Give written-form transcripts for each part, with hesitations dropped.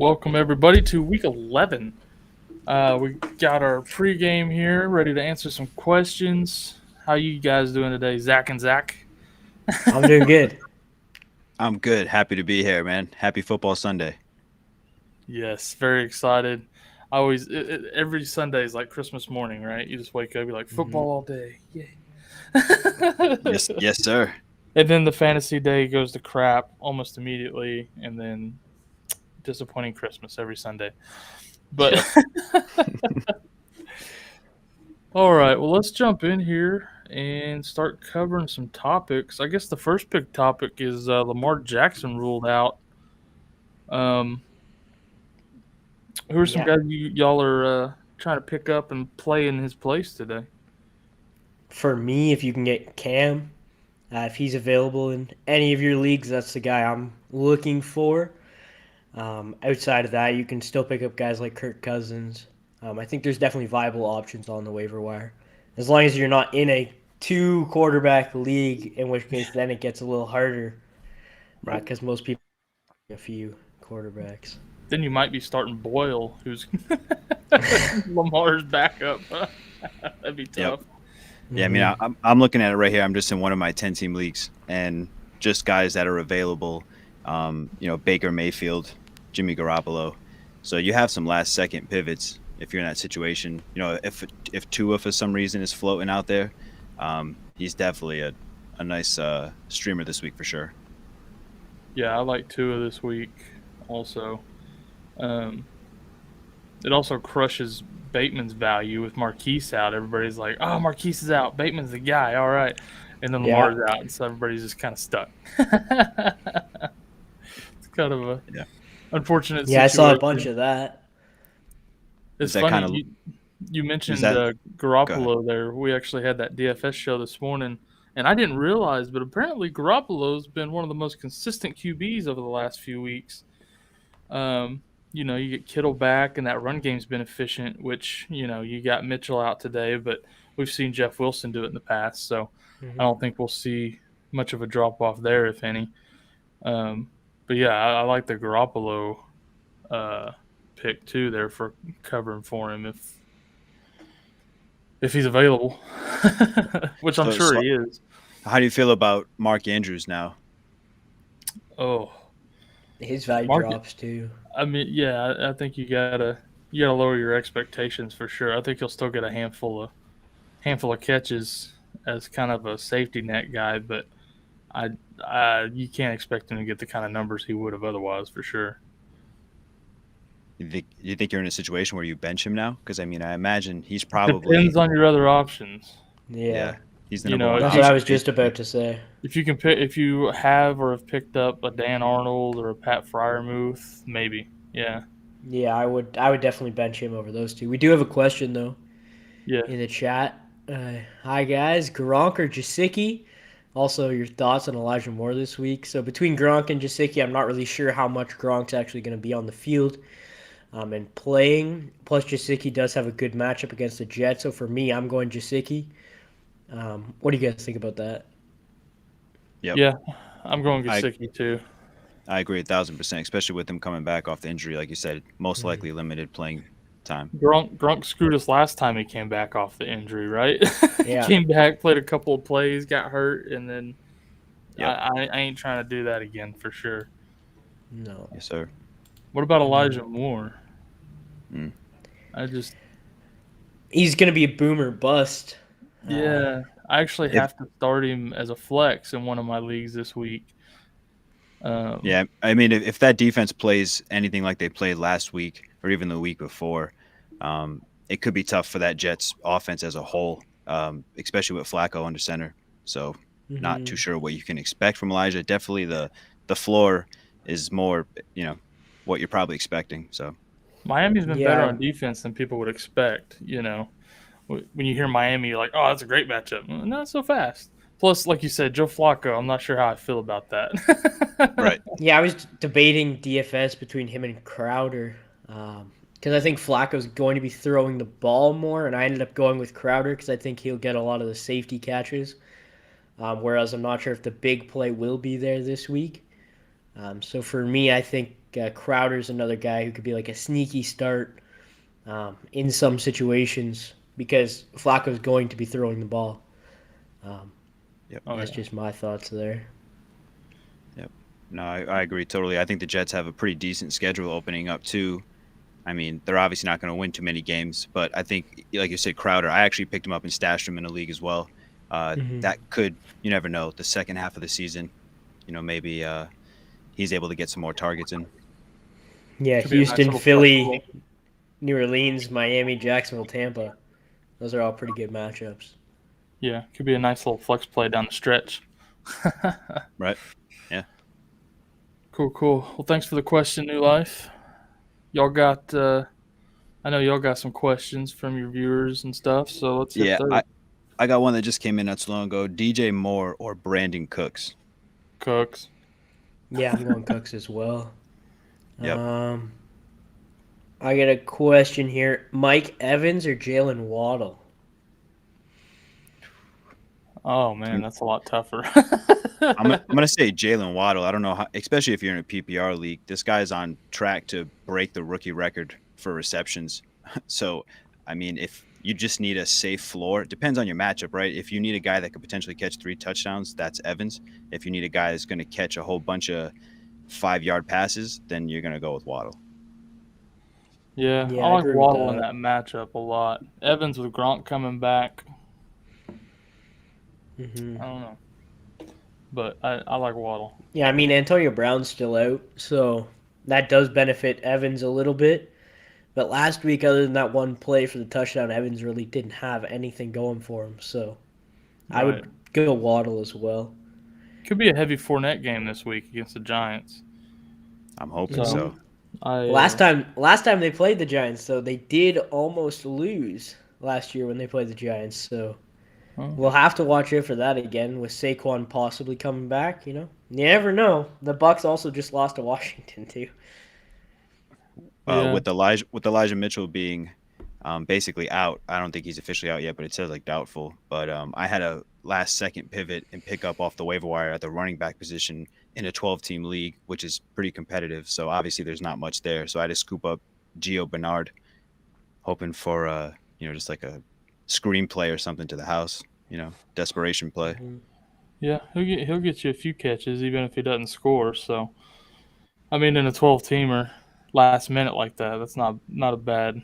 Welcome everybody to week 11. We got our pregame here, ready to answer some questions. How you guys doing today, Zach and Zach? I'm doing good. I'm good. Happy to be here, man. Happy football Sunday. Yes, very excited. I always every Sunday is like Christmas morning, right? You just wake up, you're like hmm football all day, yay! Yes, sir. And then the fantasy day goes to crap almost immediately, and then disappointing Christmas every Sunday. But Yep. all right, well, let's jump in here and start covering some topics. I guess the first big topic is Lamar Jackson ruled out. Um, who are some Yeah. guys y'all are trying to pick up and play in his place today? For me, if you can get Cam, if he's available in any of your leagues, that's the guy I'm looking for. Outside of that, you can still pick up guys like Kirk Cousins. I think there's definitely viable options on the waiver wire. As long as you're not in a two quarterback league, in which case then it gets a little harder. Right. Because most people have a few quarterbacks. Then you might be starting Boyle, who's Lamar's backup. That'd be Yep. tough. Yeah, I mean, I'm looking at it right here. I'm just in one of my 10-team leagues, and just guys that are available. Baker Mayfield, Jimmy Garoppolo. So you have some last-second pivots if you're in that situation. If Tua for some reason is floating out there, he's definitely a nice streamer this week for sure. Yeah, I like Tua this week also. It also crushes Bateman's value with Marquise out. Everybody's like, "Oh, Marquise is out. Bateman's the guy. All right," and then Yeah. Lamar's out, and so everybody's just kind of stuck. It's kind of a Yeah. unfortunate Yeah, I situation. saw a bunch of that. It's Is that funny kinda- you mentioned Is that go ahead? Garoppolo there. We actually had that DFS show this morning, and I didn't realize, but apparently Garoppolo's been one of the most consistent QBs over the last few weeks. You get Kittle back, and that run game's been efficient, which, you got Mitchell out today, but we've seen Jeff Wilson do it in the past, so I don't think we'll see much of a drop-off there, if any. But, yeah, I like the Garoppolo pick, too, there for covering for him if he's available, which I'm sure he is. How do you feel about Mark Andrews now? Oh, His value Mark, drops too. I mean, yeah, I think you gotta lower your expectations for sure. I think he'll still get a handful of catches as kind of a safety net guy, but you can't expect him to get the kind of numbers he would have otherwise for sure. You think you're in a situation where you bench him now? Because I mean, I imagine he's probably Depends on your other options. Yeah. he's the You number know, one That's if what option. I was just about to say. If you can pick, if you have or have picked up a Dan Arnold or a Pat Fryermuth, maybe, yeah, Yeah, I would definitely bench him over those two. We do have a question though yeah. in the chat. Hi guys, Gronk or Jasicki? Also, your thoughts on Elijah Moore this week. So between Gronk and Jasicki, I'm not really sure how much Gronk's actually going to be on the field and playing. Plus, Jasicki does have a good matchup against the Jets. So for me, I'm going Jasicki. What do you guys think about that? Yep. Yeah, I'm going I Gesicki too. I agree 1,000%, especially with him coming back off the injury, like you said, most likely limited playing time. Grunk screwed us last time he came back off the injury, right? Yeah. Came back, played a couple of plays, got hurt, and then Yep. I ain't trying to do that again for sure. No. Yes, sir. What about Elijah Moore? Mm. He's going to be a boomer bust. Yeah, I actually have to start him as a flex in one of my leagues this week. Yeah, I mean, if that defense plays anything like they played last week or even the week before, it could be tough for that Jets offense as a whole, especially with Flacco under center. So not too sure what you can expect from Elijah. Definitely the floor is more, what you're probably expecting. So Miami's been better on defense than people would expect. When you hear Miami, you're like, oh, that's a great matchup. Not so fast. Plus, like you said, Joe Flacco, I'm not sure how I feel about that. Right. Yeah, I was debating DFS between him and Crowder because I think Flacco's going to be throwing the ball more, and I ended up going with Crowder because I think he'll get a lot of the safety catches, whereas I'm not sure if the big play will be there this week. So for me, I think Crowder's another guy who could be like a sneaky start in some situations because Flacco's going to be throwing the ball. Um, Yep. Oh that's yeah. just my thoughts there. Yep. No, I agree totally. I think the Jets have a pretty decent schedule opening up too. I mean, they're obviously not going to win too many games, but I think, like you said, Crowder, I actually picked him up and stashed him in a league as well. Hmm. That could, you never know, the second half of the season, maybe he's able to get some more targets in. Yeah, Could be a nice Houston, little flexible. Philly, New Orleans, Miami, Jacksonville, Tampa. Those are all pretty good matchups. Yeah, could be a nice little flex play down the stretch. Right. Yeah. Cool. Well, thanks for the question, New Life. Y'all got, I know y'all got some questions from your viewers and stuff, so let's hit Yeah. those. I got one that just came in not so long ago. DJ Moore or Brandon Cooks. Cooks. Yeah, I'm going Cooks as well. Yep. I got a question here. Mike Evans or Jalen Waddle? Oh man, that's a lot tougher. I'm gonna say Jalen Waddle. I don't know how, especially if you're in a PPR league. This guy's on track to break the rookie record for receptions. So, I mean, if you just need a safe floor, it depends on your matchup, right? If you need a guy that could potentially catch 3 touchdowns, that's Evans. If you need a guy that's going to catch a whole bunch of 5-yard passes, then you're going to go with Waddle. Yeah, Yeah, I I like agree with Waddle in that. that matchup a lot. Evans with Gronk coming back, Hmm. I don't know, but I like Waddle. Yeah, I mean Antonio Brown's still out, so that does benefit Evans a little bit. But last week, other than that one play for the touchdown, Evans really didn't have anything going for him. So I Right. would go Waddle as well. Could be a heavy Fournette game this week against the Giants. I'm hoping Mhm. so. I Last time they played the Giants, though, they did almost lose last year when they played the Giants. So oh, we'll have to watch out for that again with Saquon possibly coming back. You never know. The Bucks also just lost to Washington too. yeah. With Elijah Mitchell being basically out. I don't think he's officially out yet, but it says like doubtful. But I had a last second pivot and pick up off the waiver wire at the running back position in a 12-team league, which is pretty competitive. So obviously there's not much there. So I just scoop up Gio Bernard, hoping for just like a screenplay or something to the house. Desperation play. Mhm. Yeah, he'll get you a few catches even if he doesn't score. So I mean, in a 12-teamer, last minute like that, that's not a bad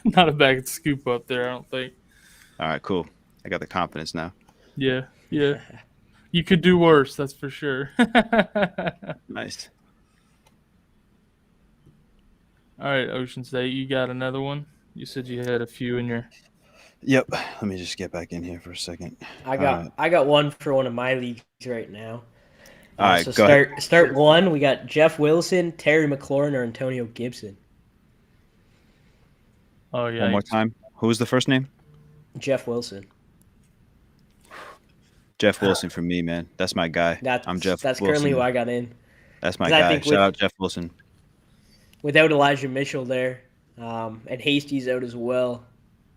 not a bad scoop up there. I don't think. All right, cool. I got the confidence now. Yeah. You could do worse, that's for sure. Nice. All right, Ocean State, you got another one? You said you had a few in your. Yep. Let me just get back in here for a second. I got one for one of my leagues right now. All right, So go ahead. start one. We got Jeff Wilson, Terry McLaurin, or Antonio Gibson. Oh yeah. One more time. Who was the first name? Jeff Wilson. Jeff Wilson for me, man. That's my guy. I'm Jeff That's currently who Wilson. I got in. That's my 'Cause I guy. think Shout out Jeff Wilson. without Elijah Mitchell there, and Hasty's out as well,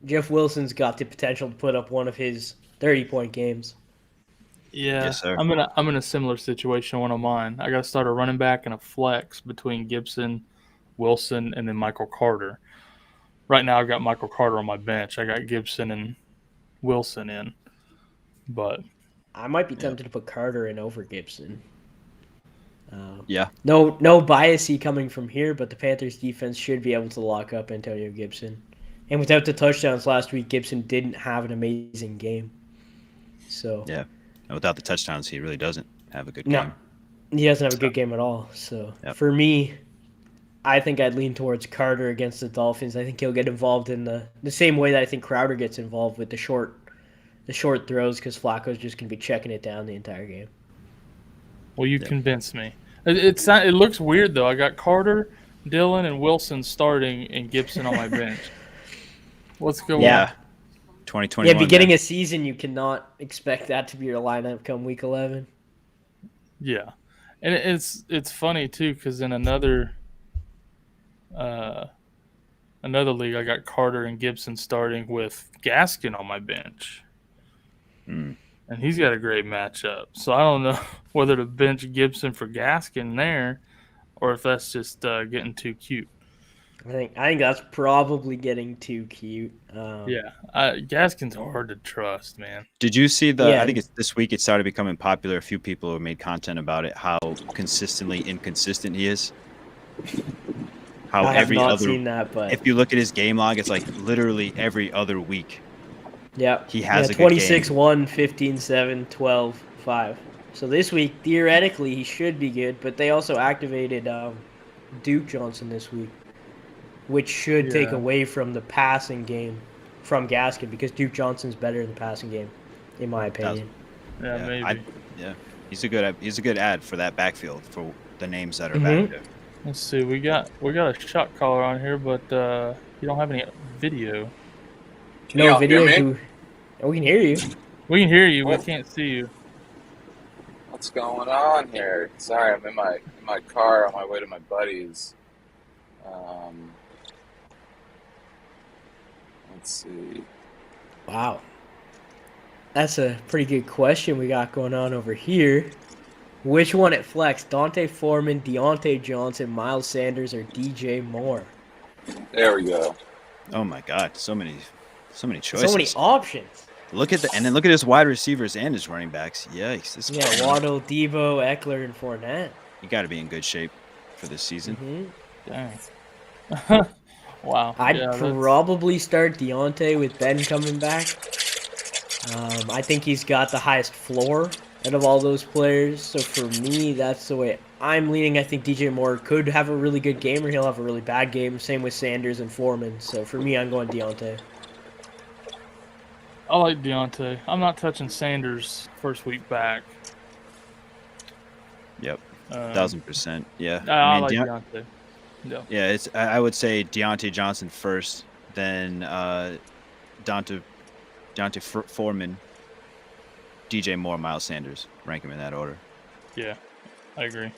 Jeff Wilson's got the potential to put up one of his 30-point games. Yeah, Yes, sir. I'm in a similar situation. One of mine. I got to start a running back and a flex between Gibson, Wilson, and then Michael Carter. Right now, I've got Michael Carter on my bench. I got Gibson and Wilson in, but I might be tempted to put Carter in over Gibson. Yeah. No biasy coming from here, but the Panthers defense should be able to lock up Antonio Gibson. And without the touchdowns last week, Gibson didn't have an amazing game. So Yeah. And without the touchdowns, he really doesn't have a good no, game. he doesn't have a good game at all. So Yep. for me, I think I'd lean towards Carter against the Dolphins. I think he'll get involved in the same way that I think Crowder gets involved with the short throws because Flacco's just going to be checking it down the entire game. well, you convinced me. It looks weird though. I got Carter, Dillon, and Wilson starting, and Gibson on my bench. What's going Yeah. on? 2021. Yeah, beginning of season, you cannot expect that to be your lineup come week 11. Yeah, and it's funny too because in another league, I got Carter and Gibson starting with Gaskin on my bench. and he's got a great matchup. So I don't know whether to bench Gibson for Gaskin there, or if that's just getting too cute. I think that's probably getting too cute. Yeah, Gaskin's hard to trust, man. Did you see Yeah. I think it's this week it started becoming popular. A few people have made content about it, how consistently inconsistent he is. How I have every not other seen that, but if you look at his game log, it's like literally every other week. yeah, He has a good 26 game. 1, 15 7, 12 5. So this week, theoretically, he should be good, but they also activated Duke Johnson this week, which should take Yeah. away from the passing game from Gaskin, because Duke Johnson's better in the passing game, in my opinion. Yeah, maybe. He's a good ad for that backfield for the names that are Mhm. back there. Let's see. We got a shot caller on here, but you don't have any video. Can y'all video. hear me? We can hear you. We can hear you. We Oh. can't see you. What's going on here? Sorry, I'm in my car on my way to my buddies. Let's see. Wow. That's a pretty good question we got going on over here. Which one at flex? Dante Foreman, Deontay Johnson, Miles Sanders, or DJ Moore? There we go. Oh my God, so many choices. So many options. Look at his wide receivers and his running backs. Yikes! This Yeah, Waddle, Debo, Eckler, and Fournette. You got to be in good shape for this season. Mm-hmm. Dang. Wow. I'd Yeah, probably start Deontay with Ben coming back. I think he's got the highest floor out of all those players. So for me, that's the way I'm leaning. I think DJ Moore could have a really good game, or he'll have a really bad game. Same with Sanders and Foreman. So for me, I'm going Deontay. I like Deontay. I'm not touching Sanders first week back. Yep, 1,000%. Yeah, I like Deontay. Yeah. Yeah, I would say Deontay Johnson first, then Dante Foreman, DJ Moore, Miles Sanders. Rank them in that order. Yeah, I agree.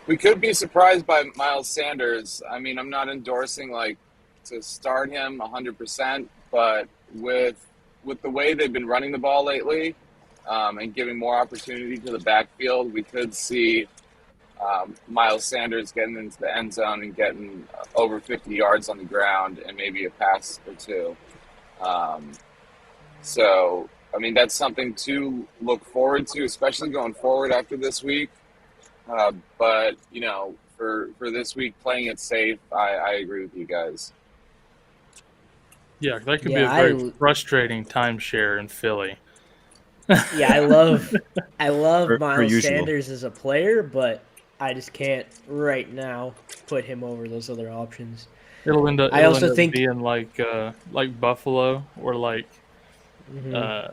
We could be surprised by Miles Sanders. I mean, I'm not endorsing to start him 100%, but with the way they've been running the ball lately, and giving more opportunity to the backfield, we could see Miles Sanders getting into the end zone and getting over 50 yards on the ground and maybe a pass or two. So, I mean, that's something to look forward to, especially going forward after this week. But, for this week, playing it safe, I agree with you guys. Yeah, that could be Yeah, a very frustrating timeshare in Philly. Yeah, I love Per Miles usual. Sanders as a player, but I just can't right now put him over those other options. It'll end up. I also think- being like Buffalo, or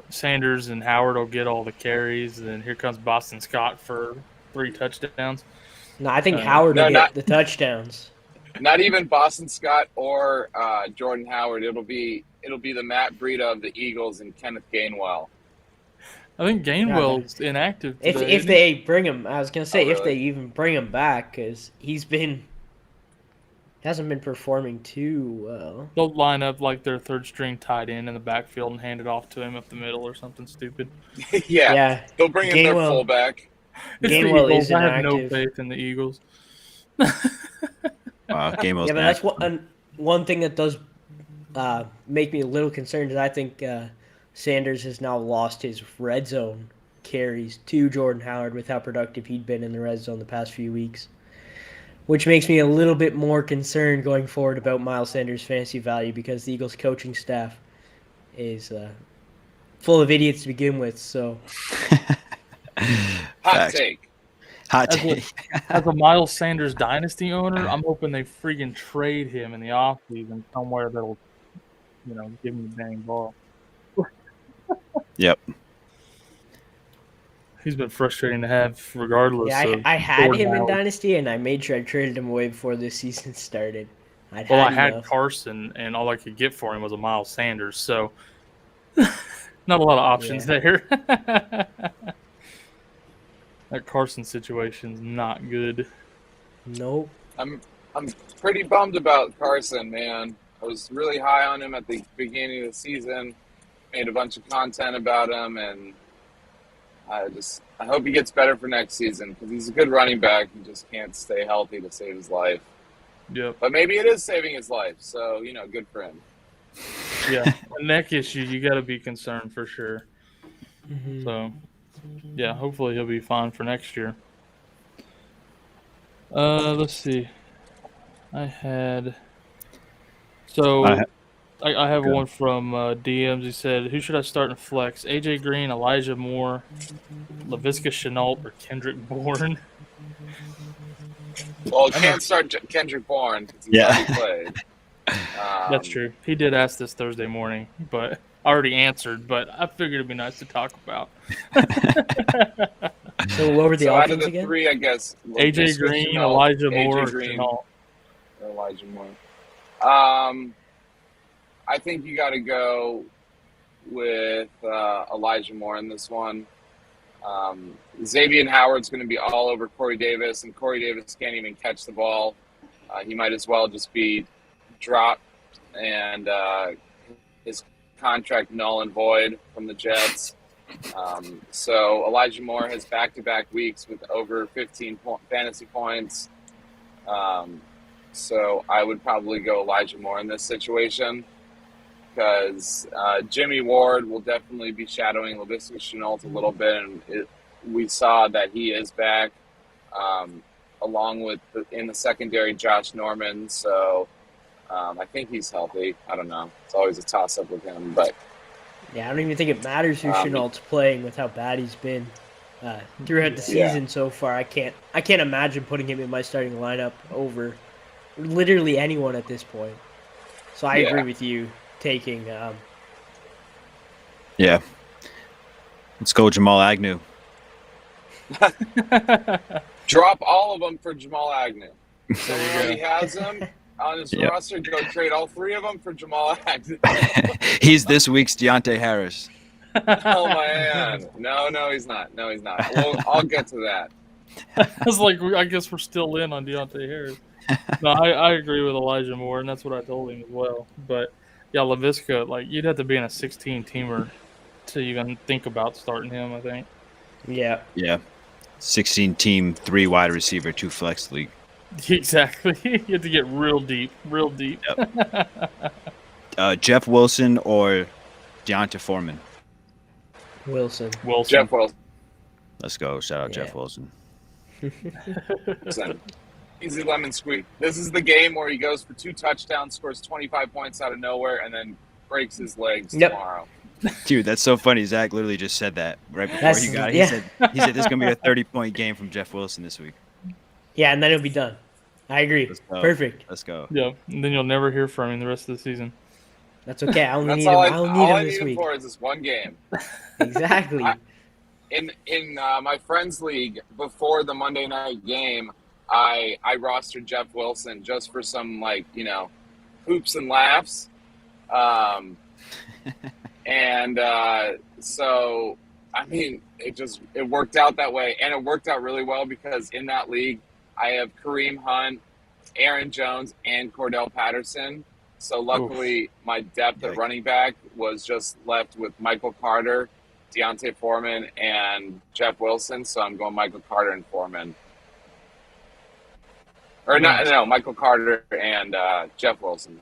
Sanders and Howard will get all the carries, and then here comes Boston Scott for 3 touchdowns. No, I think Howard will no, get not- the touchdowns. Not even Boston Scott or Jordan Howard. It'll be the Matt Breida of the Eagles and Kenneth Gainwell. I think Gainwell's inactive today. If isn't he? they bring him, I was gonna say if really? they even bring him back, because hasn't been performing too well. They'll line up like their third string tight end in the backfield and hand it off to him up the middle or something stupid. Yeah. They'll bring in their Gainwell- fullback. It's the Gainwell Eagles. is I have no inactive. faith in the Eagles. Gainwell's Yeah, but that's one thing that does make me a little concerned is I think Sanders has now lost his red zone carries to Jordan Howard with how productive he'd been in the red zone the past few weeks, which makes me a little bit more concerned going forward about Miles Sanders' fantasy value, because the Eagles coaching staff is full of idiots to begin with. So Hot take. Hot As a- take. As a Miles Sanders dynasty owner, I'm hoping they freaking trade him in the offseason somewhere that'll, give him the dang ball. Yep. He's been frustrating to have regardless. yeah, of I had Jordan him in Howard. Dynasty, and I made sure I traded him away before this season started. I had enough. Carson, and all I could get for him was a Miles Sanders, so not a lot of options there. That Carson situation's not good. Nope. I'm pretty bummed about Carson, man. I was really high on him at the beginning of the season. made a bunch of content about him, and I hope he gets better for next season because he's a good running back. He just can't stay healthy to save his life. Yep. But maybe it is saving his life, so good for him. Yeah, a neck issue, you got to be concerned for sure. Mm-hmm. So, yeah, hopefully he'll be fine for next year. Let's see. I have Okay. one from DMs. He said, "Who should I start in flex? AJ Green, Elijah Moore, Laviska Shenault, or Kendrick Bourne?" Well, can't start Kendrick Bourne because he's Yeah. already played. That's true. He did ask this Thursday morning, but I already answered. But I figured it'd be nice to talk about. So what were the So out of options the again? three, I guess AJ Green, Elijah Moore, or Green, Shenault. or Elijah Moore. I think you got to go with Elijah Moore in this one. Xavier Howard's going to be all over Corey Davis, and Corey Davis can't even catch the ball. He might as well just be dropped and his contract null and void from the Jets. So Elijah Moore has back-to-back weeks with over 15 fantasy points. So I would probably go Elijah Moore in this situation because Jimmy Ward will definitely be shadowing Laviska Shenault a little bit, and we saw that he is back, along with in the secondary Josh Norman. So I think he's healthy. I don't know. It's always a toss-up with him, but Yeah, I don't even think it matters who Chenault's playing with how bad he's been throughout the season so far. I can't imagine putting him in my starting lineup over literally anyone at this point. So I agree with you taking. Yeah. Let's go Jamal Agnew. drop all of them for Jamal Agnew. Someone already has him on his roster. Go trade all three of them for Jamal Agnew. He's this week's Deontay Harris. Oh man, no, he's not. No, he's not. Well, I'll get to that. I was like, I guess we're still in on Deontay Harris. No, I agree with Elijah Moore, and that's what I told him as well. But yeah, Laviska, like you'd have to be in a 16-teamer to even think about starting him, I think. Yeah. Yeah. 16-team, 3 wide receiver, 2 flex league. Exactly. You have to get real deep. Yep. Jeff Wilson or Deonta Foreman? Wilson. Jeff Wilson. Let's go. Shout out Jeff Wilson. Easy lemon squeak. This is the game where he goes for 2 touchdowns, scores 25 points out of nowhere, and then breaks his legs tomorrow. Dude, that's so funny. Zach literally just said that right before he got it. He said this is going to be a 30-point game from Jeff Wilson this week. Yeah, and then it'll be done. I agree. Perfect. Let's go. Yeah, and then you'll never hear from him the rest of the season. That's okay. I only need him. All I only need him this him week. for is this one game. Exactly. In my friends league before the Monday night game, I rostered Jeff Wilson just for some hoops and laughs, and so I mean it worked out that way, and it worked out really well because in that league I have Kareem Hunt, Aaron Jones, and Cordell Patterson. So luckily my depth at running back was just left with Michael Carter, Deontay Foreman, and Jeff Wilson. So I'm going Michael Carter and Foreman. Or Michael Carter and Jeff Wilson.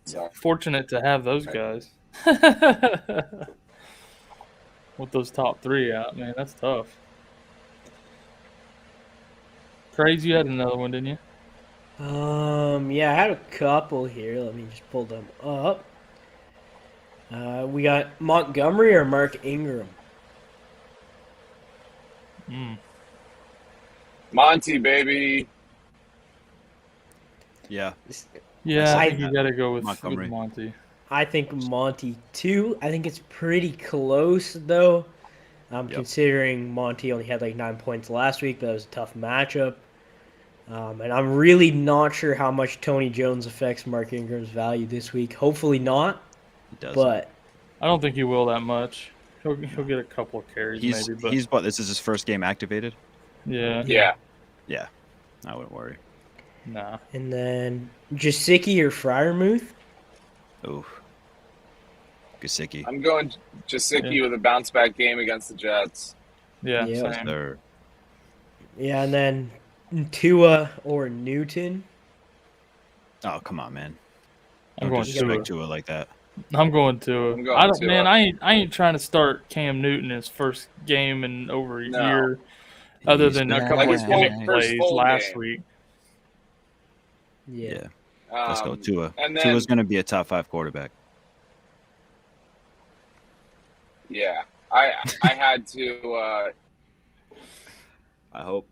So. Fortunate to have those guys. With those top 3 out, man, that's tough. Crazy, you had another one, didn't you? Yeah, I had a couple here. Let me just pull them up. We got Montgomery or Mark Ingram. Monty, baby. Yeah. Yeah, I think you got to go with Monty. I think Monty too. I think it's pretty close though. Considering Monty only had 9 points last week, but that was a tough matchup. And I'm really not sure how much Tony Jones affects Mark Ingram's value this week. Hopefully not. It doesn't. But I don't think he will that much. He'll get a couple of carries maybe. But this is his first game activated? Yeah. Yeah. I wouldn't worry. Nah. And then Jasicki or Freiermuth? Ooh. Gesicki. I'm going Jasicki with a bounce back game against the Jets. Yeah, Yeah. same. Or Yeah, and then Tua or Newton. oh, come on, man! I'm Don't going disrespect Tua. Tua like that. I'm going Tua. I'm going I don't, Tua. man. I ain't trying to start Cam Newton his first game in over a No. year, other He's than a back. couple Like of his gimmick first plays full last game. week. Yeah. Let's go Tua. And then, Tua's going to be a top 5 quarterback. yeah, I had to I hope.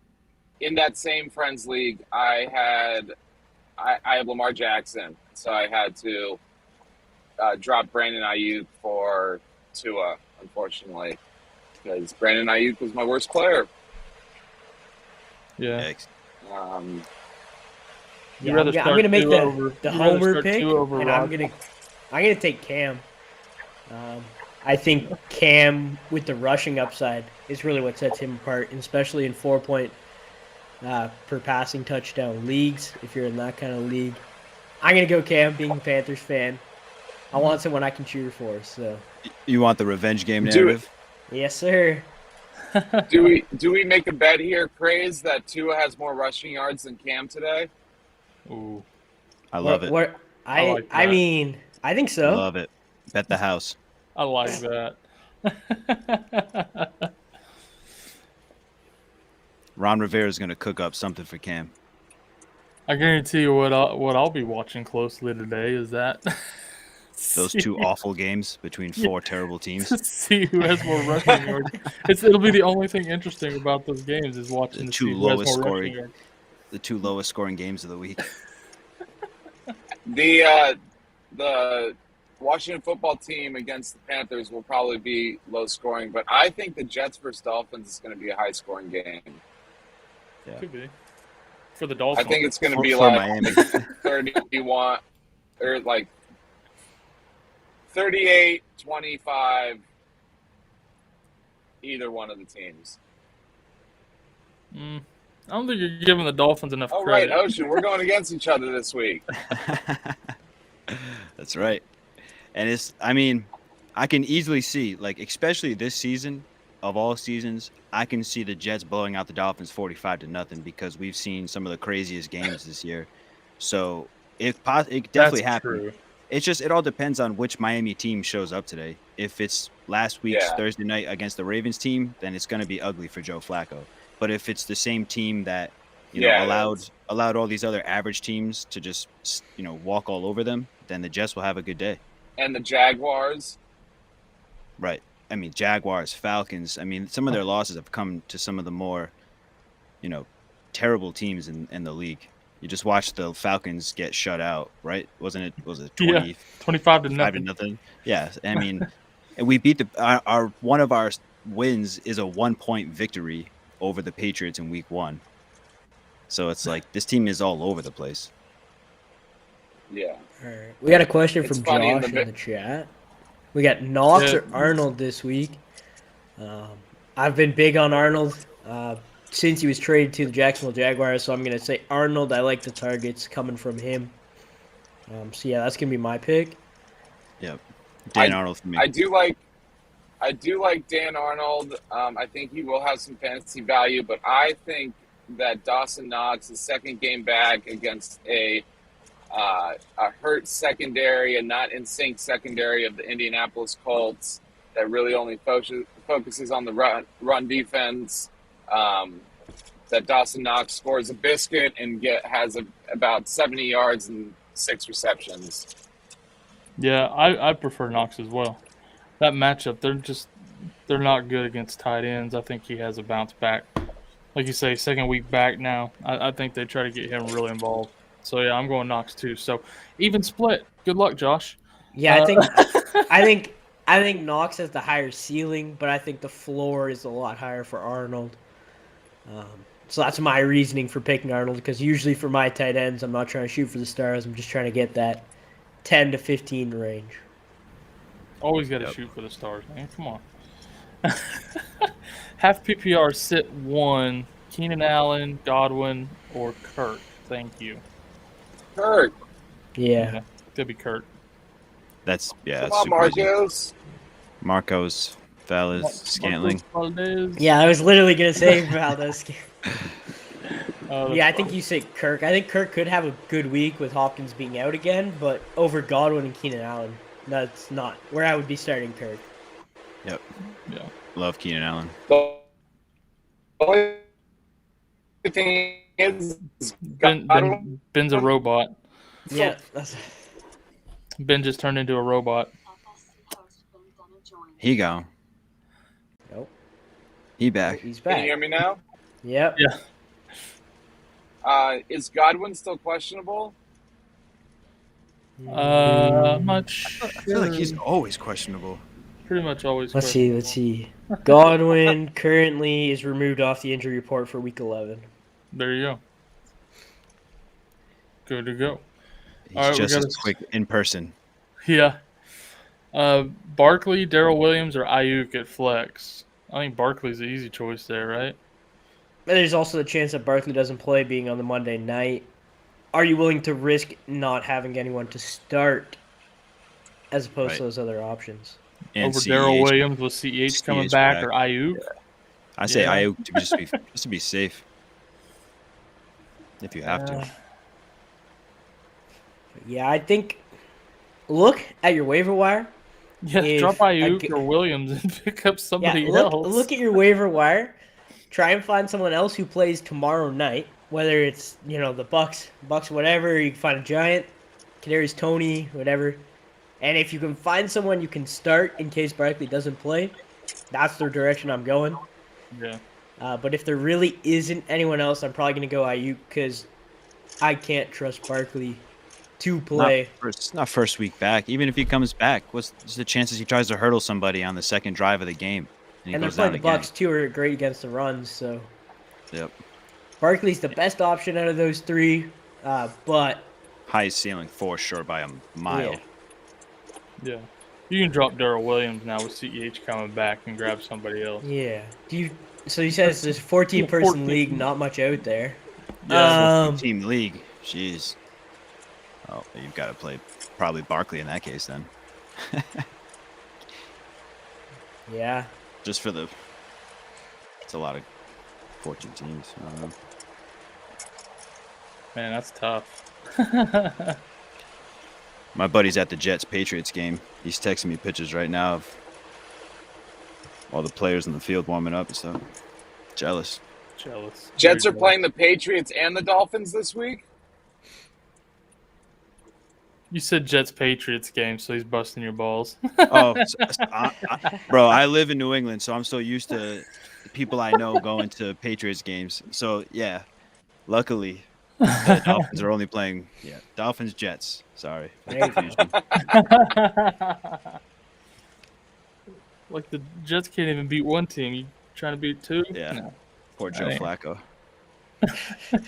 in that same friends league. I have Lamar Jackson, so I had to drop Brandon Ayuk for Tua, unfortunately, because Brandon Ayuk was my worst player. Yeah. Yikes. You'd rather I'm start gonna make Tua over- the you'd rather homer start pick, Tua over and I'm Rodgers. gonna take Cam. I think Cam with the rushing upside is really what sets him apart, and especially in 4-point per passing touchdown leagues. If you're in that kind of league, I'm gonna go Cam. Being a Panthers fan, I want someone I can cheer for. So You want the revenge game Do it. narrative? yes, sir. Do we make a bet here, Craze, that Tua has more rushing yards than Cam today? Ooh. I love it. I like I that. mean, I think so. Love it. Bet the house. I like that. Ron Rivera is going to cook up something for Cam. I guarantee you what I'll be watching closely today is that Those two awful games between 4 terrible teams. to see who has more rushing yards. It'll be the only thing interesting about those games is watching The to two see who has lowest more rushing scoring- yards. The 2 lowest scoring games of the week. The Washington football team against the Panthers will probably be low scoring, but I think the Jets versus Dolphins is going to be a high scoring game. Yeah. Could be. For the I Dolphins. think it's going to For, be for like Miami. 31 or like 38-25, either one of the teams. I don't think you're giving the Dolphins enough Oh, right, credit. Ocean. We're going against each other this week. That's right. And I mean, I can easily see, like, especially this season, of all seasons, I can see the Jets blowing out the Dolphins 45-0 because we've seen some of the craziest games this year. So it definitely That's happened. true. It's just, it all depends on which Miami team shows up today. If it's last week's Yeah. Thursday night against the Ravens team, then it's going to be ugly for Joe Flacco. But if it's the same team that, Yeah, it allowed all these other average teams to just, walk all over them, then the Jets will have a good day. And the Jaguars. Right. I mean, Jaguars, Falcons. I mean, some of their losses have come to some of the more, terrible teams in the league. You just watched the Falcons get shut out, right? Was it 20, 25-0. Yeah. I mean, and we beat our one of our wins is a 1-point victory over the Patriots in week 1. So it's like this team is all over the place. Yeah. All right. We got a question It's from funny in Josh the in the chat. We got Knox Yeah. or Arnold this week. I've been big on Arnold since he was traded to the Jacksonville Jaguars, so I'm going to say Arnold. I like the targets coming from him. So, yeah, that's going to be my pick. Yep. Dan Arnold for me. I do like Dan Arnold. I think he will have some fantasy value, but I think that Dawson Knox, the second game back against a hurt secondary and not in sync secondary of the Indianapolis Colts that really only focuses on the run defense, that Dawson Knox scores a biscuit and has about 70 yards and 6 receptions. Yeah, I prefer Knox as well. That matchup, they're not good against tight ends. I think he has a bounce back. Like you say, second week back now. I think they try to get him really involved. So yeah, I'm going Knox too. So even split. Good luck, Josh. Yeah, I think Knox has the higher ceiling, but I think the floor is a lot higher for Arnold. So that's my reasoning for picking Arnold, because usually for my tight ends, I'm not trying to shoot for the stars. I'm just trying to get that 10 to 15 range. Always got to shoot for the stars, man. Come on. Half PPR sit 1. Keenan Allen, Godwin, or Kirk. Thank you. Kirk. Yeah. Could be Kirk. That's Come that's on, super easy. Marcos. Marcos, Valles, Scantling. Marcos Valdez. Yeah, I was literally gonna say Valdez. Oh, that's Yeah, I think funny. you say Kirk. I think Kirk could have a good week with Hopkins being out again, but over Godwin and Keenan Allen, that's not where I would be starting Kirk. Yep. Yeah. Love Keenan Allen. The only thing is, Ben's a robot. Yeah, that's Ben just turned into a robot. He gone. nope. He back. He's Can you back. hear me now? Yep. Yeah. Is Godwin still questionable? I'm not I feel like he's always questionable. pretty much always. Let's see. Godwin currently is removed off the injury report for Week 11. There you go. Good to go. He's All right, we just as gotta- quick in person. Yeah. Barkley, Darrell Williams, or Ayuk at flex. I think Barkley's the easy choice there, right? But there's also the chance that Barkley doesn't play being on the Monday night. Are you willing to risk not having anyone to start as opposed to Right. those other options? And Over CEH. Darrell Williams with CEH coming CEH back back. or Ayuk. I say Yeah. Ayuk to just to be safe. If you have to. Yeah, I think look at your waiver wire. Yeah, If drop I Ayuk g- or Williams and pick up somebody Yeah, look else. at your waiver wire. Try and find someone else who plays tomorrow night. Whether it's the Bucks, whatever. You can find a Giant, Kadarius Toney, whatever. And if you can find someone you can start in case Barkley doesn't play, that's the direction I'm going. Yeah. But if there really isn't anyone else, I'm probably gonna go Ayuk because I can't trust Barkley to play. Not first week back. Even if he comes back, what's the chances he tries to hurdle somebody on the second drive of the game? He And they're goes playing down the again. Bucks too, are great against the runs. So Yep. Barkley's the best option out of those three. But Highest ceiling for sure by a mile. Yeah. Yeah. You can drop Darrell Williams now with CEH coming back and grab somebody else. yeah, So you said it's this 14-person 14. league, not much out there. Yeah. Team league. Jeez. Oh, you've got to play probably Barkley in that case then. Yeah. Just for the. It's a lot of 14 teams. I don't know. Man, that's tough. My buddy's at the Jets-Patriots game. He's texting me pictures right now of all the players in the field warming up and stuff. Jealous. Jealous. Jets Very are playing the Patriots and the Dolphins this week. You said Jets-Patriots game, so he's busting your balls. Oh, bro, I live in New England, so I'm so used to the people I know going to Patriots games. So, yeah, luckily, the Dolphins are only playing, Dolphins-Jets. Sorry. for the confusion. Like the Jets can't even beat one team. You trying to beat two? Yeah. No. Poor Joe Right. Flacco.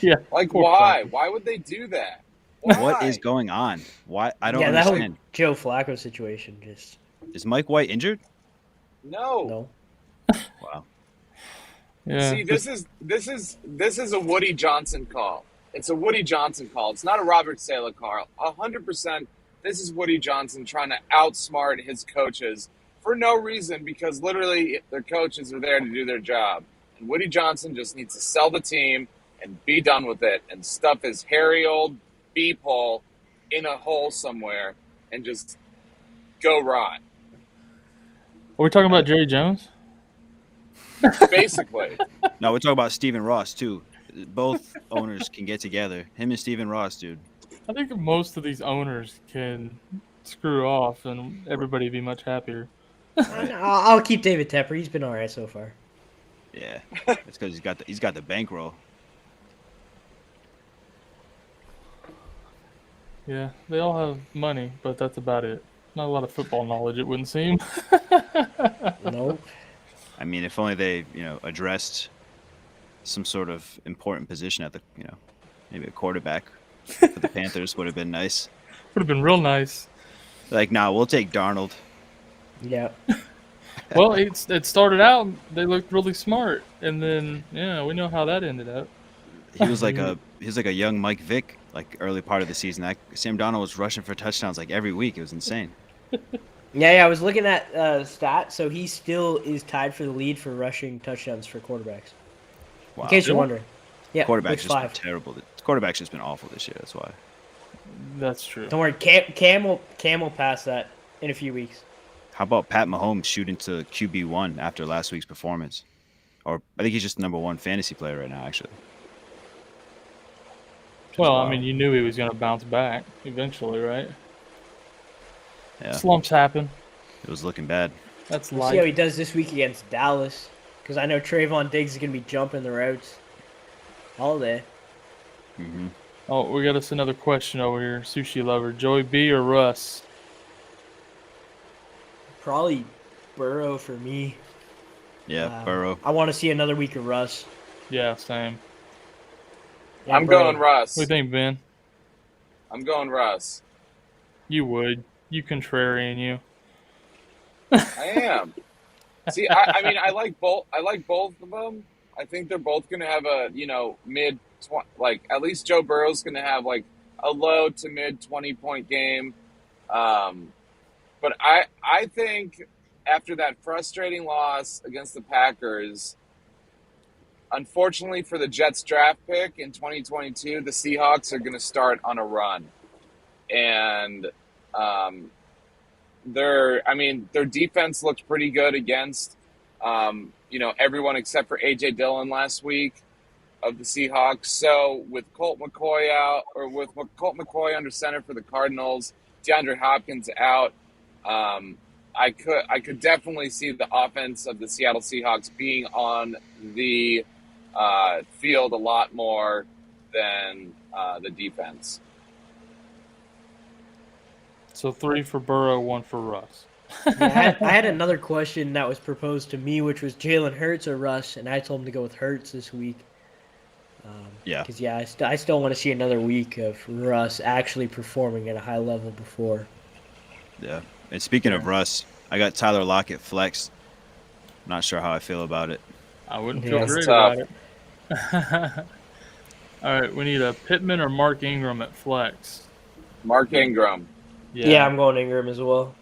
Yeah. Like, Poor why? Flacco. Why would they do that? What is Why? going on? Why? I don't Yeah, that whole understand. Joe Flacco situation just Is Mike White injured? No. Wow. Yeah. See, this is a Woody Johnson call. It's a Woody Johnson call. It's not a Robert Saleh call. 100%. This is Woody Johnson trying to outsmart his coaches for no reason because literally their coaches are there to do their job. And Woody Johnson just needs to sell the team and be done with it and stuff his hairy old beep hole in a hole somewhere and just go rot. Are we talking about Jerry Jones? Basically. No, we're talking about Stephen Ross too. Both owners can get together. Him and Stephen Ross, dude. I think most of these owners can screw off and everybody be much happier. I'll keep David Tepper. He's been all right so far. Yeah, it's because he's got the bankroll. Yeah, they all have money, but that's about it. Not a lot of football knowledge, it wouldn't seem. Nope. I mean, if only they addressed some sort of important position at the maybe a quarterback for the Panthers would have been nice. Would have been real nice. Like, nah, we'll take Darnold. Yeah. Well, it started out, they looked really smart, and then, we know how that ended up. He was like a young Mike Vick, like early part of the season. Sam Darnold was rushing for touchdowns like every week. It was insane. Yeah, I was looking at stats, so he still is tied for the lead for rushing touchdowns for quarterbacks. Wow. In case you're Yeah. wondering. Yeah, Quarterback's with just been 5. terrible. Quarterback's just been awful this year. That's why. That's true. Don't worry, Cam will pass that in a few weeks. How about Pat Mahomes shooting to QB1 after last week's performance? Or I think he's just the number 1 fantasy player right now, actually. Well, I mean, you knew he was going to bounce back eventually, right? Yeah, Slumps happen. it was looking bad. That's We'll see how he life. does this week against Dallas, because I know Trayvon Diggs is going to be jumping the routes all day. Hmm. Oh, we got us another question over here. Sushi lover. Joey B or Russ? Probably Burrow for me. Yeah, Burrow. I want to see another week of Russ. Yeah, same. Yeah, I'm Burrow. going Russ. What do you think, Ben? I'm going Russ. You would. You contrarian, you. I am. See, I mean, I like both. I like both of them. I think they're both going to have a mid at least Joe Burrow's going to have like a low to mid 20-point game. But I think after that frustrating loss against the Packers, unfortunately for the Jets draft pick in 2022, the Seahawks are going to start on a run, and their defense looked pretty good against everyone except for AJ Dillon last week of the Seahawks. So with Colt McCoy under center for the Cardinals, DeAndre Hopkins out, I could definitely see the offense of the Seattle Seahawks being on the field a lot more than the defense. So 3 for Burrow, 1 for Russ. Yeah, I had another question that was proposed to me, which was Jalen Hurts or Russ, and I told him to go with Hurts this week. Yeah. Because, I still want to see another week of Russ actually performing at a high level before. Yeah. And speaking of Russ, I got Tyler Lockett flexed. Not sure how I feel about it. I wouldn't Yeah, feel that's great tough. about it. All right, we need a Pittman or Mark Ingram at flex. Mark Ingram. Yeah, I'm going Ingram as well.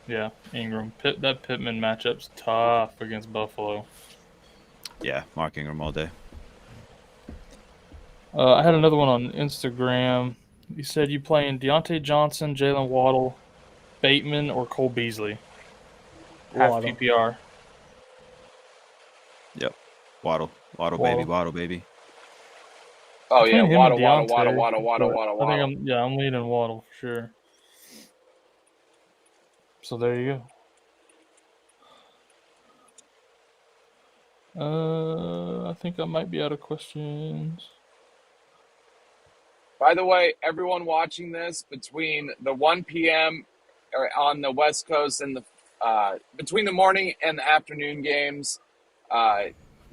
Yeah, Ingram. That Pittman matchup's tough against Buffalo. Yeah, Mark Ingram all day. I had another one on Instagram. You said you playing Deontay Johnson, Jalen Waddle, Bateman, or Cole Beasley. Half Waddle. PPR. Yep. Waddle, Waddle. baby. Oh yeah, Between him Waddle. and Deontay, Waddle. I think I'm leaning Waddle for sure. So there you go. I think I might be out of questions. By the way, everyone watching this between the 1 p.m. or on the West Coast and the between the morning and the afternoon games,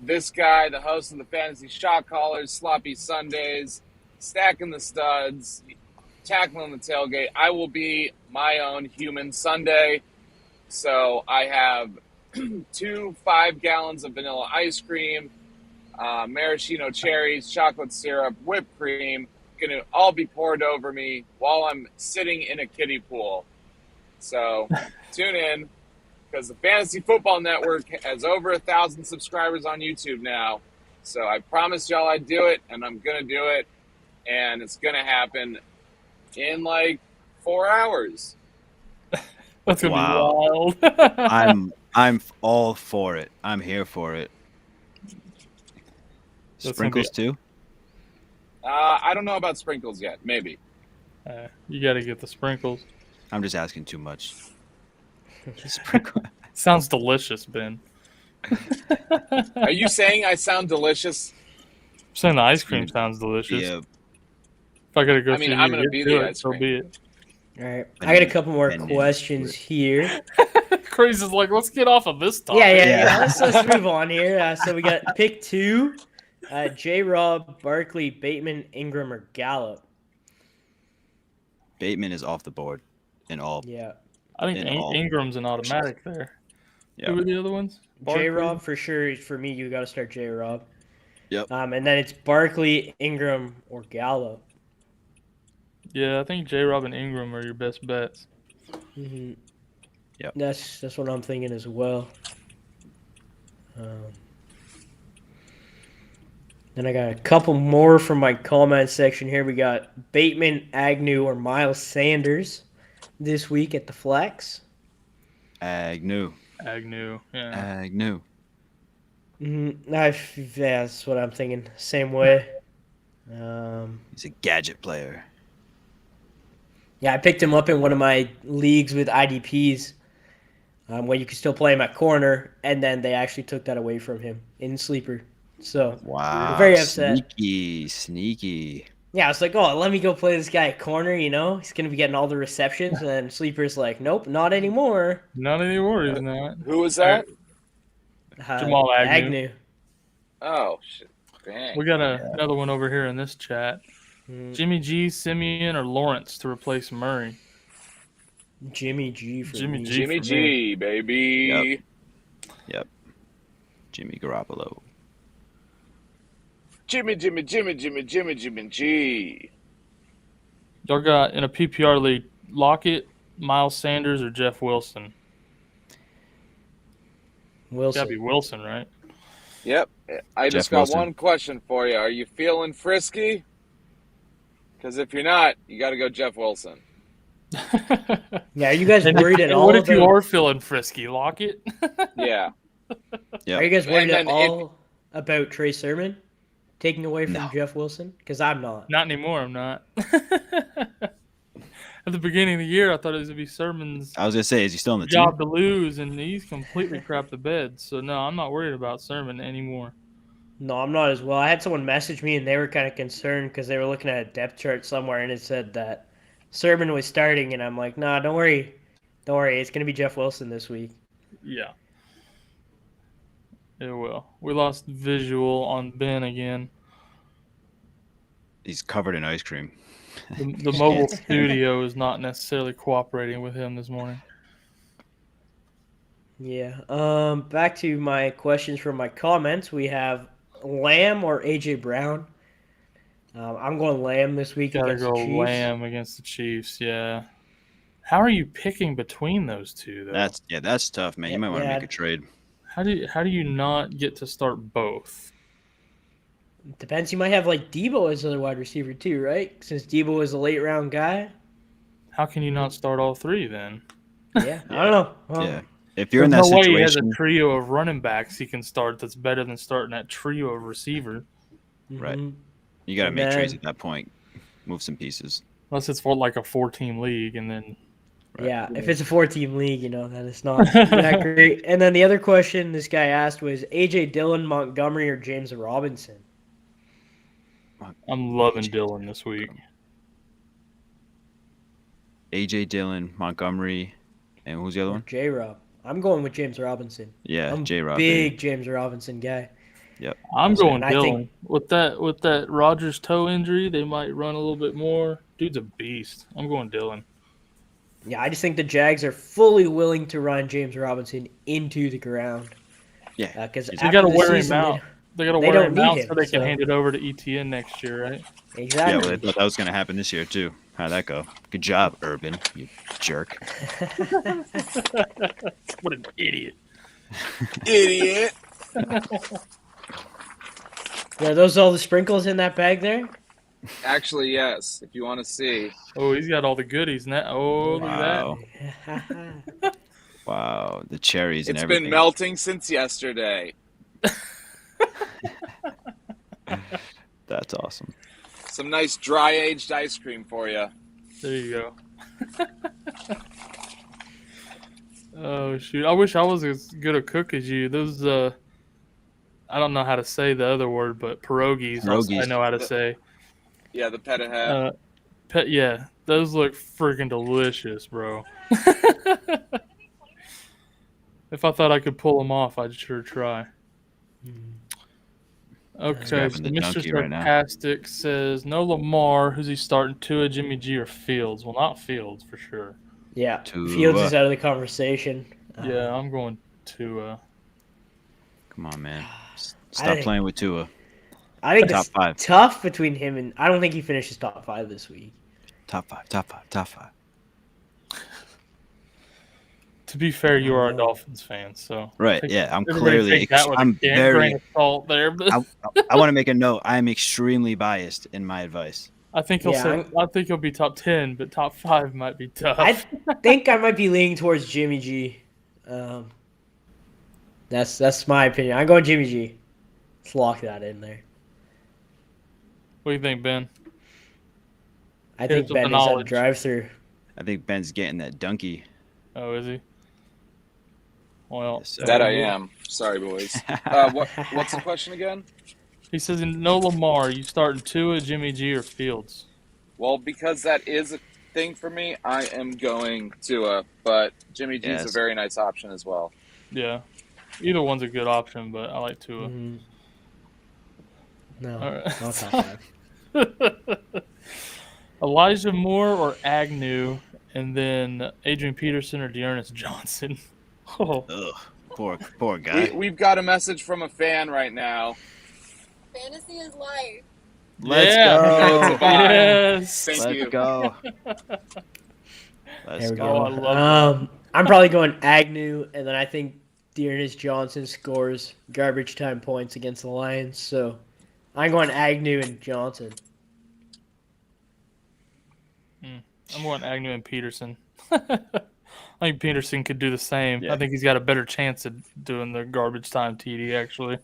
this guy, the host of the Fantasy Shot Callers, Sloppy Sundays, Stacking the Studs, Tackling the Tailgate, I will be my own human Sunday. So I have 2 5-gallons of vanilla ice cream, maraschino cherries, chocolate syrup, whipped cream, going to all be poured over me while I'm sitting in a kiddie pool. So tune in, because the Fantasy Football Network has over 1,000 subscribers on YouTube now. So I promised y'all I'd do it, and I'm going to do it, and it's going to happen in like 4 hours. That's gonna Wow. be wild. I'm all for it. I'm here for it. That's Sprinkles too? I don't know about sprinkles yet. Maybe. You got to get the sprinkles. I'm just asking too much. Sprinkle. Sounds delicious, Ben. Are you saying I sound delicious? I'm saying the ice cream sounds delicious. Yeah. If I gotta go I mean, through I'm you gonna to be get the to it, ice so cream. be it. All right, I got a couple more questions here. Crazy's like, let's get off of this topic. Yeah. Let's move on here. So we got pick 2, J-Rob, Barkley, Bateman, Ingram, or Gallup. Bateman is off the board in all. Yeah, I think In all Ingram's an automatic there. Yeah. Who are the other ones? Barkley? J-Rob for sure. For me, you got to start J-Rob. Yep. And then it's Barkley, Ingram, or Gallup. Yeah, I think J-Rob and Ingram are your best bets. Mm-hmm. That's what I'm thinking as well. Then I got a couple more from my comment section here. We got Bateman, Agnew, or Miles Sanders this week at the flex. Agnew. Yeah. That's what I'm thinking. Same way. He's a gadget player. Yeah, I picked him up in one of my leagues with IDPs, where you can still play him at corner, and then they actually took that away from him in sleeper. So Wow, very upset. Sneaky. Yeah, I was like, oh, let me go play this guy at corner. He's gonna be getting all the receptions, and then sleeper's like, nope, not anymore. Not anymore, he's not. Who was that? Jamal Agnew. Oh shit! Dang. We got another one over here in this chat. Jimmy G, Simeon, or Lawrence to replace Murray? Jimmy G for Jimmy me. G. Jimmy G, baby. Yep. Jimmy Garoppolo. Jimmy G. Y'all got in a PPR league Lockett, Miles Sanders, or Jeff Wilson? Wilson. Gotta be Wilson, right? Yep. I Jeff just got Wilson. one question for you. Are you feeling frisky? Because if you're not, you got to go Jeff Wilson. Yeah, are you guys And worried at all? What if you are feeling frisky? Lockett? Yeah. Yep. Are you guys worried And at then all about Trey Sermon taking away from No. Jeff Wilson? Because I'm not. Not anymore, I'm not. At the beginning of the year, I thought it was going to be Sermon's I was gonna say, is he still on the job team? to lose, and he's completely crapped the bed. So, no, I'm not worried about Sermon anymore. No, I'm not as well. I had someone message me, and they were kind of concerned because they were looking at a depth chart somewhere, and it said that Sermon was starting, and I'm like, nah, don't worry. Don't worry. It's going to be Jeff Wilson this week. Yeah. It will. We lost visual on Ben again. He's covered in ice cream. The mobile studio is not necessarily cooperating with him this morning. Yeah. Back to my questions from my comments. We have Lamb or AJ Brown. I'm going Lamb this week Gotta against go the Chiefs. Lamb against the Chiefs, yeah. How are you picking between those two, though? That's tough, man. You might want to Yeah. make a trade. How do you not get to start both? Depends. You might have like Debo as other wide receiver too, right? Since Debo is a late round guy. How can you not start all three then? Yeah. I don't know. Well, Yeah. If you're in There's that no way he has a situation, trio of running backs he can start that's better than starting that trio of receiver. Right. mhm. you got to And make trades then- at that point. Move some pieces. Unless it's for like a 4-team league, and then Right. Yeah, if it's a 4-team league, then it's not that great. And then the other question this guy asked was AJ Dillon, Montgomery, or James Robinson? I'm loving Dylan this week. AJ Dillon, Montgomery, and who's the other one? J-Rob. I'm going with James Robinson. Yeah, I'm J-Rob. big James Robinson guy. I'm going And I Dylan. think- With that Rodgers toe injury, they might run a little bit more. Dude's a beast. I'm going Dylan. Yeah, I just think the Jags are fully willing to run James Robinson into the ground. Yeah. Because They They got to the wear him season, out. They got to they wear don't him need out him, so they can so- hand it over to ETN next year, right? Yeah, Exactly. well, I thought that was going to happen this year, too. How'd that go? Good job, Urban, you jerk. What an idiot. Idiot. Yeah, those all the sprinkles in that bag there? Actually, yes. If you want to see. Oh, he's got all the goodies now. Oh, look at that. Wow. Wow. The cherries and It's everything. been melting since yesterday. That's awesome. Some nice dry aged ice cream for you. There you go. Oh, shoot. I wish I was as good a cook as you. Those, I don't know how to say the other word, but pierogies. I know how to say. Yeah, the pet hat. Yeah, those look freaking delicious, bro. If I thought I could pull them off, I'd sure try. Okay, so Grabbing the Mr. junkie right now. Sarcastic says, no Lamar. Who's he starting? Tua, Jimmy G, or Fields? Well, not Fields, for sure. Yeah, Tua. Fields is out of the conversation. Yeah, I'm going Tua. Come on, man. I Stop think- playing with Tua. I think Top it's 5. tough between him and I don't think he finishes top 5 this week. Top 5. To be fair, you are a know. Dolphins fan, so Right. take- Yeah. I'm everybody clearly. take that with I'm a very. grain of salt there, but I want to make a note. I am extremely biased in my advice. I think he'll Yeah, say. I think he'll be top 10, but top 5 might be tough. I think I might be leaning towards Jimmy G. That's my opinion. I'm going Jimmy G. Let's lock that in there. What do you think, Ben? I Hit think us with Ben the is knowledge. on drive-through. I think Ben's getting that donkey. Oh, is he? Well, Yes, sir. That I am. Sorry, boys. What's the question again? he says in no Lamar, you starting Tua, Jimmy G, or Fields? Well, because that is a thing for me, I am going Tua, but Jimmy G's a Yes. very nice option as well. Yeah, either one's a good option, but I like Tua. Mhm. No, All right. not top 5. Elijah Moore or Agnew, and then Adrian Peterson or Dearness Johnson. Oh, Ugh, poor guy. We've got a message from a fan right now. Fantasy is life. Let's yeah. go. It's a vibe. Yes. Thank Let's you. go. There Let's we go. Oh, I go. love I'm probably going Agnew, and then I think Dearness Johnson scores garbage time points against the Lions. So I'm going Agnew and Johnson. I'm going Agnew and Peterson. I think Peterson could do the same. Yeah. I think he's got a better chance at doing the garbage time TD, actually.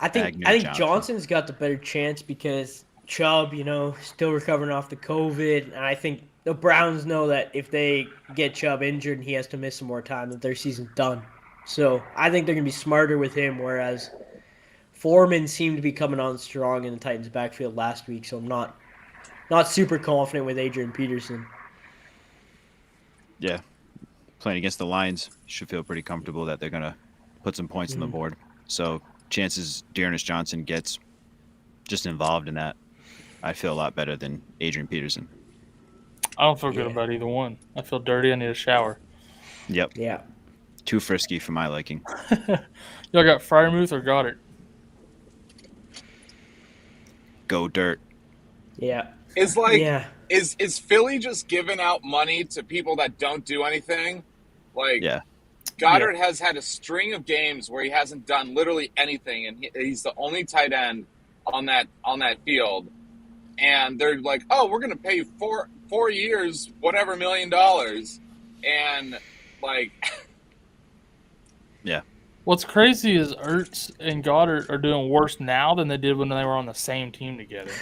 I think Agnew, Johnson. Johnson's got the better chance because Chubb, still recovering off the COVID, and I think the Browns know that if they get Chubb injured and he has to miss some more time, that their season's done. So I think they're going to be smarter with him, whereas Foreman seemed to be coming on strong in the Titans' backfield last week, so I'm not super confident with Adrian Peterson. Yeah. Playing against the Lions, should feel pretty comfortable that they're going to put some points on the board. So chances Dearness Johnson gets just involved in that, I feel a lot better than Adrian Peterson. I don't feel good Yeah. about either one. I feel dirty. I need a shower. Yep. Yeah. Too frisky for my liking. Y'all got Freiermuth or Goddard? Go dirt. Yeah. Is like Yeah. is Philly just giving out money to people that don't do anything? Like Yeah. Goddard has had a string of games where he hasn't done literally anything, and he's the only tight end on that field. And they're like, "Oh, we're going to pay you 4 years, whatever $1 million," and like, Yeah. What's crazy is Ertz and Goddard are doing worse now than they did when they were on the same team together.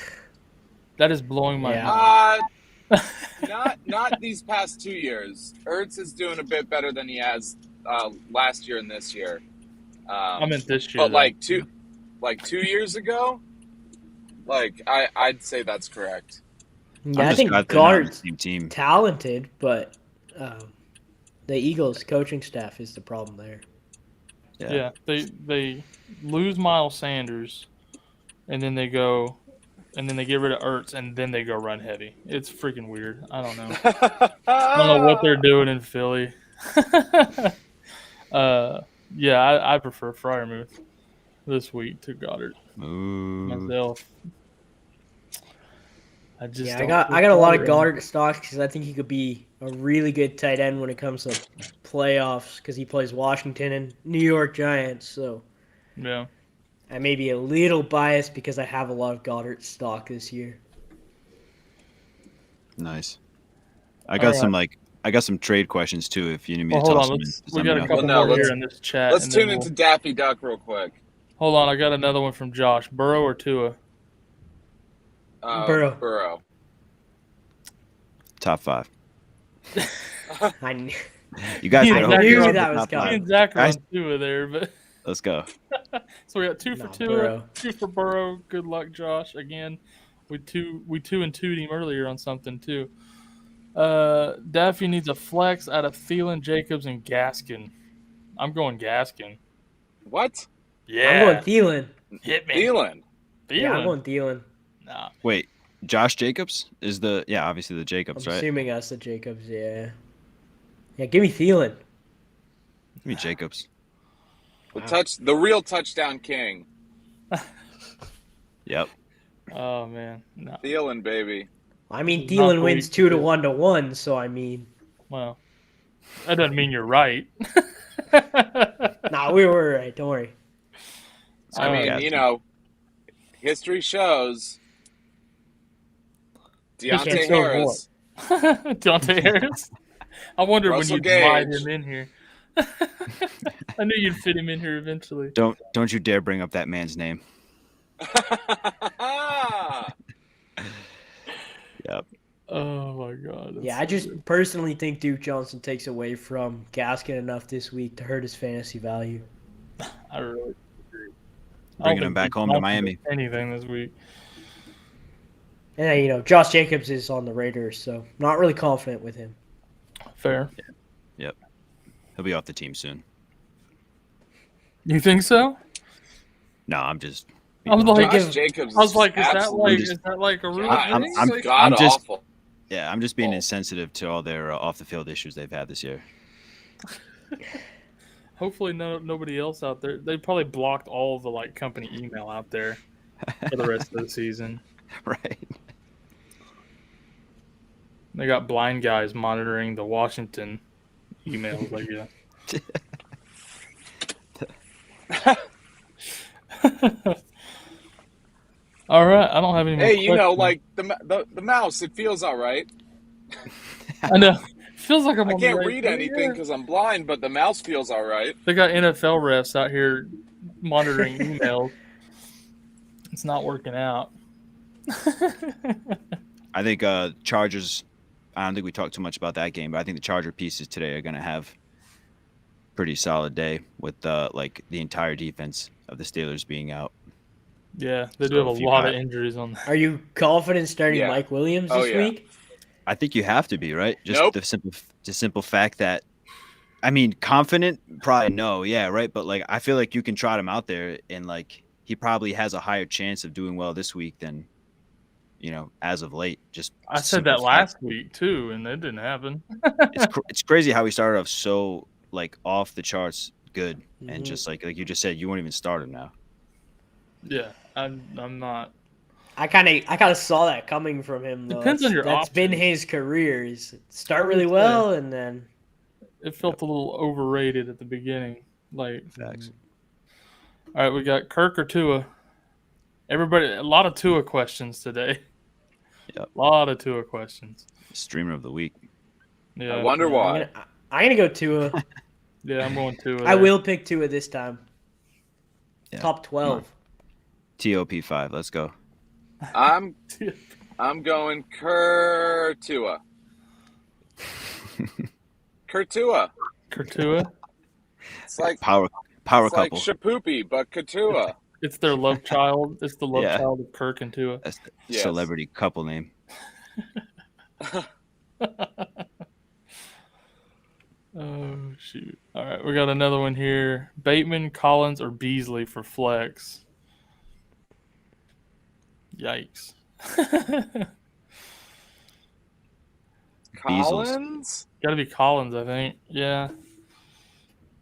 That is blowing my Yeah. mind. not these past 2 years. Ertz is doing a bit better than he has last year and this year. I meant this year. But though. like 2 years ago, like I'd say that's correct. Yeah, I'm I just think glad they're not on the Goddard's same team. talented, but the Eagles coaching staff is the problem there. Yeah, they lose Miles Sanders, and then they get rid of Ertz, and then they go run heavy. It's freaking weird. I don't know. I don't know what they're doing in Philly. Yeah, I prefer Freiermuth this week to Goddard Ooh. myself. I just Yeah, don't I got a lot of prefer him. Goddard stocks because I think he could be a really good tight end when it comes to playoffs because he plays Washington and New York Giants. So Yeah, I may be a little biased because I have a lot of Goddard stock this year. Nice. I got some trade questions too. If you need me well, to hold toss on. them in, We just let got me a know. couple Well, no, more let's- here in this chat. Let's and then tune into Daffy Duck real quick. Hold on, I got another one from Josh. Burrow or Tua? Burrow. Burrow. Top 5. I knew, You guys I better hope knew you're on that the was top coming. Me 5. and Zach are Guys- on Tua there, but Let's go. so we got 2 for Nah, Tua, Burrow. 2 for Burrow. Good luck, Josh. Again, we two and two'd him earlier on something too. Daffy needs a flex out of Thielen, Jacobs, and Gaskin. I'm going Gaskin. What? Yeah, I'm going Thielen. hit me. Thielen. Yeah, I'm Thielen. going Thielen. Nah. Wait, Josh Jacobs is obviously the Jacobs, I'm right? assuming us the Jacobs. Yeah. Yeah, give me Thielen. Give me Jacobs. The real touchdown king. Yep. Oh man, no. Thielen, baby. I mean, This is not Thielen the wins week to 2 to do it. 1 to 1. So I mean, Well, That doesn't mean you're right. Nah, we were right. Don't worry. I mean, history shows History Deontay shows Harris. Deontay Harris. I wondered when Russell you'd slide Gage. him in here. I knew you'd fit him in here eventually. Don't you dare bring up that man's name. Yep. Oh my God. Yeah, I just personally think Duke Johnson takes away from Gaskin enough this week to hurt his fantasy value. I really agree. Bringing him back home to Miami. Anything this week. And Josh Jacobs is on the Raiders, so not really confident with him. Fair. Yep. He'll be off the team soon. You think so? No, I'm just. I was like, Josh Jacobs. I was like, is absolutely that like a real God, thing? I'm God just- awful. Yeah, I'm just being insensitive to all their off the field issues they've had this year. Hopefully, nobody else out there. They probably blocked all the company email out there for the rest of the season. Right. They got blind guys monitoring the Washington emails, I guess. All right, I don't have any more Hey, questions. like the mouse, it feels all right. I know. Feels like I'm I on the can't right read thing. anything Yeah. because I'm blind, but the mouse feels all right. They got NFL refs out here monitoring emails. It's not working out. I think Chargers. I don't think we talked too much about that game, but I think the Charger pieces today are going to have pretty solid day with the entire defense of the Steelers being out. Yeah, they do So have if a you lot got- of injuries on that. Are you confident starting Yeah. Mike Williams Oh, this yeah. week? I think you have to be, right? Just Nope. the simple fact that, I mean, confident, probably no, yeah, right. But I feel like you can trot him out there, and he probably has a higher chance of doing well this week than, as of late. Just I said simple that fact. last week too, and that didn't happen. It's crazy how he started off so off the charts good, and Mhm. just like you just said, you won't even start him now. Yeah, I'm not. I kind of saw that coming from him though. Depends on your That's been options. his career. Is start I really would well and then It felt a little overrated at the beginning. Facts. All right, we got Kirk or Tua. Everybody, a lot of Tua questions today. Yep. A lot of Tua questions. Streamer of the week. Yeah, I wonder why. I'm gonna go Tua. Yeah, I'm going Tua. I there. will pick Tua this time. Yeah. Top 12. TOP5. Let's go. I'm going Kurtua. Kurtua. Kurtua. It's like Power it's like couple. Shapoopy, but Katua. It's their love child. It's the love Yeah. child of Kirk and Tua. That's the Yes. celebrity couple name. Oh shoot! All right, we got another one here. Bateman, Collins, or Beasley for flex. Yikes! Collins? Got to be Collins, I think. Yeah,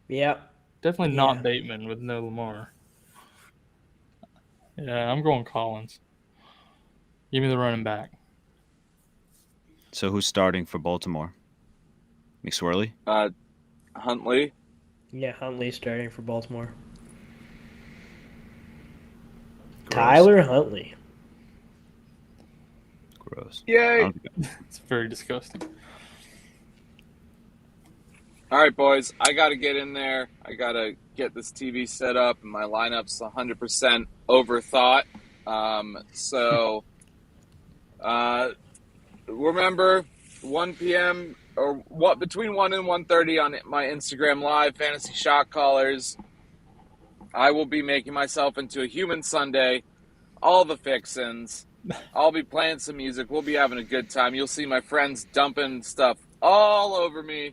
Yep. definitely Yeah. not Bateman with no Lamar. Yeah, I'm going Collins. Give me the running back. So who's starting for Baltimore? McSwirly? Huntley. Yeah, Huntley starting for Baltimore. Gross. Tyler Huntley. Gross. Yay! It's very disgusting. All right, boys. I got to get in there. I got to get this TV set up, and my lineup's 100% overthought. So remember, 1 p.m. or what between 1 and 1:30 on my Instagram Live, Fantasy Shot Callers. I will be making myself into a human Sunday. All the fixins. I'll be playing some music. We'll be having a good time. You'll see my friends dumping stuff all over me.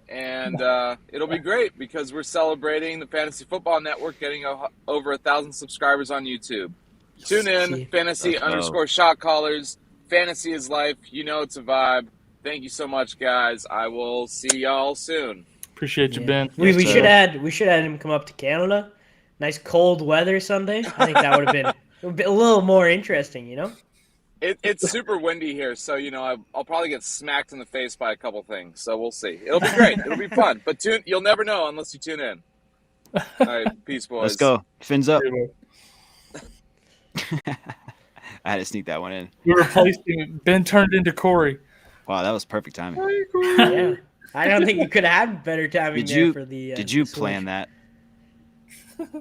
And it'll be great because we're celebrating the Fantasy Football Network getting over 1,000 subscribers on YouTube. Tune in, See. fantasy_shot callers. Fantasy is life. You know it's a vibe. Thank you so much, guys. I will see y'all soon. Appreciate you, Yeah. Ben. We Yes, should sir. we should have him come up to Canada. Nice cold weather Sunday. I think that would have been a little more interesting, It's super windy here, so I'll probably get smacked in the face by a couple things. So we'll see. It'll be great. It'll be fun. But you'll never know unless you tune in. All right, peace, boys. Let's go. Fins up. I had to sneak that one in. We replaced him. Ben turned into Corey. Wow, that was perfect timing. Yeah. I don't think you could have had better timing Did for the. Did you the plan switch. that?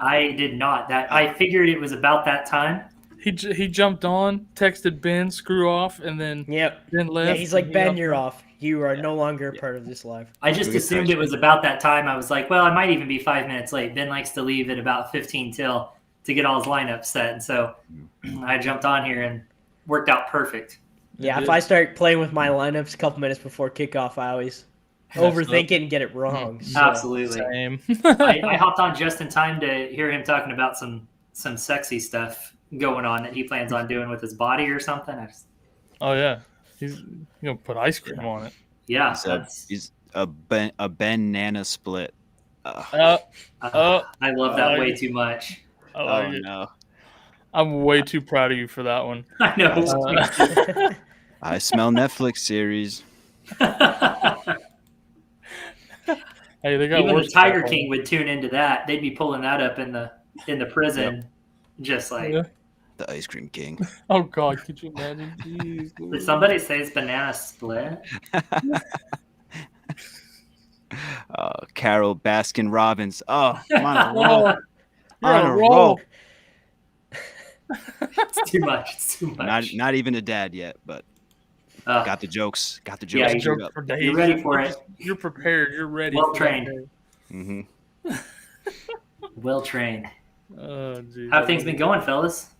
I did not. That I figured it was about that time. He jumped on, texted Ben, screw off, and then Yep. Ben left. Yeah, he's like, and Ben, you're off. You are no longer a part of this live. I just We assumed touched it was about that time. I was like, well, I might even be 5 minutes late. Ben likes to leave at about 15 till to get all his lineup set. And so I jumped on here and worked out perfect. Yeah, did. if I start playing with my lineups a couple minutes before kickoff, I always overthink it and get it wrong. So. Absolutely. Same. I hopped on just in time to hear him talking about some sexy stuff going on that he plans on doing with his body or something. Oh yeah, he's gonna put ice cream on it. Yeah, He's a banana split. Oh, I love that I way like too much. I like Oh it. no! I'm way too proud of you for that one. I know. I smell Netflix series. Hey, they got Even the worse Tiger stuff on. King would tune into that. They'd be pulling that up in the prison, just like. Yeah. The ice cream king. Oh God, could you imagine? Jeez, Did Louise. somebody say it's banana split? Carol Baskin Robbins. Oh, I'm on a Oh, roll. you're On a roll. It's too much. It's too much. Not even a dad yet, but got the jokes. Got the Yeah, jokes. you're- queued up. For days. You're ready for it. You're prepared. You're ready. Well for that trained. day. Mm-hmm. Well trained. Oh, geez. How have things been going, fellas?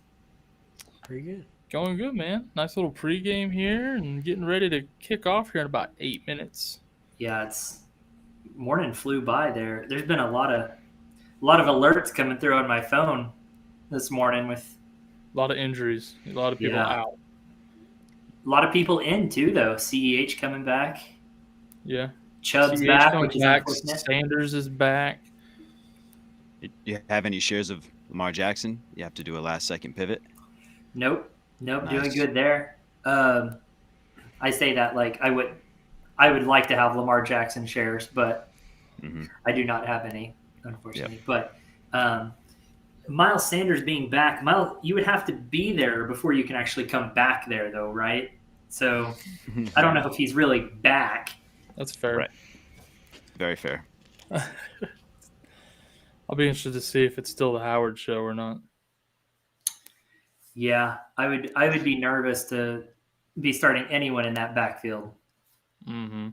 Pretty good. Going good, man. Nice little pregame here, and getting ready to kick off here in about 8 minutes. Yeah, it's morning flew by there. There's been a lot of alerts coming through on my phone this morning with A lot of injuries. A lot of people Yeah. out. a lot of people in too though. CEH coming back. Yeah. Chubb's CH back, comes which is back. unfortunate. Sanders is back. You have any shares of Lamar Jackson? You have to do a last-second pivot. Nope, doing Nice. good there. I say that like I would like to have Lamar Jackson shares, but Mhm. I do not have any, unfortunately. But Miles Sanders being back, Miles, you would have to be there before you can actually come back there, though, right? So I don't know if he's really back. That's fair. Right. Very fair. I'll be interested to see if it's still the Howard show or not. Yeah, I would be nervous to be starting anyone in that backfield. Mm-hmm.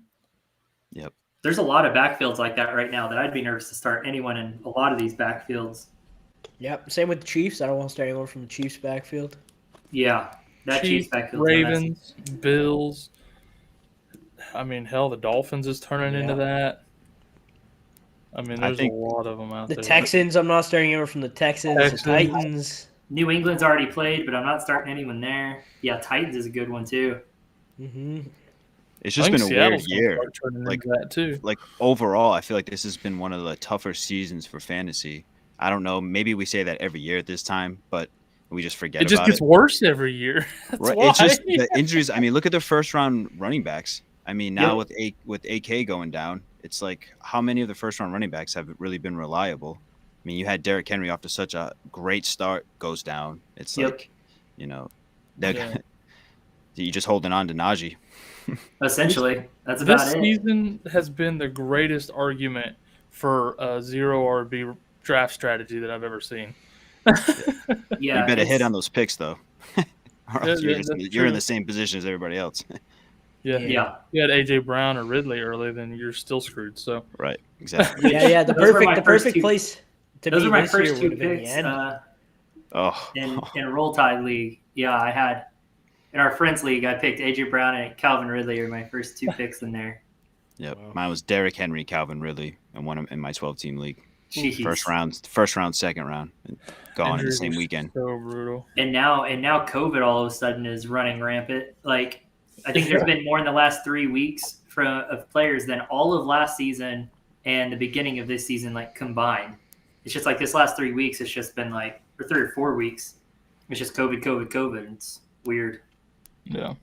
Yep. There's a lot of backfields like that right now that I'd be nervous to start anyone in a lot of these backfields. Yep. Same with the Chiefs. I don't want to start anyone from the Chiefs backfield. Yeah, that Chiefs backfield. Ravens, Bills. I mean, hell, the Dolphins is turning into that. I mean, I there's think a lot of them out The there. Texans, I'm not starting anyone from the Texans. Texans. The Titans. New England's already played, but I'm not starting anyone there. Yeah, Titans is a good one too. Mm-hmm. It's I just think been a Seattle's weird gonna year. start turning Like- into that too. Like overall, I feel like this has been one of the tougher seasons for fantasy. I don't know. Maybe we say that every year at this time, but we just forget It just about gets it. worse every year. That's Right. why. It's just the injuries. I mean, look at the first round running backs. I mean, now Yep. with AK going down, it's like how many of the first round running backs have really been reliable? I mean, you had Derrick Henry off to such a great start, goes down. It's Yep. like, that Yeah. you just holding on to Najee. Essentially, that's about This it. season has been the greatest argument for a zero RB draft strategy that I've ever seen. Yeah, You better hit it's- on those picks though, or else Yeah, you're, that's you're in true. the same position as everybody else. Yeah. Yeah, You had AJ Brown or Ridley early, then you're still screwed. So Right. Exactly. Yeah. The Those were my perfect first perfect two- place to those be are my this year first would two have been the picks end. Oh. in Roll Tide League. Yeah, I had in our friends league. I picked AJ Brown and Calvin Ridley are my first two picks in there. Yep. Wow. Mine was Derrick Henry, Calvin Ridley, and one in my 12-team league. Jeez. First round, second round, and gone in the injuries same are weekend. So brutal. And now COVID all of a sudden is running rampant. Like I think there's been more in the last 3 weeks of players than all of last season and the beginning of this season like combined. It's just like this last 3 weeks. It's just been like or 3 or 4 weeks. It's just COVID. It's weird. Yeah.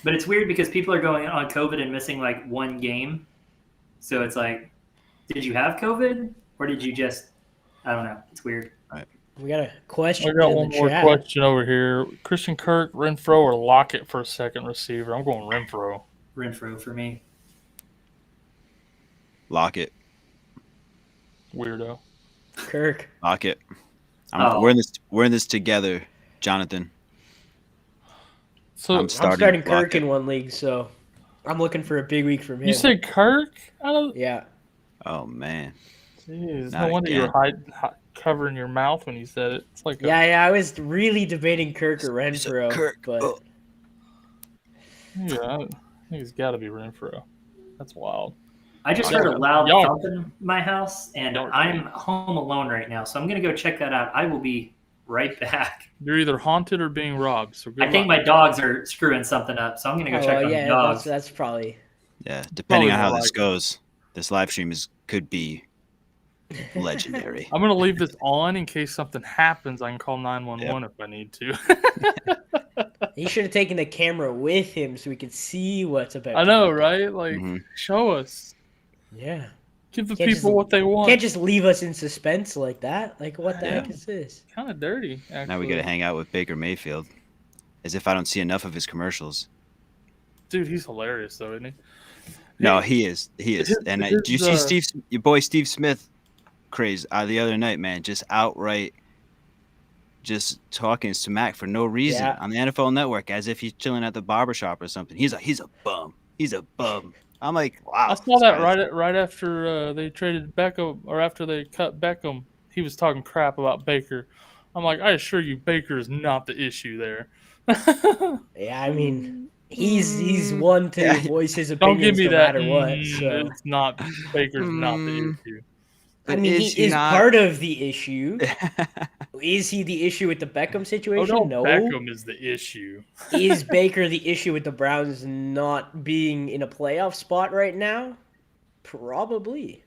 But it's weird because people are going on COVID and missing like one game. So it's like, did you have COVID or did you just? I don't know. It's weird. We got a question I got in one the more chat. question over here. Christian Kirk, Renfro, or Lockett for a second receiver? I'm going Renfro. Renfro for me. Lock it. Weirdo. Kirk. Lock it. Oh. We're in this together, Jonathan. So I'm I'm starting Starting Kirk Lockett. in one league, so I'm looking for a big week from him. you say Kirk? I don't. Yeah. Oh man. Jeez, Not no wonder you were covering your mouth when you said it. It's like Yeah, I was really debating Kirk or Renfro, Kirk. but Oh. Yeah, I think it's got to be Renfro. That's wild. I just Y'all- heard a loud y'all- thump in my house, and y'all- I'm home alone right now, so I'm gonna go check that out. I will be right back. You're either haunted or being robbed. So good I think luck. my dogs are screwing something up, so I'm gonna go check on the dogs. that's probably Yeah. Depending on Probably how more this likely. goes, this live stream could be legendary. I'm gonna leave this on in case something happens. I can call 911 if I need to. he should have taken the camera with him so we could see what's about. I to know, happen. right? Like, Mhm. show us. Yeah. Give the Can't people just- what they want. Can't just leave us in suspense like that. Like, what the Yeah. heck is this? Kind of dirty, actually. Now we got to hang out with Baker Mayfield, as if I don't see enough of his commercials. Dude, he's hilarious, though, isn't he? No, he is. He is. His- And his, do you see your boy Steve Smith craze the other night, man? Just outright, just talking smack for no reason Yeah. on the NFL Network, as if he's chilling at the barbershop or something. He's a bum. He's a bum. I'm like, wow. I saw this that guy's- right after they traded Beckham, or after they cut Beckham. He was talking crap about Baker. I'm like, I assure you, Baker is not the issue there. Yeah, I mean, he's one to Yeah. voice his Don't give opinions me no that. matter what. So It's not Baker's not the issue. I mean, is he is not- part of the issue. Is he the issue with the Beckham situation? Odell No. Beckham is the issue. Is Baker the issue with the Browns not being in a playoff spot right now? Probably.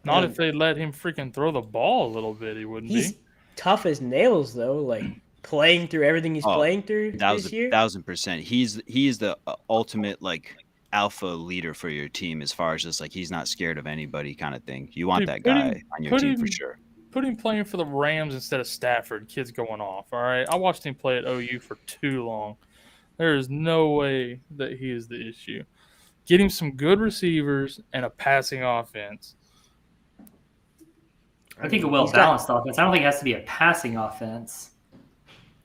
Not if they let him freaking throw the ball a little bit, he wouldn't He's be. tough as nails, though. Like playing through everything he's Oh, playing through this year. 1000%. He's the ultimate like alpha leader for your team, as far as just like he's not scared of anybody kind of thing. You want Dude, that put guy him- on your put team for him- sure. Put him playing for the Rams instead of Stafford. Kid's going off. All right, I watched him play at OU for too long. There is no way that he is the issue. Get him some good receivers and a passing offense. I think a mean, well he's got- balanced offense. I don't think it has to be a passing offense.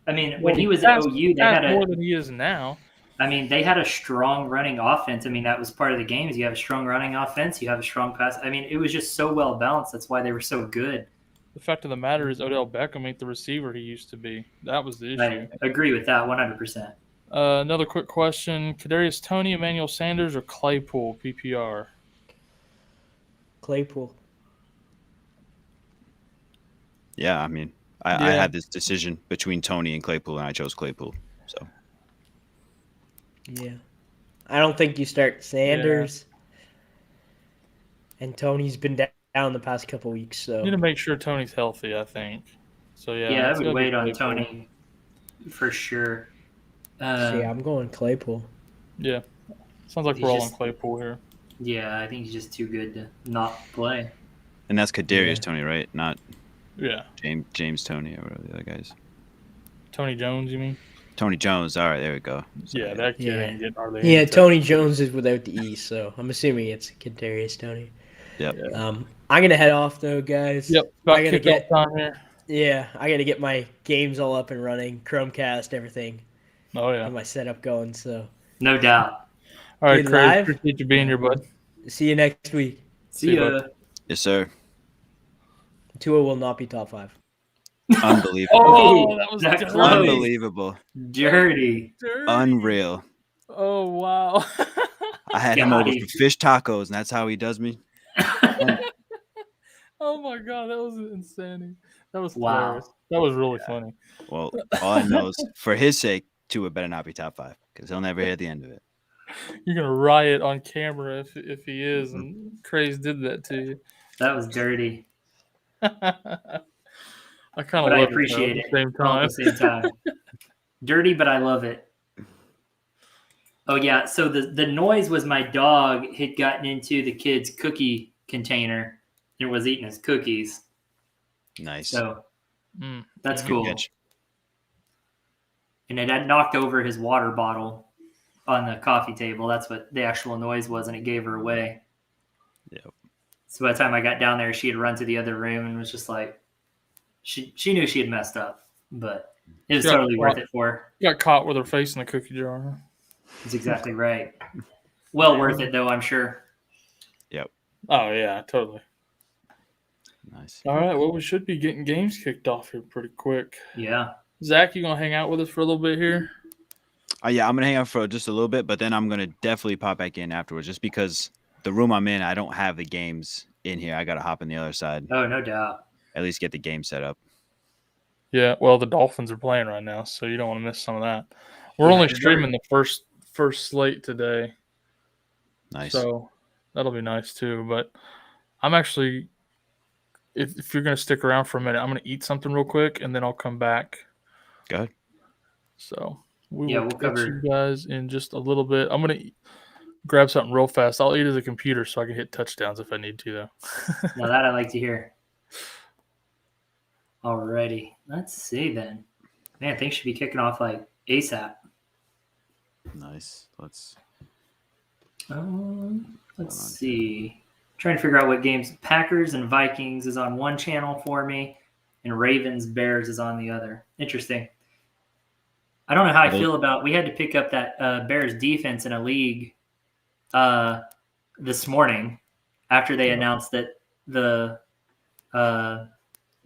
I mean, when he was at Passed- OU, they passed had more a. than he is now. I mean, they had a strong running offense. I mean, that was part of the game. Is you have a strong running offense, you have a strong pass. I mean, it was just so well balanced. That's why they were so good. The fact of the matter is, Odell Beckham ain't the receiver he used to be. That was the issue. I agree with that 100%. Another quick question: Kadarius Toney, Emmanuel Sanders, or Claypool PPR? Claypool. Yeah, I mean, I Yeah. had this decision between Tony and Claypool, and I chose Claypool. So Yeah. I don't think you start Sanders. And Tony's been down the past couple weeks, so Need to make sure Tony's healthy. I think. So yeah, Yeah, I it's would gotta be wait on Claypool. Tony for sure. so yeah, I'm going Claypool. Yeah, sounds like He's we're all just- on Claypool here. Yeah, I think he's just too good to not play. and that's Kadarius Yeah. Tony, right? Not Yeah, James Tony or whatever the other guys. Tony Jones, you mean? Tony Jones. All right, there we go. So, Yeah, that kid Yeah. ain't getting hardly. Yeah, any Tony Jones is without the E, so I'm assuming it's Kadarius Toney. Yep. I'm gonna head off though, guys. Yep, about I gotta kickoff time here. Yeah, I gotta get my games all up and running, Chromecast, everything, Oh yeah. get my setup going. So No doubt. All right, Good Craig. live? Appreciate you being here, bud. see you next week. See ya. ya. Yes, sir. Tua will not be top 5. Unbelievable. Oh, that was that dirty. close. Unbelievable. Dirty. Dirty. Unreal. Oh wow. I had him over Got for fish tacos, and that's how he does me. Oh my god, that was insane. That was Wow. hilarious. That was really funny. Well, all I know is for his sake, Tua better not be top 5 because he'll never hear the end of it. You're gonna riot on camera if he is, and Craze did that to you. That was dirty. I kind of But I love appreciate it it. though, at the same All time. at the same time. Dirty, but I love it. Oh yeah, so the noise was my dog had gotten into the kid's cookie container and was eating his cookies. Nice. So that's yeah. cool. Catch. And it had knocked over his water bottle on the coffee table. That's what the actual noise was, and it gave her away. Yep. So by the time I got down there, she had run to the other room and was just like, she knew she had messed up, but it was totally worth it for her. Got caught with her face in a cookie jar. Huh? That's exactly right. Well worth it, though, I'm sure. Yep. Oh yeah, totally. Nice. All right, well, we should be getting games kicked off here pretty quick. Yeah. Zach, you gonna hang out with us for a little bit here? Yeah, I'm gonna hang out for just a little bit, but then I'm gonna definitely pop back in afterwards, just because the room I'm in, I don't have the games in here. I gotta hop in the other side. Oh, no doubt. At least get the game set up. Yeah, well, the Dolphins are playing right now, so you don't want to miss some of that. We're only streaming the first slate today. Nice. So that'll be nice too. But I'm actually, if you're gonna stick around for a minute, I'm gonna eat something real quick and then I'll come back. Go ahead. So we'll catch cover you guys in just a little bit. I'm gonna grab something real fast. I'll eat at the computer so I can hit touchdowns if I need to, though. Now that I like to hear. Alrighty, let's see then. Man, things should be kicking off like ASAP. Nice. Let's see. Trying to figure out what games. Packers and Vikings is on one channel for me, and Ravens Bears is on the other. Interesting. I don't know how I feel about. We had to pick up that Bears defense in a league this morning after they announced that the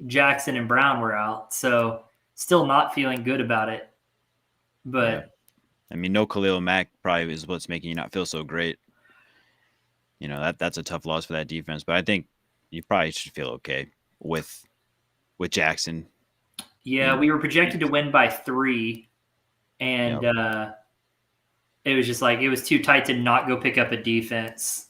Jackson and Brown were out. So still not feeling good about it. But yeah. I mean, no Khalil Mack probably is what's making you not feel so great. You know, that's a tough loss for that defense. But I think you probably should feel okay with Jackson. Yeah, we were projected to win by 3. And it was just like, it was too tight to not go pick up a defense.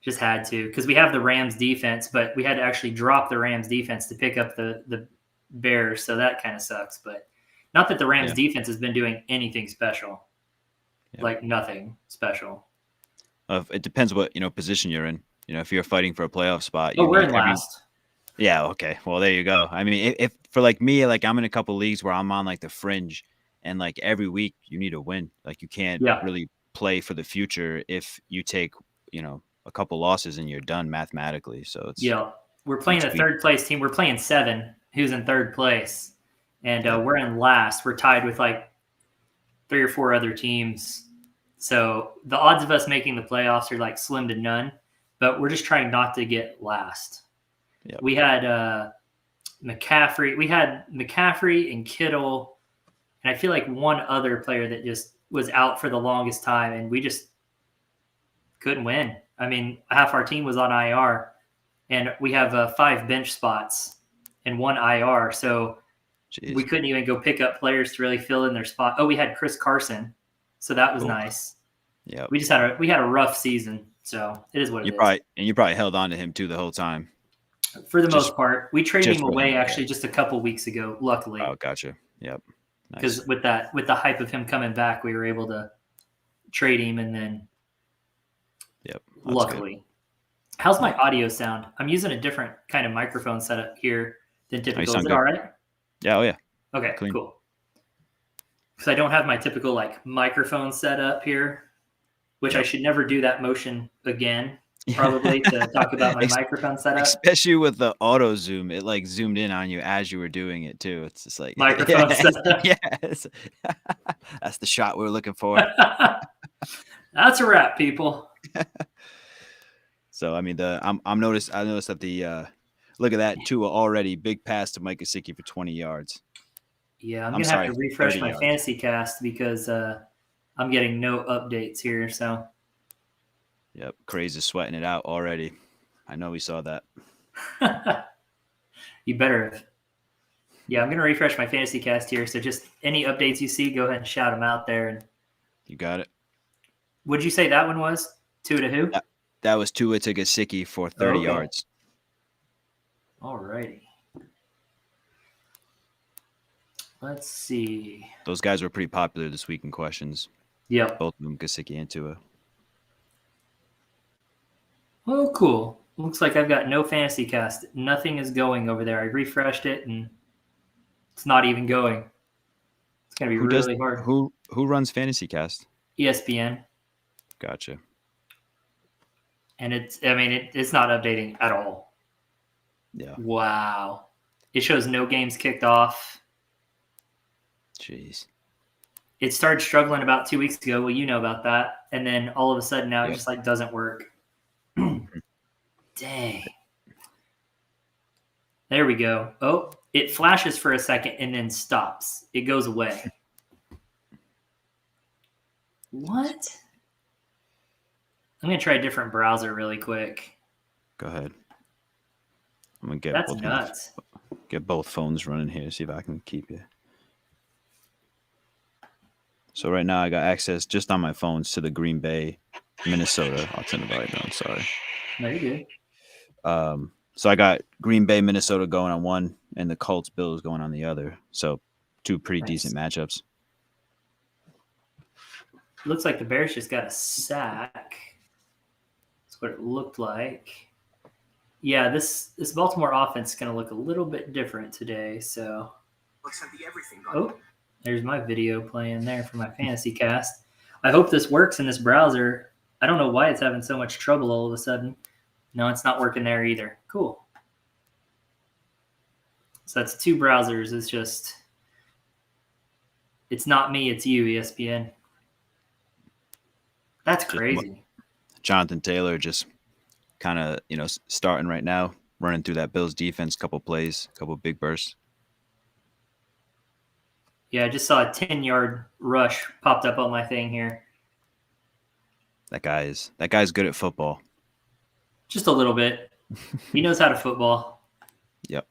Just had to, because we have the Rams defense, but we had to actually drop the Rams defense to pick up the Bears. So that kind of sucks. But not that the Rams defense has been doing anything special, like nothing special. It depends what position you're in. If you're fighting for a playoff spot, we're in last. Yeah. Okay. Well, there you go. I mean, if for like me, like I'm in a couple leagues where I'm on like the fringe, and like every week you need to win. Like you can't really play for the future if you take a couple losses and you're done mathematically. So it's we're playing a third place team. We're playing 7, who's in third place, and we're in last. We're tied with like 3 or 4 other teams. So the odds of us making the playoffs are like slim to none, but we're just trying not to get last. Yep. We had McCaffrey. We had McCaffrey and Kittle, and I feel like one other player that just was out for the longest time, and we just couldn't win. I mean, half our team was on IR, and we have 5 bench spots and 1 IR, so we couldn't even go pick up players to really fill in their spot. Oh, we had Chris Carson, so that was nice. Yeah, we had a rough season, so it is what it is. You probably held on to him too the whole time. For the most part, we traded him away actually just a couple weeks ago. Luckily. Oh, gotcha. Yep. Because with the hype of him coming back, we were able to trade him, and then. Yep. Luckily. Good. How's my audio sound? I'm using a different kind of microphone setup here than typical. Is it all right? Yeah. Oh yeah. Okay. Clean. Cool. Because I don't have my typical like microphone setup here, which I should never do that motion again. Probably to talk about my microphone setup, especially with the auto zoom. It like zoomed in on you as you were doing it too. It's just like microphone setup. Yes, that's the shot we're looking for. That's a wrap, people. So I mean, I noticed that the look at that too already big pass to Mike Gesicki for 20 yards. Yeah, I'm gonna have to refresh my fantasy cast because I'm getting no updates here. So. Yep, Craze is sweating it out already. I know we saw that. You better have. Yeah, I'm going to refresh my fantasy cast here. So just any updates you see, go ahead and shout them out there. And you got it. What'd you say that one was? Tua to who? That was Tua to Gesicki for 30 yards. All righty. Let's see. Those guys were pretty popular this week in questions. Yep. Both of them, Gesicki and Tua. Oh, cool. Looks like I've got no fantasy cast. Nothing is going over there. I refreshed it and it's not even going. It's gonna be really hard. Who runs Fantasy Cast? ESPN. Gotcha. And it's not updating at all. Yeah. Wow. It shows no games kicked off. Jeez. It started struggling about 2 weeks ago. Well, you know about that. And then all of a sudden now it just like doesn't work. Dang. There we go. Oh, it flashes for a second and then stops. It goes away. What? I'm going to try a different browser really quick. Go ahead. I'm going to get That's nuts. Get both phones running here, see if I can keep you. So right now I got access just on my phones to the Green Bay, Minnesota. I'll turn it right now. I'm sorry. No, you're good. So I got Green Bay, Minnesota going on one, and the Colts, Bills going on the other. So two pretty decent matchups. Looks like the Bears just got a sack. That's what it looked like. Yeah, this Baltimore offense is going to look a little bit different today. So, oh, there's my video playing there for my fantasy cast. I hope this works in this browser. I don't know why it's having so much trouble all of a sudden. No, it's not working there either. Cool. So that's two browsers. It's not me, it's you, ESPN. That's crazy. Jonathan Taylor just kind of, starting right now, running through that Bills defense, couple plays, couple big bursts. Yeah, I just saw a 10-yard rush popped up on my thing here. That guy's good at football. Just a little bit. He knows how to football. Yep.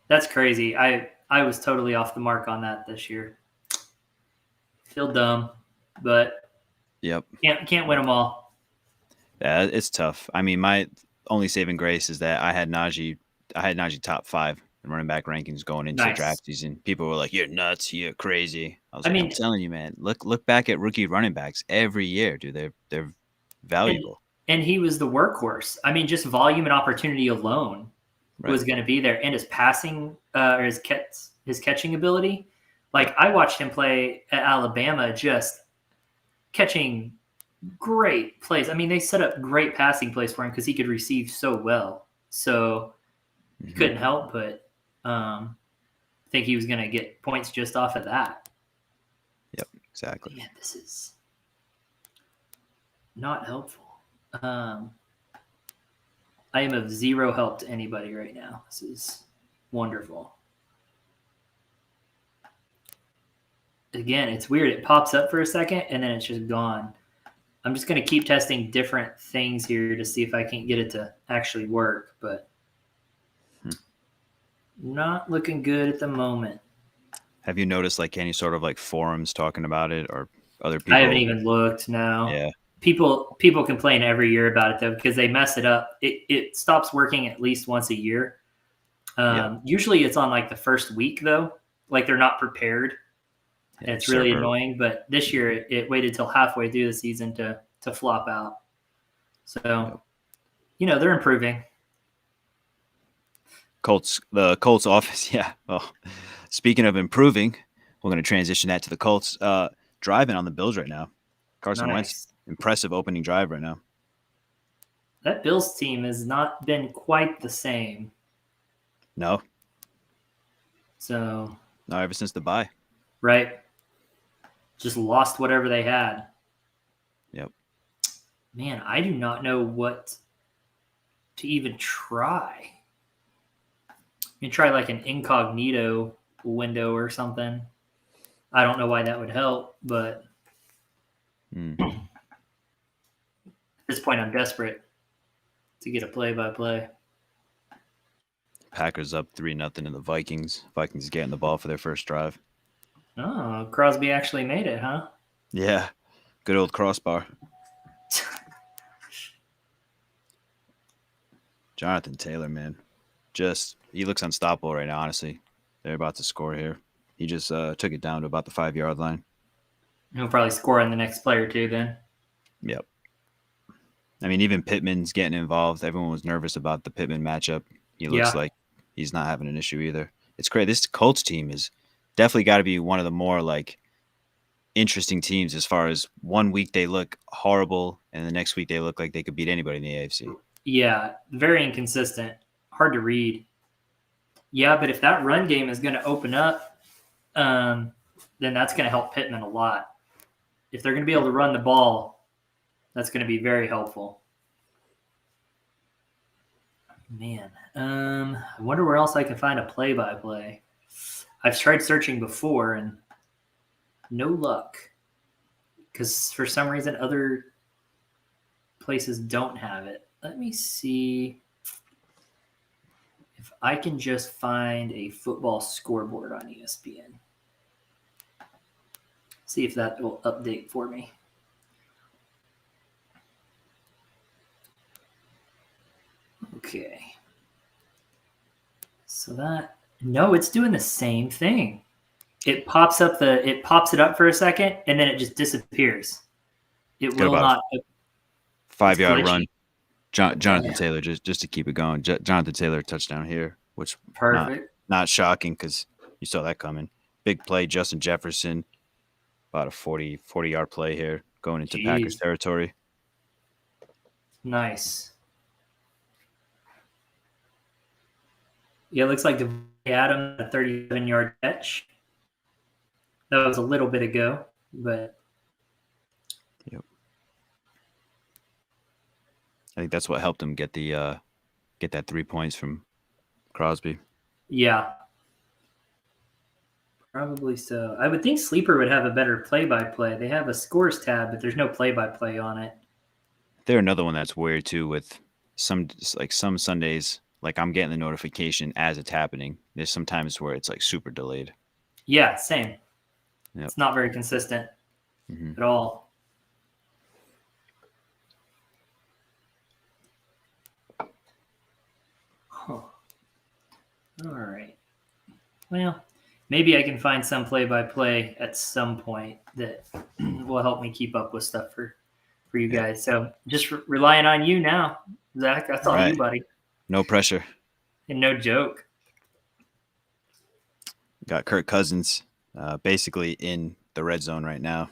That's crazy. I was totally off the mark on that this year. Feel dumb, but yep. Can't win them all. Yeah, it's tough. I mean, my only saving grace is that I had Najee top 5 in running back rankings going into the draft season. People were like, "You're nuts, you're crazy." I'm telling you, man. Look back at rookie running backs every year, dude. They're valuable. And he was the workhorse. I mean, just volume and opportunity alone was going to be there, and his passing or his catching ability. Like, I watched him play at Alabama, just catching great plays. I mean, they set up great passing plays for him because he could receive so well. So he couldn't help but think he was going to get points just off of that. Yep, exactly. Man, this is not helpful. I am of zero help to anybody right now. This is wonderful. Again, it's weird. It pops up for a second and then it's just gone. I'm just going to keep testing different things here to see if I can get it to actually work, but not looking good at the moment. Have you noticed any sort of forums talking about it or other people? I haven't even looked now. Yeah. People complain every year about it though, because they mess it up. It stops working at least once a year. Usually it's on the first week though. They're not prepared. And it's really annoying, but this year it waited till halfway through the season to flop out. So, they're improving. The Colts office, yeah. Well, speaking of improving, we're going to transition that to the Colts. Driving on the Bills right now. Carson Wentz, impressive opening drive right now. That Bills team has not been quite the same. No. So. No, ever since the bye. Right. Just lost whatever they had. Yep. Man, I do not know what to even try. You can try an incognito window or something. I don't know why that would help, but at this point I'm desperate to get a play-by-play. Packers up 3-0 in the Vikings. Vikings getting the ball for their first drive. Oh, Crosby actually made it, huh? Yeah. Good old crossbar. Jonathan Taylor, man. he looks unstoppable right now, honestly. They're about to score here. He just took it down to about the 5-yard line. He'll probably score on the next play or two then. Yep. I mean, even Pittman's getting involved. Everyone was nervous about the Pittman matchup. He looks like he's not having an issue either. It's great. This Colts team is definitely got to be one of the more like interesting teams as far as one week they look horrible and the next week they look like they could beat anybody in the AFC. Yeah, very inconsistent. Hard to read. Yeah, but if that run game is going to open up, then that's going to help Pittman a lot. If they're going to be able to run the ball, that's going to be very helpful. Man, I wonder where else I can find a play-by-play. I've tried searching before and no luck because for some reason other places don't have it. Let me see if I can just find a football scoreboard on ESPN. See if that will update for me. Okay. So no, it's doing the same thing. It pops it up for a second and then it just disappears. It will not. 5-yard run. Jonathan Taylor, just to keep it going. Jonathan Taylor touchdown here, which perfect. Not shocking because you saw that coming. Big play, Justin Jefferson, about a 40-yard play here going into Packers territory. Nice. Yeah, it looks like Devontae Adams a 37-yard catch. That was a little bit ago, but yep. I think that's what helped him get that 3 points from Crosby. Yeah. Probably so. I would think Sleeper would have a better play-by-play. They have a scores tab, but there's no play-by-play on it. They're another one that's weird too with some Sundays. Like I'm getting the notification as it's happening. There's some times where it's like super delayed. Yeah, same. Yep. It's not very consistent at all. Huh. All right. Well, maybe I can find some play-by-play at some point that will help me keep up with stuff for you guys. So just relying on you now, Zach. That's all you, buddy. No pressure. And no joke. Got Kirk Cousins basically in the red zone right now.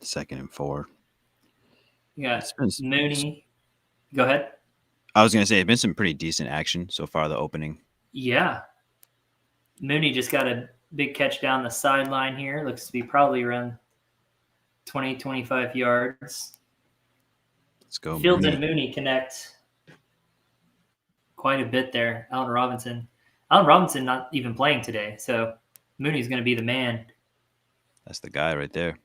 2nd and 4. Yeah, Mooney. Go ahead. I was going to say, it's been some pretty decent action so far, the opening. Yeah. Mooney just got a big catch down the sideline here. Looks to be probably around 20, 25 yards. Let's go. Fields and Mooney connect quite a bit there. Allen Robinson not even playing today, so Mooney's going to be the man. That's the guy right there.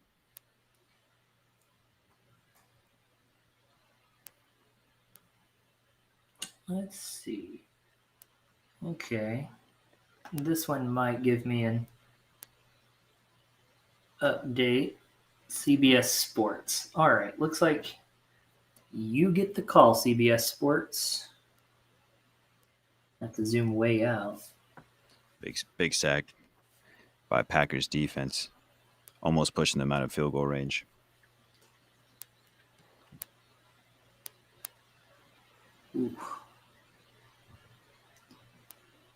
Let's see. Okay. This one might give me an update. CBS Sports. All right. Looks like you get the call, CBS Sports. Have to zoom way out. Big sack by Packers defense. Almost pushing them out of field goal range. Ooh.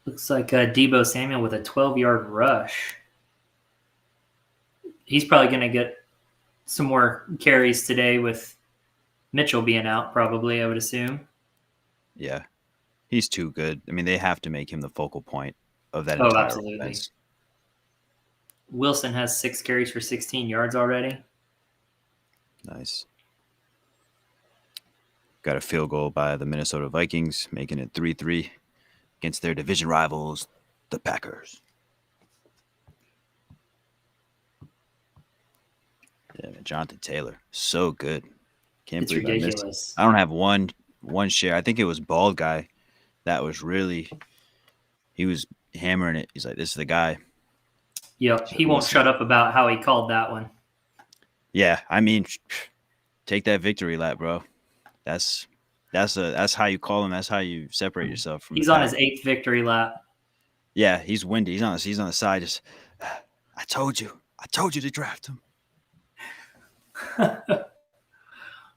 Looks like Deebo Samuel with a 12-yard rush. He's probably going to get some more carries today with Mitchell being out, probably, I would assume. Yeah. He's too good. I mean, they have to make him the focal point of that entire absolutely. offense. Wilson has 6 carries for 16 yards already. Nice. Got a field goal by the Minnesota Vikings, making it 3-3 against their division rivals, the Packers. Yeah, Jonathan Taylor, so good. Can't believe ridiculous. I missed it. I don't have one share. I think it was Bald Guy that was he was hammering it. He's like, this is the guy. Yep, he won't shut up about how he called that one. Yeah, I mean, take that victory lap, bro. That's That's how you call him. That's how you separate yourself from. He's the on pack. his 8th victory lap. Yeah, he's windy. He's on the side. Just, I told you to draft him.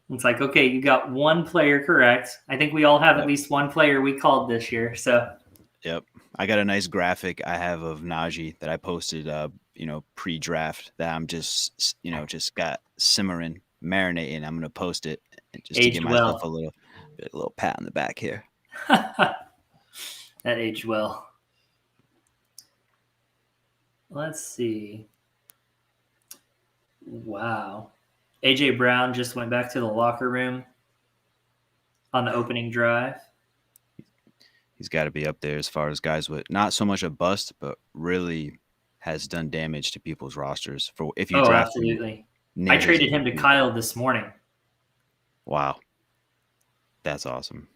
It's like, okay, you got one player correct. I think we all have at least one player we called this year. So, yep, I got a nice graphic I have of Najee that I posted, pre-draft that I'm just got simmering, marinating. I'm gonna post it just to Aged give myself well. a little pat on the back here. That aged well. Let's see. Wow. AJ Brown just went back to the locker room on the opening drive. He's got to be up there as far as guys with not so much a bust, but really has done damage to people's rosters. For if you draft absolutely. him, I traded him to Kyle this morning. Wow. That's awesome.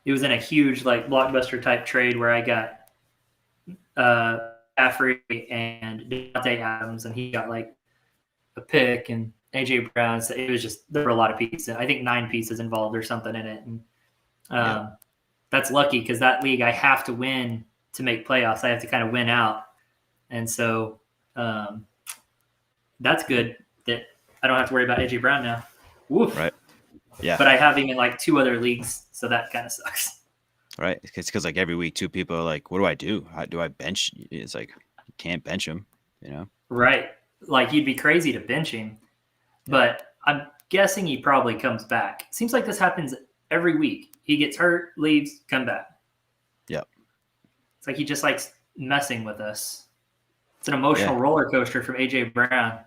It was in a huge blockbuster type trade where I got Caffrey and Devontae Adams, and he got a pick, and AJ Brown. So it was just, there were a lot of pieces. I think 9 pieces involved or something in it. And that's lucky because that league I have to win to make playoffs. I have to kind of win out. And so that's good that I don't have to worry about AJ Brown now. Woof. Right. Yeah. But I have him in 2 other leagues, so that kind of sucks. Right. It's because every week 2 people are like, what do I do? How do I bench? It's like, you can't bench him, Right. You'd be crazy to bench him, but I'm guessing he probably comes back. Seems like this happens every week. He gets hurt, leaves, come back. Yep. It's like he just likes messing with us. It's an emotional roller coaster from AJ Brown.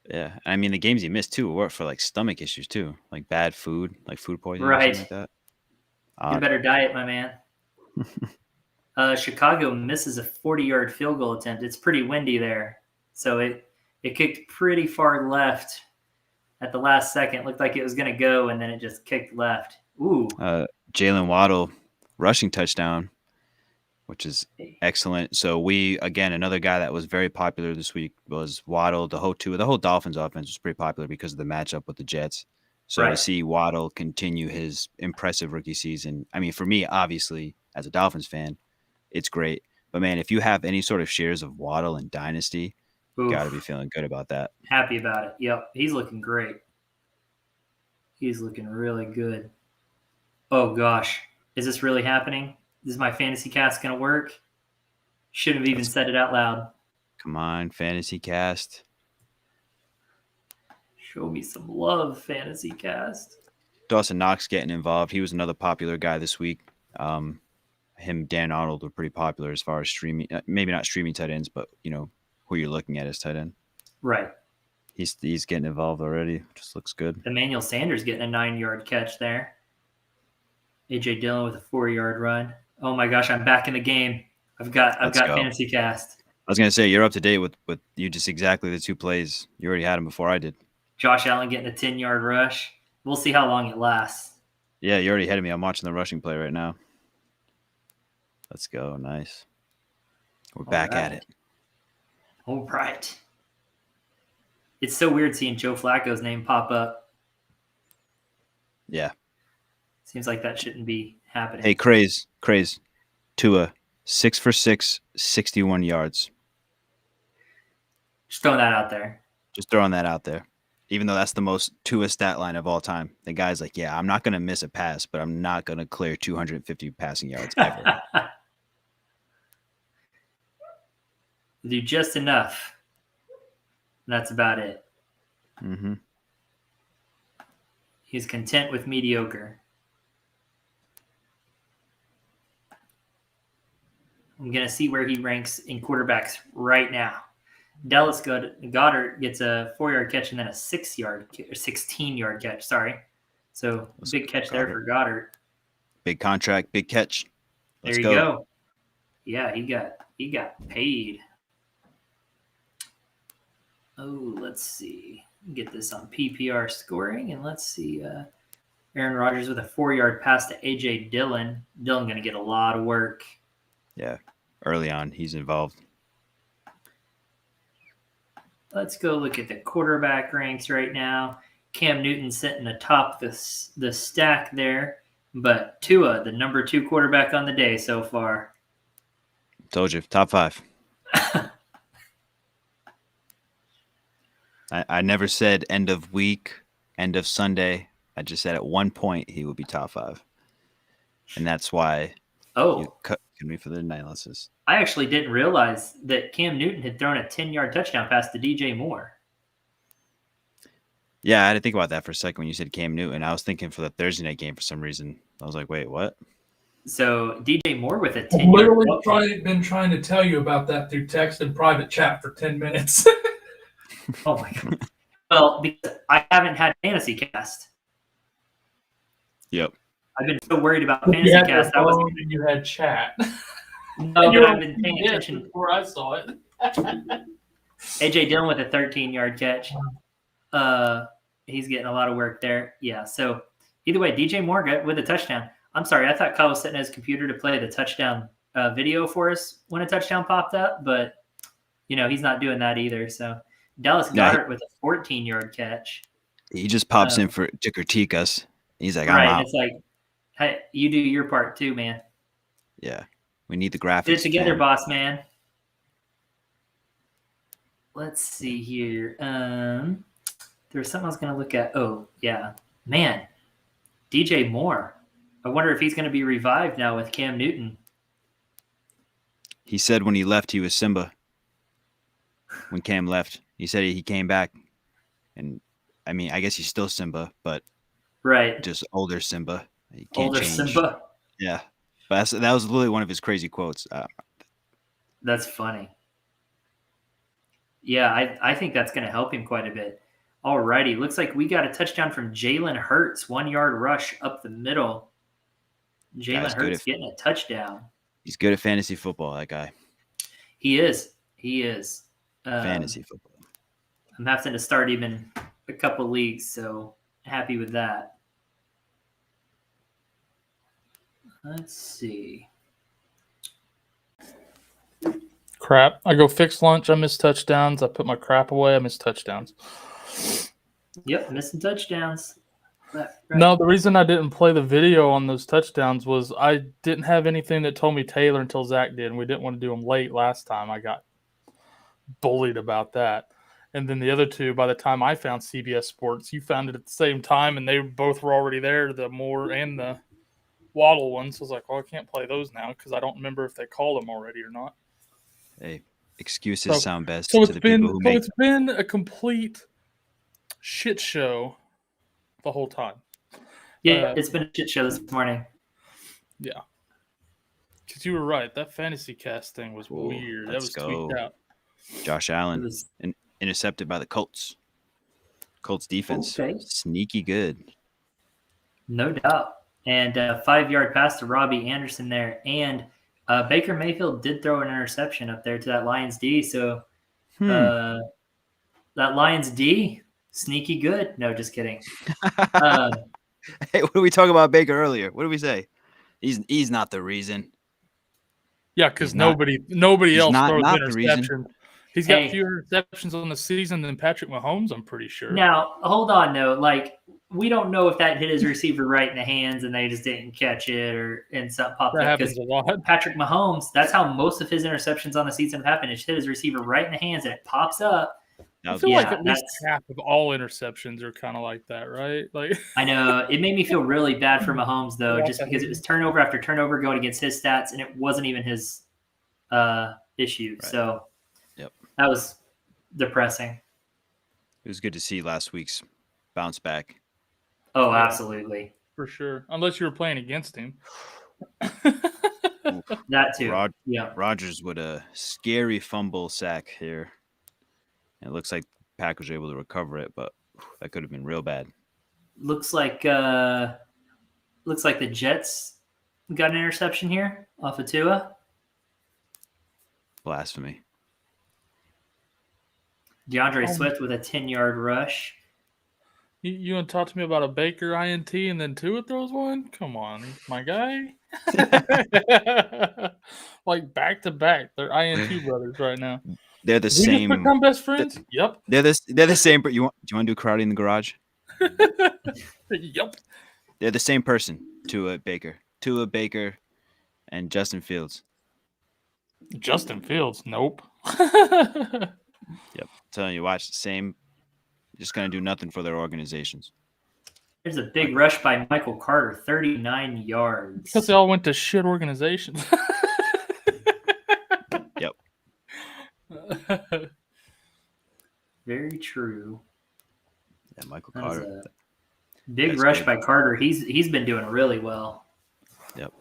Yeah. I mean, the games he missed too were for stomach issues too, bad food, food poisoning right. or something like that. Get a better diet, my man. Chicago misses a 40-yard field goal attempt. It's pretty windy there. So it kicked pretty far left at the last second. Looked like it was going to go, and then it just kicked left. Ooh. Jalen Waddle rushing touchdown, which is excellent. So another guy that was very popular this week was Waddle. The whole Dolphins offense was pretty popular because of the matchup with the Jets. So to see Waddle continue his impressive rookie season, I mean, for me, obviously, as a Dolphins fan, it's great. But, man, if you have any sort of shares of Waddle in Dynasty, you got to be feeling good about that. Happy about it. Yep. He's looking great. He's looking really good. Oh, gosh. Is this really happening? Is my fantasy cast going to work? Shouldn't have even said it out loud. Come on, fantasy cast. Show me some love, fantasy cast. Dawson Knox getting involved. He was another popular guy this week. Him, Dan Arnold were pretty popular as far as streaming. Maybe not streaming tight ends, but who you're looking at as tight end. Right. He's getting involved already. Just looks good. Emmanuel Sanders getting a 9-yard catch there. AJ Dillon with a 4-yard run. Oh my gosh, I'm back in the game. I've got fantasy cast. I was gonna say you're up to date with you just exactly the 2 plays. You already had them before I did. Josh Allen getting a 10-yard rush. We'll see how long it lasts. Yeah, you already ahead of me. I'm watching the rushing play right now. Let's go. Nice. We're back at it. All right. It's so weird seeing Joe Flacco's name pop up. Yeah. Seems like that shouldn't be happening. Hey, Craze. Tua, 6 for 6, 61 yards. Just throwing that out there. Just throwing that out there. Even though that's the most Tua stat line of all time. The guy's like, yeah, I'm not going to miss a pass, but I'm not going to clear 250 passing yards ever. Do just enough. And that's about it. Mm-hmm. He's content with mediocre. I'm going to see where he ranks in quarterbacks right now. Dallas Goddard gets a 4-yard catch and then a 16-yard catch. Sorry. So big catch there for Goddard. Big contract, big catch. There you go. Yeah, he got paid. Oh, let's see. Get this on PPR scoring, and let's see. Aaron Rodgers with a 4-yard pass to AJ Dillon. Dillon going to get a lot of work. Yeah, early on, he's involved. Let's go look at the quarterback ranks right now. Cam Newton sitting atop the stack there. But Tua, the number 2 quarterback on the day so far. Told you, top 5. I never said end of week, end of Sunday. I just said at one point he would be top 5. And that's why you cut me for the analysis. I actually didn't realize that Cam Newton had thrown a 10-yard touchdown pass to DJ Moore. Yeah, I had to think about that for a second when you said Cam Newton. I was thinking for the Thursday night game for some reason. I was like, wait, what? So DJ Moore with a I've 10-yard literally been trying to tell you about that through text and private chat for 10 minutes. Oh my god. Well, because I haven't had fantasy cast. Yep. I've been so worried about You fantasy had cast. your I was phone and you had chat. no, but I've been paying attention. Before I saw it. AJ Dillon with a 13-yard catch. He's getting a lot of work there. Yeah. So either way, DJ Moore got with a touchdown. I'm sorry, I thought Kyle was sitting at his computer to play the touchdown video for us when a touchdown popped up, but he's not doing that either. So Dallas Goedert with a 14-yard catch. He just pops in to critique us. He's like, right. I'm out. It's like, hey, you do your part too, man. Yeah. We need the graphics. Get it together, boss man. Let's see here. There's something I was going to look at. Oh, yeah. Man, DJ Moore. I wonder if he's going to be revived now with Cam Newton. He said when he left, he was Simba. When Cam left, he said he came back. And, I mean, I guess he's still Simba, but right, just older Simba. He can't older change. Simba. Yeah. But that was literally one of his crazy quotes. That's funny. Yeah, I think that's going to help him quite a bit. All righty. Looks like we got a touchdown from Jalen Hurts. 1-yard rush up the middle. Jalen Hurts getting a touchdown. He's good at fantasy football, that guy. He is. Fantasy football. I'm having to start even a couple leagues, so happy with that. Let's see. Crap. I go fix lunch. I miss touchdowns. I put my crap away. I miss touchdowns. Yep, missing touchdowns. Right. No, the reason I didn't play the video on those touchdowns was I didn't have anything that told me Taylor until Zach did, and we didn't want to do them late last time. I got bullied about that. And then the other two, by the time I found CBS Sports, you found it at the same time, and they both were already there, the Moore and the Waddle ones. So I was like, well, I can't play those now because I don't remember if they called them already or not. Hey, excuses sound best to the people who make it's been a complete shit show the whole time. Yeah, it's been a shit show this morning. Yeah. Because you were right. That fantasy cast thing was weird. That was tweaked out. Josh Allen intercepted by the Colts. Colts defense. Okay. Sneaky good. No doubt. And 5-yard pass to Robbie Anderson there. And Baker Mayfield did throw an interception up there to that Lions D. So that Lions D, sneaky good. No, just kidding. Hey, what did we talk about Baker earlier? What did we say? He's not the reason. Yeah, because nobody else throws interceptions. He's got fewer interceptions on the season than Patrick Mahomes, I'm pretty sure. Now, hold on, though. Like, we don't know if that hit his receiver right in the hands and they just didn't catch it and something popped up. That happens a lot. Patrick Mahomes, that's how most of his interceptions on the season have happened. It's hit his receiver right in the hands and it pops up. I feel like at least half of all interceptions are kind of like that, right? Like I know. It made me feel really bad for Mahomes, though, just because it was turnover after turnover going against his stats, and it wasn't even his issue. Right. So that was depressing. It was good to see last week's bounce back. Oh, absolutely. For sure. Unless you were playing against him. That too. Rodgers with a scary fumble sack here. It looks like Packers were able to recover it, but that could have been real bad. Looks like the Jets got an interception here off of Tua. Blasphemy. DeAndre Swift with a 10-yard rush. You want to talk to me about a Baker INT and then Tua throws one? Come on, my guy. Like back to back. They're INT brothers right now. They're the same. We just become best friends? Yep. They're the same. But do you want to do karate in the garage? Yep. They're the same person. Tua Baker, and Justin Fields. Justin Fields, nope. Yep. Telling you, watch the same. Just gonna do nothing for their organizations. There's a big rush by Michael Carter, 39 yards. Because they all went to shit organizations. Yep. Very true. Yeah, Michael That was Carter. a big That's rush good. by Carter. He's been doing really well. Yep.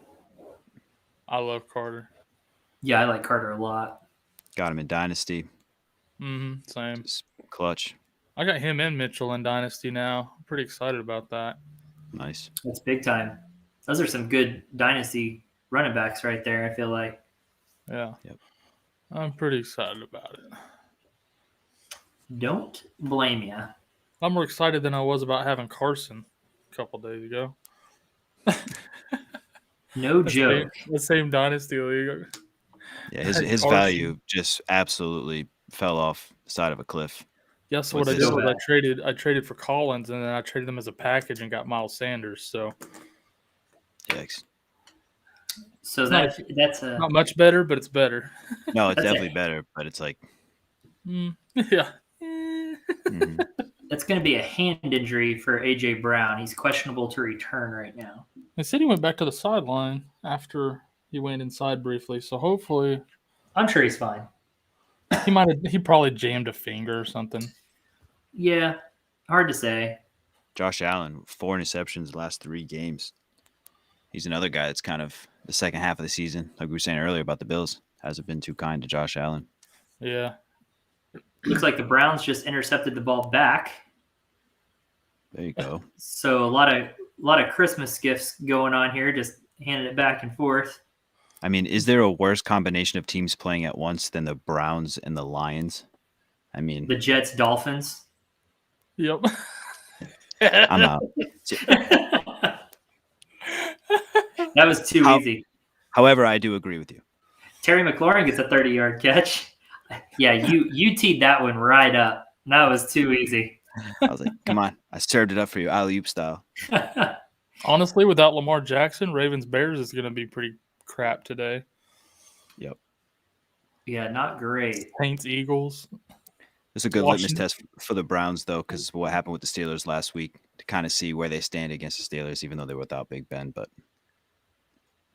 I love Carter. Yeah, I like Carter a lot. Got him in Dynasty. Same. Just clutch. I got him and Mitchell in Dynasty now. I'm pretty excited about that. Nice. That's big time. Those are some good dynasty running backs right there, I feel like. Yeah. Yep. I'm pretty excited about it. Don't blame you. I'm more excited than I was about having Carson a couple days ago. No joke. The same Dynasty league. Yeah, his Carson. value just absolutely fell off the side of a cliff. Yeah, so What's what I this? did was I traded for Collins, and then I traded them as a package and got Miles Sanders. So Yikes. So It's that's a not much better, but it's better. No, it's That's definitely it. better, but it's like Yeah. mhm. that's going to be a hand injury for AJ Brown. He's questionable to return right now. They said he went back to the sideline after he went inside briefly. So hopefully I'm sure he's fine. he probably jammed a finger or something. Yeah, hard to say. Josh Allen, 4 interceptions the last 3 games. He's another guy that's kind of the second half of the season, like we were saying earlier about the Bills, hasn't been too kind to Josh Allen. Yeah. Looks like the Browns just intercepted the ball back. There you go. So a lot of Christmas gifts going on here, just handing it back and forth. I mean, is there a worse combination of teams playing at once than the Browns and the Lions? I mean, The Jets, Dolphins. Yep. I'm out. That was too easy. However, I do agree with you. Terry McLaurin gets a 30-yard catch. Yeah, you teed that one right up. That was too easy. I was like, come on. I served it up for you, alley-oop style. Honestly, without Lamar Jackson, Ravens Bears is going to be pretty crap today. Yep. Yeah, not great. Saints Eagles. It's a good Washington. litmus test for the Browns, though, because what happened with the Steelers last week to kind of see where they stand against the Steelers, even though they're without Big Ben. But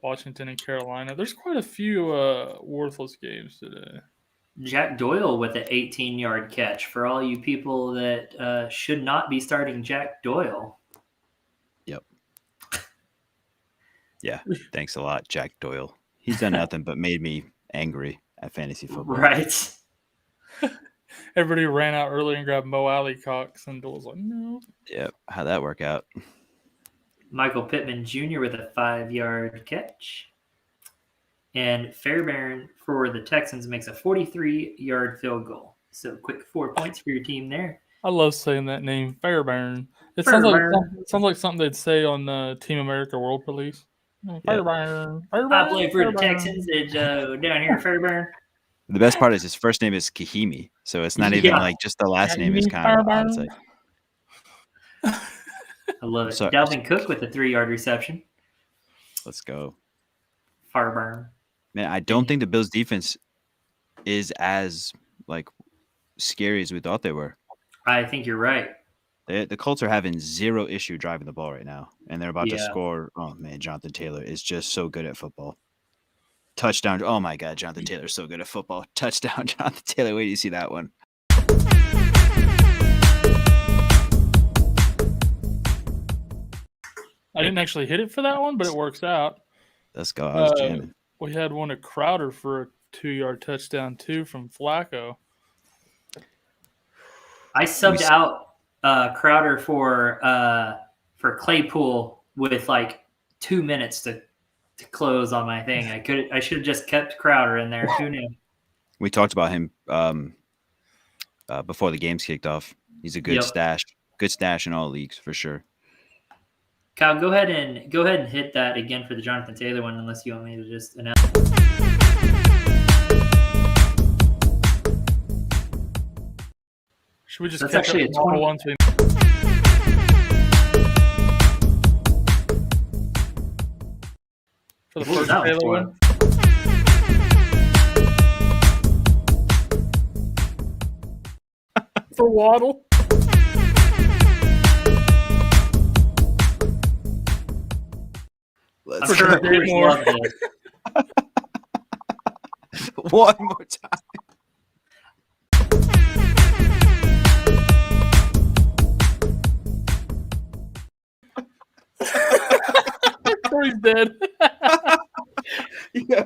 Washington and Carolina. There's quite a few worthless games today. Jack Doyle with an 18-yard catch for all you people that should not be starting Jack Doyle. yeah, thanks a lot, Jack Doyle. He's done nothing but made me angry at fantasy football. Right. Everybody ran out early and grabbed Mo Alley-Cox, and Doyle's like, no. Yep. How'd that work out? Michael Pittman Jr. with a 5-yard catch. And Fairbairn for the Texans makes a 43-yard field goal. So quick 4 points for your team there. I love saying that name, Fairbairn. It Fairbairn. sounds like something they'd say on Team America World Police. Fairbairn. I play for the Texans at, down here in Fairbairn. The best part is his first name is Kahimi, so it's not even Yeah. like just the last name is kind of odd. It's like, I love it. Sorry. Dalvin Cook with a 3-yard reception. let's go. Fairbairn. Man, I don't think the Bills defense is as like scary as we thought they were. I think you're right. The Colts are having zero issue driving the ball right now, and they're about to Yeah. score. Oh man, Jonathan Taylor is just so good at football. Touchdown! Oh my God, Jonathan Taylor is so good at football. Touchdown, Jonathan Taylor. Wait till you see that one. I didn't actually hit it for that one, but it works out. Let's go. I was jamming. We had one at Crowder for a 2-yard touchdown, too, from Flacco. I subbed out Crowder for Claypool with like 2 minutes to close on my thing. I should have just kept Crowder in there. Who knew? We talked about him before the games kicked off. He's a good Yep. stash. Good stash in all leagues for sure. Kyle, go ahead and hit that again for the Jonathan Taylor one, unless you want me to just announce. Should we just That's catch actually up a with 20. once we for the What was first that one Taylor for? win. For Waddle. Let's I'm sure go. Gators more. love this. One more time. He's dead. Yeah.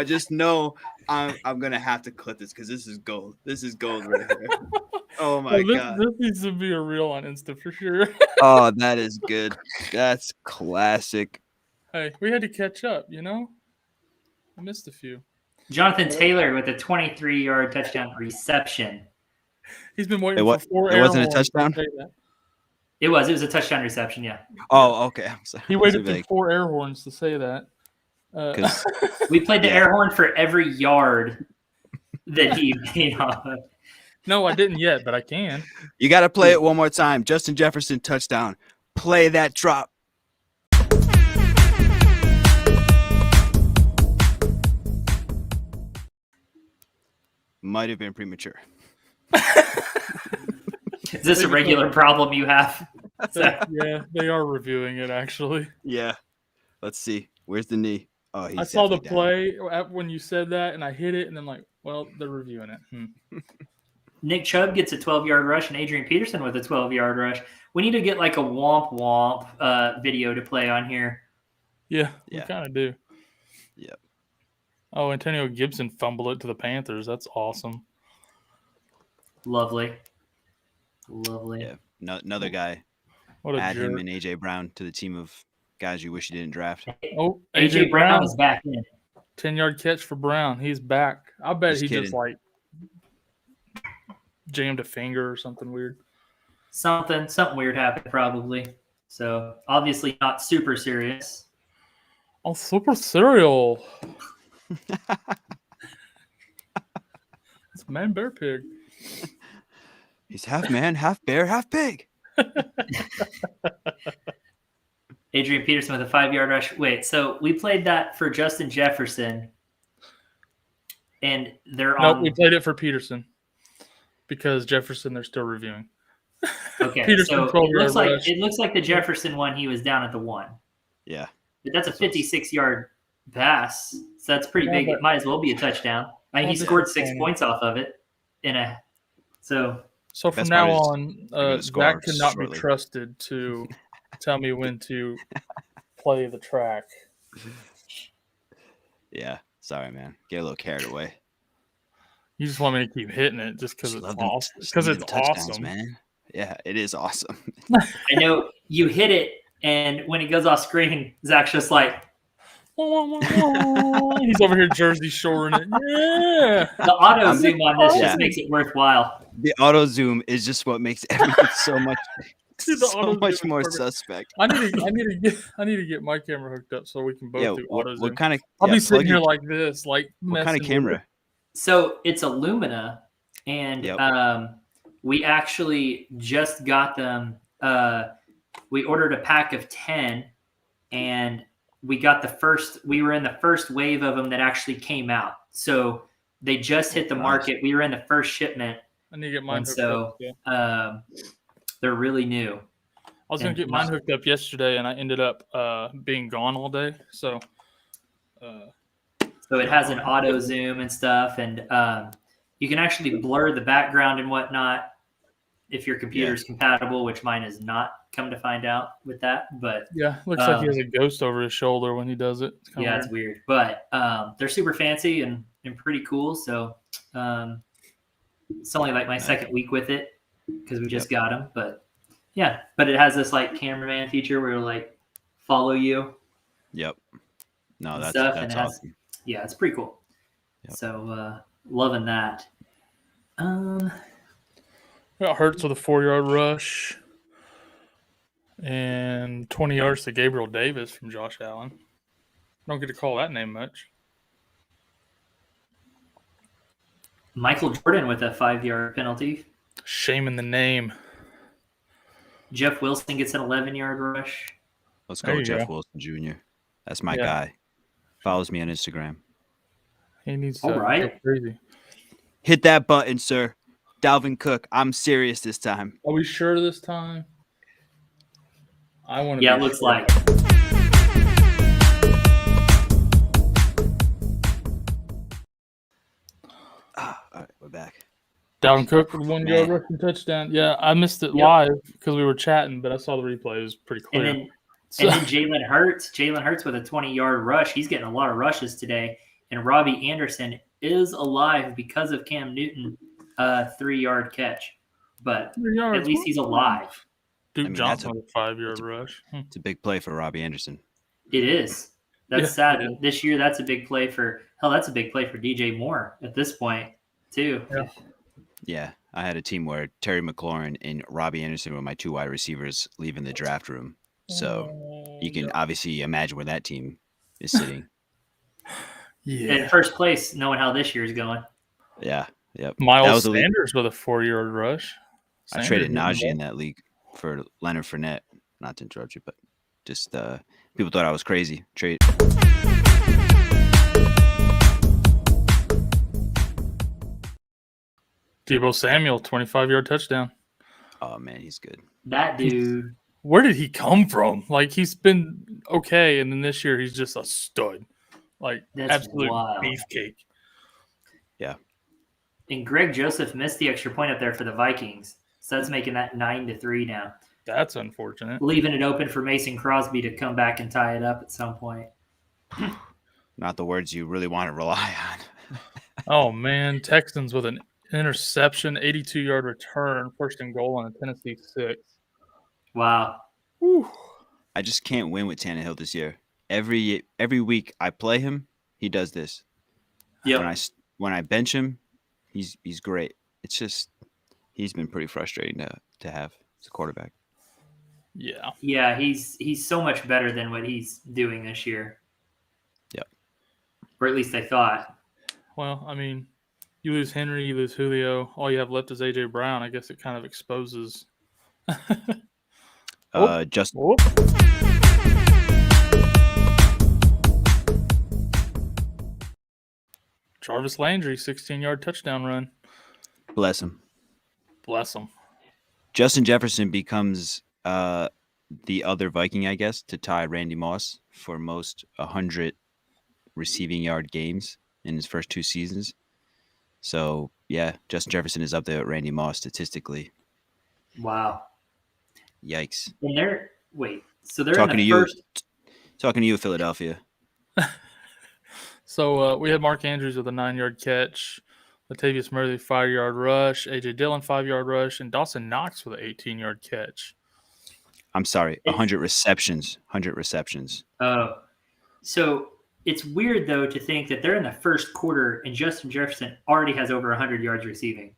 Just know I'm gonna have to clip this because this is gold. This is gold right here. Oh my god. This needs to be a reel on Insta for sure. Oh, that is good. That's classic. Hey, we had to catch up, you know? I missed a few. Jonathan Taylor with a 23-yard touchdown reception. He's been waiting It for 4 it air wasn't a horns to touchdown? say that. It was a touchdown reception, yeah. Oh, okay. I'm sorry. He So waited through vague. 4 air horns to say that. 'Cause- We played the Yeah. air horn for every yard that he made off of. No, I didn't yet, but I can. You got to play it one more time. Justin Jefferson touchdown. Play that drop. Might have been premature. Is this a regular problem you have? Yeah, they are reviewing it actually. Yeah. Let's see. Where's the knee? Oh, he's I saw the definitely down. play when you said that, and I hit it, and then like, well, they're reviewing it. Nick Chubb gets a 12-yard rush and Adrian Peterson with a 12-yard rush. We need to get like a womp womp video to play on here. Yeah, Yeah. we kind of do. Yep. Oh, Antonio Gibson fumbled it to the Panthers. That's awesome. Lovely. Yeah. Another guy. What a Add him jerk. and AJ Brown to the team of guys you wish you didn't draft. Oh, AJ Brown is back in. 10-yard catch for Brown. He's back. I bet Just he kidding. just like jammed a finger or something weird. Something weird happened probably. So obviously not super serious. Oh, super cereal. It's man, bear, pig. He's half man, half bear, half pig. Adrian Peterson with a 5-yard rush. Wait, so we played that for Justin Jefferson, and they're Nope, on. we played it for Peterson because Jefferson they're still reviewing. Okay, Peterson, so it 12-yard rush. looks like the Jefferson one. He was down at the 1, Yeah. but that's a 56-yard pass, so that's pretty Yeah, big. but- It might as well be a touchdown. I mean, he Yeah, scored but- 6 points off of it So So from Best now part is on, gonna score Zach cannot be shortly. trusted to tell me when to play the track. Yeah. Sorry, man. Get a little carried away. You just want me to keep hitting it just because Just it's love them- awesome. just Because need it's the touchdowns, awesome. man. Yeah, it is awesome. I know you hit it, and when it goes off screen, Zach's just like, He's over here Jersey shoring it. Yeah. the auto zoom on this Yeah. just makes it worthwhile. The auto zoom is just what makes everything so much Dude, the so auto zoom much is more perfect. suspect. I need to get my camera hooked up so we can both Yeah, do auto zoom. what kind of I'll be sitting plug here your- like this, like what kind of messing with camera? it. So it's a Lumina, and Yep. we actually just got them. We ordered a pack of 10, and we got the first. We were in the first wave of them that actually came out. So they just hit the Nice. market. We were in the first shipment. I need to get mine And hooked so- up. Yeah. They're really new. I was gonna and get mine not- hooked up yesterday, and I ended up being gone all day. So, So it has an auto zoom and stuff, and you can actually blur the background and whatnot if your computer's compatible, which mine is not. Come to find out with that, but yeah, looks like he has a ghost over his shoulder when he does it. It's kinda yeah, it's weird. But they're super fancy and pretty cool. So it's only like my second week with it because we just got them. But yeah, but it has this like cameraman feature where it'll like follow you. Yep. No, that's Stuff, and that's it has- awesome. Yeah, it's pretty cool. Yep. So loving that. Got Hurts with a 4-yard rush and 20 yards to Gabriel Davis from Josh Allen. Don't get to call that name much. Michael Jordan with a 5-yard penalty. Shame in the name. Jeff Wilson gets an 11-yard rush. Let's There go, you Jeff go. Wilson Jr. That's my Yeah. guy. Follows me on Instagram. He needs to All go right. crazy. Hit that button, sir. Dalvin Cook. I'm serious this time. Are we sure this time? I want to Yeah, be it looks sure. like. All right, we're back. Dalvin Cook with 1 yard Man. rushing touchdown. Yeah, I missed it Yep. live because we were chatting, but I saw the replay. It was pretty And clear. then So- and then Jalen Hurts with a 20-yard rush. He's getting a lot of rushes today. And Robbie Anderson is alive because of Cam Newton 3-yard catch. But 3 yards, at least he's alive. Duke I mean, Johnson that's with a 5-yard that's a- rush. It's a big play for Robbie Anderson. It is. That's Yeah, sad. it is. This year, that's a big play for that's a big play for DJ Moore at this point, too. Yeah. Yeah, I had a team where Terry McLaurin and Robbie Anderson were my 2 wide receivers leaving the draft room. So you can obviously imagine where that team is sitting. Yeah. In first place, knowing how this year's going. Yeah, yep. That Miles was the league. Sanders with a 4-yard rush. I Sanders traded did Najee well. in that league for Leonard Fournette. Not to interrupt you, but just people thought I was crazy. Trade. Deebo Samuel, 25-yard touchdown. Oh man, he's good. That dude. Where did he come from? Like, he's been okay, and then this year he's just a stud. Like, That's absolute wild. beefcake. And Greg Joseph missed the extra point up there for the Vikings. So that's making that 9-3 now. That's unfortunate. Leaving it open for Mason Crosby to come back and tie it up at some point. Not the words you really want to rely on. Oh, man. Texans with an interception, 82-yard return, 1st and goal on a Tennessee 6. Wow. Whew. I just can't win with Tannehill this year. Every week I play him, he does this. Yep. When I bench him, he's great. It's just he's been pretty frustrating to have as a quarterback. Yeah. Yeah, he's so much better than what he's doing this year. Yep. Or at least I thought. Well, I mean, you lose Henry, you lose Julio. All you have left is A.J. Brown. I guess it kind of exposes. Just Whoop. Jarvis Landry, 16-yard touchdown run. bless him. Bless him. Justin Jefferson becomes the other Viking, I guess, to tie Randy Moss for most 100 receiving yard games in his first 2 seasons. So, yeah, Justin Jefferson is up there with Randy Moss statistically. Wow. Yikes. And they're Talking in to the you, first. talking to you, Philadelphia. So we had Mark Andrews with a 9-yard catch, Latavius Murray 5-yard rush, A.J. Dillon 5-yard rush, and Dawson Knox with an 18-yard catch. I'm sorry, 100 receptions. 100 receptions. So it's weird, though, to think that they're in the first quarter and Justin Jefferson already has over 100 yards receiving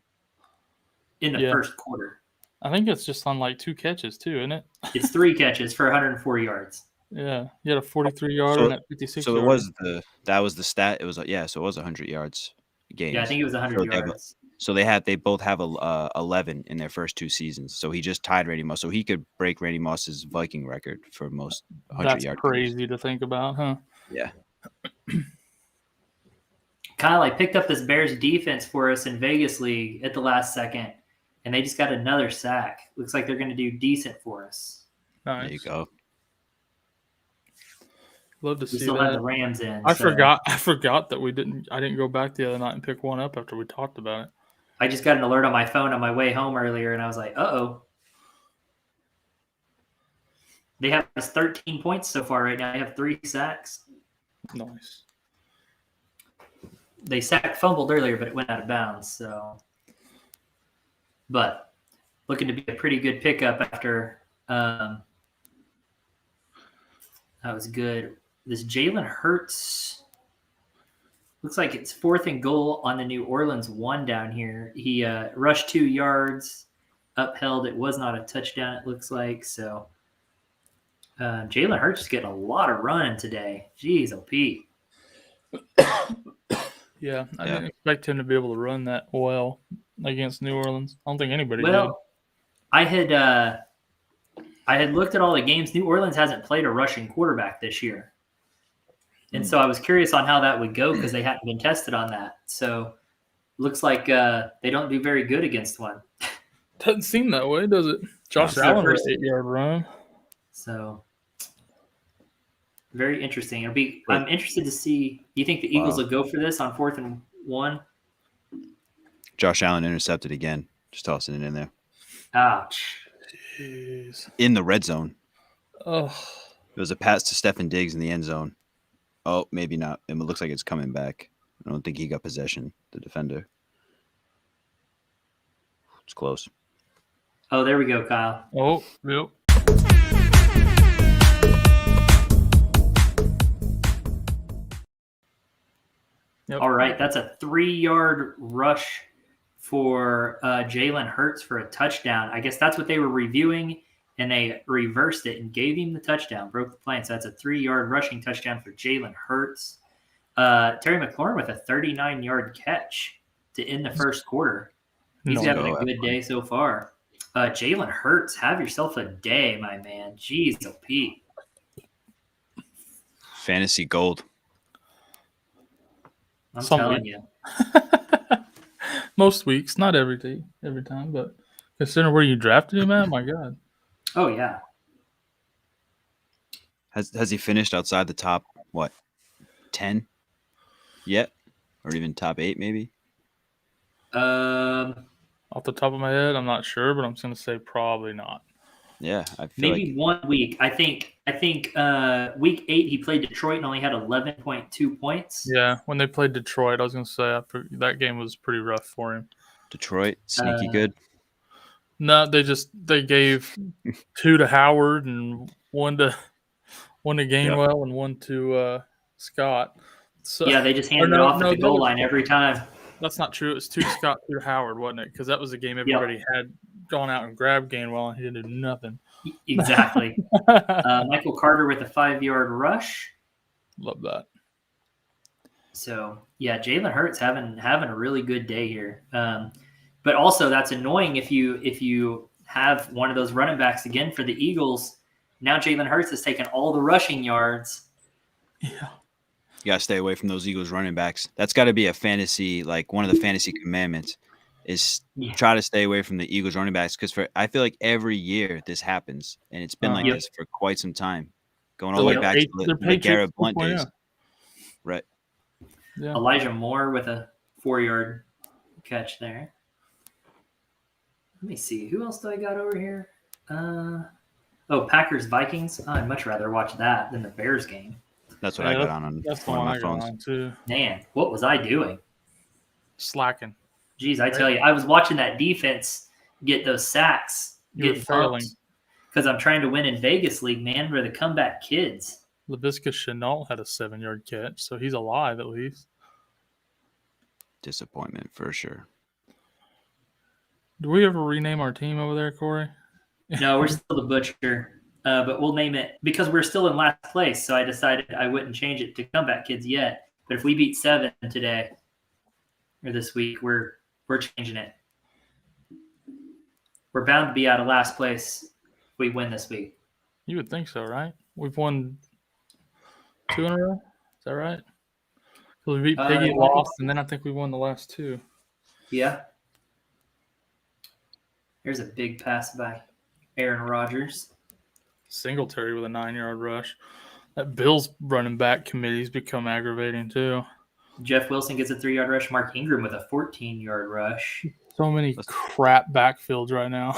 in the Yeah. first quarter. I think it's just on like 2 catches too, isn't it? It's 3 catches for 104 yards. Yeah, he had a 43-yard So- and a 56-yard. So that was the stat. It was so it was 100 yards game. Yeah, I think it was 100 So they have- yards. So they both have 11 in their first 2 seasons. So he just tied Randy Moss. So he could break Randy Moss's Viking record for most 100 That's yard. crazy to think about, huh? Yeah. Kyle, I picked up this Bears defense for us in Vegas League at the last second, and they just got another sack. Looks like they're going to do decent for us. Nice. There you go. Love to We see still have the that. Rams in. I so forgot that I didn't go back the other night and pick one up after we talked about it. I just got an alert on my phone on my way home earlier, and I was like, uh-oh. They have us 13 points so far right now. They have 3 sacks. Nice. They fumbled earlier, but it went out of bounds. So, but looking to be a pretty good pickup after that was good. This Jalen Hurts looks like it's 4th and goal on the New Orleans 1 down here. He rushed 2 yards, upheld. It was not a touchdown, it looks like. So Jalen Hurts is getting a lot of running today. Jeez, OP. Yeah, I didn't expect him to be able to run that well against New Orleans. I don't think anybody did. Well, I had looked at all the games. New Orleans hasn't played a rushing quarterback this year. And so I was curious on how that would go because they hadn't been tested on that. So looks like they don't do very good against one. Doesn't seem that way, does it? Josh No. Allen First- with an 8-yard run. So very interesting. I'm interested to see. Do you think the Eagles will go for this on 4th and 1? Josh Allen intercepted again. Just tossing it in there. Ouch. Jeez. In the red zone. Oh. It was a pass to Stephen Diggs in the end zone. Oh, maybe not. It looks like it's coming back. I don't think he got possession, the defender. It's close. Oh, there we go, Kyle. Oh, yep. Yep. All right, that's a 3-yard rush for Jalen Hurts for a touchdown. I guess that's what they were reviewing, and they reversed it and gave him the touchdown, broke the play. So that's a 3-yard rushing touchdown for Jalen Hurts. Terry McLaurin with a 39-yard catch to end the first quarter. He's having a good day so far. Jalen Hurts, have yourself a day, my man. Jeez, Pete. Fantasy gold. I'm Somewhere. telling you. Most weeks, not every time, but considering where you drafted him at, my God. Oh, yeah. Has he finished outside the top, 10 yet? Or even top 8 maybe? Off the top of my head, I'm not sure, but I'm just going to say probably not. Yeah, I feel Maybe like 1 week. I think week 8 he played Detroit and only had 11.2 points. Yeah, when they played Detroit, I was going to say that game was pretty rough for him. Detroit, sneaky good. No, they gave 2 to Howard and 1 to Gainwell and 1 to Scott. So, Yeah, they just handed it off at the goal line every time. That's not true. It was 2 to Scott, 2 to Howard, wasn't it? Because that was the game everybody had gone out and grabbed Gainwell, and he didn't do nothing. Exactly. Michael Carter with a 5-yard rush. Love that. So, yeah, Jalen Hurts having a really good day here. But also that's annoying if you have one of those running backs again for the Eagles. Now Jalen Hurts has taken all the rushing yards. Yeah. You got to stay away from those Eagles running backs. That's got to be a fantasy, like one of the fantasy commandments is try to stay away from the Eagles running backs because I feel like every year this happens, and it's been like this for quite some time, going all the way back to the Garrett Blunt days. Yeah. Right. Yeah. Elijah Moore with a 4-yard catch there. Let me see. Who else do I got over here? Packers Vikings. I'd much rather watch that than the Bears game. That's what I got on that's one of my I got phones. on too. Man, what was I doing? Slacking. Jeez, I tell you, I was watching that defense get those sacks, get failing because I'm trying to win in Vegas League, man. We're the comeback kids. Laviska Shenault had a 7-yard catch, so he's alive at least. Disappointment for sure. Do we ever rename our team over there, Corey? No, we're still the Butcher, but we'll name it because we're still in last place. So I decided I wouldn't change it to Comeback Kids yet. But if we beat 7 today or this week, we're changing it. We're bound to be out of last place if we win this week. You would think so, right? We've won 2 in a row. Is that right? So we beat Piggy, lost, and then I think we won the last 2. Yeah. Here's a big pass by Aaron Rodgers. Singletary with a 9-yard rush. That Bills running back committee's become aggravating too. Jeff Wilson gets a 3-yard rush. Mark Ingram with a 14-yard rush. So many crap backfields right now.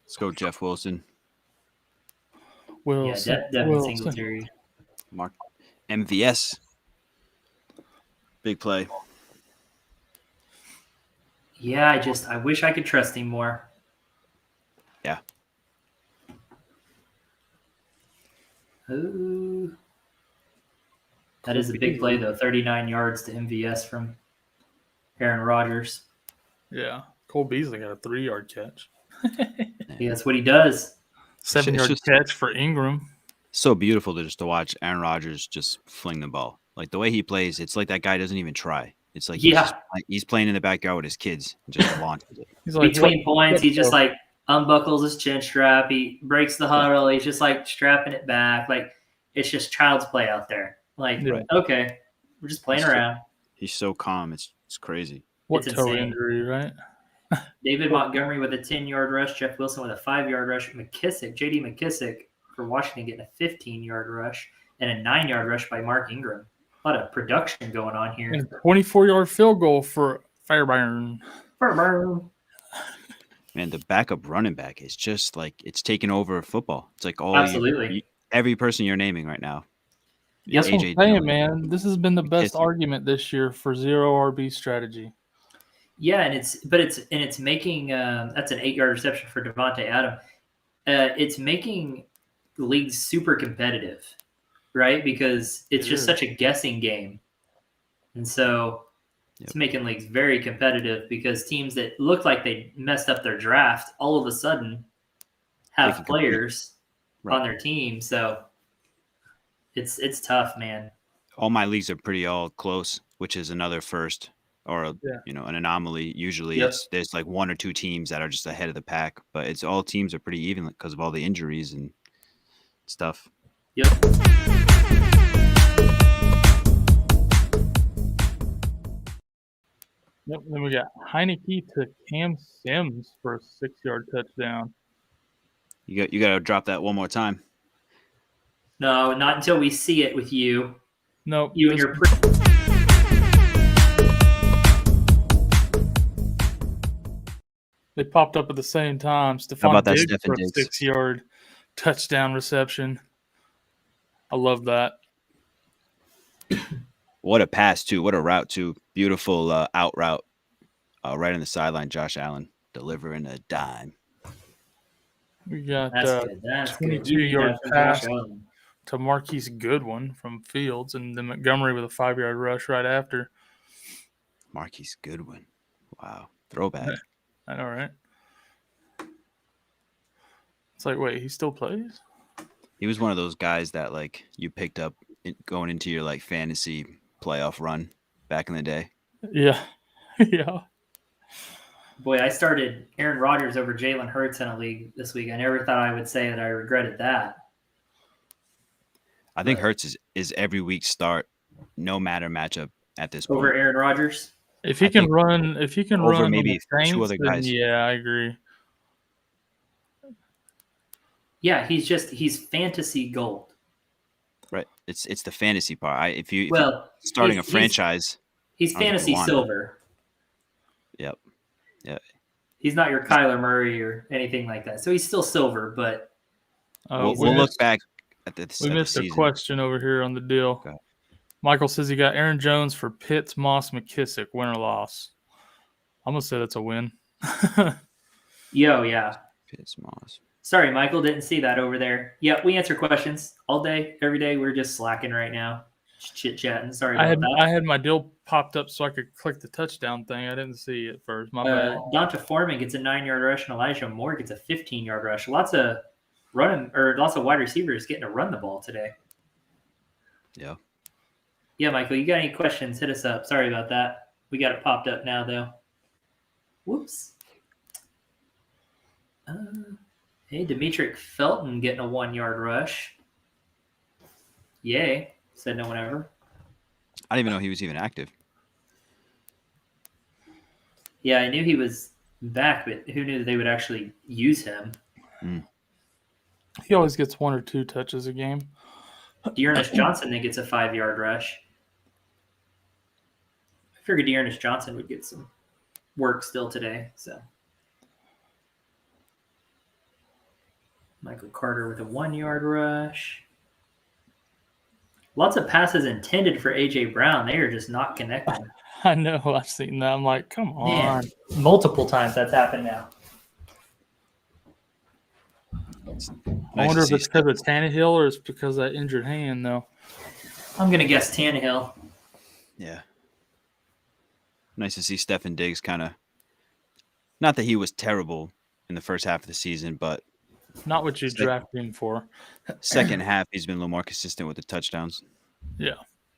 Let's go, Jeff Wilson. Wilson. Yeah, Devin Singletary. Mark MVS. Big play. Yeah, I wish I could trust him more. Yeah. Oh, that is a big play though. 39 yards to MVS from Aaron Rodgers. Yeah, Cole Beasley got a 3-yard catch. Yeah, that's what he does. 7-yard catch for Ingram. So beautiful to watch Aaron Rodgers just fling the ball. Like the way he plays, it's like that guy doesn't even try. It's like he's playing in the backyard with his kids and just launches it. He's like, between points, he just like unbuckles his chin strap. He breaks the huddle. He's just like strapping it back. Like it's just child's play out there. Like, Yeah. okay, we're just playing around. He's so calm. It's crazy. What It's toe insane. injury, right? David Montgomery with a 10-yard rush. Jeff Wilson with a 5-yard rush. J.D. McKissick for Washington getting a 15-yard rush and a 9-yard rush by Mark Ingram. A lot of production going on here. And a 24-yard field goal for Fairbairn. Man, the backup running back is just like it's taken over football. It's like Absolutely. every person you're naming right now. Yes, I'm AJ saying, Dillon, man. This has been the best McKissick. argument this year for zero RB strategy. Yeah, and it's making that's an 8-yard reception for Devontae Adams. It's making the league super competitive, right? Because it's just such a guessing game, and so it's making leagues very competitive because teams that look like they messed up their draft all of a sudden have players on their team. So it's tough, man. All my leagues are pretty all close, which is another first or an anomaly. Usually there's like one or two teams that are just ahead of the pack, but it's all teams are pretty even because of all the injuries and stuff. Yep. Yep. Then we got Heineke to Cam Sims for a 6-yard touchdown. You got to drop that one more time. No, not until we see it with you. No, you and your. They popped up at the same time. How about that, Diggs Stefan for a Diggs? 6-yard touchdown reception. I love that. What a pass, too. What a route, too. Beautiful out route right on the sideline. Josh Allen delivering a dime. We got That's 22-yard pass to Marquise Goodwin from Fields, and then Montgomery with a 5-yard rush right after. Marquise Goodwin. Wow. Throwback. I know, right? It's like, wait, he still plays? He was one of those guys that, like, you picked up going into your, like, fantasy playoff run back in the day. Yeah. Yeah. Boy, I started Aaron Rodgers over Jalen Hurts in a league this week. I never thought I would say that I regretted that. I think Hurts is every week start, no matter matchup at this over point. Aaron Rodgers. If he can run maybe Saints, two other guys. Yeah, I agree. Yeah, he's fantasy gold. Right. It's the fantasy part. If you're starting a franchise, he's fantasy silver. Yep. Yeah. He's not your Kyler Murray or anything like that. So he's still silver, but we'll look back at this. We missed a question over here on the deal. Okay. Michael says he got Aaron Jones for Pitts, Moss, McKissick. Win or loss? I'm gonna say that's a win. Yeah. Pitts, Moss. Sorry, Michael, didn't see that over there. Yeah, we answer questions all day, every day. We're just slacking right now, chit-chatting. Sorry about that. I had my deal popped up so I could click the touchdown thing. I didn't see it first. My bad. Donta Foreman gets a 9-yard rush, and Elijah Moore gets a 15-yard rush. Lots of wide receivers getting to run the ball today. Yeah. Yeah, Michael, you got any questions? Hit us up. Sorry about that. We got it popped up now, though. Whoops. Hey, Demetric Felton getting a 1-yard rush. Yay, said no one ever. I didn't even know he was even active. Yeah, I knew he was back, but who knew that they would actually use him? He always gets 1 or 2 touches a game. Dearness Johnson then gets a 5-yard rush. I figured Dearness Johnson would get some work still today. So Michael Carter with a 1-yard rush. Lots of passes intended for A.J. Brown. They are just not connecting. I know. I've seen that. I'm like, come on. Man, multiple times that's happened now. I wonder if it's because of Tannehill or it's because of that injured hand, though. I'm going to guess Tannehill. Yeah. Nice to see Stefan Diggs kind of – not that he was terrible in the first half of the season, but – not what you drafted him for. Second half, he's been a little more consistent with the touchdowns. Yeah.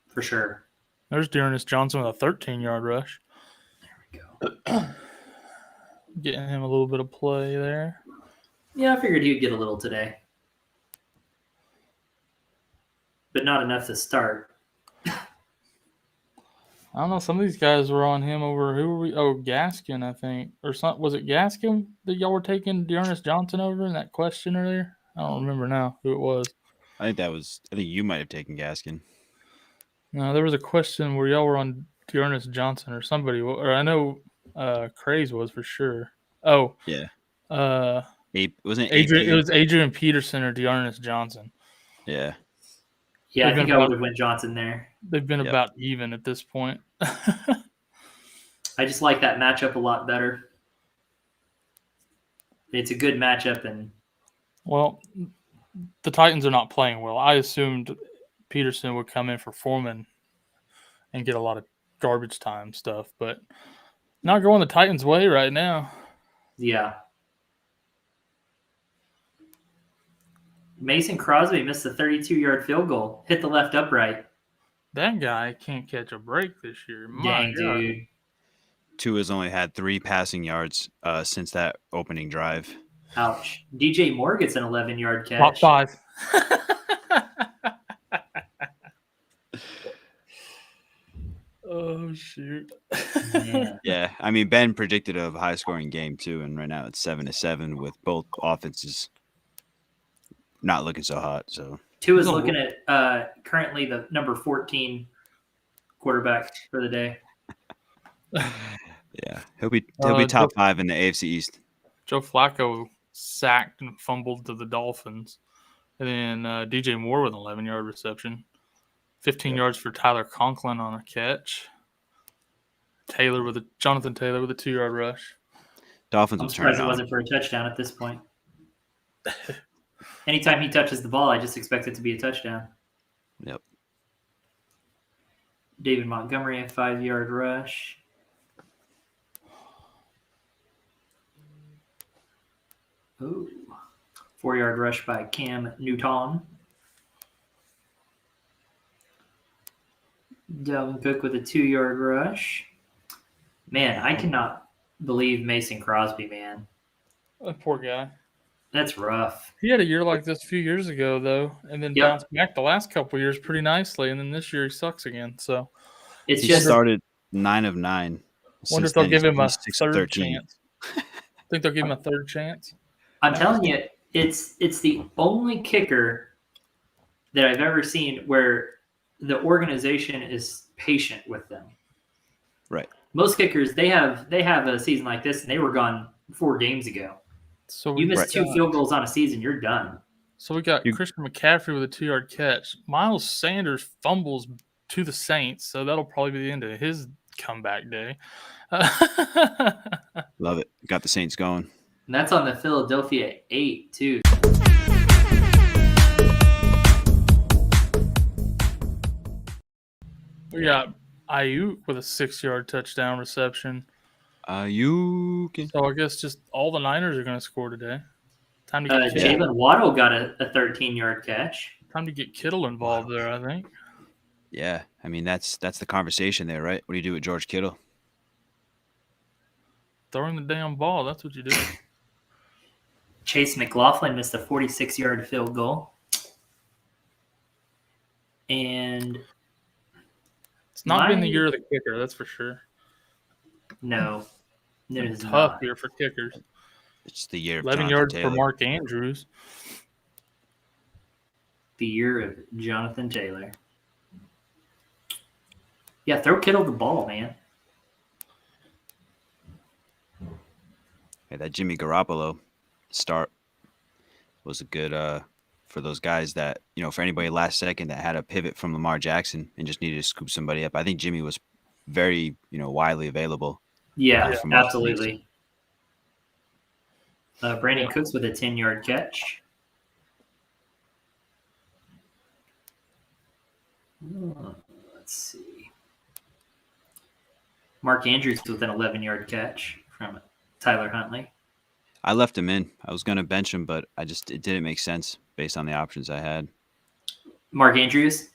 For sure. There's Dearness Johnson with a 13-yard rush. There we go. Getting him a little bit of play there. Yeah, I figured he would get a little today. But not enough to start. I don't know. Some of these guys were on him over who were we? Oh, Gaskin, I think, or some. Was it Gaskin that y'all were taking Dearness Johnson over in that question earlier? I don't remember now who it was. I think you might have taken Gaskin. No, there was a question where y'all were on Dearness Johnson or somebody, or I know Craze was for sure. Oh, Yeah. Adrian. AP? It was Adrian Peterson or Dearness Johnson. Yeah. Yeah, I They've think been I about- would have went Johnson there. They've been Yep. about even at this point. I just like that matchup a lot better. It's a good matchup, and Well, the Titans are not playing well. I assumed Peterson would come in for Foreman and get a lot of garbage time stuff, but not going the Titans' way right now. yeah. Mason Crosby missed a 32-yard field goal, hit the left upright. That guy can't catch a break this year. My Dang, God. dude. Tua's only had 3 passing yards since that opening drive. Ouch. DJ Moore gets an 11-yard Top catch. 5. Oh, shoot. Man. Yeah, I mean Ben predicted a high-scoring game too, and right now it's 7-7 with both offenses not looking so hot. So Tua's looking at currently the number 14 quarterback for the day. yeah, he'll be top 5 in the AFC East. Joe Flacco sacked and fumbled to the Dolphins. And then DJ Moore with an 11-yard reception. 15 yards for Tyler Conklin on a catch. Jonathan Taylor with a 2-yard rush. Dolphins I'm will turn it surprised it on. wasn't for a touchdown at this point. Anytime he touches the ball, I just expect it to be a touchdown. Yep. David Montgomery, a 5-yard rush. Ooh. 4-yard rush by Cam Newton. Dalvin Cook with a 2-yard rush. Man, I cannot believe Mason Crosby, man. That poor guy. That's rough. He had a year like this a few years ago, though, and then Yep. bounced back the last couple of years pretty nicely, and then this year he sucks again. So It's He just started 9 of 9. wonder Since if they'll then, give him a he's 6 of third 13. chance. Think they'll give him a third chance? I'm telling you, it's the only kicker that I've ever seen where the organization is patient with them. Right. Most kickers, they have a season like this, and they were gone 4 games ago. So You miss Right. 2 field goals on a season, you're done. So we got Christian McCaffrey with a 2-yard catch. Miles Sanders fumbles to the Saints, so that'll probably be the end of his comeback day. Love it. Got the Saints going. And that's on the Philadelphia 8, too. We got Ayuk with a 6-yard touchdown reception. You can. So I guess just all the Niners are going to score today. Time to get Jalen Waddle got a 13-yard catch. Time to get Kittle involved there, I think. Yeah, I mean that's the conversation there, right? What do you do with George Kittle? Throwing the damn ball, that's what you do. Chase McLaughlin missed a 46-yard field goal. And It's not been the year of the kicker, that's for sure. no, it is Tough not. year for kickers. It's the year of 11 Jonathan yards Taylor. for Mark Andrews. The year of Jonathan Taylor. Yeah, throw Kittle the ball, man. Hey, that Jimmy Garoppolo start was a good for those guys that, for anybody last second that had a pivot from Lamar Jackson and just needed to scoop somebody up. I think Jimmy was very, widely available. Yeah, for most absolutely. Brandon Cooks with a 10-yard catch. Let's see. Mark Andrews with an 11-yard catch from Tyler Huntley. I left him in. I was going to bench him, but it didn't make sense based on the options I had. Mark Andrews?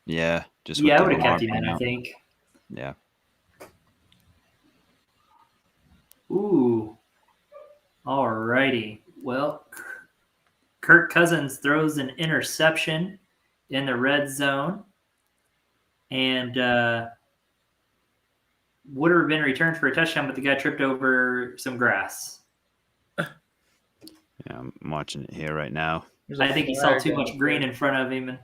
Yeah, just Yeah, I with would the have kept Lamar him in, I out. think. Yeah. Ooh. All righty. Well, Kirk Cousins throws an interception in the red zone. And would have been returned for a touchdown, but the guy tripped over some grass. Yeah, I'm watching it here right now. I think he saw too much green in front of him. And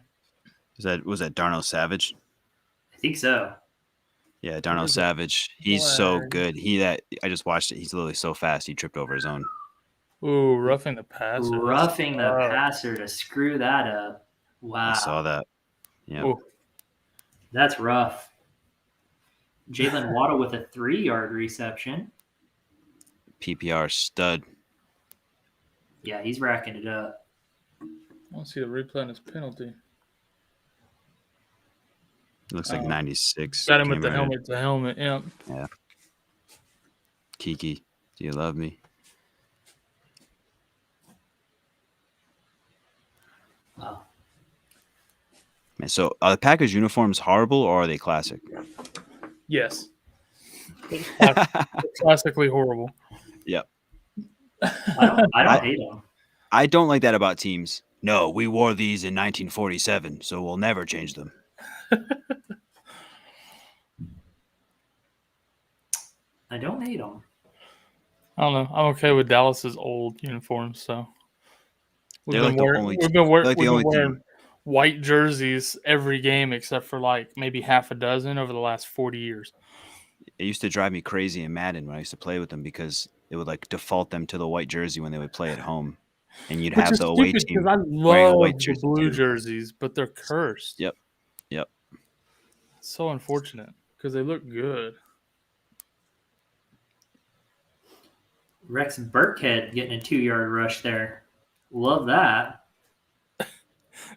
Was that Darnell Savage? I think so. Yeah, Darnell Savage. He's so good. I just watched it. He's literally so fast. He tripped over his own. Ooh, roughing the passer. Roughing the passer to screw that up. Wow. I saw that. Yeah. Ooh. That's rough. Jalen Waddle with a 3-yard reception. PPR stud. Yeah, he's racking it up. I want to see the replay on his penalty. Looks like 96. Got him with the helmet to helmet. Yeah. Kiki, do you love me? Wow. Man, so are the Packers uniforms horrible or are they classic? Yes. Classically horrible. Yep. I don't hate them. I don't like that about teams. No, we wore these in 1947, so we'll never change them. I don't hate them. I don't know. I'm okay with Dallas's old uniforms, so we've They're been like the only wearing white jerseys every game except for like maybe half a dozen over the last 40 years. It used to drive me crazy in Madden when I used to play with them because it would like default them to the white jersey when they would play at home, and you'd have the away team I wearing a love white the jersey blue too. jerseys, but they're cursed. Yep. It's so unfortunate because they look good. Rex Burkhead getting a 2-yard rush there. Love that.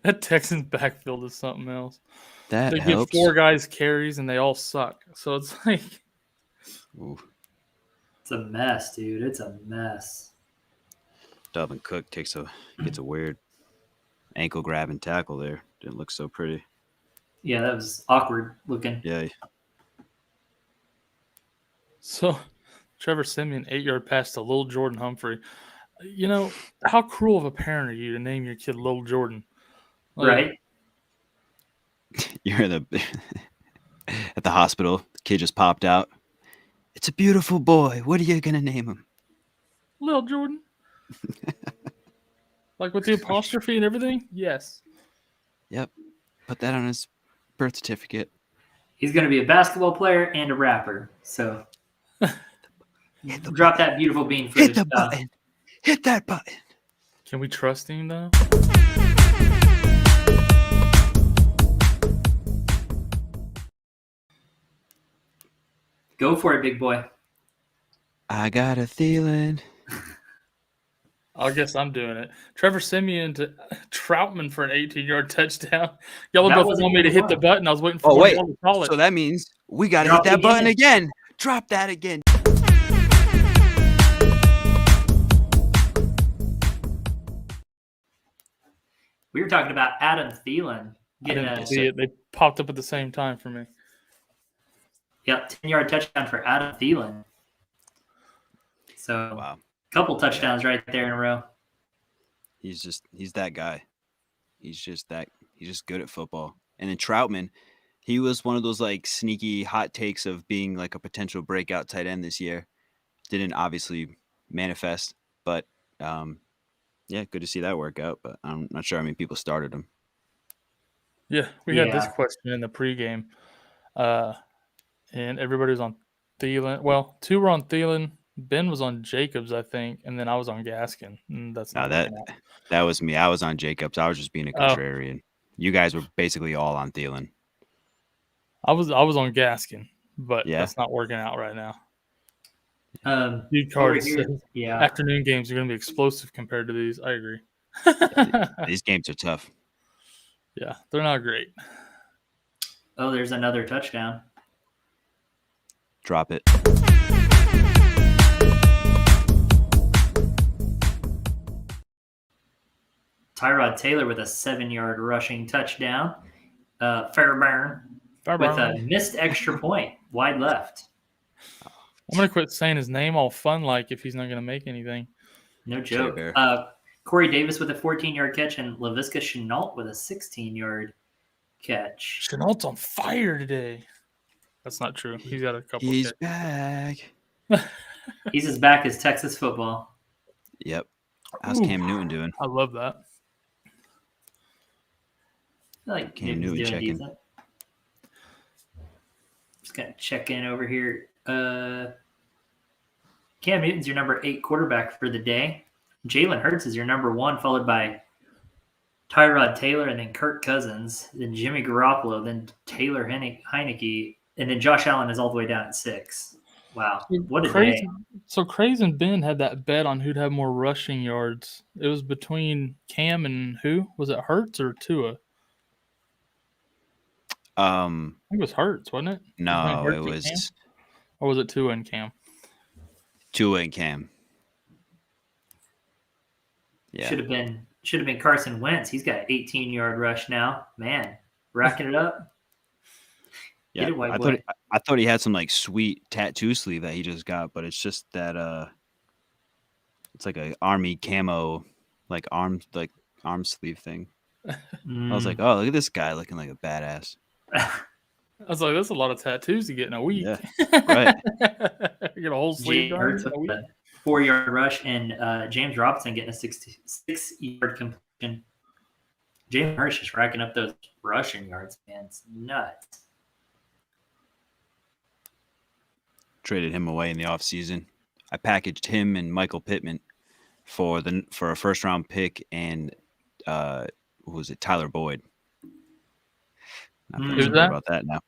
That Texans backfield is something else. That They helps. give 4 guys carries and they all suck. So it's like Ooh. It's a mess, dude. It's a mess. Dalvin Cook gets a weird ankle grab and tackle there. Didn't look so pretty. Yeah, that was awkward looking. Yeah. so. Trevor Siemian 8-yard pass to Lil Jordan Humphrey. You know, how cruel of a parent are you to name your kid Lil Jordan? Like, Right? You're at the hospital. The kid just popped out. It's a beautiful boy. What are you gonna name him? Lil Jordan. Like with the apostrophe and everything? Yes. Yep. Put that on his birth certificate. He's going to be a basketball player and a rapper. So drop that beautiful bean footage. Hit the button. Hit that button. Can we trust him though? Go for it, big boy. I got a feeling. I guess I'm doing it. Trevor Siemian to Troutman for an 18-yard touchdown. Y'all both want me to hit the button. I was waiting for y'all to call it. So that means we got to hit that button again. Drop that again. We were talking about Adam Thielen I getting didn't see it. They popped up at the same time for me. 10-yard touchdown for Adam Thielen. So Wow. couple touchdowns right there in a row. He's that guy. He's just good at football. And then Troutman, he was one of those like sneaky hot takes of being like a potential breakout tight end this year. Didn't obviously manifest, but yeah, good to see that work out. But I'm not sure how many people started him. Yeah, we had this question in the pregame, and everybody was on Thielen. Well, 2 were on Thielen. Ben was on Jacobs, I think, and then I was on Gaskin. That's not that was me. I was on Jacobs. I was just being a contrarian. You guys were basically all on Thielen. I was on Gaskin, but Yeah. that's not working out right now. Dude, over cards. here, yeah. Afternoon games are going to be explosive compared to these. I agree. These games are tough. Yeah, they're not great. Oh, there's another touchdown. Drop it. Tyrod Taylor with a 7-yard rushing touchdown. Fairbairn with a missed extra point, wide left. I'm going to quit saying his name all fun like if he's not going to make anything. No joke. Bear. Corey Davis with a 14-yard catch and Laviska Shenault with a 16-yard catch. Chenault's on fire today. That's not true. He's got a couple. He's of back. He's as back as Texas football. Yep. How's Cam Newton doing? I love that. I feel like Cam Newton's Newton doing checking. decent. Just gonna check in over here. Cam Newton's your number 8 quarterback for the day. Jalen Hurts is your number 1, followed by Tyrod Taylor and then Kirk Cousins, then Jimmy Garoppolo, then Taylor Heineke, and then Josh Allen is all the way down at 6. Wow, what a day! So Craze and Ben had that bet on who'd have more rushing yards. It was between Cam and who? Was it Hurts or Tua? I think it was Hurts, wasn't it? No, it Between Hurts and Cam? was Or was it Tua and Cam? Tua and Cam. Yeah. Should have been Carson Wentz. He's got an 18-yard rush now. Man, racking it up. Yeah, Get it, white I boy. thought he had some like sweet tattoo sleeve that he just got, but it's just that it's like a army camo like arm sleeve thing. I was like, oh, look at this guy looking like a badass. I was like, that's a lot of tattoos to get in a week. Yeah, right. Get a whole sleeve Jalen done Hurts in a with week. a 4-yard rush, and James Robinson getting a 66-yard completion. Jalen Hurts just racking up those rushing yards, man. It's nuts. Traded him away in the offseason. I packaged him and Michael Pittman for a first round pick and what was it, Tyler Boyd. Not feeling Who's so good that? about that now.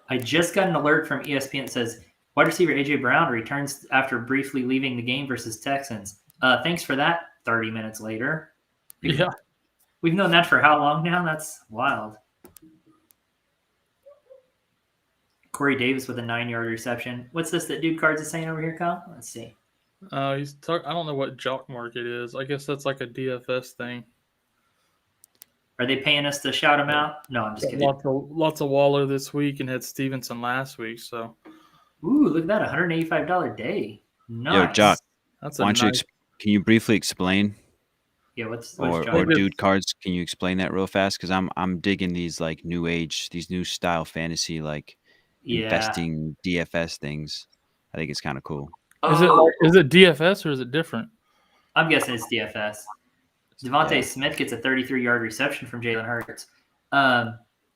I just got an alert from ESPN that says wide receiver A.J. Brown returns after briefly leaving the game versus Texans. Thanks for that. 30 minutes later. Yeah. We've known that for how long now? That's wild. Corey Davis with a 9-yard reception. What's this that Dude Cards is saying over here, Kyle? Let's see. I don't know what jock market is. I guess that's like a DFS thing. Are they paying us to shout him out? No, I'm just kidding. Lots of Waller this week and had Stevenson last week. So Ooh, look at that, $185 day. Nice. Yo, Jock, that's why don't you can you briefly explain, Yeah, what's or Jock? Dude Cards? Can you explain that real fast? Because I'm digging these like new age, these new style fantasy like investing DFS things. I think it's kind of cool. Is it DFS or is it different? I'm guessing it's DFS. Devontae Smith gets a 33-yard reception from Jalen Hurts.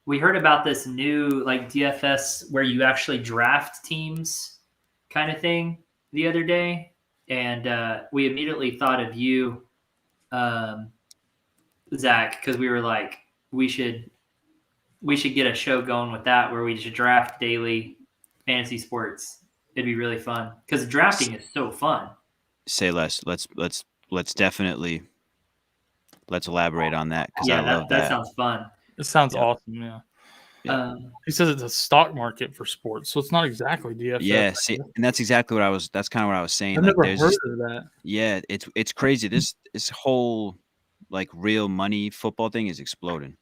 We heard about this new like DFS where you actually draft teams kind of thing the other day, and we immediately thought of you, Zach, because we were like, we should get a show going with that where we should draft daily fantasy sports. It'd be really fun because drafting is so fun. Say less. Let's definitely elaborate on that because I love that sounds fun. It sounds awesome. Yeah. He says it's a stock market for sports, so it's not exactly DFS. Yeah, see, and that's exactly what I was. That's kind of what I was saying. I've like, never heard of that. Yeah, it's crazy. This whole like real money football thing is exploding.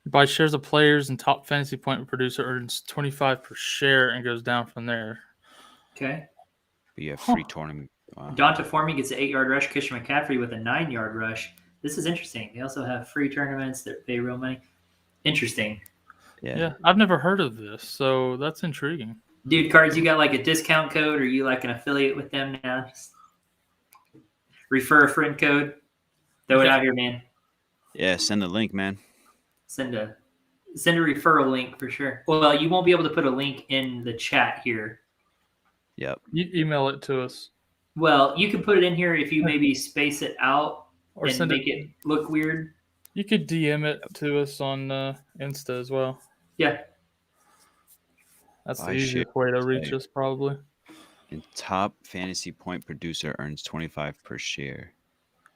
Buy shares of players and top fantasy point producer earns 25 per share and goes down from there. Okay. But you have free tournament. Wow. Donta Foreman gets an 8-yard rush. Christian McCaffrey with a 9-yard rush. This is interesting. They also have free tournaments that pay real money. Interesting. Yeah, I've never heard of this, so that's intriguing. Dude, Cards, you got like a discount code, or you like an affiliate with them now? Just refer a friend code. Throw it out here, man. Yeah, send the link, man. Send a referral link for sure. Well, you won't be able to put a link in the chat here. Yep. You email it to us. Well, you can put it in here if you maybe space it out Or and make it look weird. You could DM it to us on Insta as well. Yeah. That's the easiest way to reach us, probably. And top fantasy point producer earns 25 per share.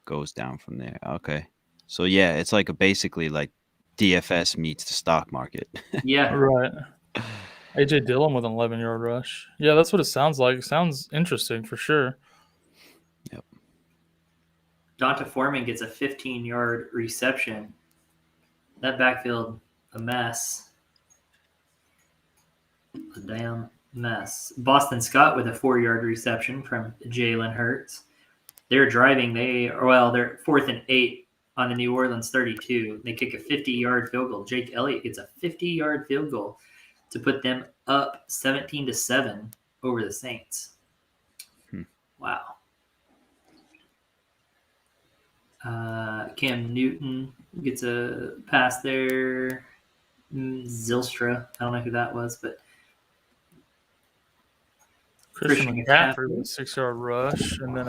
Goes down from there. Okay. So, yeah, it's like basically like DFS meets the stock market. Yeah. Right. A.J. Dillon with an 11-yard rush. Yeah, that's what it sounds like. It sounds interesting for sure. Yep. Donta Foreman gets a 15-yard reception. That backfield, a mess. A damn mess. Boston Scott with a 4-yard reception from Jalen Hurts. They're driving. They're 4th and 8 on the New Orleans 32. They kick a 50-yard field goal. Jake Elliott gets a 50-yard field goal to put them up 17-7 over the Saints. Wow. Cam Newton gets a pass there. Zylstra. I don't know who that was, but Christian McCaffrey with a 6-yard rush, and then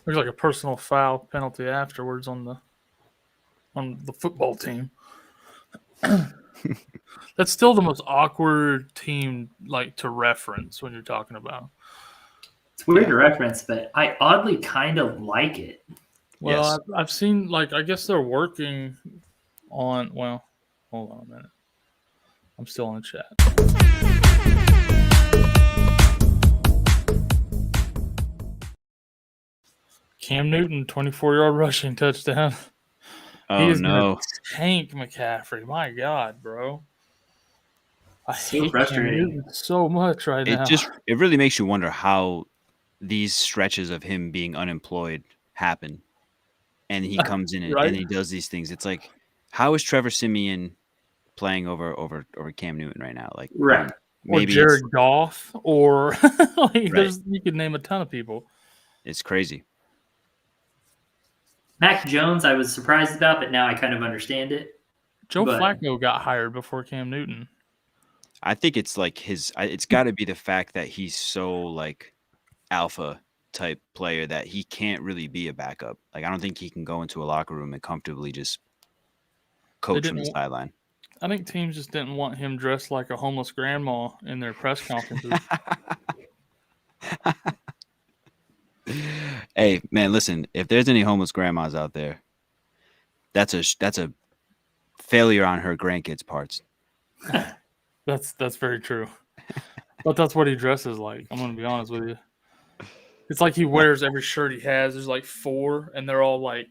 there's like a personal foul penalty afterwards on the football team. That's still the most awkward team like to reference when you're talking about. It's weird to reference, but I oddly kind of like it. Well, Yes. I've seen I guess they're working on. Well, hold on a minute. I'm still in chat. Cam Newton, 24-yard rushing touchdown. Oh, He is no. gonna tank McCaffrey. My God, bro. I So hate frustrating. Cam Newton so much right now. It really makes you wonder how these stretches of him being unemployed happen. And he comes in Right? and he does these things. It's like, how is Trevor Siemian playing over Cam Newton right now? Like, Right. maybe or Jared Goff, or Right. you could name a ton of people. it's crazy. Mac Jones, I was surprised about, but now I kind of understand it. Joe But- Flacco got hired before Cam Newton. I think it's like it's got to be the fact that he's so like alpha type player that he can't really be a backup. Like, I don't think he can go into a locker room and comfortably just coach from the didn't- sideline. I think teams just didn't want him dressed like a homeless grandma in their press conferences. Hey, man, listen, if there's any homeless grandmas out there, that's a failure on her grandkids' parts. That's very true. But that's what he dresses like. I'm going to be honest with you. It's like he wears every shirt he has. There's like 4, and they're all like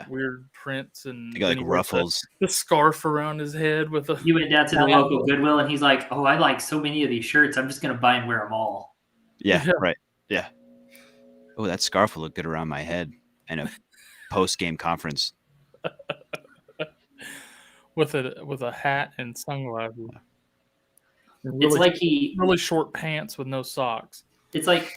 weird prints. And They got then like he wears ruffles. the scarf around his head with a. He went down to the local Goodwill, and he's like, "Oh, I like so many of these shirts. I'm just going to buy and wear them all." Yeah, Yeah. right. Yeah. Oh, that scarf will look good around my head in a post-game conference. with a hat and sunglasses. And It's really, like he really short pants with no socks. It's like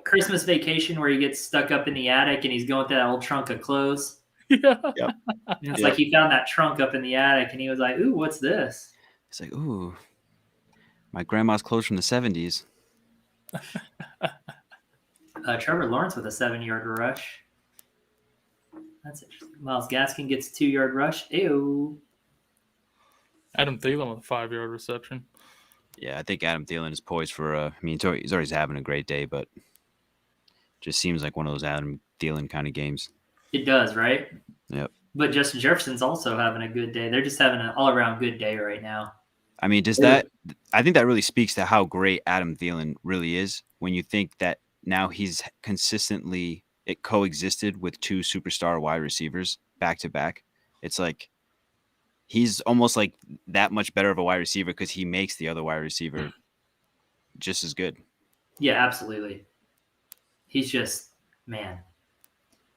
Christmas Vacation where he gets stuck up in the attic and he's going through that old trunk of clothes. Yeah. Yep. And it's Yep. like he found that trunk up in the attic and he was like, "Ooh, what's this?" It's like, ooh, my grandma's clothes from the 70s. Trevor Lawrence with a 7-yard rush. That's interesting. Myles Gaskin gets a 2-yard rush. Ew. Adam Thielen with a 5-yard reception. Yeah, I think Adam Thielen is poised for I mean, he's always having a great day, but just seems like one of those Adam Thielen kind of games. It does, right? Yep. But Justin Jefferson's also having a good day. They're just having an all-around good day right now. I mean, I think that really speaks to how great Adam Thielen really is when you think that now he's consistently coexisted with 2 superstar wide receivers back to back. It's like he's almost like that much better of a wide receiver because he makes the other wide receiver just as good. Yeah, absolutely. He's just, man,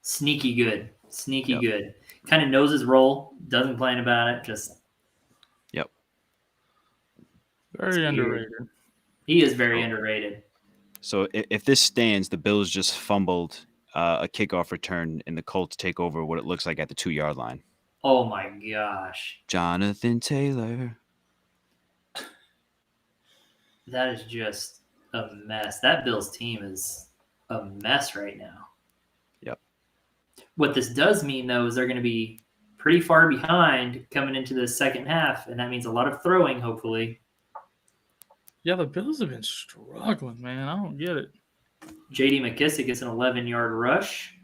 sneaky good. Sneaky good. Kind of knows his role, doesn't complain about it, just Very underrated. He is very underrated. So if this stands, the Bills just fumbled a kickoff return, and the Colts take over what it looks like at the 2-yard line. Oh my gosh. Jonathan Taylor. That is just a mess. That Bills team is a mess right now. Yep. What this does mean, though, is they're going to be pretty far behind coming into the second half, and that means a lot of throwing, hopefully. Yeah, the Bills have been struggling, man. I don't get it. J.D. McKissick gets an 11-yard rush.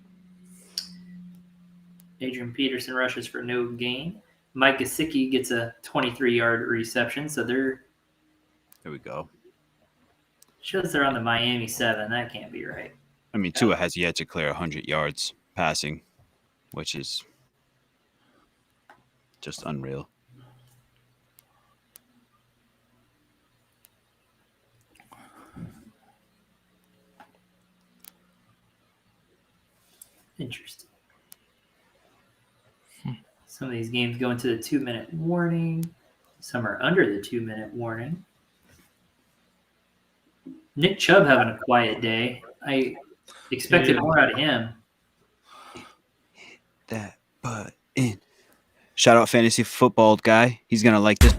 Adrian Peterson rushes for no gain. Mike Gesicki gets a 23-yard reception, so they're There we go. shows they're on the Miami 7. That can't be right. I mean, Tua has yet to clear 100 yards passing, which is just unreal. Interesting. these games go into the 2-minute warning. Some are under the 2-minute warning. Nick Chubb having a quiet day. I expected more out of him. That butt in. Shout out fantasy football guy. He's gonna like this.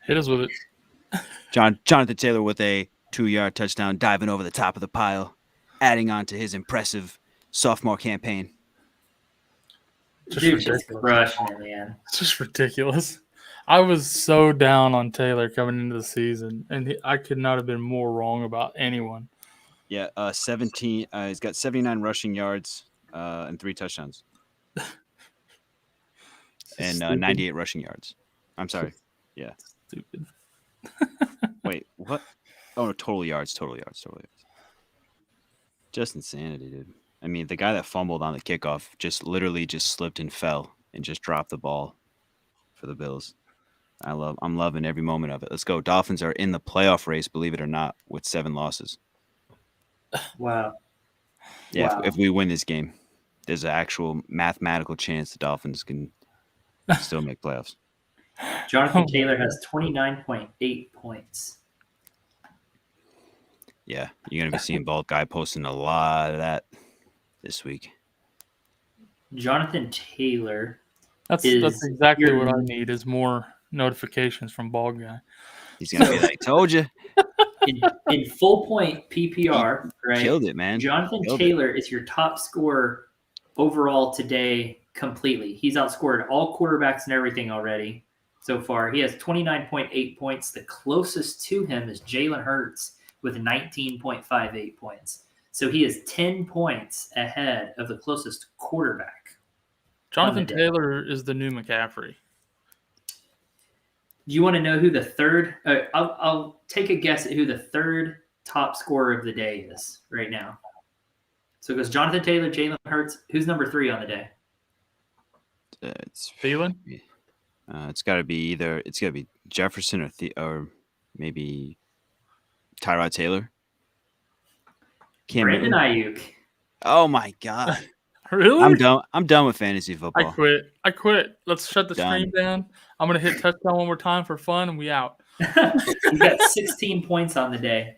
Hit us with it. Jonathan Taylor with a 2-yard touchdown, diving over the top of the pile, adding on to his impressive sophomore campaign. Dude, just crushing it, man. It's just ridiculous. I was so down on Taylor coming into the season, and I could not have been more wrong about anyone. Yeah, 17. He's got 79 rushing yards and 3 touchdowns, and 98 rushing yards. I'm sorry. Yeah. Stupid. Wait, what? Oh, no, total yards. Just insanity, dude. I mean, the guy that fumbled on the kickoff literally slipped and fell and just dropped the ball for the Bills. I'm loving every moment of it. Let's go. Dolphins are in the playoff race, believe it or not, with 7 losses. Wow. Yeah, Wow. If we win this game, there's an actual mathematical chance the Dolphins can still make playoffs. Jonathan Taylor has 29.8 points. Yeah, you're going to be seeing Bald Guy posting a lot of that this week. Jonathan Taylor. That's Is exactly your- what I need is more notifications from Bald Guy. He's going to be like, told you. In full point PPR, right? Killed it, man. Jonathan Killed it. Taylor is your top scorer overall today completely. He's outscored all quarterbacks and everything already so far. He has 29.8 points. The closest to him is Jalen Hurts with 19.58 points. So he is 10 points ahead of the closest quarterback. Jonathan on the day. Taylor is the new McCaffrey. Do you want to know who the third? I'll take a guess at who the third top scorer of the day is right now. So it goes Jonathan Taylor, Jalen Hurts. Who's number 3 on the day? It's Thielen? It's got to be Jefferson or maybe Tyrod Taylor. Brandon Ayuk. Oh my god. Really? I'm done with fantasy football. I quit. Let's shut the stream down. I'm gonna hit touchdown one more time for fun, and we out. He's got 16 points on the day.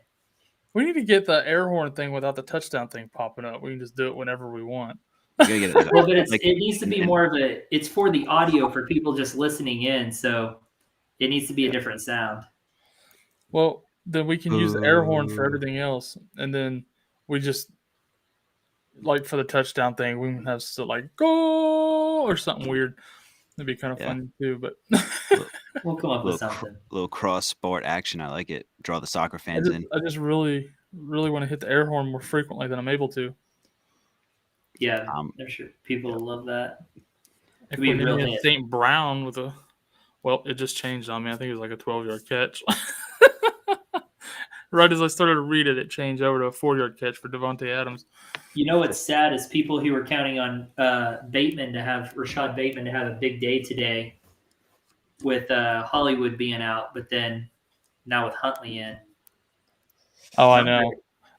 We need to get the air horn thing without the touchdown thing popping up. We can just do it whenever we want. You gotta get it. Well, but it needs to be more of it's for the audio for people just listening in, so it needs to be a different sound. Well, then we can use the air horn for everything else, and then we just like for the touchdown thing, we can have to like go or something weird. It'd be kind of fun too, but we'll come up with something. Little cross sport action. I like it. Draw the soccer fans in. I just really want to hit the air horn more frequently than I'm able to. Yeah, I'm sure people will love that. If we had St. Brown with it just changed on me. I think it was like a 12-yard catch. Right as I started to read it, it changed over to a 4-yard catch for Devontae Adams. You know what's sad is people who were counting on Rashad Bateman to have a big day today with Hollywood being out, but then now with Huntley in. Oh, I know.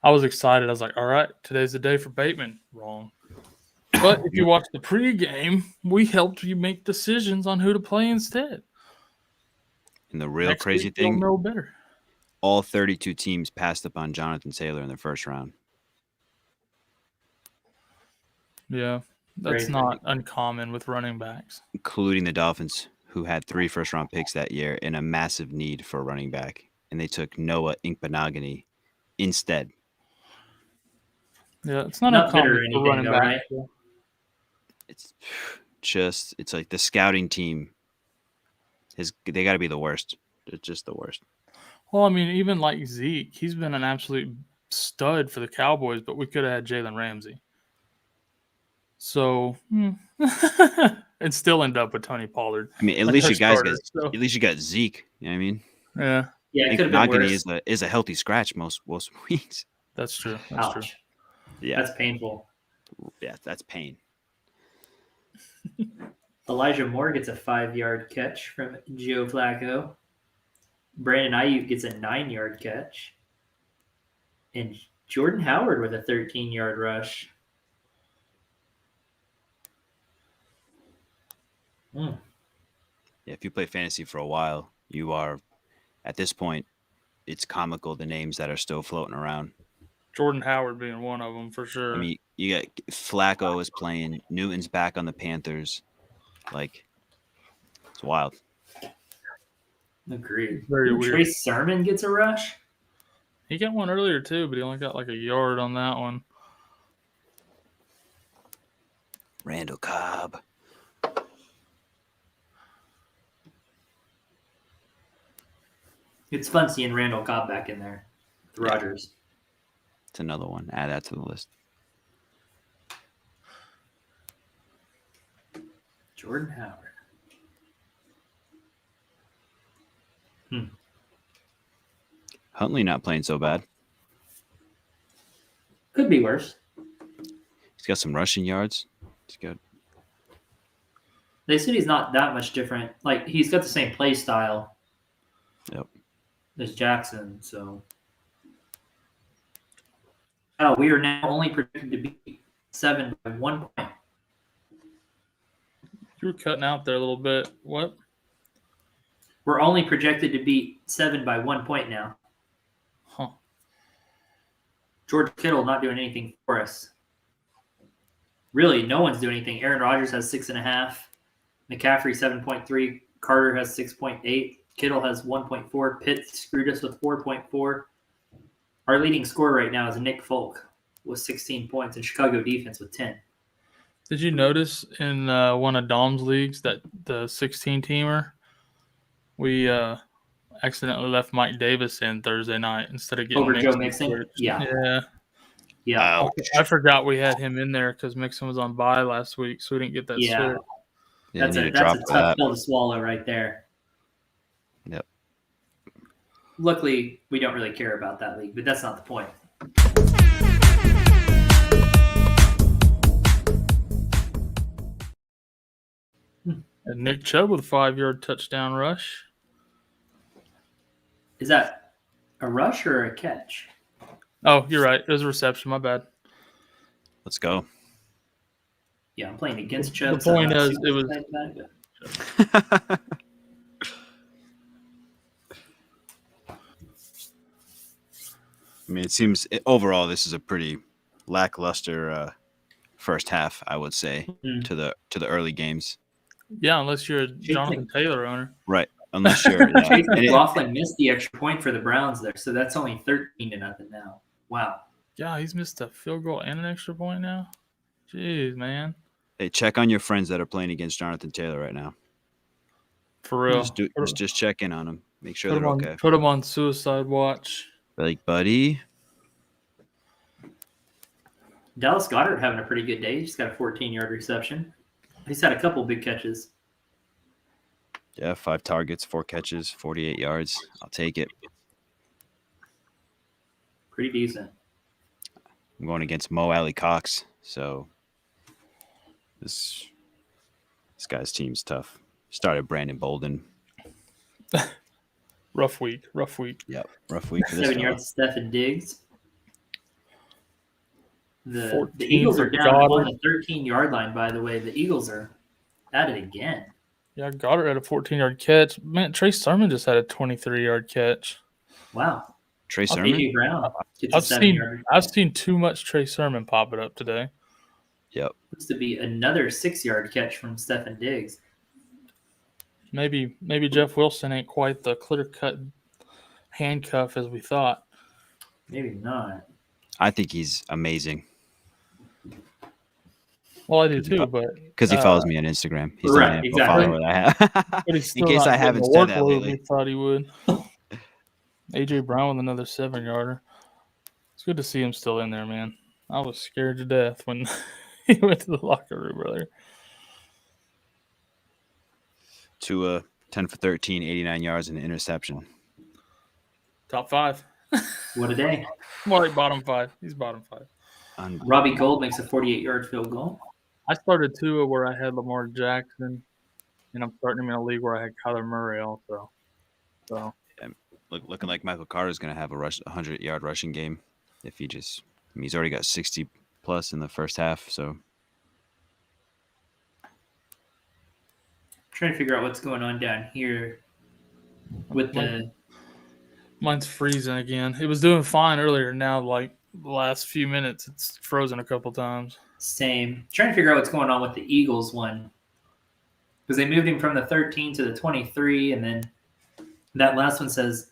I was excited. I was like, all right, today's the day for Bateman. Wrong. But if you watch the pregame, we helped you make decisions on who to play instead. And the real crazy thing, know better. All 32 teams passed up on Jonathan Taylor in the first round. Yeah, that's not uncommon with running backs. Including the Dolphins, who had 3 first-round picks that year and a massive need for a running back. And they took Noah Inkpanagani instead. Yeah, it's not uncommon for running back. Right? It's like the scouting team. They got to be the worst. It's just the worst. Well, I mean, even like Zeke, he's been an absolute stud for the Cowboys, but we could have had Jalen Ramsey. So, and still end up with Tony Pollard. I mean, at least you got Zeke. You know what I mean? Yeah. Yeah, it could have been worse. is a healthy scratch most weeks. That's true. Ouch. True. Yeah, that's painful. Yeah, that's pain. Elijah Moore gets a 5-yard catch from Joe Flacco. Brandon Ayuk gets a 9-yard catch. And Jordan Howard with a 13-yard rush. Yeah, if you play fantasy for a while, you are at this point. It's comical the names that are still floating around. Jordan Howard being one of them for sure. I mean, you got Flacco is playing. Newton's back on the Panthers. Like, it's wild. Agreed. Very weird. Trey Sermon gets a rush? He got one earlier too, but he only got like a yard on that one. Randall Cobb. It's fun seeing Randall Cobb back in there with Rodgers. It's another one. Add that to the list. Jordan Howard. Huntley not playing so bad. Could be worse. He's got some rushing yards. It's good. They said he's not that much different. Like, he's got the same play style. Yep. As Jackson, so. Oh, we are now only predicted to beat 7 by 1 point. You were cutting out there a little bit. What? We're only projected to beat 7 by 1 point now. Huh. George Kittle not doing anything for us. Really, no one's doing anything. Aaron Rodgers has 6.5. McCaffrey 7.3. Carter has 6.8. Kittle has 1.4. Pitt screwed us with 4.4. Our leading scorer right now is Nick Folk with 16 points and Chicago defense with 10. Did you notice in one of Dom's leagues that the 16-teamer, we accidentally left Mike Davis in Thursday night instead of getting Over Mixon Joe Mixon? Yeah. Yeah. I forgot we had him in there because Mixon was on bye last week, so we didn't get that Yeah. switch. Yeah, That's you a need to drop tough that. pill to swallow right there. Yep. Luckily, we don't really care about that league, but that's not the point. And Nick Chubb with a 5-yard touchdown rush. Is that a rush or a catch? Oh, you're right. It was a reception. My bad. Let's go. Yeah, I'm playing against Chubb. The point I'm not is, super it was- excited about it, but- I mean, it seems overall this is a pretty lackluster first half, I would say, to the early games. Yeah, unless you're a Jonathan Taylor owner. Right. Unless you're Chase and it- McLaughlin missed the extra point for the Browns there, so that's only 13-0 now. Wow. Yeah, he's missed a field goal and an extra point now. Jeez, man. hey, check on your friends that are playing against Jonathan Taylor right now. For real. Just check in on them. Make sure they're okay. Put him on suicide watch. Like, buddy. Dallas Goedert having a pretty good day. He's got a 14-yard reception. He's had a couple big catches. Yeah, 5 targets, 4 catches, 48 yards. I'll take it. Pretty decent. I'm going against Mo Alley Cox, so this guy's team's tough. Started Brandon Bolden. Rough week. Yep, rough week for this 7 fella. yards to Stephen Diggs. The 14 Eagles for are down on Goddard. the 13-yard line, by the way. The Eagles are at it again. Yeah, Goddard had a 14-yard catch. Man, Trey Sermon just had a 23-yard catch. Wow. Trey Sermon? A.J. Brown gets a 7-yard. I've seen too much Trey Sermon pop it up today. Yep. Looks to be another 6-yard catch from Stephen Diggs. Maybe Jeff Wilson ain't quite the clear-cut handcuff as we thought. Maybe not. I think he's amazing Well, I do too, but because he follows me on Instagram. He's Right, the only exactly. follower that I have. but he's In still case not I getting haven't the said that workload lately. we thought he would. A.J. Brown with another 7-yarder. It's good to see him still in there, man. I was scared to death when he went to the locker room earlier. Tua, 10 for 13, 89 yards and an interception. Top 5. What a day. More like bottom 5. He's bottom 5. Robbie Gould makes a 48-yard field goal. I started Tua where I had Lamar Jackson, and I'm starting him in a league where I had Kyler Murray also. So Looking like Michael Carter's going to have a 100-yard rushing game. if he's already got 60 plus in the first half. So Trying to figure out what's going on down here with the. Mine's freezing again. It was doing fine earlier. Now, like the last few minutes, it's frozen a couple times. Same. Trying to figure out what's going on with the Eagles one. Because they moved him from the 13 to the 23, and then that last one says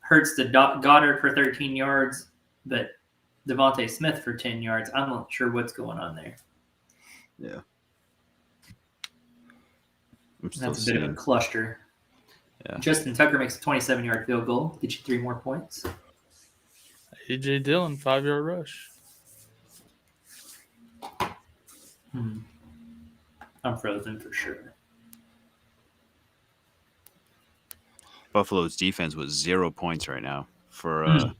Hurts to Goddard for 13 yards, but Devontae Smith for 10 yards. I'm not sure what's going on there. yeah, That's a bit of a cluster. Yeah. Justin Tucker makes a 27-yard field goal. Get you 3 more points. A.J. Dillon, 5-yard rush. I'm frozen for sure. Buffalo's defense was 0 points right now for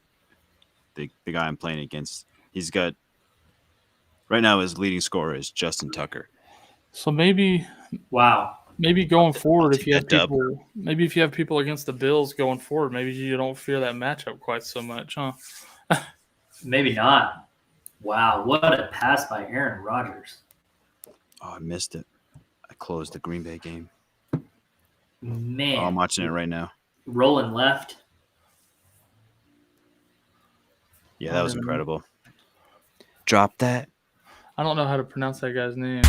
the guy I'm playing against. He's got right now his leading scorer is Justin Tucker. So maybe going forward, if you have people, maybe if you have people against the Bills going forward, maybe you don't fear that matchup quite so much, huh? Maybe not. Wow, what a pass by Aaron Rodgers. Oh, I missed it. I closed the Green Bay game. Man. Oh, I'm watching it right now. Rolling left. Yeah, that was incredible. Drop that. I don't know how to pronounce that guy's name.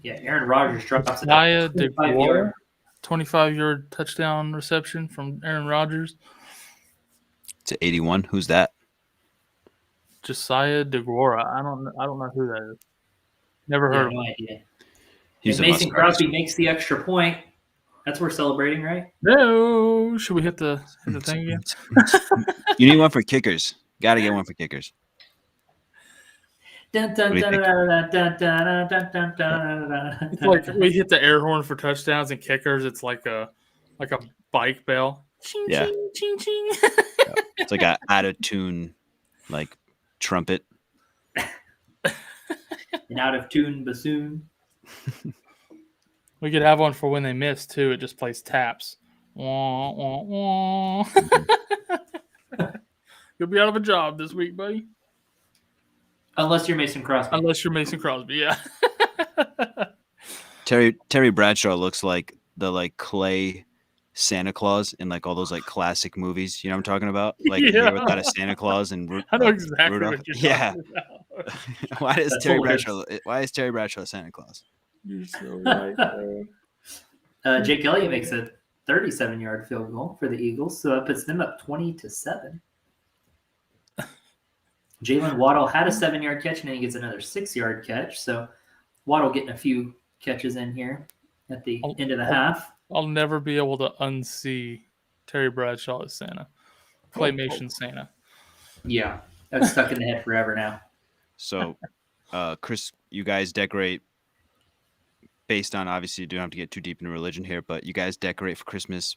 Yeah, Aaron Rodgers drops it. Josiah DeGuara, 25-yard touchdown reception from Aaron Rodgers. To 81. Who's that? Josiah DeGuara. I don't know who that is. Never heard of him. No idea. He's and Mason Crosby makes the extra point. That's worth celebrating, right? No. Should we hit the thing again? You need one for kickers. Got to get one for kickers. It's like we hit the air horn for touchdowns and kickers. It's like a bike bell. Ching, Yeah. ching, ching, ching. It's like a out of tune, like trumpet. An out of tune bassoon. We could have one for when they miss too. It just plays taps. Wah, wah, wah. You'll be out of a job this week, buddy. Unless you're Mason Crosby. Yeah. Terry Bradshaw looks like the clay Santa Claus in all those classic movies. You know what I'm talking about? Like Yeah. Year Without a Santa Claus and I know exactly Rudolph. what you're Yeah. talking about. Why is That's Terry Bradshaw Santa Claus? You're so right, bro. Jake Elliott makes a 37-yard field goal for the Eagles, so that puts them up 20-7. Jalen Waddle had a 7-yard catch, and then he gets another 6-yard catch. So Waddle getting a few catches in here at the end of the half. I'll never be able to unsee Terry Bradshaw as Santa. Claymation Santa. Yeah, that's stuck in the head forever now. So, Chris, you guys decorate based on, obviously, you don't have to get too deep into religion here, but you guys decorate for Christmas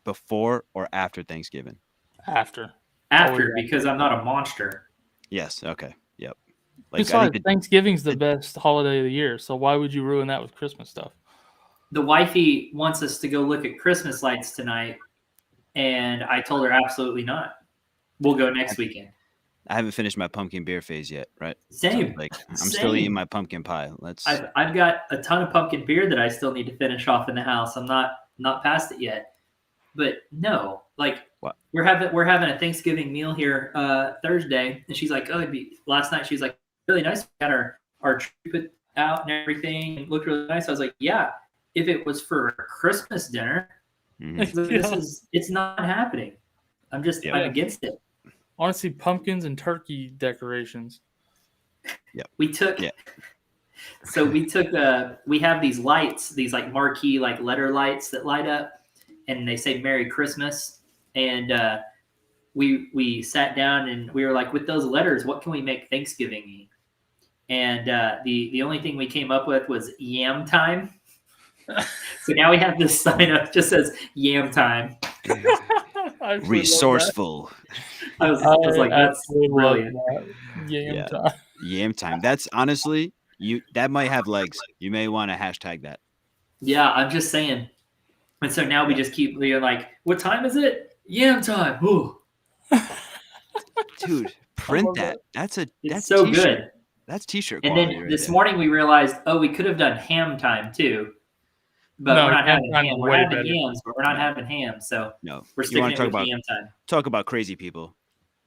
before or after Thanksgiving? After, because I'm not a monster. Yes. Okay. Yep. Besides, Thanksgiving's the best holiday of the year, so why would you ruin that with Christmas stuff? The wifey wants us to go look at Christmas lights tonight, and I told her absolutely not. We'll go next weekend. I haven't finished my pumpkin beer phase yet, right? Same. So, I'm still eating my pumpkin pie. I've got a ton of pumpkin beer that I still need to finish off in the house. I'm not past it yet. But no, what? we're having a Thanksgiving meal here Thursday, and she's like, last night she was like, really nice. We had our tree put out and everything. It looked really nice. I was like, yeah, if it was for a Christmas dinner, it's not happening. I'm against it. Honestly, pumpkins and turkey decorations. Yeah. So we have these lights, these marquee letter lights that light up, and they say Merry Christmas. And we sat down and we were like, with those letters, what can we make Thanksgiving-y? And the only thing we came up with was yam time. So now we have this sign up that just says yam time. Resourceful. I was like, that's brilliant. Yam time. Yam time. That's honestly, that might have legs. You may want to hashtag that. Yeah, I'm just saying. And so now we just keep being like, what time is it? Yam time. Ooh. Dude, print love that. That's It's so t-shirt. good. That's t-shirt And quality then right this there. morning we realized, we could have done ham time too. But No, we're not ham having time's ham. We're way having better. yams, but we're not No. having ham. So No, we're you sticking want it to with yam time. talk about crazy people.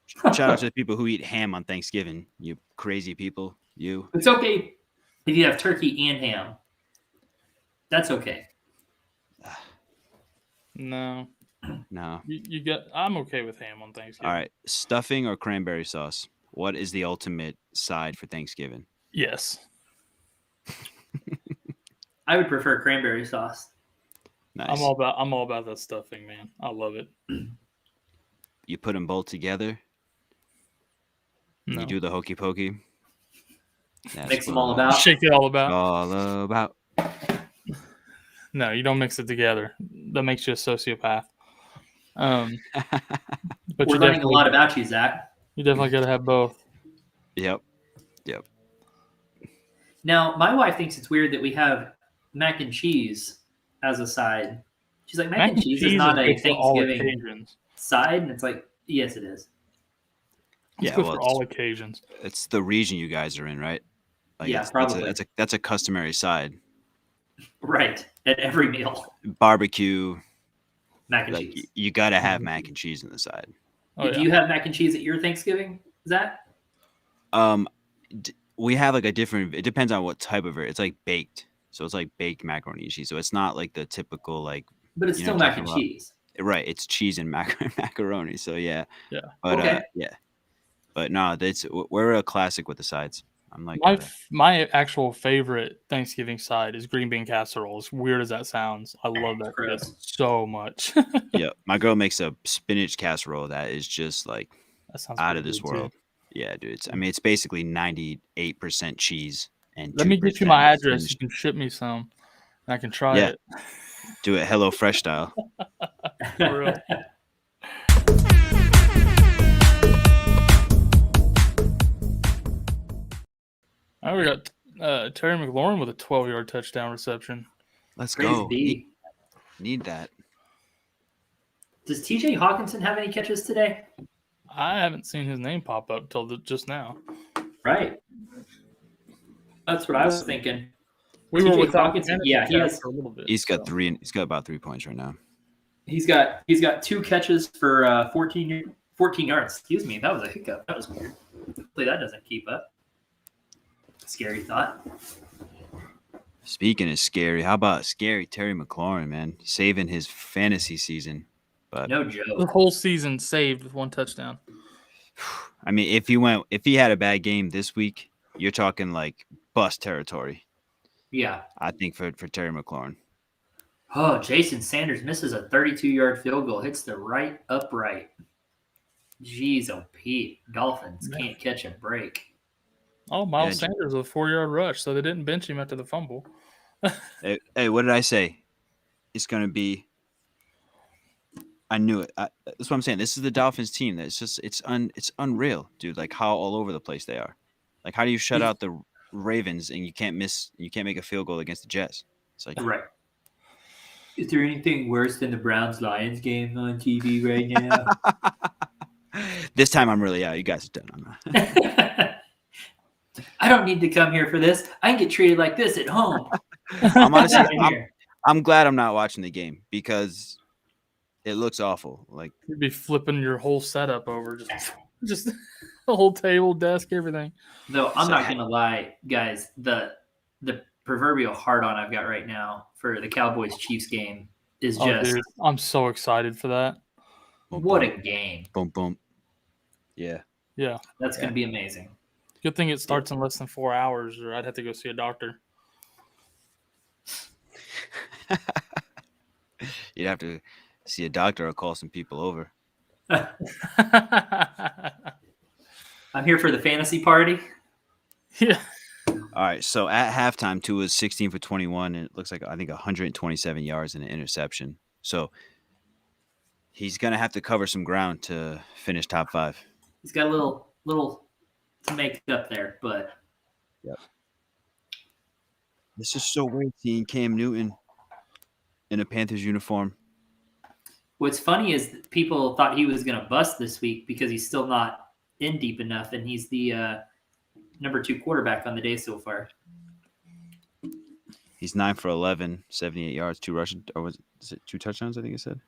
Shout out to the people who eat ham on Thanksgiving. You crazy people. You. It's okay if you have turkey and ham. That's okay. No, No. you got. I'm okay with ham on Thanksgiving. All right. Stuffing or cranberry sauce? What is the ultimate side for Thanksgiving? Yes. I would prefer cranberry sauce. Nice. I'm all about that stuffing, man. I love it. You put them both together. No. You do the hokey pokey. Mix them all about. Shake it all about. All about. No, you don't mix it together. That makes you a sociopath. But We're learning a lot about you, Zach. You definitely got to have both. Yep. Now, my wife thinks it's weird that we have mac and cheese as a side. She's like, mac and cheese is not a good for all Thanksgiving occasions. side. And it's like, yes, it is. It's good for all occasions. It's the region you guys are in, right? Like Yeah, probably. That's a customary side. Right. At every meal. Barbecue. Mac and Like cheese. you got to have mac and cheese on the side. Oh, Do you have mac and cheese at your Thanksgiving, Zach? We have like a different. It depends on what type of it. It's like baked, so it's like baked macaroni and cheese. So it's not like the typical like. But it's still mac and cheese. Right, it's cheese and macaroni. So yeah. Yeah. But Okay. yeah. But no, we're a classic with the sides. I'm like my actual favorite Thanksgiving side is green bean casserole. As weird as that sounds, I love that shit so much. Yeah, my girl makes a spinach casserole that is just like that sounds out of this too. world. Yeah, dude. It's basically 98% cheese and. Let me get you my address. You can ship me some, and I can try it. Do it Hello Fresh style. For real. All right, we got Terry McLaurin with a 12-yard touchdown reception. Let's Praise go. be. Need that. Does TJ Hawkinson have any catches today? I haven't seen his name pop up till just now. Right. That's what I was thinking. We were TJ without Hawkinson. Kennedy Yeah, he has. for a little bit. He's got about 3 points right now. He's got 2 catches for 14 yards. Excuse me, that was a hiccup. That was weird. Hopefully that doesn't keep up. Scary thought. Speaking of scary, how about scary Terry McLaurin, man, saving his fantasy season? But No The joke. whole season saved with 1 touchdown. I mean, if he had a bad game this week, you're talking like bust territory. Yeah. I think for Terry McLaurin. Oh, Jason Sanders misses a 32-yard field goal, hits the right upright. Jeez, oh Pete, Dolphins can't catch a break. Oh, Miles Sanders with a 4-yard rush, so they didn't bench him after the fumble. Hey, what did I say? It's gonna be. I knew it. That's what I'm saying. This is the Dolphins team. It's unreal, dude. Like how all over the place they are. Like how do you shut out the Ravens and you can't make a field goal against the Jets? It's like Right. Is there anything worse than the Browns-Lions game on TV right now? This time I'm really out. You guys are done. I don't need to come here for this. I can get treated like this at home. I'm glad I'm not watching the game because it looks awful. Like You'd be flipping your whole setup over, just the whole table, desk, everything. Though I'm not gonna lie, guys, the proverbial hard on I've got right now for the Cowboys Chiefs game is just dude, I'm so excited for that. What a game. Boom boom. Yeah. Yeah. That's gonna be amazing. Good thing it starts in less than 4 hours, or I'd have to go see a doctor. You'd have to see a doctor or call some people over. I'm here for the fantasy party. Yeah. All right. So at halftime, Tua was 16 for 21, and it looks like I think 127 yards and an interception. So he's gonna have to cover some ground to finish top 5. He's got a little to make up there, but This is so weird seeing Cam Newton in a Panthers uniform. What's funny is that people thought he was going to bust this week because he's still not in deep enough, and he's the number 2 quarterback on the day so far. He's 9 for 11, 78 yards, 2 rushing, or is it 2 touchdowns? I think it said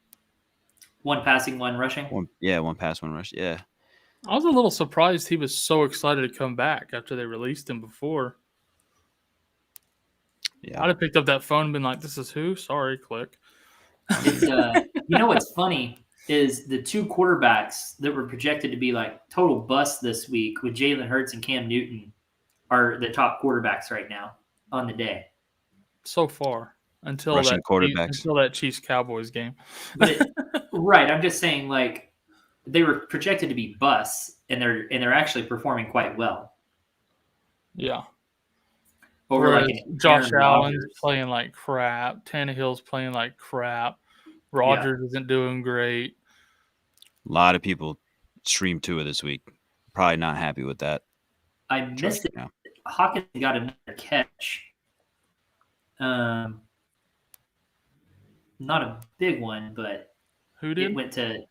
1 passing, 1 rushing. 1 pass, 1 rush. Yeah, I was a little surprised he was so excited to come back after they released him before. yeah. I'd have picked up that phone and been like, "This is who? Sorry, click." You know what's funny is the 2 quarterbacks that were projected to be like total busts this week with Jalen Hurts and Cam Newton are the top quarterbacks right now on the day. So far, until Rushing quarterbacks. until that Chiefs Cowboys game. But right, I'm just saying like they were projected to be busts, and they're actually performing quite well. Yeah. Over Whereas like an Josh Aaron Allen's Rodgers. playing like crap. Tannehill's playing like crap. Rodgers isn't doing great. A lot of people streamed Tua this week. Probably not happy with that. I missed it. Now. Hawkins got another catch. Not a big one, but Who it did? went to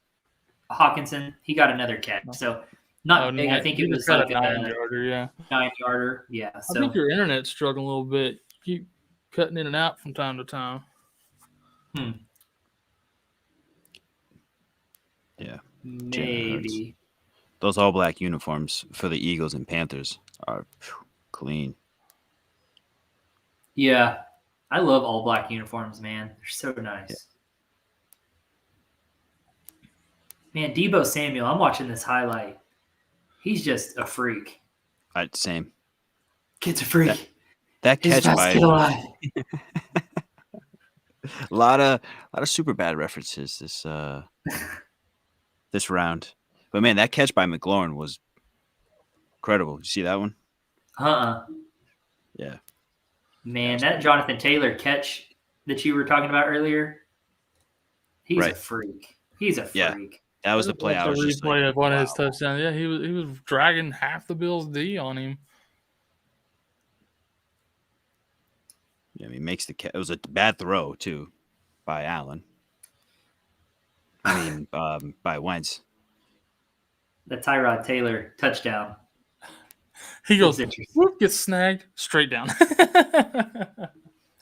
Hawkinson. He got another catch. So not big. I think it was like a 9-yarder. Yeah. 9-yarder. Yeah. I So think your internet's struggling a little bit. Keep cutting in and out from time to time. Yeah. maybe. Those all black uniforms for the Eagles and Panthers are clean. Yeah. I love all black uniforms, man. They're so nice. Yeah. Man, Deebo Samuel, I'm watching this highlight. He's just a freak. Same. Kid's a freak. That He's catch the best by kid alive. a lot of super bad references this round. But man, that catch by McLaurin was incredible. You see that one? Yeah. Man, that Jonathan Taylor catch that you were talking about earlier, he's a Right. freak. He's a freak. Yeah. That was the play. I was a just replay like, of one of his wow. touchdowns. Yeah, he was dragging half the Bills D on him. Yeah, he makes the catch. It was a bad throw too, by Allen. I mean, by Wentz. The Tyrod Taylor touchdown. He goes, It's interesting. whoop, gets snagged straight down.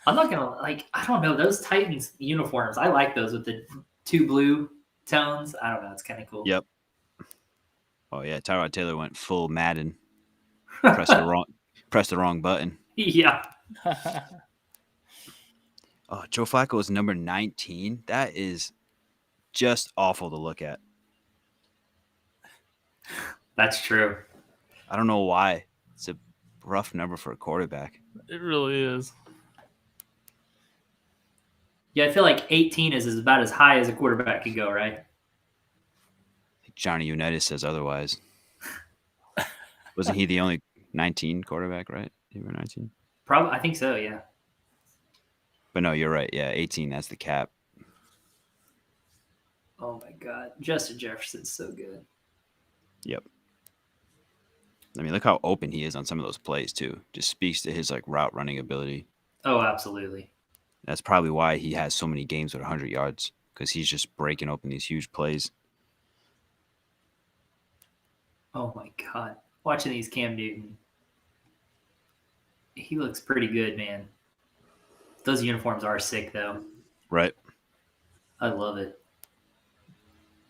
I'm not gonna I don't know, those Titans uniforms. I like those with the 2 blue tones. I don't know, it's kind of cool. Yep. Oh yeah, Tyrod Taylor went full Madden. Pressed the wrong button. Yeah. Oh, Joe Flacco is number 19. That is just awful to look at. That's true. I don't know why. It's a rough number for a quarterback. It really is. Yeah, I feel like 18 is about as high as a quarterback can go, right? Johnny Unitas says otherwise. Wasn't he the only 19 quarterback, right? You were 19? Probably, I think so, yeah. But no, you're right. Yeah, 18, that's the cap. Oh my God. Justin Jefferson's so good. Yep. I mean, look how open he is on some of those plays, too. Just speaks to his route running ability. Oh, absolutely. That's probably why he has so many games with 100 yards, because he's just breaking open these huge plays. Oh my God. Watching these Cam Newton. He looks pretty good, man. Those uniforms are sick, though. Right. I love it.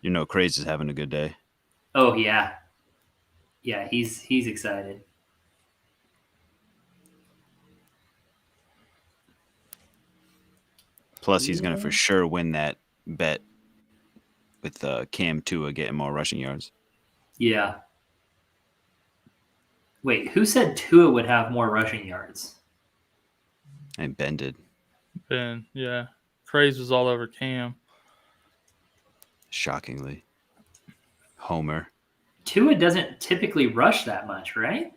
You know, Craze is having a good day. Oh, yeah. Yeah, he's excited. Plus, he's going to for sure win that bet with Cam Tua getting more rushing yards. Yeah. Wait, who said Tua would have more rushing yards? And Ben did. Ben, yeah. Craze was all over Cam. Shockingly. Homer. Tua doesn't typically rush that much, right?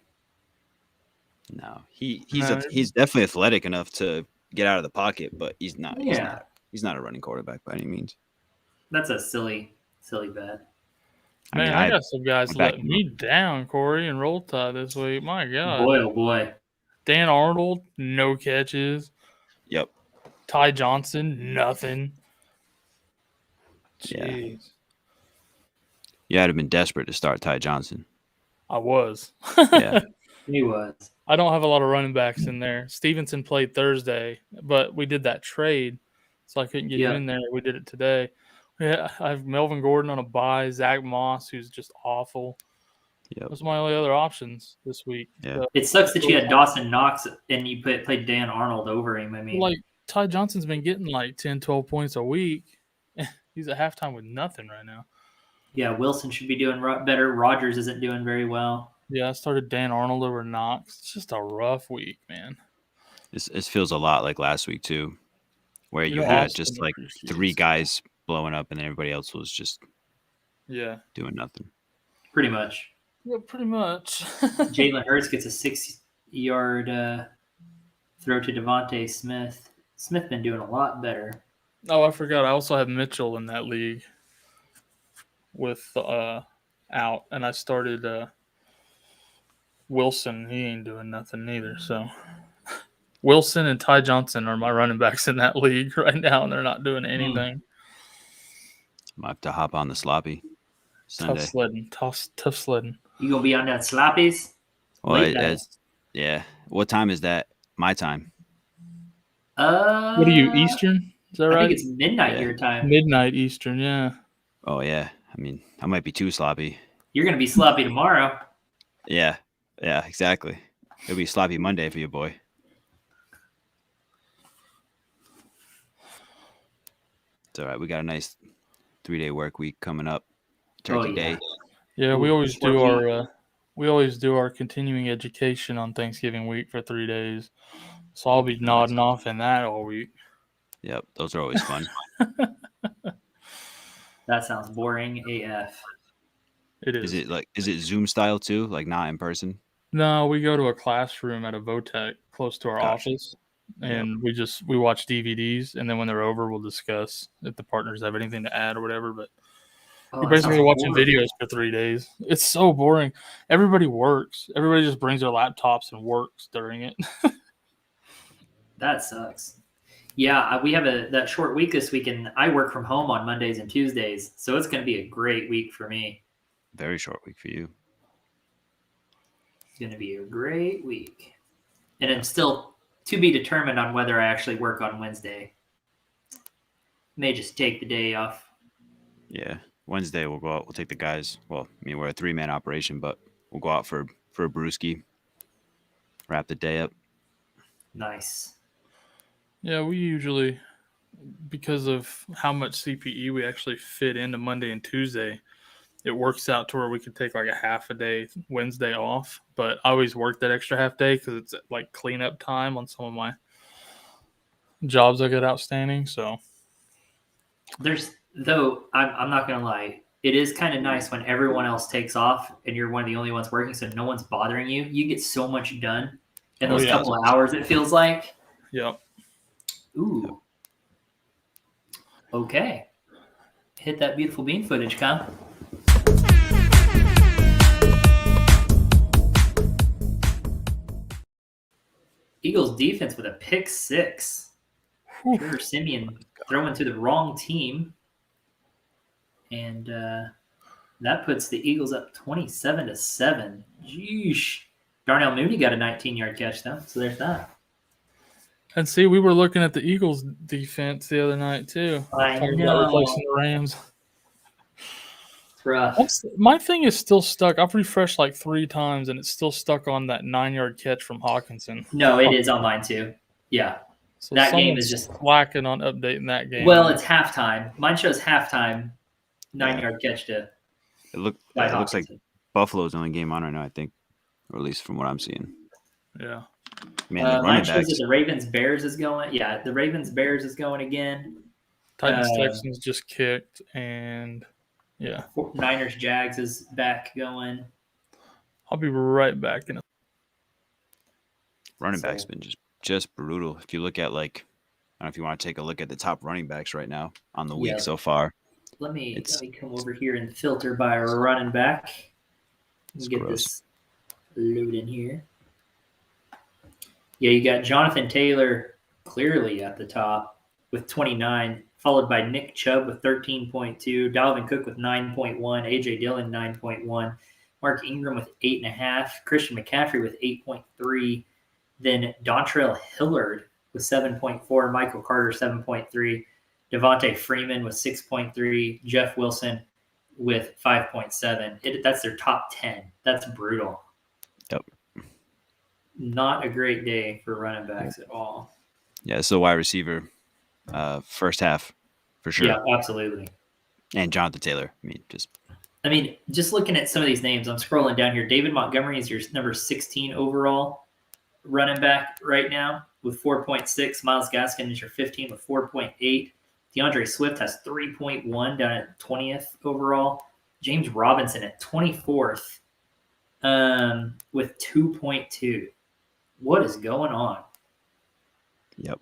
No. He's definitely athletic enough to get out of the pocket, but he's not a running quarterback by any means. That's a silly bet. Man, I got some guys I'm letting backing me down, Corey, and Roll Tide this week. My God. Boy, oh boy. Dan Arnold, no catches. Yep. Ty Johnson, nothing. Yeah. Jeez. You had to have been desperate to start Ty Johnson. I was. Yeah. He was. I don't have a lot of running backs in there. Stevenson played Thursday, but we did that trade, so I couldn't get him Yeah. in there. We did it today. Yeah, I have Melvin Gordon on a bye, Zach Moss, who's just awful. Yep. Those are my only other options this week. Yeah. So, It sucks that you had Dawson Knox and you played Dan Arnold over him. I mean, like, Ty Johnson's been getting like 10, 12 points a week. He's at halftime with nothing right now. yeah, Wilson should be doing better. Rodgers isn't doing very well. Yeah, I started Dan Arnold over Knox. It's just a rough week, man. This feels a lot like last week too, where you know, had Austin just like appreciates 3 it. guys blowing up, and then everybody else was just Yeah. doing nothing. Pretty much. Yeah, pretty much. Jalen Hurts gets a 6-yard throw to Devontae Smith. Smith been doing a lot better. Oh, I forgot. I also have Mitchell in that league with out, and I started Wilson. He ain't doing nothing neither. So Wilson and Ty Johnson are my running backs in that league right now, and they're not doing anything. I might have to hop on the sloppy Sunday. Tough sledding. Tough sledding. You gonna be on that sloppies? Well, Late night. yeah. What time is that? My time. What are you, Eastern? Is that I right? think it's midnight Yeah. your time. Midnight Eastern, yeah. Oh yeah. I mean, I might be too sloppy. You're gonna be sloppy tomorrow. Yeah. Yeah. Exactly. It'll be sloppy Monday for you, boy. It's all right. We got a nice 3-day work week coming up. Turkey yeah. Day. Yeah, we Ooh, always short do our continuing education on Thanksgiving week for 3 days. So I'll be nodding off in that all week. Yep. Those are always fun. That sounds boring AF. It is. Is it Zoom style too? Like not in person? No, we go to a classroom at a Votech close to our Gotcha. office, and we watch DVDs, and then when they're over, we'll discuss if the partners have anything to add or whatever. But Oh, you're that basically sounds watching boring. videos for 3 days. It's so boring. Everybody works. Everybody just brings their laptops and works during it. That sucks. Yeah, we have that short week this week, and I work from home on Mondays and Tuesdays, so it's going to be a great week for me. Very short week for you. It's going to be a great week. And I'm still to be determined on whether I actually work on Wednesday. May just take the day off. Yeah. Wednesday we'll go out. We'll take the guys. Well, I mean we're a 3-man operation, but we'll go out for a brewski. Wrap the day up. Nice. Yeah, we usually, because of how much CPE we actually fit into Monday and Tuesday, it works out to where we could take like a half a day Wednesday off. But I always work that extra half day because it's like cleanup time on some of my jobs I got outstanding. So I'm not going to lie, it is kind of nice when everyone else takes off and you're one of the only ones working, so no one's bothering you. You get so much done in those couple of hours, it feels like. Yep. Ooh. Okay. Hit that beautiful bean footage, Kyle. Eagles defense with a pick 6. Trevor Siemian throwing to the wrong team. And that puts the Eagles up 27-7. Jeesh. Darnell Mooney got a 19-yard catch, though, so there's that. And see, we were looking at the Eagles defense the other night too. I Talking about know. replacing the Rams. It's rough. My thing is still stuck. I've refreshed like 3 times, and it's still stuck on that 9-yard catch from Hawkinson. No, it is on mine, too. Yeah. So That game someone's is just- slacking on updating that game. Well, it's halftime. Mine shows halftime. 9-yard catch to It looks like Buffalo's the only game on right now, I think, or at least from what I'm seeing. yeah. Man, the mine running shows backs. that the Ravens-Bears is going. Yeah, the Ravens-Bears is going again. Titans Texans just kicked, and yeah, Niners-Jags is back going. I'll be right back in a Running backs been just brutal. If you look at I don't know if you want to take a look at the top running backs right now on the week so far. Let me come over here and filter by a running back. It's Get gross. this loaded here. Yeah, you got Jonathan Taylor clearly at the top. with 29, followed by Nick Chubb with 13.2, Dalvin Cook with 9.1, A.J. Dillon 9.1, Mark Ingram with 8.5, Christian McCaffrey with 8.3, then Dontrell Hillard with 7.4, Michael Carter 7.3, Devontae Freeman with 6.3, Jeff Wilson with 5.7. That's their top 10. That's brutal. Yep. Not a great day for running backs at all. Yeah, it's a wide receiver first half for sure. Yeah, absolutely. And Jonathan Taylor. I mean, just looking at some of these names, I'm scrolling down here. David Montgomery is your number 16 overall running back right now with 4.6. Myles Gaskin is your 15 with 4.8. DeAndre Swift has 3.1 down at 20th overall. James Robinson at 24th with 2.2. What is going on? Yep.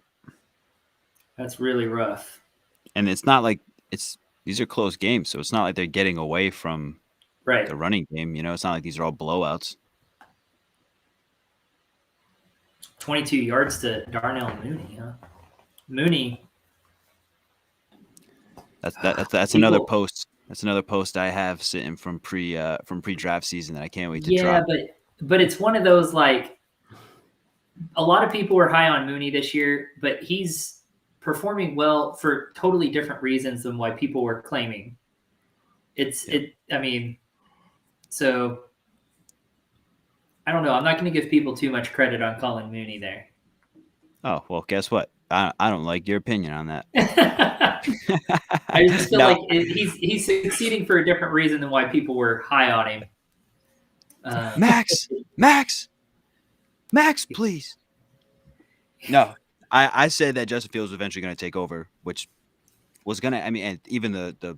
That's really rough. And it's not like these are close games, so it's not like they're getting away from the running game. It's not like these are all blowouts. 22 yards to Darnell Mooney, huh? Mooney. That's another post. That's another post I have sitting from pre-draft season that I can't wait to drop. Yeah, but it's one of those, like, a lot of people were high on Mooney this year, but he's performing well for totally different reasons than why people were claiming. So I don't know. I'm not going to give people too much credit on calling Mooney there. Oh, well, guess what? I don't like your opinion on that. I just feel like he's succeeding for a different reason than why people were high on him. Max, please. No, I said that Justin Fields was eventually going to take over, which was going to, and even the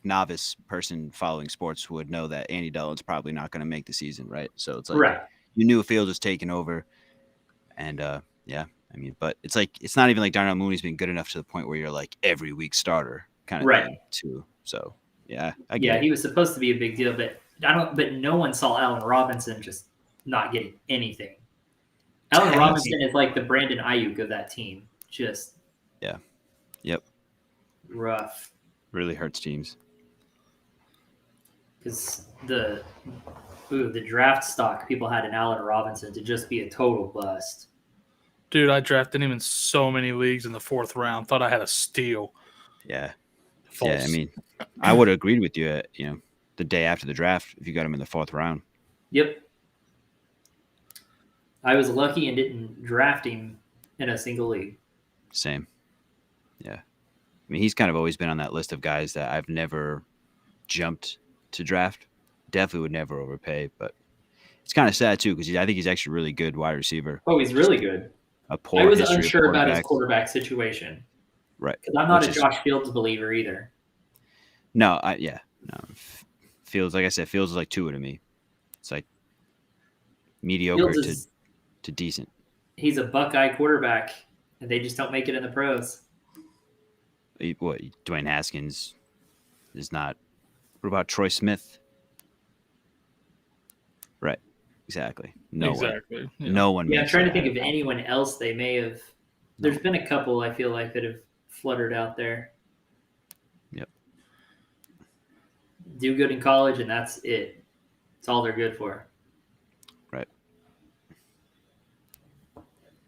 novice person following sports would know that Andy Dalton's probably not going to make the season, right? So it's like you knew Fields was taking over, and but it's like it's not even like Darnell Mooney's been good enough to the point where you're like every week starter kind of thing too. So I get it. He was supposed to be a big deal, but no one saw Allen Robinson just not getting anything. Allen Robinson is like the Brandon Ayuk of that team. Just rough. Really hurts teams. Because the draft stock people had in Allen Robinson to just be a total bust. Dude, I drafted him in so many leagues in the 4th round. Thought I had a steal. Yeah. False. Yeah, I would have agreed with you the day after the draft if you got him in the 4th round. Yep. I was lucky and didn't draft him in a single league. Same. Yeah. He's kind of always been on that list of guys that I've never jumped to draft. Definitely would never overpay, but it's kind of sad too because I think he's actually a really good wide receiver. Oh, he's really good. I was unsure about his quarterback situation. Right. Because I'm not a Josh Fields believer either. No, Fields, like I said, Fields is like Tua to me. It's like mediocre to decent. He's a Buckeye quarterback, and they just don't make it in the pros. What, Dwayne Haskins is not. What about Troy Smith? Right. Exactly. No one. Yeah. No one. Yeah, I'm trying to think of anyone else they may have. There's been a couple I feel like that have fluttered out there. Yep. Do good in college, and that's it. That's all they're good for. Right.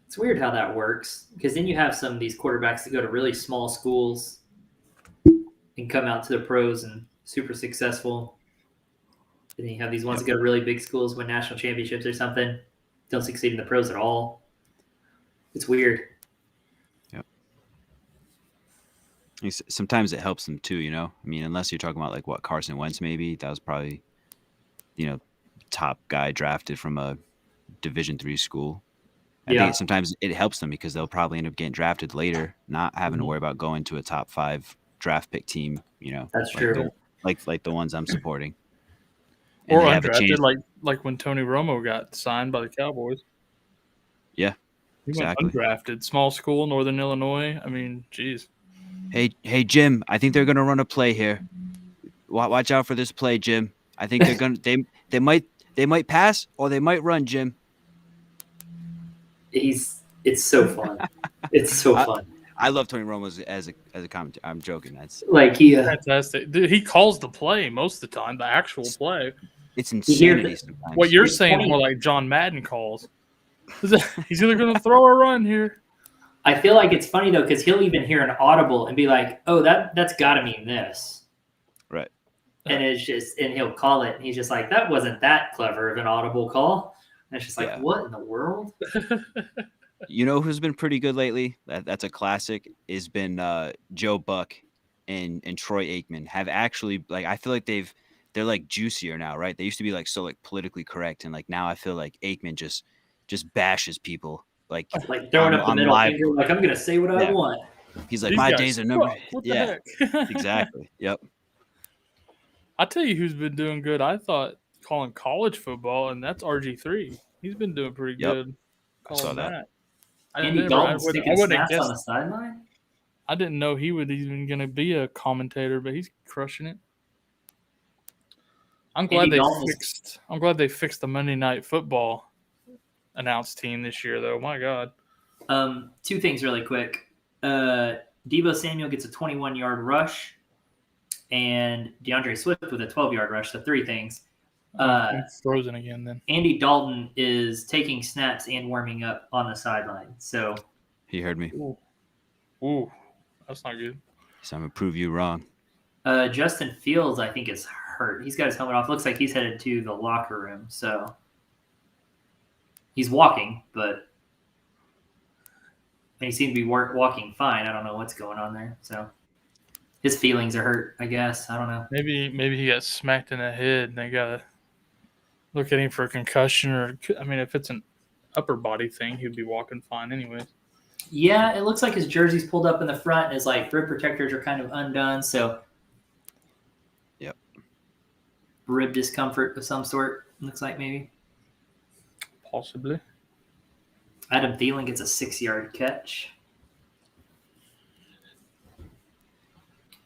It's weird how that works because then you have some of these quarterbacks that go to really small schools and come out to the pros and super successful. And then you have these ones that go to really big schools, win national championships or something, don't succeed in the pros at all. It's weird. Yep. Sometimes it helps them too, unless you're talking about like what Carson Wentz maybe. That was probably, top guy drafted from a Division III school. I think sometimes it helps them because they'll probably end up getting drafted later, not having to worry about going to a top 5 draft pick team, That's true. Like the ones I'm supporting. Or undrafted, like when Tony Romo got signed by the Cowboys. Yeah, he exactly. went undrafted, small school, Northern Illinois. Geez. Hey, Jim. I think they're gonna run a play here. Watch out for this play, Jim. I think they're gonna they might pass or they might run, Jim. He's It's so fun. It's so fun. I love Tony Romo as a commentator. I'm joking. That's Like he, Fantastic. Dude, he calls the play most of the time, the actual play. it's hear insanity that- sometimes. What you're It's saying is funny. more like John Madden calls. He's either going to throw or run here. I feel like it's funny though because he'll even hear an audible and be like, "Oh, that's got to mean this," Right. and it's just, and he'll call it, and he's just like, "That wasn't that clever of an audible call." And it's just like, Yeah. what in the world? You know who's been pretty good lately? That's a classic. Has been Joe Buck and Troy Aikman have actually, like, I feel like they're like juicier now, right? They used to be like so like politically correct, and like now I feel like Aikman just bashes people like Like throwing up the on middle live. finger, like I'm gonna say what I Yeah. want. He's like, These my guys days are numbered. suck. What Yeah, the heck? exactly. Yep. I tell you who's been doing good. I thought calling college football, and that's RG3. He's been doing pretty Yep. good. I saw Calling that. I Andy I Dalton's wouldn't sticking have snaps on guessed. the sideline. I didn't know he was even going to be a commentator, but he's crushing it. I'm glad Andy they Dalton is- fixed. I'm glad they fixed the Monday Night Football announced team this year, though. My God. Two things really quick. Deebo Samuel gets a 21-yard rush, and DeAndre Swift with a 12-yard rush. So 3 things. He's frozen again. Then Andy Dalton is taking snaps and warming up on the sideline. So He heard me. ooh, that's not good. So I'm gonna prove you wrong. Justin Fields, I think, is hurt. He's got his helmet off. Looks like he's headed to the locker room. So he's walking, but he seemed to be walking fine. I don't know what's going on there. So his feelings are hurt, I guess. I don't know. Maybe he got smacked in the head, and they gotta look at him for a concussion. Or I mean, if it's an upper body thing, he'd be walking fine anyways. Yeah, it looks like his jersey's pulled up in the front, and his like rib protectors are kind of undone. So, Yep. Rib discomfort of some sort. Looks like maybe. Possibly. Adam Thielen gets a 6-yard catch.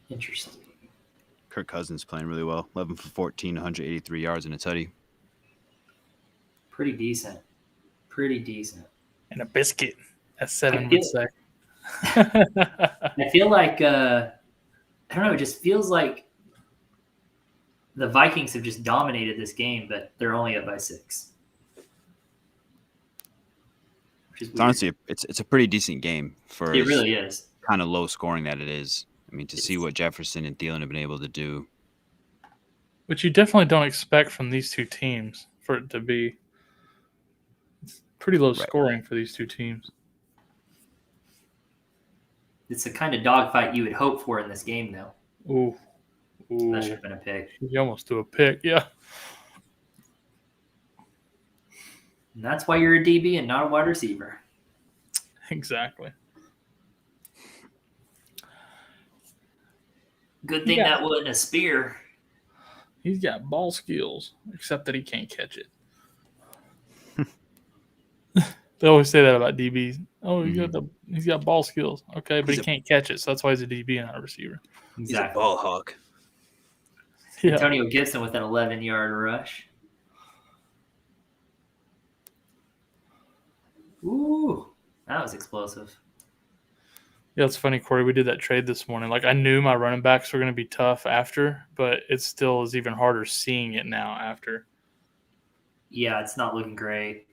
Interesting. Kirk Cousins playing really well. 11 for 14, 183 yards and a tutty. Pretty decent. Pretty decent. And a biscuit, as Seven I would say. I feel like I don't know. It just feels like the Vikings have just dominated this game, but they're only up by 6. Which is It's weird. honestly, it's a pretty decent game for It really is. kind of low scoring that it is. I mean, to see what Jefferson and Thielen have been able to do. Which you definitely don't expect from these two teams for it to be. It's pretty low Right. scoring for these two teams. It's the kind of dogfight you would hope for in this game, though. Ooh. That should have been a pick. You almost do a pick, yeah. And that's why you're a DB and not a wide receiver. Exactly. Good thing that wasn't a spear. He's got ball skills, except that he can't catch it. They always say that about DBs. Oh, he's got ball skills. Okay, but he can't catch it, so that's why he's a DB and not a receiver. He's a ball hawk. Yeah. Antonio Gibson with an 11-yard rush. Ooh, that was explosive. Yeah, it's funny, Corey. We did that trade this morning. Like, I knew my running backs were going to be tough after, but it still is even harder seeing it now after. Yeah, it's not looking great.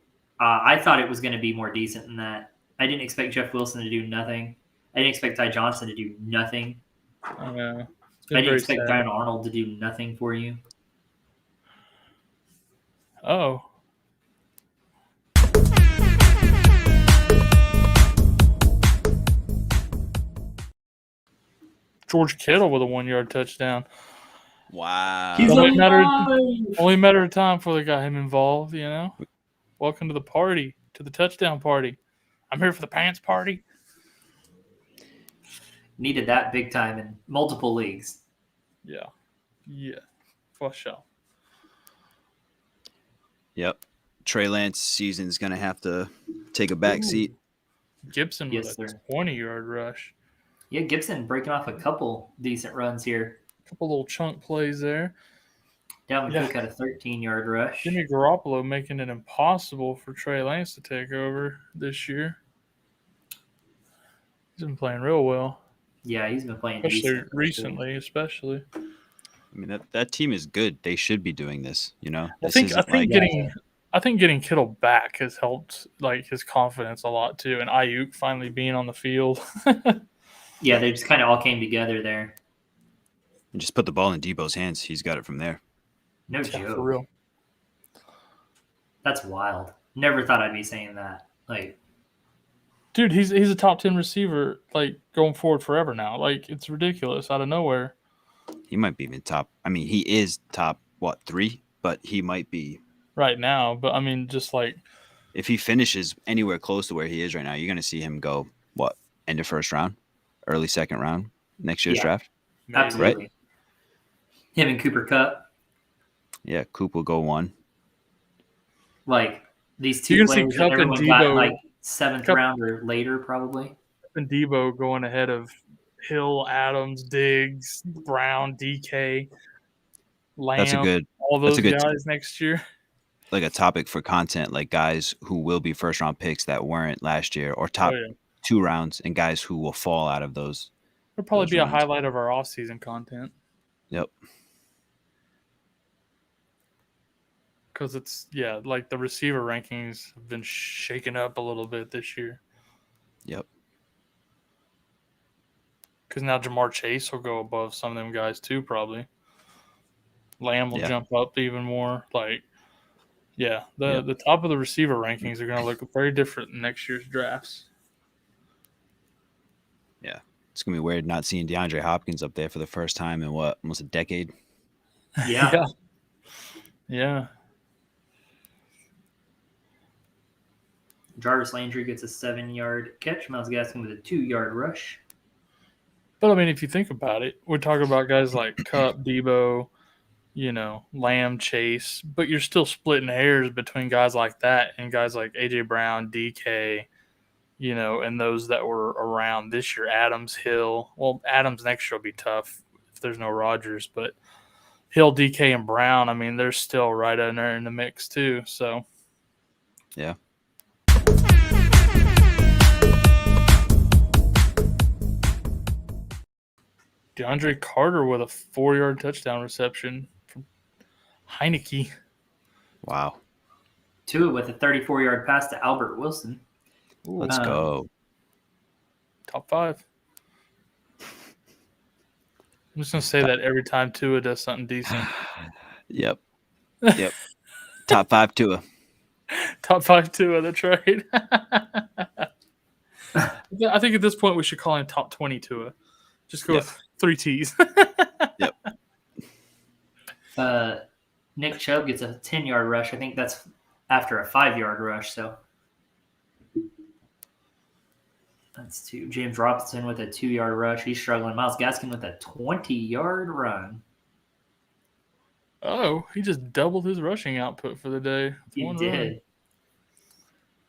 I thought it was going to be more decent than that. I didn't expect Jeff Wilson to do nothing. I didn't expect Ty Johnson to do nothing. I know. I didn't expect Dion Arnold to do nothing for you. Oh. George Kittle with a 1-yard touchdown. Wow. He's Only alive! only a matter of time before they got him involved, you know? Welcome to the party, to the touchdown party. I'm here for the pants party. Needed that big time in multiple leagues. Yeah. Yeah. For sure. Yep. Trey Lance season's going to have to take a back seat. Gibson with Yes, a sir. 20-yard rush. Yeah, Gibson breaking off a couple decent runs here. Couple little chunk plays there. Dalvin Yeah. Cook had a 13-yard rush. Jimmy Garoppolo making it impossible for Trey Lance to take over this year. He's been playing real well, Yeah, he's been playing especially decent recently. Especially, I mean, that team is good. They should be doing this. You know, I this think isn't like getting Kittle back has helped like his confidence a lot too, and Ayuk finally being on the field. Yeah, they just kind of all came together there. just put the ball in Debo's hands. He's got it from there. No Yeah, joke. for real. That's wild. Never thought I'd be saying that. Like, Dude, he's a top 10 receiver, like going forward forever now. Like it's ridiculous out of nowhere. He might be even top. I mean, he is top 3, but he might be Right now, but I mean, just like if he finishes anywhere close to where he is right now. You're going to see him go end of first round, early second round next year's draft. maybe. absolutely. Him and Cooper Kupp. Yeah, Coop will go 1. Like, these You're two gonna see players that Kupp and everyone got Debo- like 7th Kupp- round or later, probably. and Debo going ahead of Hill, Adams, Diggs, Brown, DK, Lamb. That's a good all those good guys next year. like a topic for content, like guys who will be first round picks that weren't last year, or top Oh, yeah. 2 rounds, and guys who will fall out of those. It'll probably those be a rounds. highlight of our off-season content Yep. because it's like the receiver rankings have been shaken up a little bit this year. Yep. Because now Jamar Chase will go above some of them guys too, probably. Lamb will Yeah. jump up even more. Like, Yep. the top of the receiver rankings are going to look very different in next year's drafts. It's going to be weird not seeing DeAndre Hopkins up there for the first time in almost a decade. Yeah. Yeah. Jarvis Landry gets a 7-yard catch. Miles Gaskin with a 2-yard rush. But I mean, if you think about it, we're talking about guys like Kupp, Debo, Lamb, Chase, but you're still splitting hairs between guys like that and guys like AJ Brown, DK, and those that were around this year. Adams, Hill. Well, Adams next year will be tough if there's no Rodgers, but Hill, DK, and Brown, I mean, they're still right in there in the mix too. So, Yeah. DeAndre Carter with a 4-yard touchdown reception from Heineke. Wow. Tua with a 34-yard pass to Albert Wilson. Let's go. Top 5. I'm just going to say that every time Tua does something decent. Yep. Top 5 Tua. Top 5 Tua, that's right. I think at this point we should call him top 20 Tua. Just go with 3 T's. Yep. Nick Chubb gets a 10-yard rush. I think that's after a 5-yard rush. So that's 2. James Robinson with a 2-yard rush. He's struggling. Miles Gaskin with a 20-yard run. Oh, he just doubled his rushing output for the day. He One did. run.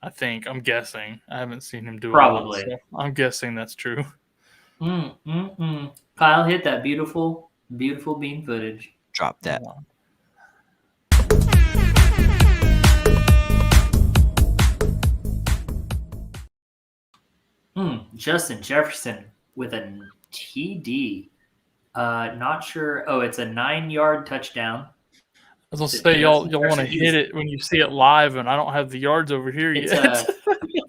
I think. I'm guessing. I haven't seen him do Probably. it. So I'm guessing that's true. Kyle hit that beautiful, beautiful bean footage. Drop that. Justin Jefferson with a TD. Not sure. Oh, it's a 9-yard touchdown. I was gonna say y'all want to hit it when you see it live, and I don't have the yards over here yet.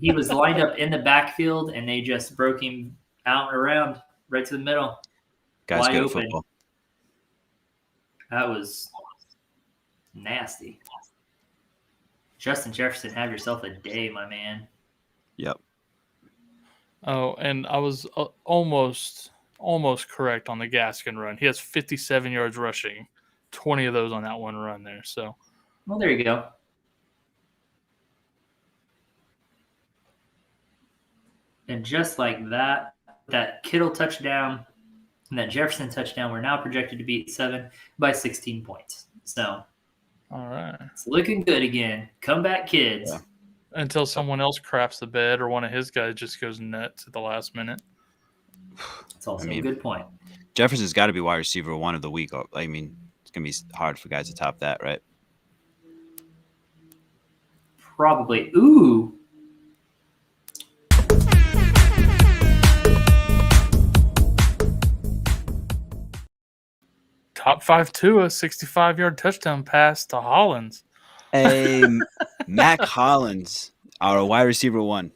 He was lined up in the backfield, and they just broke him out and around right to the middle. Guys Wide good at open. football. That was nasty. Justin Jefferson, have yourself a day, my man. Yep. Oh, and I was almost correct on the Gaskin run. He has 57 yards rushing, 20 of those on that one run there. So, Well, there you go. And just like that Kittle touchdown and that Jefferson touchdown, we're now projected to beat 7 by 16 points. So all right. it's looking good again. Comeback kids. Yeah. Until someone else craps the bed or one of his guys just goes nuts at the last minute. That's also a good point. Jefferson's got to be wide receiver 1 of the week. I mean, it's going to be hard for guys to top that, right? Probably. Ooh. Top 5 Tua, 65-yard touchdown pass to Hollins. Hey, Mac Hollins, our wide receiver 1.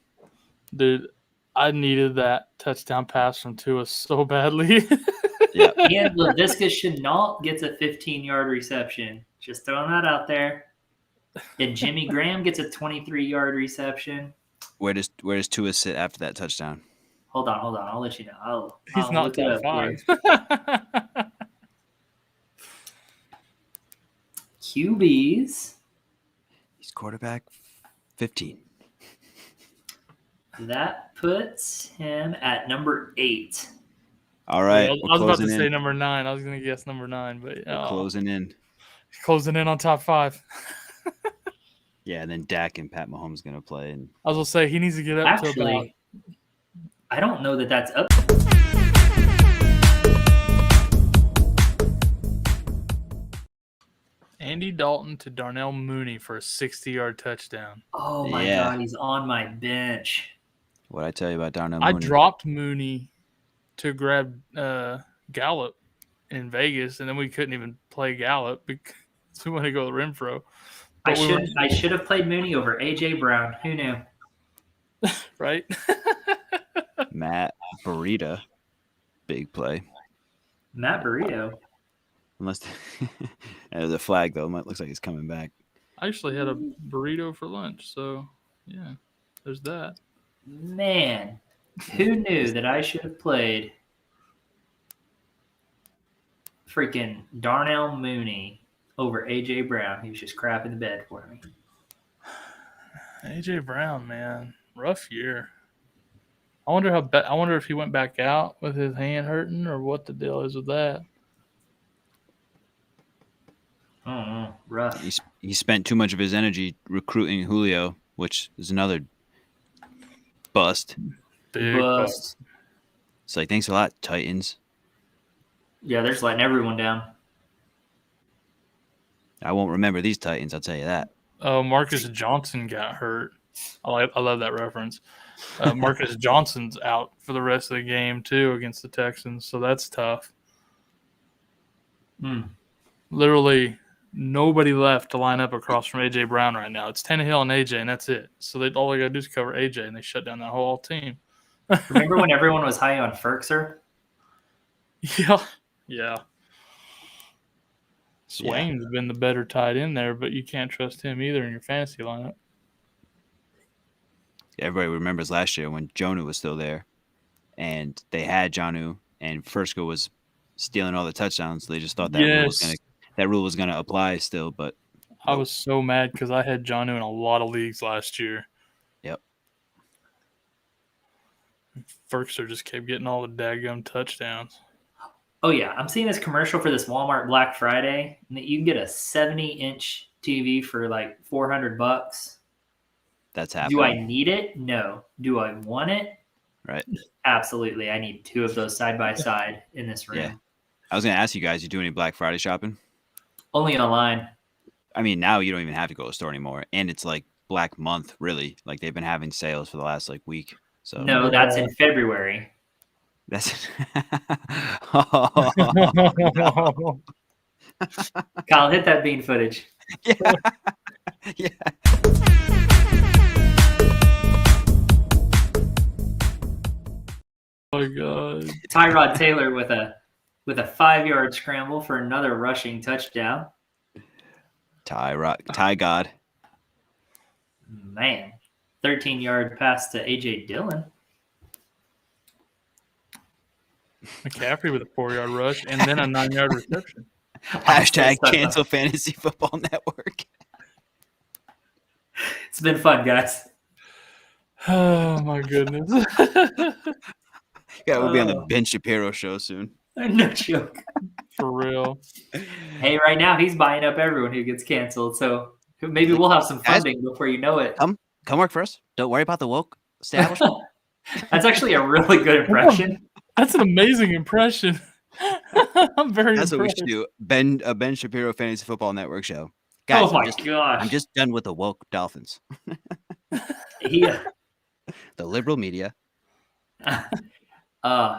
Dude, I needed that touchdown pass from Tua so badly. Yeah. And Laviska Shenault gets a 15-yard reception. Just throwing that out there. And Jimmy Graham gets a 23-yard reception. Where does Tua sit after that touchdown? Hold on. I'll let you know. He's I'll not look it top up 5. here. QBs. He's quarterback 15. That puts him at number 8. All right. I was about to say number 9. I was going to guess number 9, but We're closing in. Closing in on top 5. Yeah, and then Dak and Pat Mahomes going to play. And I was going to say he needs to get up to about. Actually, I don't know that that's up. Andy Dalton to Darnell Mooney for a 60-yard touchdown. Oh my Yeah. God, he's on my bench. what I tell you about Darnell I Mooney? dropped Mooney to grab Gallup in Vegas, and then we couldn't even play Gallup because we want to go with Renfro. I But should have played Mooney over AJ Brown. Who knew? right? Matt Burita. Big play. Matt Burrito. Unless there's a flag, though. It looks like he's coming back. I actually had a burrito for lunch, so yeah, there's that. Man, who knew that I should have played freaking Darnell Mooney over AJ Brown? He was just crap in the bed for me. AJ Brown, man, rough year. I wonder if he went back out with his hand hurting or what the deal is with that. I don't know. Rough. He spent too much of his energy recruiting Julio, which is another bust. Big Bust. bust. It's like, thanks a lot, Titans. Yeah, they're just letting everyone down. I won't remember these Titans, I'll tell you that. Oh, Marcus Johnson got hurt. I love that reference. Marcus Johnson's out for the rest of the game too against the Texans, so that's tough. Literally nobody left to line up across from AJ Brown right now. It's Tannehill and AJ, and that's it. So all they got to do is cover AJ, and they shut down that whole team. Remember when everyone was high on Ferkser? Yeah. Swain's been the better tight end there, but you can't trust him either in your fantasy lineup. Everybody remembers last year when Jonah was still there, and they had Jonnu, and Fursko was stealing all the touchdowns. So they just thought that rule was gonna apply still, but I was so mad because I had Jonnu in a lot of leagues last year. Yep. Ferkser just kept getting all the daggum touchdowns. Oh, yeah. I'm seeing this commercial for this Walmart Black Friday. And you can get a 70-inch TV for like $400. that's happening. Do I need it? No. Do I want it? Right. Absolutely. I need 2 of those side by side in this room. Yeah. I was gonna ask you guys, you do any Black Friday shopping? Only online. I mean, now you don't even have to go to the store anymore, and it's like Black Month, really. Like they've been having sales for the last like week. So No, that's in February. that's Kyle, hit that bean footage. yeah. Yeah. Oh my God. Tyrod Taylor with a 5-yard scramble for another rushing touchdown. Ty God. Man, 13-yard pass to A.J. Dillon. McCaffrey with a 4-yard rush and then a 9-yard reception. Hashtag cancel Fantasy Football Network. It's been fun, guys. Oh my goodness. Yeah, we'll be on the Ben Shapiro show soon. No joke. For real. Hey, right now he's buying up everyone who gets canceled. So maybe we'll have some funding before you know it. Come work for us. Don't worry about the woke establishment. That's actually a really good impression. That's an amazing impression. I'm very That's what we impressed. should do. Ben Shapiro Fantasy Football Network show. Guys, Oh my I'm gosh. just done with the woke Dolphins. Yeah. The liberal media.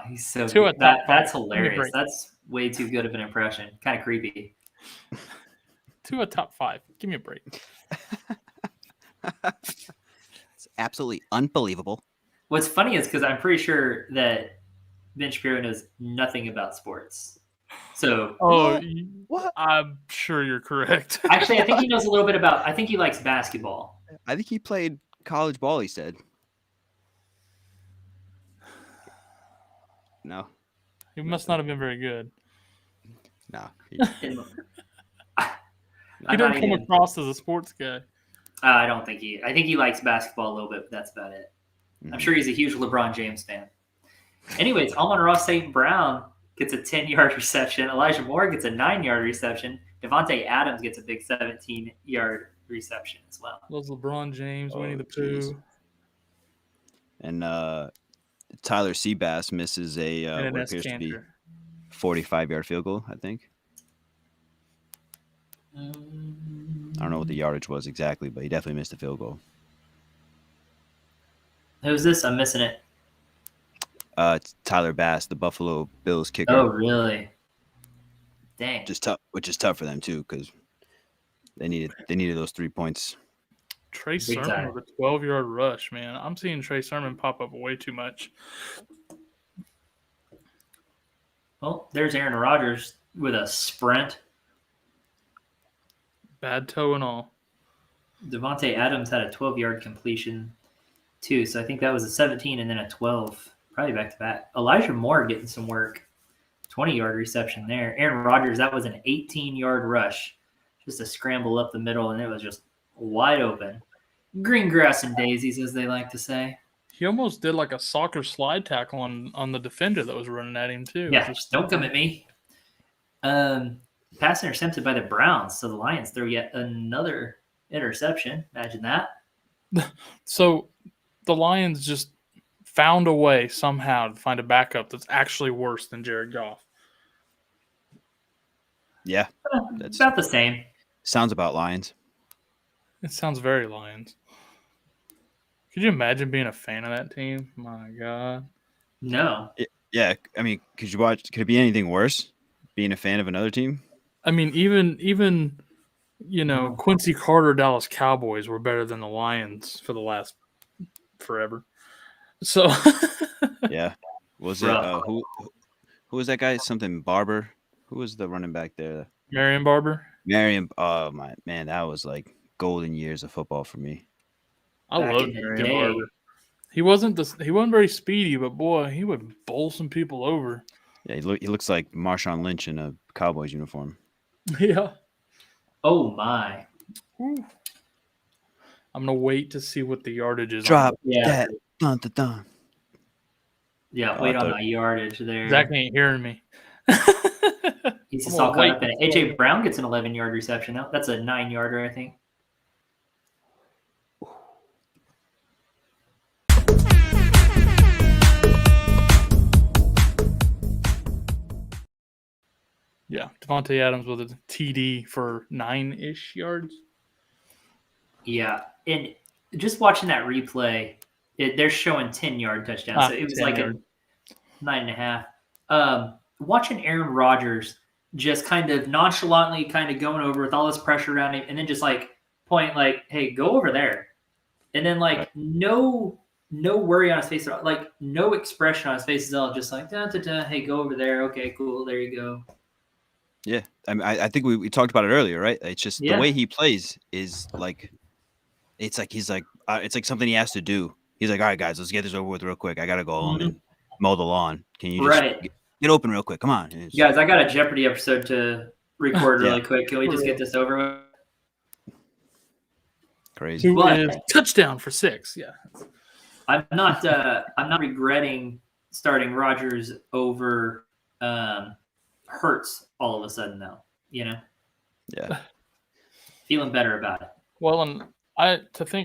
He's so Two good. at top That's five. hilarious. Great. way too good of an impression. Kind of creepy. To a top 5. Give me a break. It's absolutely unbelievable. What's funny is because I'm pretty sure that Ben Shapiro knows nothing about sports. So What? I'm sure you're correct. actually, I think he knows a little bit about. I think he likes basketball. I think he played college ball, he said. No. He must not have been very good. No. He didn't come across as a sports guy. I don't think he. I think he likes basketball a little bit, but that's about it. I'm sure he's a huge LeBron James fan. Anyways, Amon-Ra St. Brown gets a 10-yard reception. Elijah Moore gets a 9-yard reception. Devontae Adams gets a big 17-yard reception as well. Those LeBron James, Winnie the Pooh. Geez. And Tyler Seabass misses a And what an appears to be Cantor. 45-yard field goal, I think. I don't know what the yardage was exactly, but he definitely missed a field goal. Who's this? I'm missing it. It's Tyler Bass, the Buffalo Bills kicker. Oh, really? Dang. Which is tough for them too, because they needed those 3 points. Trey Big Sermon time. with a 12-yard rush, man. I'm seeing Trey Sermon pop up way too much. Well, there's Aaron Rodgers with a sprint. Bad toe and all. Devontae Adams had a 12-yard completion too, so I think that was a 17 and then a 12, probably back to back. Elijah Moore getting some work, 20-yard reception there. Aaron Rodgers, that was an 18-yard rush, just a scramble up the middle, and it was just wide open. Green grass and daisies, as they like to say. He almost did like a soccer slide tackle on the defender that was running at him too. Yeah, just don't come at me. Pass intercepted by the Browns, so the Lions throw yet another interception. Imagine that. So the Lions just found a way somehow to find a backup that's actually worse than Jared Goff. Yeah, It's about the same. sounds about Lions. It sounds very Lions. Could you imagine being a fan of that team? My God. No. Yeah, I mean, could it be anything worse? Being a fan of another team? I mean, even Quincy Carter Dallas Cowboys were better than the Lions for the last forever. So Yeah. Was it Rough. who was that guy? Something Barber? Who was the running back there? Marion Barber. Marion. Oh my man, that was like golden years of football for me. I Back love in the Marion day. Barber. He wasn't very speedy, but boy, he would bowl some people over. Yeah, he looks like Marshawn Lynch in a Cowboys uniform. Yeah. Oh, my. Whew. I'm gonna wait to see what the yardage is. Drop Yeah. that. Dun, dun, dun. Yeah, Oh, wait I on thought- my yardage there. Zach ain't hearing me. He's just I'm all gonna caught up in it. A.J. Brown gets an 11-yard reception. Now. That's a 9-yarder, I think. Yeah, Devontae Adams with a TD for 9-ish yards. Yeah, and just watching that replay, they're showing 10-yard touchdowns. So it was 10 like yard. a 9.5. Watching Aaron Rodgers just kind of nonchalantly kind of going over with all this pressure around him and then just like point like, hey, go over there. And then like no worry on his face at all. Like no expression on his face at all. Just like, hey, go over there. Okay, cool. There you go. Yeah, I mean, I think we talked about it earlier, right? It's just the way he plays is like, it's like it's like something he has to do. He's like, all right, guys, let's get this over with real quick. I gotta go home and mow the lawn. Can you just get open real quick? Come on, guys. I got a Jeopardy episode to record really Yeah. quick. Can we just get this over with? Crazy. Who is touchdown for 6? Yeah. I'm not regretting starting Rodgers over Hurts all of a sudden though. You know, Yeah. feeling better about it. Well, and I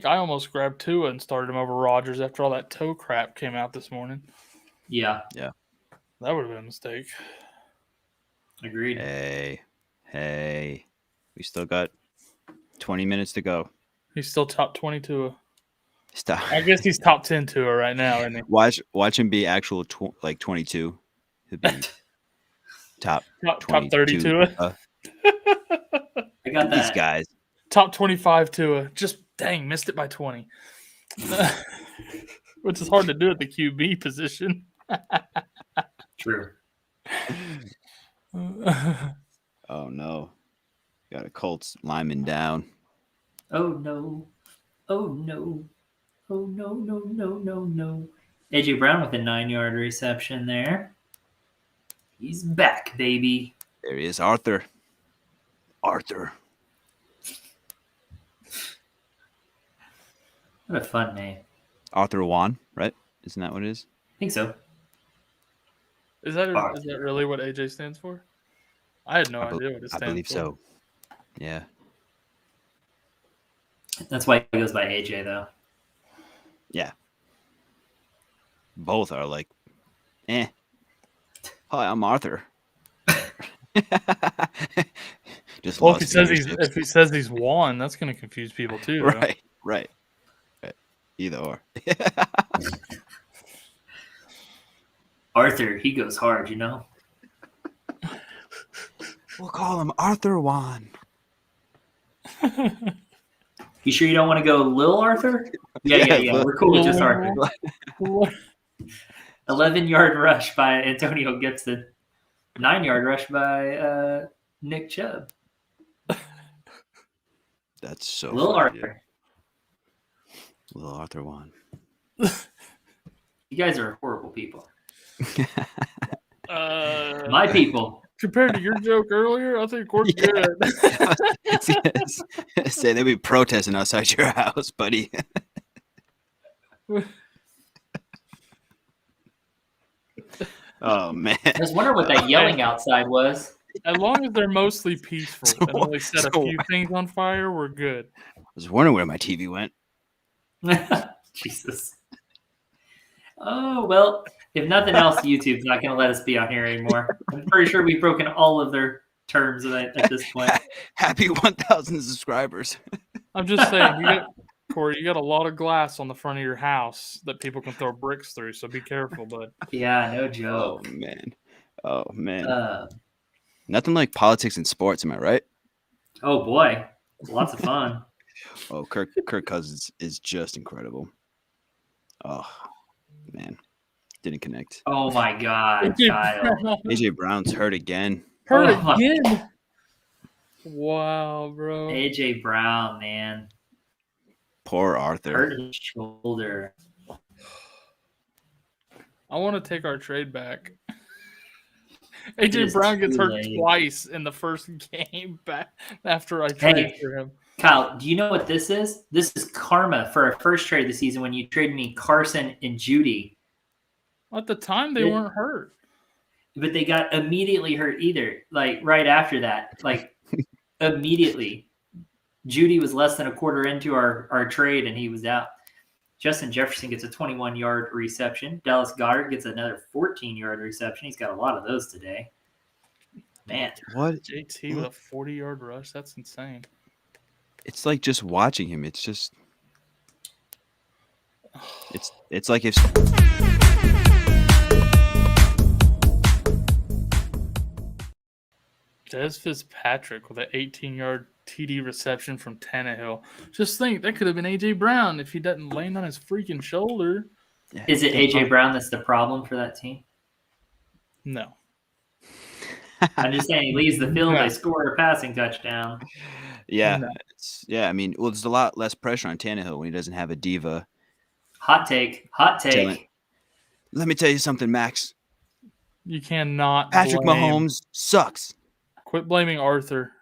almost grabbed Tua and started him over Rodgers after all that toe crap came out this morning. Yeah, That would have been a mistake. agreed. Hey, we still got 20 minutes to go. He's still top 20 Tua. Stop. I guess he's top 10 Tua right now, isn't he? Watch him be actual 22. He'd be top Top 22. 30 Tua. I got These that. guys. Top 25 Tua. Just dang, missed it by 20. Which is hard to do at the QB position. True. Oh no, got a Colts lineman down. Oh no. Oh no. Oh no, no, no, no, no. AJ Brown with a 9-yard reception there. He's back, baby. There he is, Arthur. Arthur. What a fun name. Arthur Juan, right? Isn't that what it is? I think so. Is that really what AJ stands for? I had no idea what it stands for. I believe so. Yeah. That's why he goes by AJ, though. Yeah. Both are like, Hi, I'm Arthur. Just Well, lost if he says he's Juan, that's going to confuse people too. Though. Right. Either or. Arthur, he goes hard, you know? We'll call him Arthur Juan. You sure you don't want to go Lil Arthur? Yeah. We're cool with just Arthur. 11-yard rush by Antonio Gibson. 9-yard rush by Nick Chubb. That's so Lil funny, Arthur. dude. Lil Arthur Juan. You guys are horrible people. My people. Compared to your joke earlier, I think we're good. Say they'll be protesting outside your house, buddy. Oh man! I was wondering what that yelling outside was. As long as they're mostly peaceful and only set a few things on fire, we're good. I was wondering where my TV went. Jesus. Oh, well, if nothing else, YouTube's not going to let us be on here anymore. I'm pretty sure we've broken all of their terms at this point. Happy 1,000 subscribers. I'm just saying, Corey, you got a lot of glass on the front of your house that people can throw bricks through, so be careful, bud. Yeah, no joke. Oh, man. Nothing like politics and sports, am I right? Oh, boy. Lots of fun. Oh, Kirk Cousins is just incredible. Oh, man. Didn't connect. Oh, my God, Kyle. AJ Brown's hurt again. Hurt again? Wow, bro. AJ Brown, man. Poor Arthur. Hurt his shoulder. I want to take our trade back. AJ Brown gets hurt twice in the first game back after I traded for him. Kyle, do you know what this is? This is karma for our first trade of the season when you traded me Carson and Judy. At the time, they weren't hurt. But they got immediately hurt either. Like right after that. Like immediately. Judy was less than a quarter into our trade and he was out. Justin Jefferson gets a 21-yard reception. Dallas Goedert gets another 14-yard reception. He's got a lot of those today. Man. What? JT with a 40-yard rush? That's insane. It's like just watching him. It's just it's like if Dez Fitzpatrick with an 18-yard TD reception from Tannehill. Just think, that could have been A.J. Brown if he doesn't land on his freaking shoulder. Is it A.J. Brown that's the problem for that team? No. I'm just saying, he leaves the field, they score a passing touchdown. Yeah. No. I mean, well, there's a lot less pressure on Tannehill when he doesn't have a diva. Hot take. Let me tell you something, Max. You cannot Patrick Mahomes sucks. Quit blaming Arthur.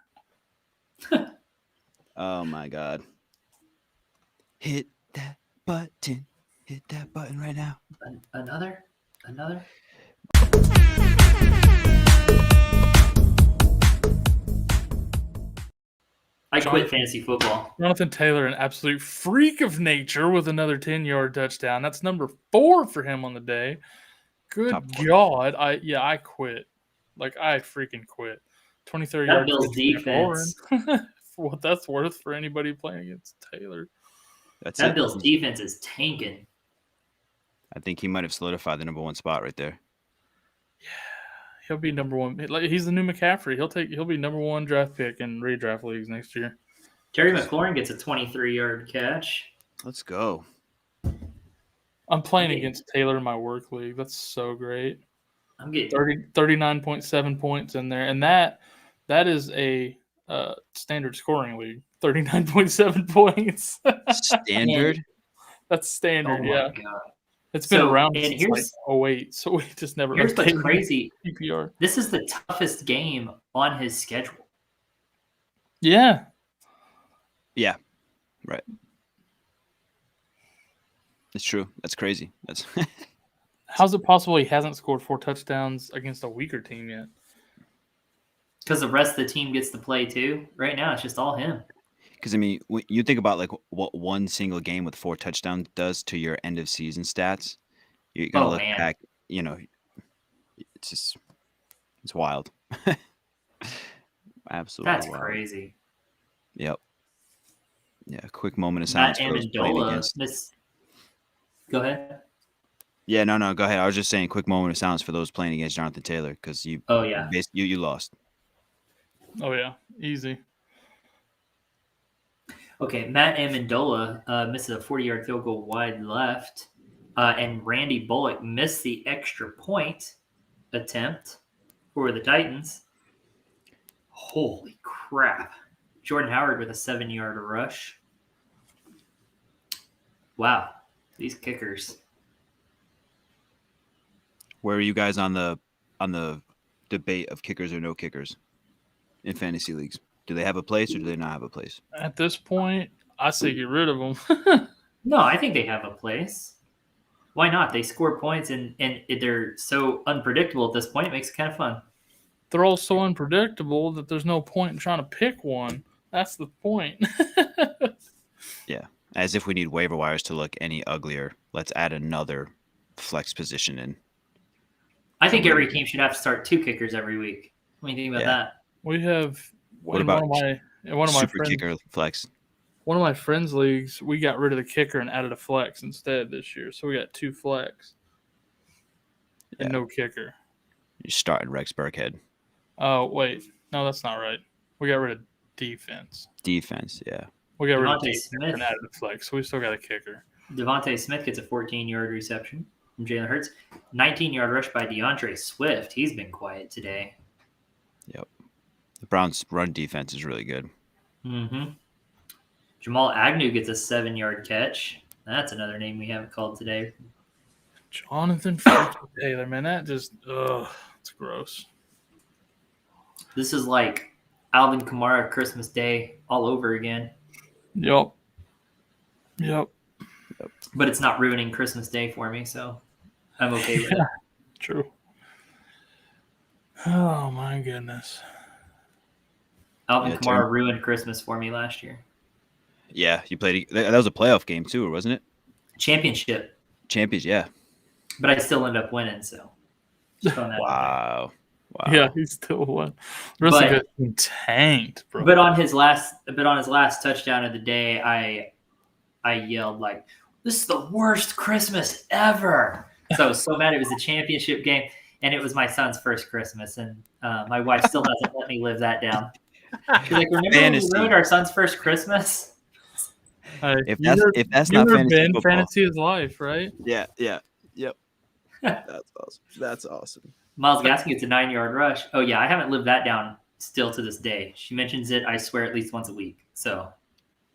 Oh, my God. Hit that button. Hit that button right now. Another? I quit fantasy football. Jonathan Taylor, an absolute freak of nature with another 10-yard touchdown. That's number 4 for him on the day. Good God. I quit. Like, I freaking quit. 23 yards. That Bills defense. For what that's worth for anybody playing against Taylor. That Bills defense is tanking. I think he might have solidified the number 1 spot right there. He'll be number one. Like, he's the new McCaffrey. He'll be number one draft pick in redraft leagues next year. Terry McLaurin gets a 23-yard catch. Let's go. I'm playing against Taylor in my work league. That's so great. I'm getting 39.7 points in there, and that is a standard scoring league. 39.7 points. Standard? That's standard. Oh Yeah, my God. it's been around and since like 08, so we just never. Here's what's updated crazy. PPR. This is the toughest game on his schedule. Yeah. Yeah. Right. It's true. That's crazy. That's How's it possible he hasn't scored 4 touchdowns against a weaker team yet? Because the rest of the team gets to play too. Right now, it's just all him. because I mean, when you think about like what one single game with 4 touchdowns does to your end of season stats, you're gonna look back. You know, it's wild. Absolutely, That's wild. crazy. Yep. Yeah. Quick moment of Matt silence for those playing against. Go ahead. Yeah, no, go ahead. I was just saying, quick moment of silence for those playing against Jonathan Taylor because you. Oh yeah. You lost. Oh yeah, easy. Okay, Matt Amendola misses a 40-yard field goal wide left, and Randy Bullock missed the extra point attempt for the Titans. Holy crap. Jordan Howard with a 7-yard rush. Wow, these kickers. Where are you guys on the debate of kickers or no kickers in fantasy leagues? Do they have a place or do they not have a place? At this point, I say get rid of them. No, I think they have a place. Why not? They score points and they're so unpredictable at this point. It makes it kind of fun. They're all so unpredictable that there's no point in trying to pick one. That's the point. Yeah. As if we need waiver wires to look any uglier. Let's add another flex position in. I think every team should have to start 2 kickers every week. What do you think about that? We have What about one of my super friends, kicker flex? one of my friends' leagues, we got rid of the kicker and added a flex instead this year. So we got 2 flex and no kicker. You started Rex Burkhead. Oh wait, no, that's not right. We got rid of defense. Defense, yeah. We got rid of Devontae defense Smith. and added a flex. So we still got a kicker. Devontae Smith gets a 14-yard reception from Jalen Hurts. 19-yard rush by DeAndre Swift. He's been quiet today. Yep. The Browns' run defense is really good. Mm-hmm. Jamal Agnew gets a 7-yard catch. That's another name we haven't called today. Jonathan Taylor, man, that just it's gross. This is like Alvin Kamara Christmas Day all over again. Yep. But it's not ruining Christmas Day for me, so I'm okay with it. True. Oh my goodness. Alvin Kamara ruined Christmas for me last year. Yeah, you played. That was a playoff game too, wasn't it? Championship. Champions, yeah. But I still end up winning, so. just throwing that out there. Wow. Yeah, he still won. The rest of the guys tanked, bro. But on his last touchdown of the day, I yelled like, "This is the worst Christmas ever!" So I was so mad. It was a championship game, and it was my son's first Christmas, and my wife still doesn't let me live that down. She's like, "Remember when we ruined our son's first Christmas?" If that's not fantasy football, fantasy is life, right? Yeah, yep. That's awesome. Myles Gaskin gets a 9-yard rush. Oh yeah, I haven't lived that down still to this day. She mentions it, I swear, at least once a week. So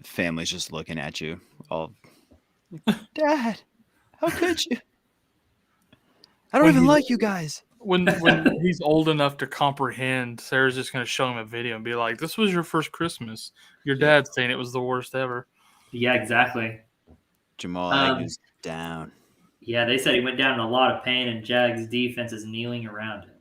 Family's just looking at you, all. Dad, how could you? I don't even like you guys. When he's old enough to comprehend, Sarah's just going to show him a video and be like, "This was your first Christmas. Your dad's saying it was the worst ever." yeah, exactly. Jamal Agnew's down. Yeah, they said he went down in a lot of pain, and Jags' defense is kneeling around him.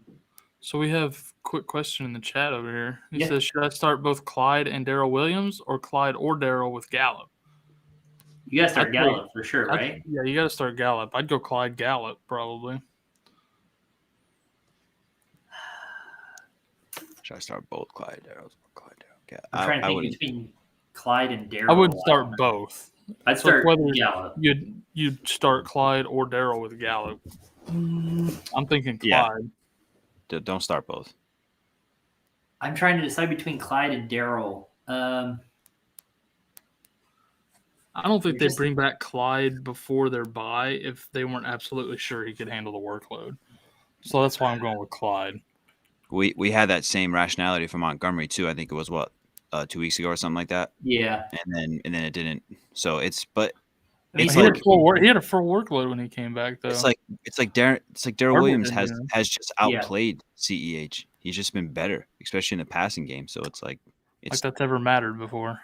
So we have a quick question in the chat over here. He Yeah. says, "Should I start both Clyde and Darrell Williams, or Clyde or Darrell with Gallup?" You guys start I'd Gallup for sure, right? Yeah, you got to start Gallup. I'd go Clyde Gallup probably. Should I start both Clyde? Yeah, I'm trying to think between Clyde and Darrell. I would start both. I'd So start whether Gallup. you'd start Clyde or Darrell with Gallup. I'm thinking Clyde. Yeah. Don't start both. I'm trying to decide between Clyde and Darrell. I don't think they'd bring back Clyde before their bye if they weren't absolutely sure he could handle the workload. So that's why I'm going with Clyde. We had that same rationality for Montgomery too. I think it was 2 weeks ago or something like that. Yeah. And then it didn't. So it's He it's had like a full workload when he came back, though. it's like Darrell Herbert Williams didn't, has just outplayed CEH. He's just been better, especially in the passing game. So it's like that's ever mattered before.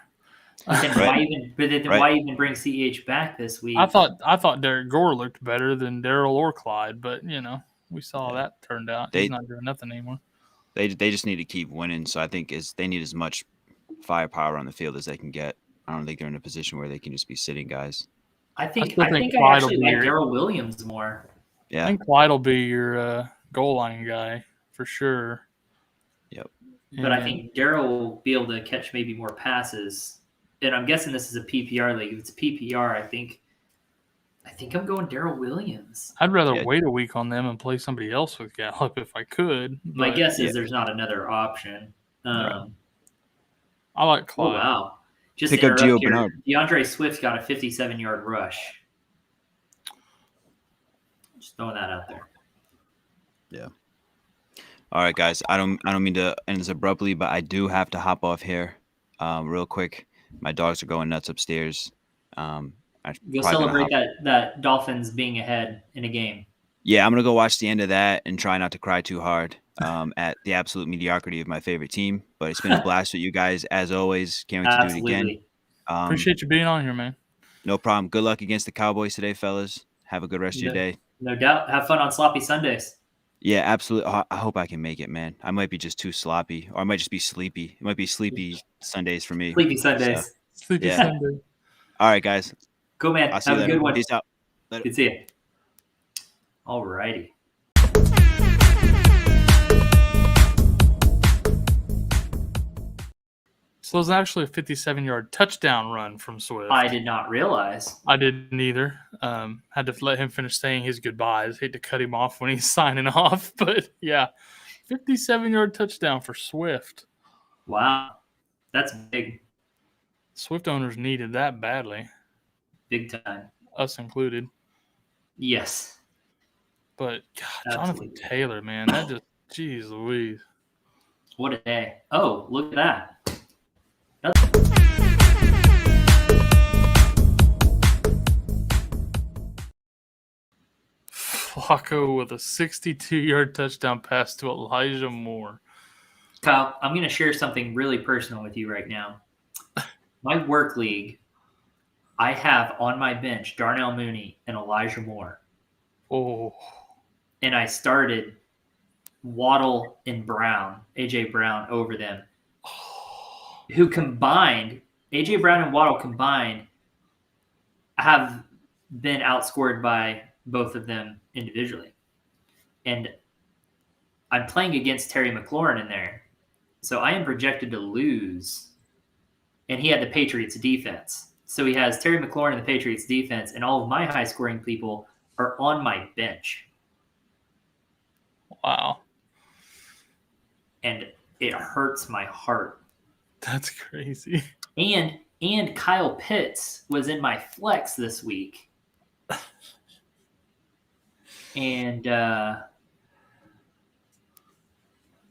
But then why even bring CEH back this week? I thought Derek Gore looked better than Darrell or Clyde, but we saw that turned out. He's not doing nothing anymore. They just need to keep winning. So I think they need as much firepower on the field as they can get. I don't think they're in a position where they can just be sitting guys. I think Clyde I actually will like be Darrell Williams more. Yeah, I think Clyde will be your goal line guy for sure. Yep. But I think Darrell will be able to catch maybe more passes. And I'm guessing this is a PPR league. If it's PPR, I think I'm going Darrell Williams. I'd rather wait a week on them and play somebody else with Gallup if I could. My guess is there's not another option. I like Clyde. Oh, wow. Just pick up Gio Bernard. DeAndre Swift got a 57-yard rush. Just throwing that out there. Yeah. All right, guys. I don't mean to end this abruptly, but I do have to hop off here real quick. My dogs are going nuts upstairs. You'll celebrate that Dolphins being ahead in a game. Yeah, I'm going to go watch the end of that and try not to cry too hard at the absolute mediocrity of my favorite team. But it's been a blast with you guys, as always. Can't wait to do it again. Appreciate you being on here, man. No problem. Good luck against the Cowboys today, fellas. Have a good rest of your day. No doubt. Have fun on sloppy Sundays. Yeah, absolutely. I hope I can make it, man. I might be just too sloppy, or I might just be sleepy. It might be sleepy Sundays for me. Sleepy Sundays. So, Sleepy Sunday. All right, guys. Cool, man. I'll see Have you a later. good one. Peace out. Later. Good to see you. All righty. So it was actually a 57-yard touchdown run from Swift. I did not realize. I didn't either. Had to let him finish saying his goodbyes. Hate to cut him off when he's signing off, but yeah, 57-yard touchdown for Swift. Wow, that's big. Swift owners needed that badly. Big time. Us included. Yes. But God, Jonathan Taylor, man, that just, geez Louise. What a day. Oh, look at that. Flacco with a 62-yard touchdown pass to Elijah Moore. Kyle, I'm going to share something really personal with you right now. My work league, I have on my bench Darnell Mooney and Elijah Moore. Oh. And I started Waddle and Brown, A.J. Brown over them, who combined, A.J. Brown and Waddle combined, have been outscored by both of them individually. And I'm playing against Terry McLaurin in there. So I am projected to lose. And he had the Patriots defense. So he has Terry McLaurin and the Patriots defense, and all of my high-scoring people are on my bench. Wow. And it hurts my heart. That's crazy. And Kyle Pitts was in my flex this week. And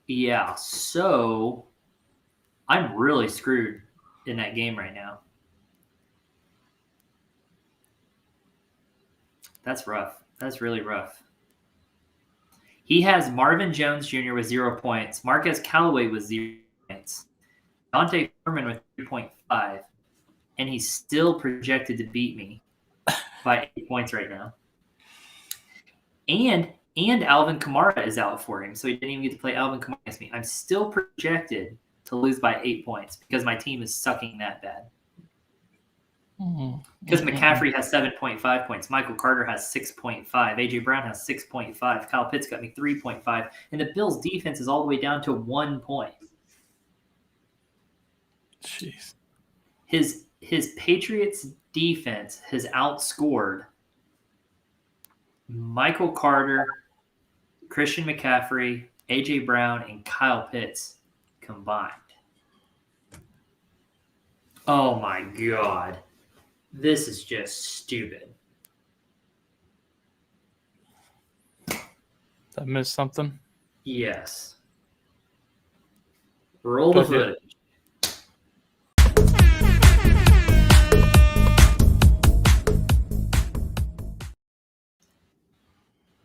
yeah, so I'm really screwed in that game right now. That's rough. That's really rough. He has Marvin Jones Jr. with 0 points. Marquez Callaway with 0 points. Dante Furman with 3.5. And he's still projected to beat me by 8 points right now. And Alvin Kamara is out for him, so he didn't even get to play Alvin Kamara against me. I'm still projected to lose by 8 points because my team is sucking that bad. Because McCaffrey has 7.5 points. Michael Carter has 6.5. A.J. Brown has 6.5. Kyle Pitts got me 3.5. And the Bills' defense is all the way down to 1 point. Jeez. His Patriots defense has outscored Michael Carter, Christian McCaffrey, A.J. Brown and Kyle Pitts combined. Oh, my God. This is just stupid. Did I missed something? Yes. Roll the Okay. footage.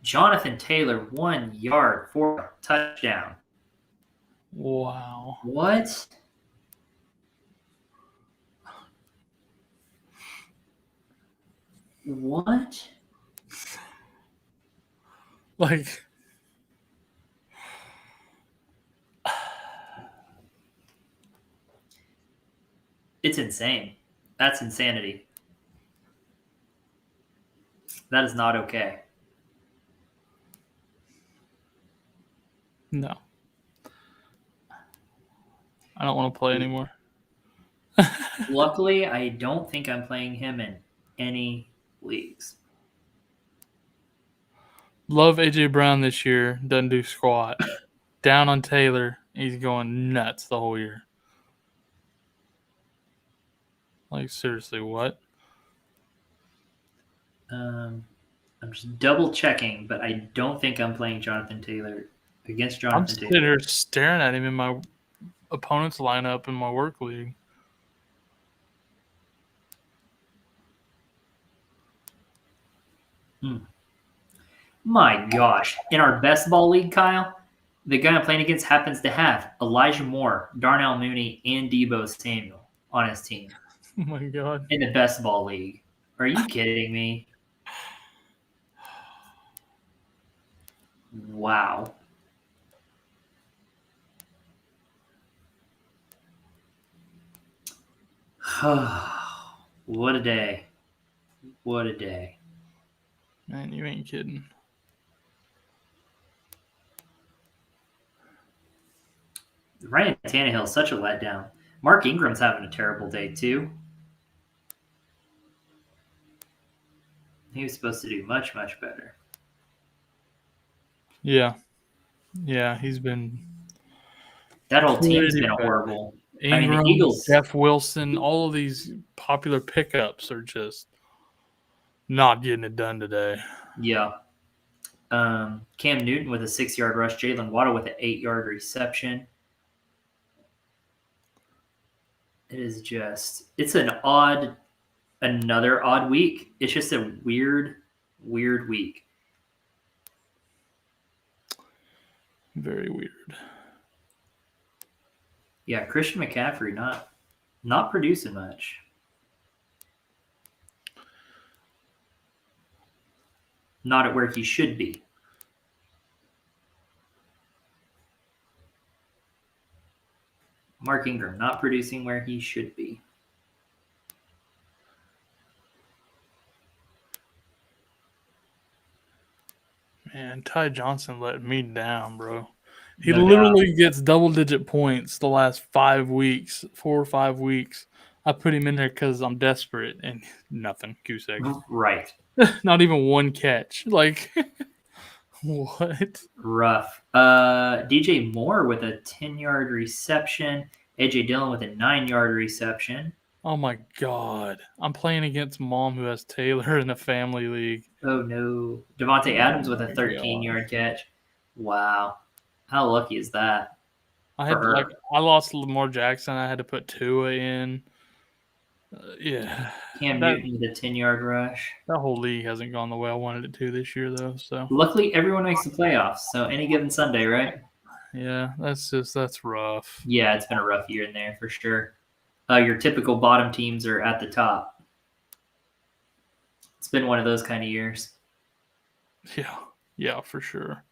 Jonathan Taylor, 1 yard for a touchdown. Wow. What? What? Like, It's insane. That's insanity. That is not okay. no. I don't want to play anymore. Luckily, I don't think I'm playing him in any leagues. Love AJ Brown this year. Doesn't do squat. Down on Taylor. He's going nuts the whole year. Like, seriously, what? I'm just double checking, but I don't think I'm playing Jonathan Taylor against I'm Jonathan sitting Taylor. here staring at him in my opponent's lineup in my work league. My gosh. In our best ball league, Kyle, the guy I'm playing against happens to have Elijah Moore, Darnell Mooney, and Deebo Samuel on his team Oh, my God. in the best ball league. Are you kidding me? Wow. What a day. What a day. Man, you ain't kidding. Ryan Tannehill's such a letdown. Mark Ingram's having a terrible day, too. He was supposed to do much, much better. Yeah. Yeah, he's been That whole team's pretty been bad. horrible. Ingram, the Eagles- Jeff Wilson, all of these popular pickups are just not getting it done today. Yeah. Cam Newton with a 6-yard rush. Jalen Waddle with an 8-yard reception. It is just, it's another odd week. It's just a weird week. Very weird. Yeah, Christian McCaffrey not producing much. Not at where he should be. Mark Ingram not producing where he should be. Man, Ty Johnson let me down, bro. He No literally gets double-digit points the last 5 weeks, 4 or 5 weeks. I put him in there because I'm desperate, and nothing. Goose egg. Right. Not even one catch. Like, what? Rough. DJ Moore with a 10-yard reception. AJ Dillon with a 9-yard reception. Oh, my God. I'm playing against mom who has Taylor in a family league. Oh, no. Devontae Adams with a my 13-yard catch. Wow. How lucky is that? I For- lost Lamar Jackson. I had to put Tua in. Yeah. Cam That- Newton with a 10-yard rush. That whole league hasn't gone the way I wanted it to this year, though. So, Luckily, everyone makes the playoffs, so any given Sunday, right? yeah, that's rough. Yeah, it's been a rough year in there for sure. Your typical bottom teams are at the top. It's been one of those kind of years. Yeah, for sure.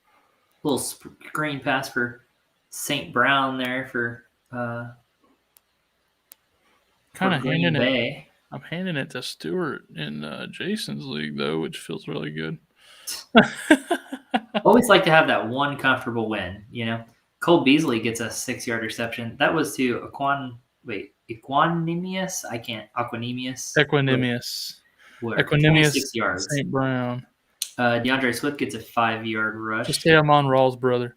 Little screen pass for St. Brown there for Kind of Green handing it. Bay. I'm handing it to Stewart in Jason's league, though, which feels really good. Always like to have that one comfortable win, you know. Cole Beasley gets a 6-yard reception. That was to Equanimous. Equanimous. Where? Equanimous 26 yards. St. Brown. DeAndre Swift gets a 5-yard rush. Just say I'm on Raw's brother.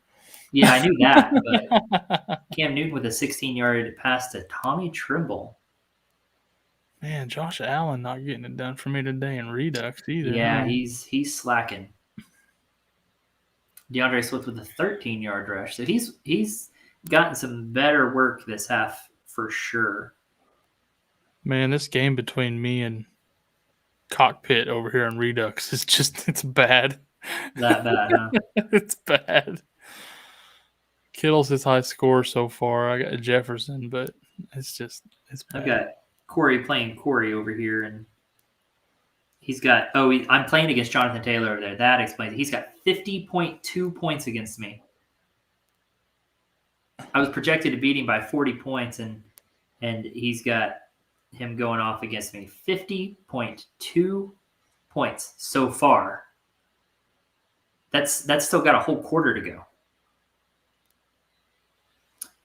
Yeah, I knew that, but Cam Newton with a 16-yard pass to Tommy Trimble. Man, Josh Allen not getting it done for me today in Redux either. Yeah, man. he's slacking. DeAndre Swift with a 13-yard rush. So he's gotten some better work this half for sure. Man, this game between me and Cockpit over here in Redux is just, it's bad. That bad, huh? It's bad. Kittle's his high score so far. I got Jefferson, but it's bad. I've got Corey playing Corey over here, and he's got I'm playing against Jonathan Taylor over there. That explains it. He's got 50.2 points against me. I was projected to beat him by 40 points, and he's got him going off against me. 50.2 points so far. That's still got a whole quarter to go.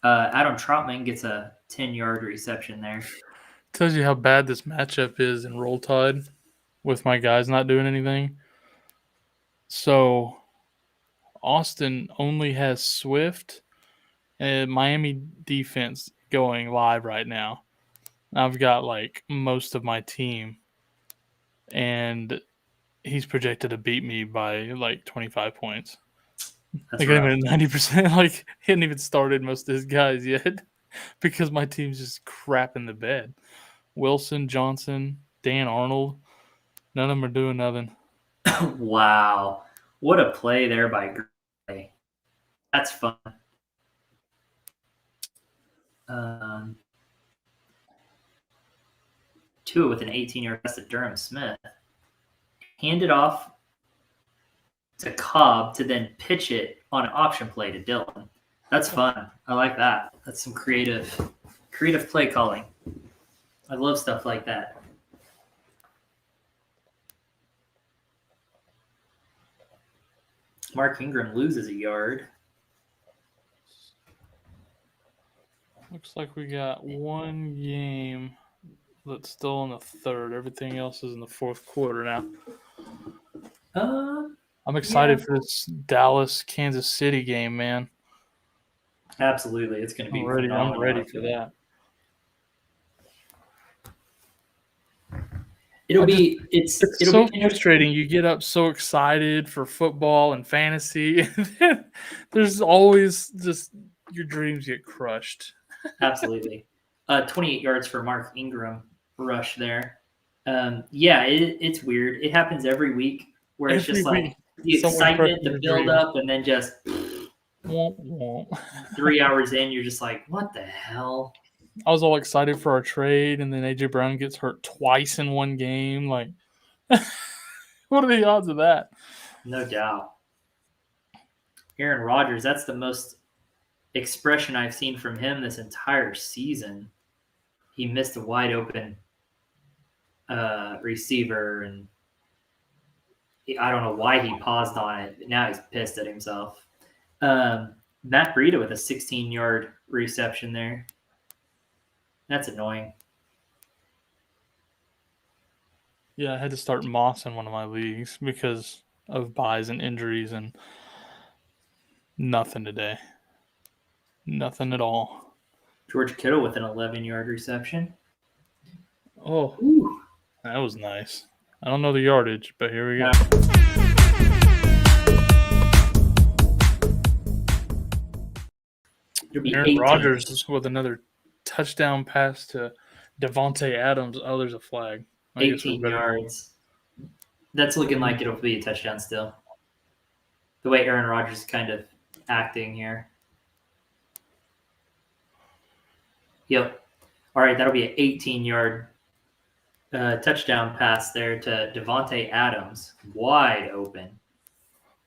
Adam Troutman gets a 10-yard reception there. Tells you how bad this matchup is in Roll Tide with my guys not doing anything. So Austin only has Swift and Miami defense going live right now. I've got like most of my team, and he's projected to beat me by like 25 points. That's I got him rough. at 90%. Like, he hadn't even started most of his guys yet because my team's just crap in the bed. Wilson, Johnson, Dan Arnold, none of them are doing nothing. Wow. What a play there by Gray. That's fun. Tua with an 18-yard pass to Durham Smith. Hand it off to Cobb to then pitch it on an option play to Dillon. That's fun. I like that. That's some creative play calling. I love stuff like that. Mark Ingram loses a yard. Looks like we got one game that's still in the third. Everything else is in the fourth quarter now. I'm excited for this Dallas-Kansas City game, man. Absolutely. It's going to be I'm phenomenal. ready for that. It's so frustrating. You get up so excited for football and fantasy, and then there's always just your dreams get crushed. Absolutely. 28 yards for Mark Ingram rush there. It's weird. It happens every week where it's just like the excitement, the build up, and then just 3 hours in, you're just like, what the hell? I was all excited for our trade, and then AJ Brown gets hurt twice in one game. Like, what are the odds of that? No doubt. Aaron Rodgers, that's the most expression I've seen from him this entire season. He missed a wide open receiver, and I don't know why he paused on it. But now he's pissed at himself. Matt Breida with a 16-yard reception there. That's annoying. Yeah, I had to start Moss in one of my leagues because of buys and injuries, and nothing today. Nothing at all. George Kittle with an 11-yard reception. Oh, Ooh. That was nice. I don't know the yardage, but here we go. Aaron Rodgers with another touchdown pass to Devontae Adams. Oh, there's a flag. 18 yards. That's looking like it'll be a touchdown still. The way Aaron Rodgers is kind of acting here. Yep. All right, that'll be an 18-yard touchdown pass there to Devontae Adams. Wide open.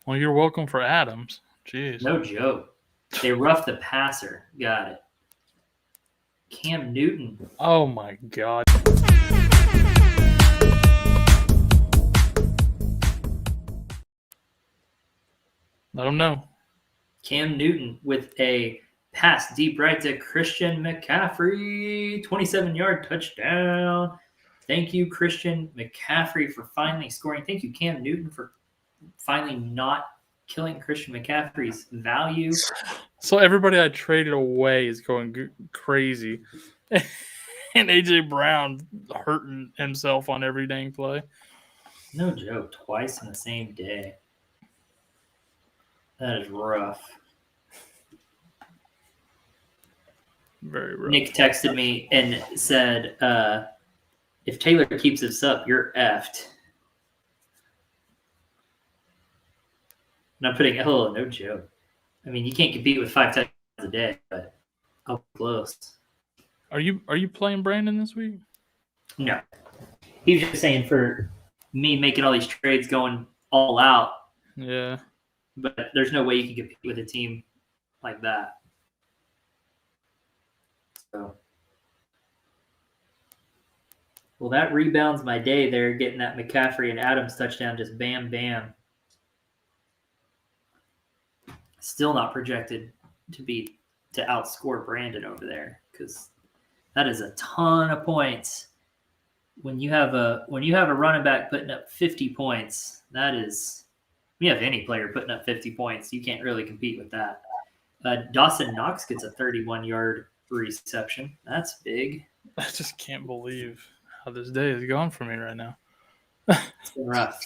Well, you're welcome for Adams. Jeez. No joke. They roughed the passer. Got it. Cam Newton. Oh, my God. Let him know. Cam Newton with a pass deep right to Christian McCaffrey. 27-yard touchdown. Thank you, Christian McCaffrey, for finally scoring. Thank you, Cam Newton, for finally not killing Christian McCaffrey's value. So everybody I traded away is going crazy. And A.J. Brown hurting himself on every dang play. No joke, twice in the same day. That is rough. Very rough. Nick texted me and said, if Taylor keeps this up, you're effed. And I'm putting, oh, no joke. I mean, you can't compete with 5 touchdowns a day, but I'll be close. Are you playing Brandon this week? No. He was just saying for me making all these trades going all out, Yeah. but there's no way you can compete with a team like that. So, well, that rebounds my day there, getting that McCaffrey and Adams touchdown, just bam, bam. Still not projected to outscore Brandon over there, because that is a ton of points. When you have a running back putting up 50 points, that is, when you have any player putting up 50 points, you can't really compete with that. Dawson Knox gets a 31-yard reception. That's big. I just can't believe how this day has gone for me right now. It's been rough.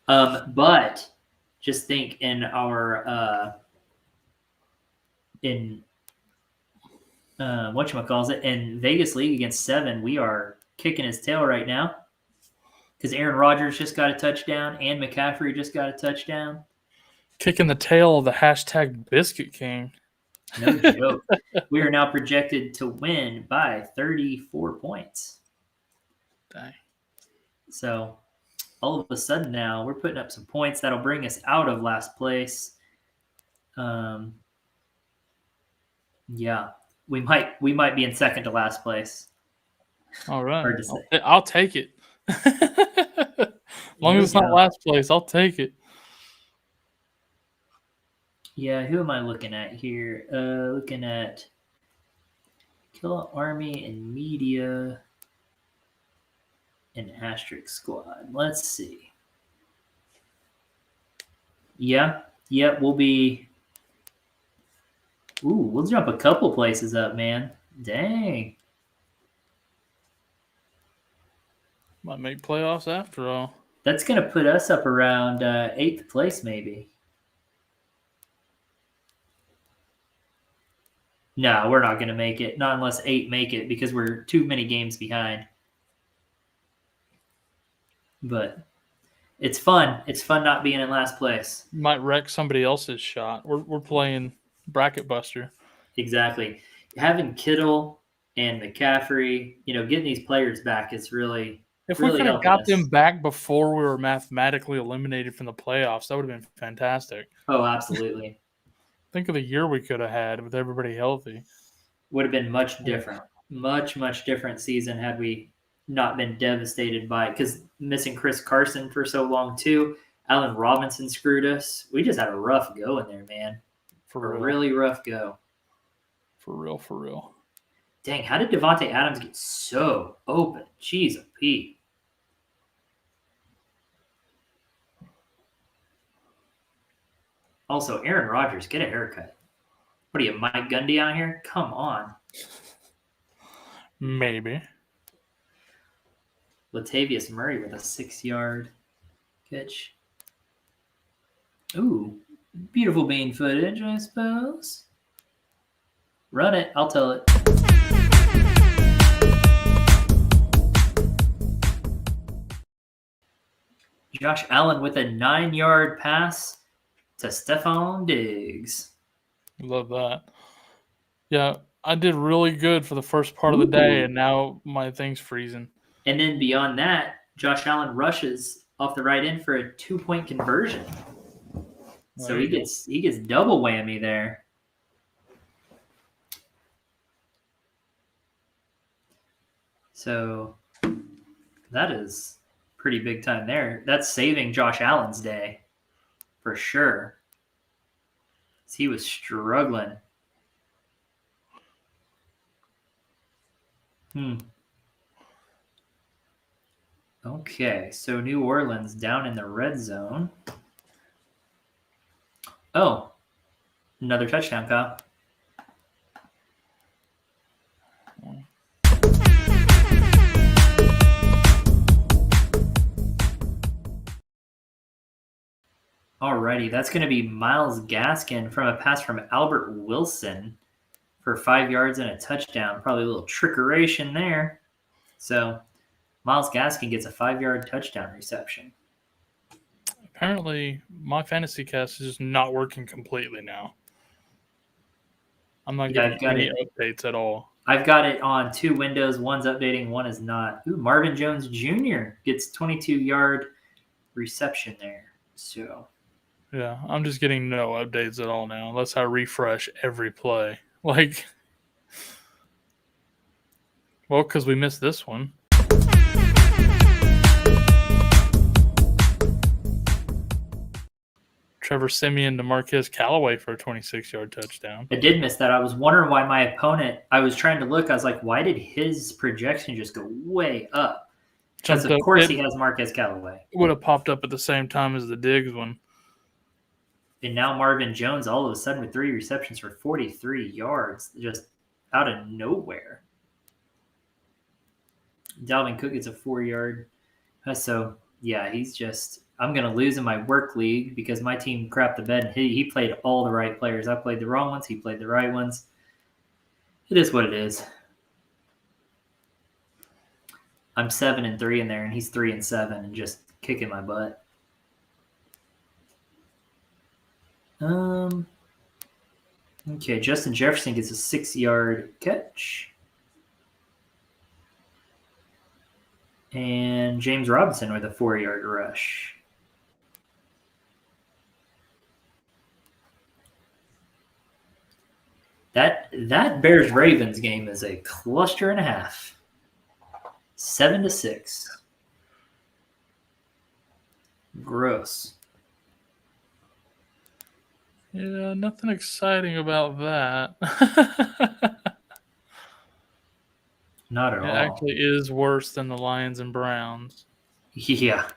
But just think in our in Vegas League against 7, we are kicking his tail right now because Aaron Rodgers just got a touchdown and McCaffrey just got a touchdown. Kicking the tail of the hashtag Biscuit King. No joke. We are now projected to win by 34 points. Dang. So all of a sudden now we're putting up some points that'll bring us out of last place. Yeah, we might be in second to last place. All right. Hard to say. I'll take it. As long as it's not last place, I'll take it. Yeah, who am I looking at here? Looking at Kill Army and Media and Asterisk Squad. Let's see. Yeah, we'll be. Ooh, we'll jump a couple places up, man. Dang. Might make playoffs after all. That's going to put us up around 8th place, maybe. No, we're not going to make it. Not unless 8 make it, because we're too many games behind. But it's fun. It's fun not being in last place. Might wreck somebody else's shot. We're playing Bracket Buster. Exactly. Having Kittle and McCaffrey, getting these players back is really If really we could have helping got us. them back before we were mathematically eliminated from the playoffs, that would have been fantastic. Oh, absolutely. Think of the year we could have had with everybody healthy. Would have been much different. Much, much different season had we not been devastated by it. Because missing Chris Carson for so long, too. Allen Robinson screwed us. We just had a rough go in there, man. For A real. really rough go. For real. Dang, how did Devontae Adams get so open? Jeez, Pete. Also, Aaron Rodgers, get a haircut. What are you, Mike Gundy out here? Come on. Maybe. Latavius Murray with a 6-yard catch. Ooh, beautiful bean footage, I suppose. Run it. I'll tell it. Josh Allen with a 9-yard pass to Stephon Diggs. Love that. Yeah, I did really good for the first part of the day, and now my thing's freezing. And then beyond that, Josh Allen rushes off the right end for a 2-point conversion. So he gets double whammy there. So that is pretty big time there. That's saving Josh Allen's day for sure. He was struggling. Okay, so New Orleans down in the red zone. Oh, another touchdown, Kyle. Alrighty, that's going to be Myles Gaskin from a pass from Albert Wilson for 5 yards and a touchdown. Probably a little trickeration there. So Myles Gaskin gets a 5-yard touchdown reception. Apparently, my fantasy cast is just not working completely now. I'm not getting any updates at all. I've got it on 2 windows. One's updating, one is not. Ooh, Marvin Jones Jr. gets 22-yard reception there. So, yeah, I'm just getting no updates at all now, unless I refresh every play. Like, well, because we missed this one. Trevor Siemian to Marquez Callaway for a 26-yard touchdown. I did miss that. I was wondering why my opponent, I was trying to look. I was like, why did his projection just go way up? Because, of course, he has Marquez Callaway. It would have popped up at the same time as the Diggs one. And now Marvin Jones, all of a sudden, with 3 receptions for 43 yards, just out of nowhere. Dalvin Cook gets a 4-yard. So, yeah, he's just... I'm going to lose in my work league because my team crapped the bed. And he played all the right players. I played the wrong ones. He played the right ones. It is what it is. I'm 7-3 in there, and he's 3-7 and just kicking my butt. Okay, Justin Jefferson gets a 6-yard catch. And James Robinson with a 4-yard rush. That Bears-Ravens game is a cluster and a half. 7-6. Gross. Yeah, nothing exciting about that. Not at all. It actually is worse than the Lions and Browns. Yeah.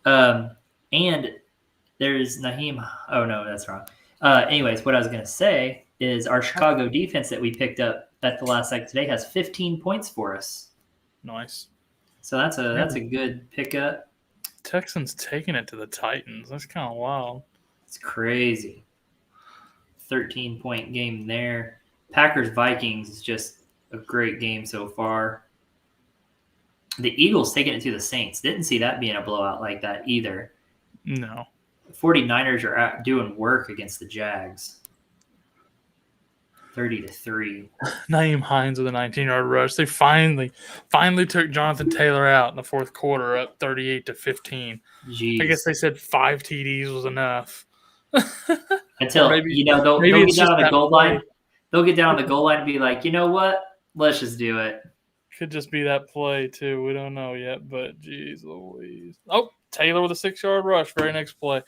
And there's Naheem. Oh, no, that's wrong. Anyways, what I was going to say is our Chicago defense that we picked up at the last second today has 15 points for us. Nice. So that's a good pickup. Texans taking it to the Titans. That's kind of wild. It's crazy. 13-point game there. Packers-Vikings is just a great game so far. The Eagles taking it to the Saints. Didn't see that being a blowout like that either. No. The 49ers are out doing work against the Jags. 30-3. Naeem Hines with a 19-yard rush. They finally took Jonathan Taylor out in the fourth quarter, up 38-15. Jeez. I guess they said 5 TDs was enough. Until they'll get down on the goal line. They'll get down on the goal line and be like, you know what? Let's just do it. Could just be that play too. We don't know yet, but geez Louise. Oh, Taylor with a 6-yard rush. Very next play.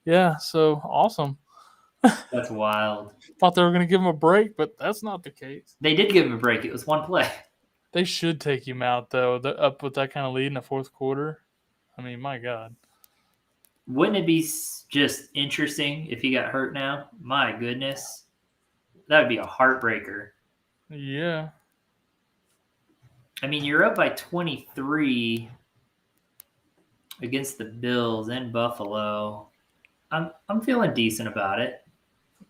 Yeah, so awesome. That's wild. Thought they were going to give him a break, but that's not the case. They did give him a break. It was one play. They should take him out, though. They're up with that kind of lead in the fourth quarter. I mean, my God. Wouldn't it be just interesting if he got hurt now? My goodness. That would be a heartbreaker. Yeah. I mean, you're up by 23 against the Bills and Buffalo. I'm feeling decent about it.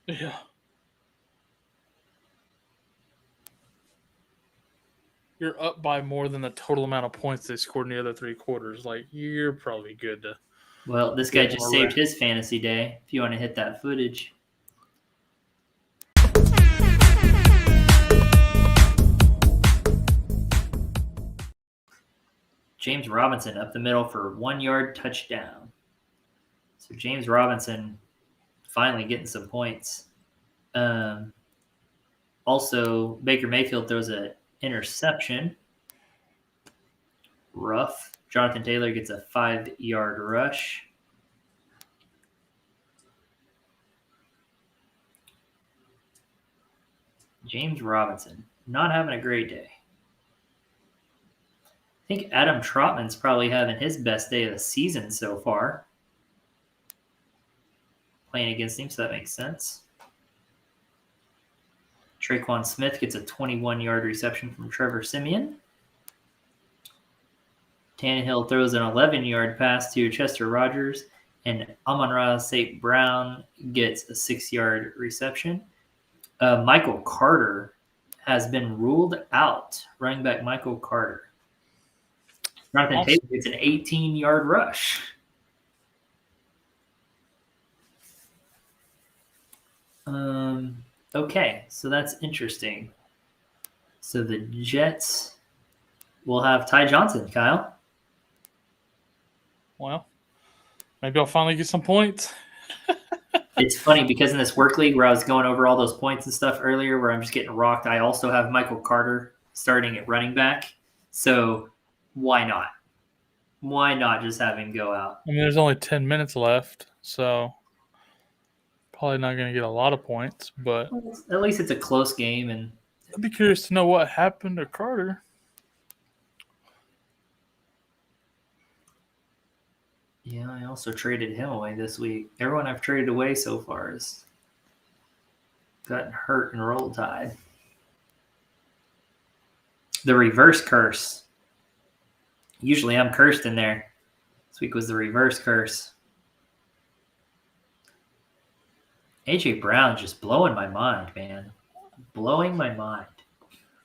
Yeah. You're up by more than the total amount of points they scored in the other 3 quarters. Like, you're probably good to. Well, this guy just saved his fantasy day. If you want to hit that footage. James Robinson up the middle for 1-yard touchdown. So James Robinson finally getting some points. Also, Baker Mayfield throws an interception. Rough. Jonathan Taylor gets a 5-yard rush. James Robinson not having a great day. I think Adam Trotman's probably having his best day of the season so far. playing against him, so that makes sense. Traquan Smith gets a 21-yard reception from Trevor Siemian. Tannehill throws an 11-yard pass to Chester Rogers, and Amon-Ra St. Brown gets a 6-yard reception. Michael Carter has been ruled out. Running back Michael Carter. Jonathan Taylor gets an 18-yard rush. Okay, so that's interesting. So the Jets will have Ty Johnson, Kyle. Well, maybe I'll finally get some points. It's funny because in this work league where I was going over all those points and stuff earlier where I'm just getting rocked, I also have Michael Carter starting at running back. So why not? Why not just have him go out? I mean, there's only 10 minutes left, so probably not going to get a lot of points, but At least it's a close game. And I'd be curious to know what happened to Carter. yeah, I also traded him away this week. Everyone I've traded away so far has gotten hurt and roll tide. The reverse curse. Usually I'm cursed in there. This week was the reverse curse. AJ Brown just blowing my mind, man. Blowing my mind.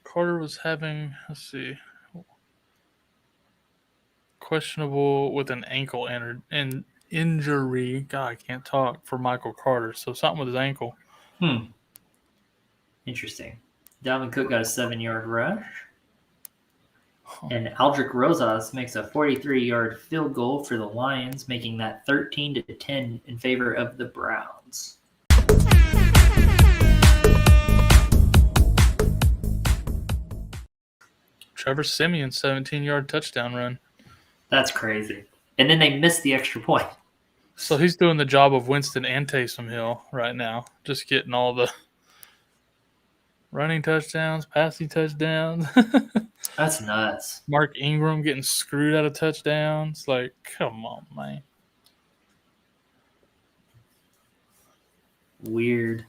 Carter was having, let's see, questionable with an ankle injury. God, I can't talk for Michael Carter. So something with his ankle. Interesting. Dalvin Cook got a 7-yard rush. And Aldrick Rosas makes a 43-yard field goal for the Lions, making that 13-10 in favor of the Browns. Trevor Siemian, 17-yard touchdown run. That's crazy. And then they missed the extra point. So he's doing the job of Winston and Taysom Hill right now, just getting all the running touchdowns, passing touchdowns. That's nuts. Mark Ingram getting screwed out of touchdowns. Like, come on, man. Weird.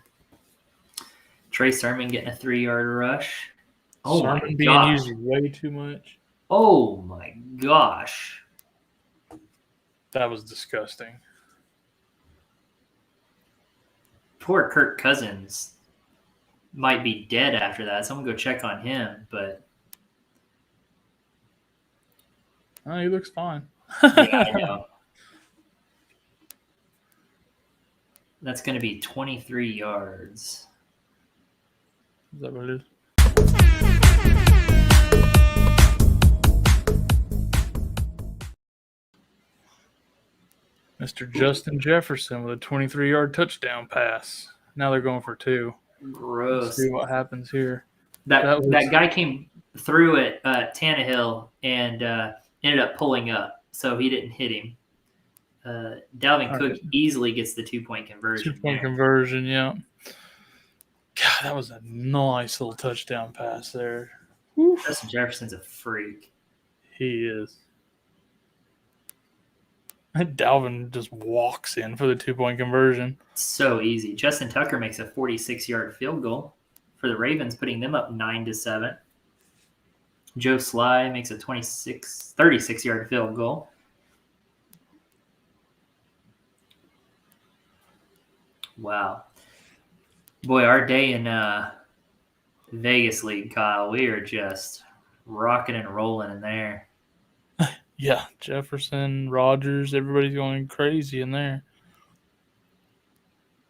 Trey Sermon getting a 3-yard rush. Oh, Sermon my being gosh. used way too much. Oh, my gosh. That was disgusting. Poor Kirk Cousins might be dead after that. Someone go check on him, but Oh, he looks fine. yeah, I know. That's going to be 23 yards. Is that what it is? Mr. Justin Jefferson with a 23-yard touchdown pass. Now they're going for 2. Let's Gross. see what happens here. That was- guy came through at Tannehill and ended up pulling up, so he didn't hit him. Dalvin Cook easily gets the 2-point conversion. 2-point conversion, yeah. God, that was a nice little touchdown pass there. Justin Jefferson's a freak. He is. Dalvin just walks in for the 2-point conversion. So easy. Justin Tucker makes a 46-yard field goal for the Ravens, putting them up 9-7. Joe Sly makes a 36-yard field goal. Wow. Boy, our day in Vegas League, Kyle, we are just rocking and rolling in there. Yeah, Jefferson, Rogers, everybody's going crazy in there.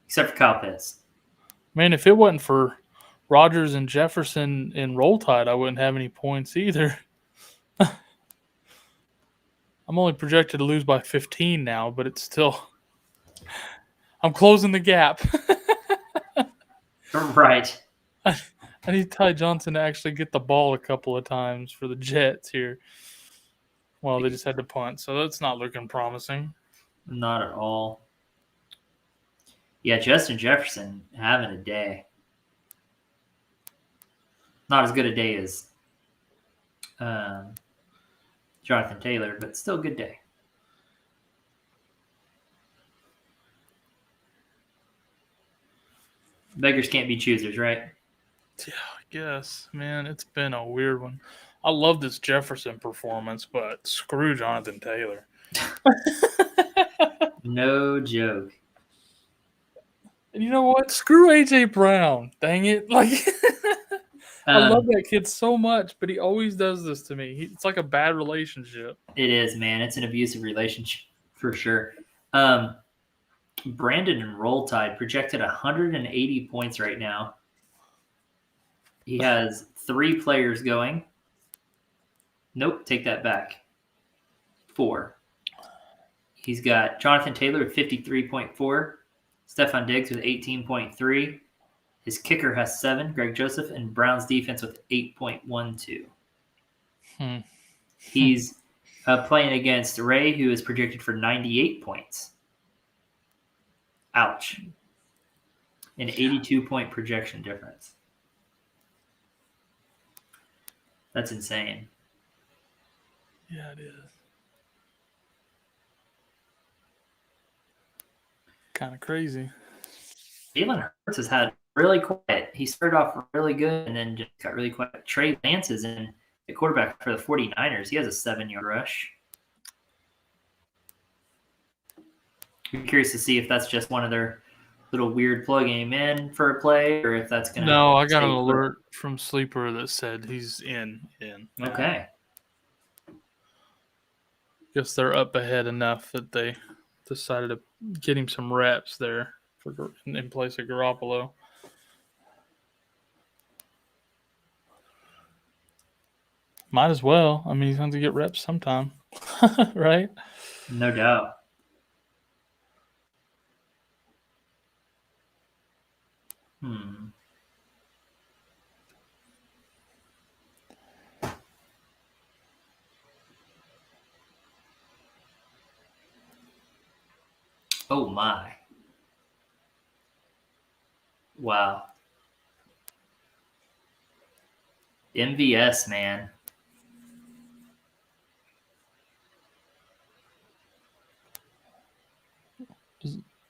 Except for Kyle Pitts. Man, if it wasn't for Rogers and Jefferson in Roll Tide, I wouldn't have any points either. I'm only projected to lose by 15 now, but it's still... I'm closing the gap. Right. I need Ty Johnson to actually get the ball a couple of times for the Jets here. Well, they just had to punt, so that's not looking promising. Not at all. Yeah, Justin Jefferson having a day. Not as good a day as Jonathan Taylor, but still a good day. Beggars can't be choosers, right? Yeah, I guess. Man, it's been a weird one. I love this Jefferson performance, but screw Jonathan Taylor. No joke. And you know what? Screw AJ Brown. Dang it! Like, I love that kid so much, but he always does this to me. It's like a bad relationship. It is, man. It's an abusive relationship for sure. Brandon and Roll Tide projected 180 points right now. He has 3 players going. Nope, take that back. 4. He's got Jonathan Taylor with 53.4, Stephon Diggs with 18.3. His kicker has 7, Greg Joseph, and Brown's defense with 8.12. He's playing against Ray, who is projected for 98 points. Ouch. An 82-point projection difference. That's insane. Yeah, it is. Kind of crazy. Jalen Hurts has had really quiet. He started off really good and then just got really quiet. Trey Lance is in the quarterback for the 49ers. He has a 7-yard rush. I'm curious to see if that's just one of their little weird plug game in for a play, or if that's going to. No, I got an alert from Sleeper that said he's in. Okay. Guess they're up ahead enough that they decided to get him some reps there in place of Garoppolo. Might as well. I mean, he's going to get reps sometime, right? No doubt. Oh, my. Wow. MVS, man.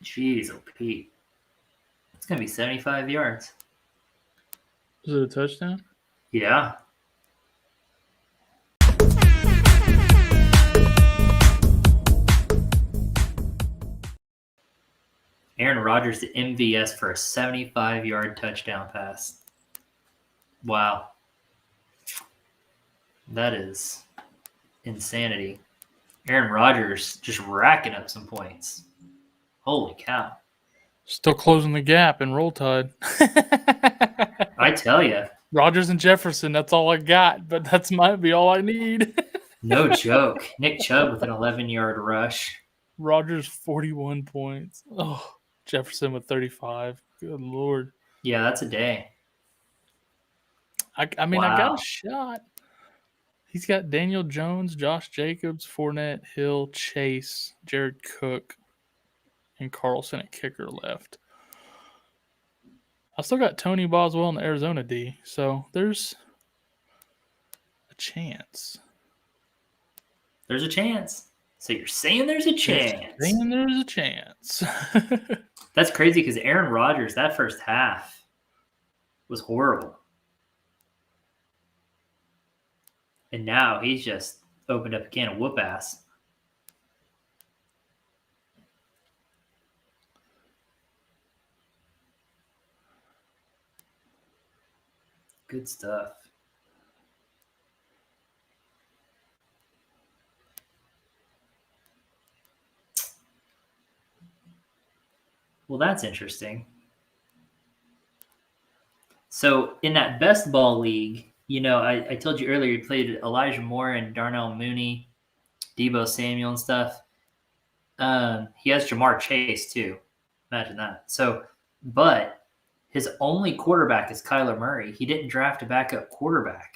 Jeez, oh Pete. It's going to be 75 yards. Is it a touchdown? Yeah. Aaron Rodgers to MVS for a 75-yard touchdown pass. Wow. That is insanity. Aaron Rodgers just racking up some points. Holy cow. Still closing the gap in Roll Tide. I tell you. Rodgers and Jefferson, that's all I got, but that's might be all I need. No joke. Nick Chubb with an 11-yard rush. Rodgers, 41 points. Oh, Jefferson with 35. Good Lord. Yeah, that's a day. I mean, I got a shot. He's got Daniel Jones, Josh Jacobs, Fournette, Hill, Chase, Jared Cook, and Carlson at kicker left. I still got Tony Boswell in the Arizona D, so there's a chance. There's a chance. So you're saying there's a chance. There's a chance. That's crazy because Aaron Rodgers, that first half was horrible. And now he's just opened up a can of whoop ass. Good stuff. Well, that's interesting. So in that best ball league, you know, I told you earlier, you played Elijah Moore and Darnell Mooney, Deebo Samuel and stuff. He has Jamar Chase too. Imagine that. So, but his only quarterback is Kyler Murray. He didn't draft a backup quarterback.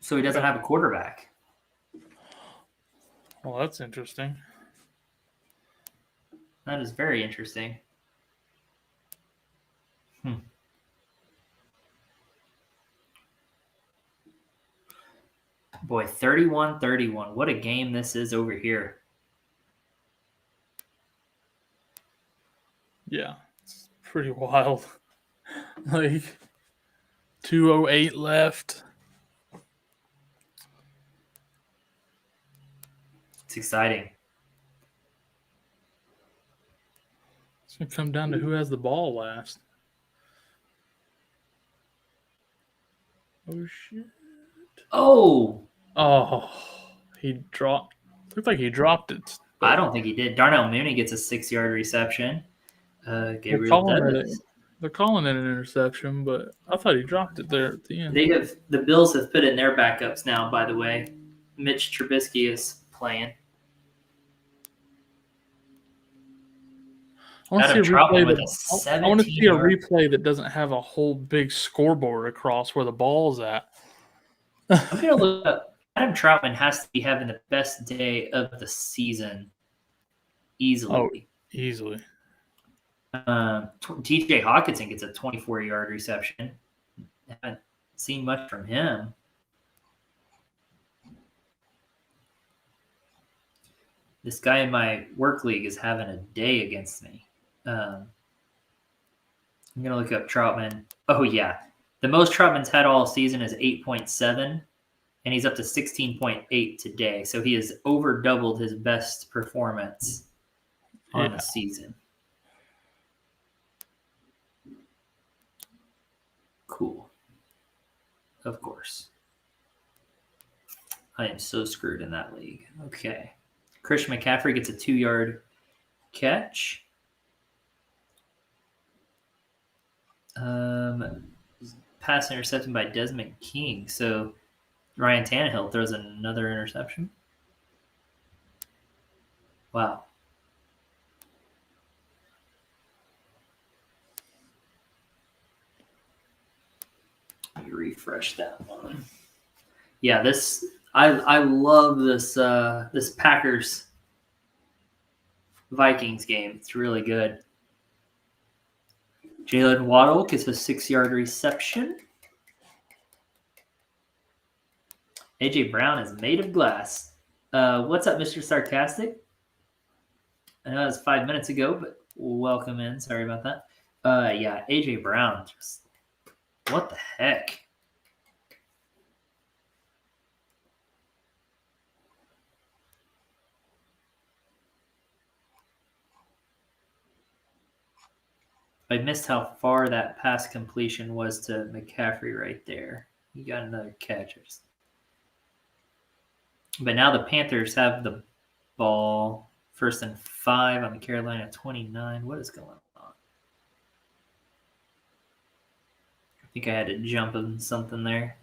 So he doesn't have a quarterback. Well, that's interesting. That is very interesting. Boy, 31-31. What a game this is over here. pretty wild. Like 2:08 left. It's exciting. It's gonna come down to who has the ball last. Oh shit! Oh, He dropped. Looked like he dropped it. I don't think he did. Darnell Mooney gets a 6-yard reception. They're Gabriel calling Davis. They're calling it an interception, but I thought he dropped it there at the end. The Bills have put in their backups now, by the way. Mitch Trubisky is playing. I want to see a Troutman replay with that, a I want to see a 17-yard. replay that doesn't have a whole big scoreboard across where the ball's at. I'm going to look up. Adam Troutman has to be having the best day of the season easily. Oh, easily. TJ Hawkinson gets a 24-yard reception. Haven't seen much from him. This guy in my work league is having a day against me. I'm going to look up Troutman. Oh, yeah. The most Troutman's had all season is 8.7, and he's up to 16.8 today. So he has over doubled his best performance on the season. Cool. Of course. I am so screwed in that league. Okay. Christian McCaffrey gets a 2-yard catch. Pass intercepted by Desmond King. So Ryan Tannehill throws another interception. Wow. Let me refresh that one. Yeah, I love this this Packers Vikings game. It's really good. Jalen Waddle gets a 6-yard reception. AJ Brown is made of glass. What's up, Mr. Sarcastic? I know that was 5 minutes ago, but welcome in. Sorry about that. Yeah, AJ Brown. Just what the heck? I missed how far that pass completion was to McCaffrey right there. He got another catch. But now the Panthers have the ball 1st and 5 on the Carolina 29. What is going on? I think I had to jump on something there.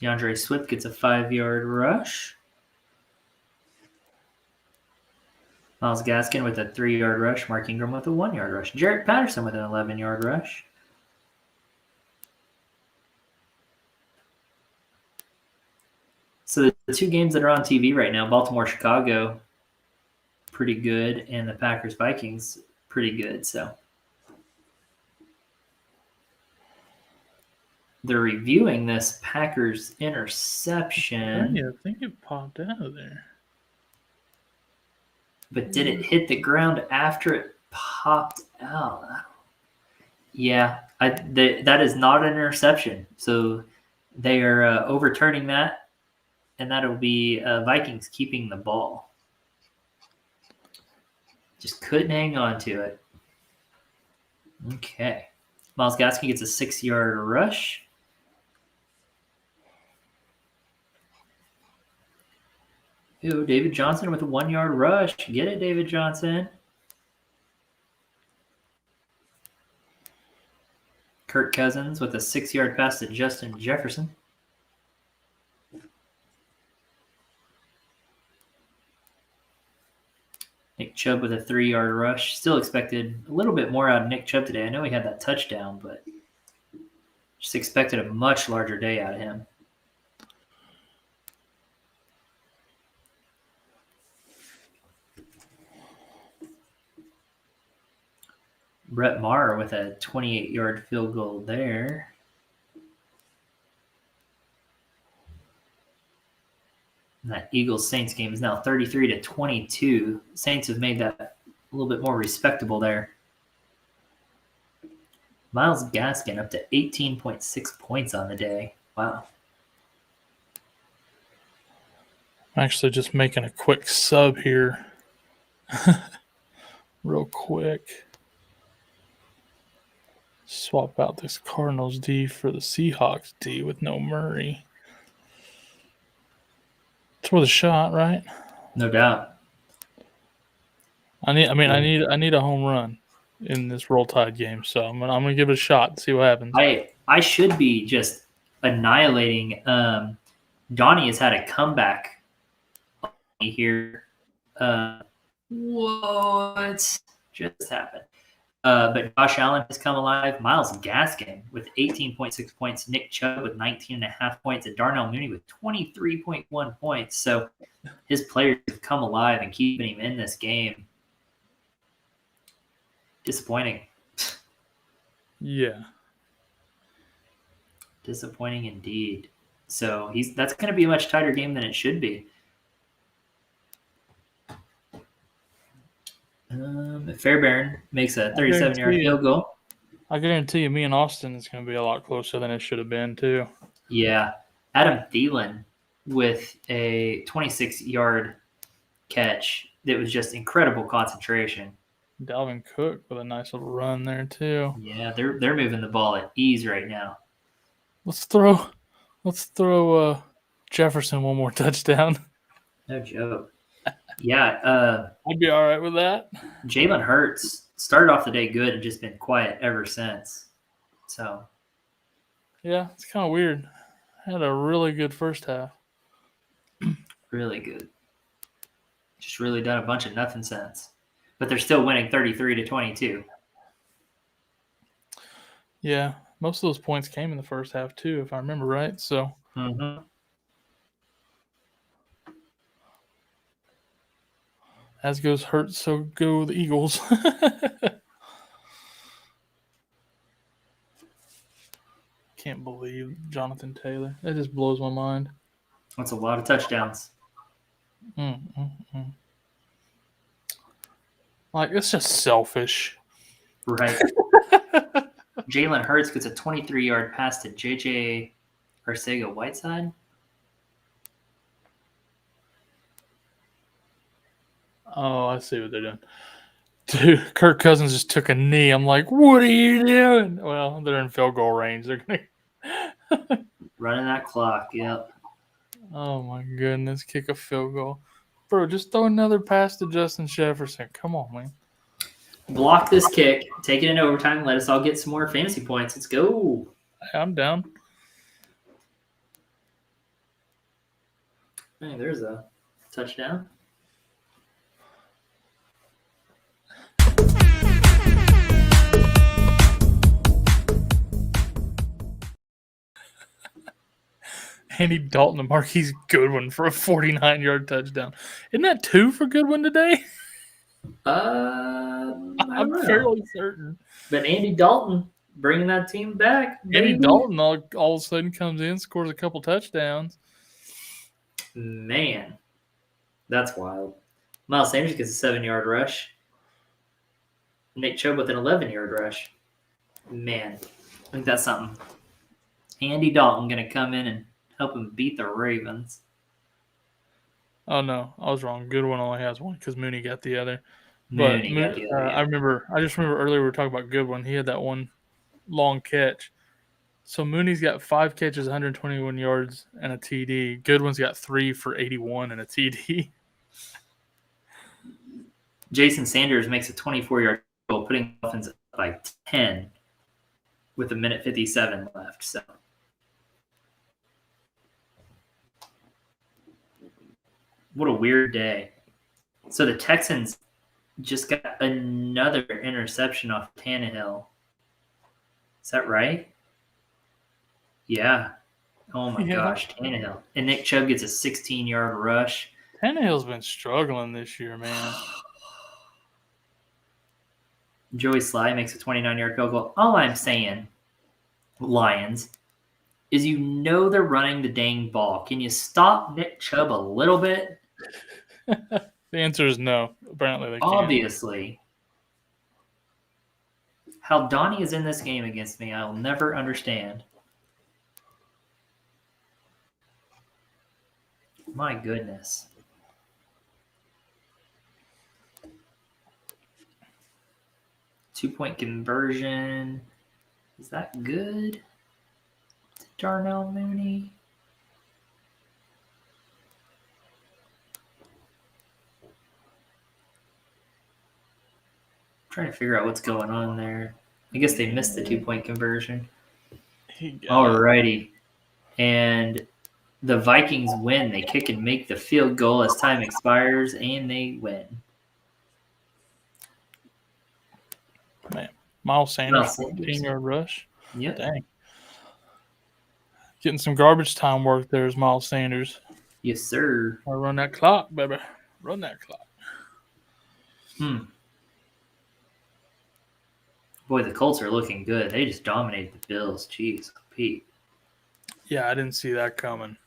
DeAndre Swift gets a 5-yard rush. Myles Gaskin with a 3-yard rush. Mark Ingram with a 1-yard rush. Jarrett Patterson with an 11-yard rush. So the two games that are on TV right now, Baltimore, Chicago, pretty good, and the Packers, Vikings, pretty good. So they're reviewing this Packers interception. I think it popped out of there. But did it hit the ground after it popped out? Yeah, that is not an interception. So they are overturning that, and that'll be Vikings keeping the ball. Just couldn't hang on to it. Okay. Myles Gaskin gets a 6-yard rush. Ew, David Johnson with a 1-yard rush. Get it, David Johnson. Kirk Cousins with a 6-yard pass to Justin Jefferson. Nick Chubb with a 3-yard rush. Still expected a little bit more out of Nick Chubb today. I know he had that touchdown, but just expected a much larger day out of him. Brett Maher with a 28-yard field goal there. And that Eagles-Saints game is now 33-22. Saints have made that a little bit more respectable there. Myles Gaskin up to 18.6 points on the day. Wow. I'm actually just making a quick sub here. Real quick. Swap out this Cardinals D for the Seahawks D with no Murray. It's worth a shot, right? No doubt. I need a home run in this Roll Tide game, so I'm gonna give it a shot and see what happens. I should be just annihilating. Donnie has had a comeback here. What just happened? But Josh Allen has come alive. Myles Gaskin with 18.6 points. Nick Chubb with 19.5 points. And Darnell Mooney with 23.1 points. So his players have come alive and keeping him in this game. Disappointing. Yeah. Disappointing indeed. So that's going to be a much tighter game than it should be. If Fairbairn makes a 37-yard field goal. I guarantee you, me and Austin is going to be a lot closer than it should have been, too. Yeah. Adam Thielen with a 26-yard catch that was just incredible concentration. Dalvin Cook with a nice little run there, too. Yeah, they're moving the ball at ease right now. Let's throw Jefferson one more touchdown. No joke. Yeah. I'd be all right with that. Jalen Hurts started off the day good and just been quiet ever since. So. Yeah, it's kind of weird. Had a really good first half. Really good. Just really done a bunch of nothing since. But they're still winning 33-22. Yeah, most of those points came in the first half, too, if I remember right. So. Mm-hmm. As goes Hurts, so go the Eagles. Can't believe Jonathan Taylor. That just blows my mind. That's a lot of touchdowns. Like, it's just selfish. Right. Jalen Hurts gets a 23-yard pass to J.J. Arcega-Whiteside. Oh, I see what they're doing. Dude, Kirk Cousins just took a knee. I'm like, what are you doing? Well, they're in field goal range. They're gonna running that clock. Yep. Oh my goodness, kick a field goal, bro. Just throw another pass to Justin Jefferson. Come on, man. Block this kick. Take it in overtime. Let us all get some more fantasy points. Let's go. I'm down. Hey, there's a touchdown. Andy Dalton and Marquise Goodwin for a 49-yard touchdown. Isn't that 2 for Goodwin today? I'm fairly certain. But Andy Dalton bringing that team back. Andy Dalton all of a sudden comes in, scores a couple touchdowns. Man, that's wild. Miles Sanders gets a 7-yard rush. Nick Chubb with an 11-yard rush. Man, I think that's something. Andy Dalton going to come in and help him beat the Ravens. Oh, no. I was wrong. Goodwin only has one because Mooney got the other. Mooney got the other, yeah. I just remember earlier we were talking about Goodwin. He had that one long catch. So Mooney's got 5 catches, 121 yards, and a TD. Goodwin's got 3 for 81 and a TD. Jason Sanders makes a 24-yard goal, putting the Dolphins up by 10 with 1:57 left. So. What a weird day. So the Texans just got another interception off Tannehill. Is that right? Yeah. Oh, my gosh. Tannehill. And Nick Chubb gets a 16-yard rush. Tannehill's been struggling this year, man. Joey Sly makes a 29-yard field goal. All I'm saying, Lions, is they're running the dang ball. Can you stop Nick Chubb a little bit? The answer is no. Apparently they can't. Obviously. How Donnie is in this game against me, I'll never understand. My goodness. Two-point conversion. Is that good? Darnell Mooney. I'm trying to figure out what's going on there. I guess they missed the two-point conversion. Alrighty. And the Vikings win. They kick and make the field goal as time expires, and they win. Man, Miles Sanders, 14-yard rush. Yep. Dang. Getting some garbage time work there is Miles Sanders. Yes, sir. I run that clock, baby. Run that clock. Boy, the Colts are looking good. They just dominated the Bills. Jeez, Pete. Yeah, I didn't see that coming.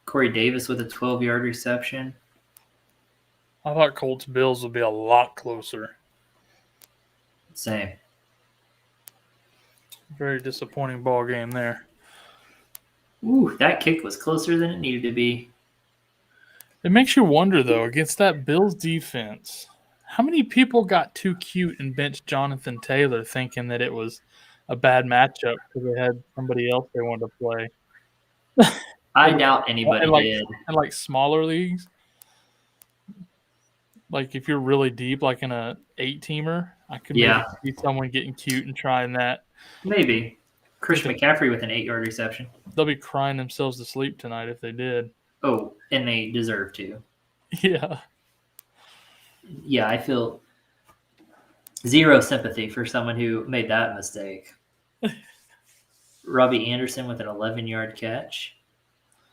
Corey Davis with a 12-yard reception. I thought Colts Bills would be a lot closer. Same. Very disappointing ball game there. Ooh, that kick was closer than it needed to be. It makes you wonder, though, against that Bills defense, how many people got too cute and benched Jonathan Taylor thinking that it was a bad matchup because they had somebody else they wanted to play? I doubt anybody did. In like smaller leagues, like if you're really deep, like in a 8-teamer, I could maybe see someone getting cute and trying that. Maybe. Christian McCaffrey with an 8-yard reception. They'll be crying themselves to sleep tonight if they did. Oh, and they deserve to. Yeah. Yeah, I feel zero sympathy for someone who made that mistake. Robbie Anderson with an 11-yard catch.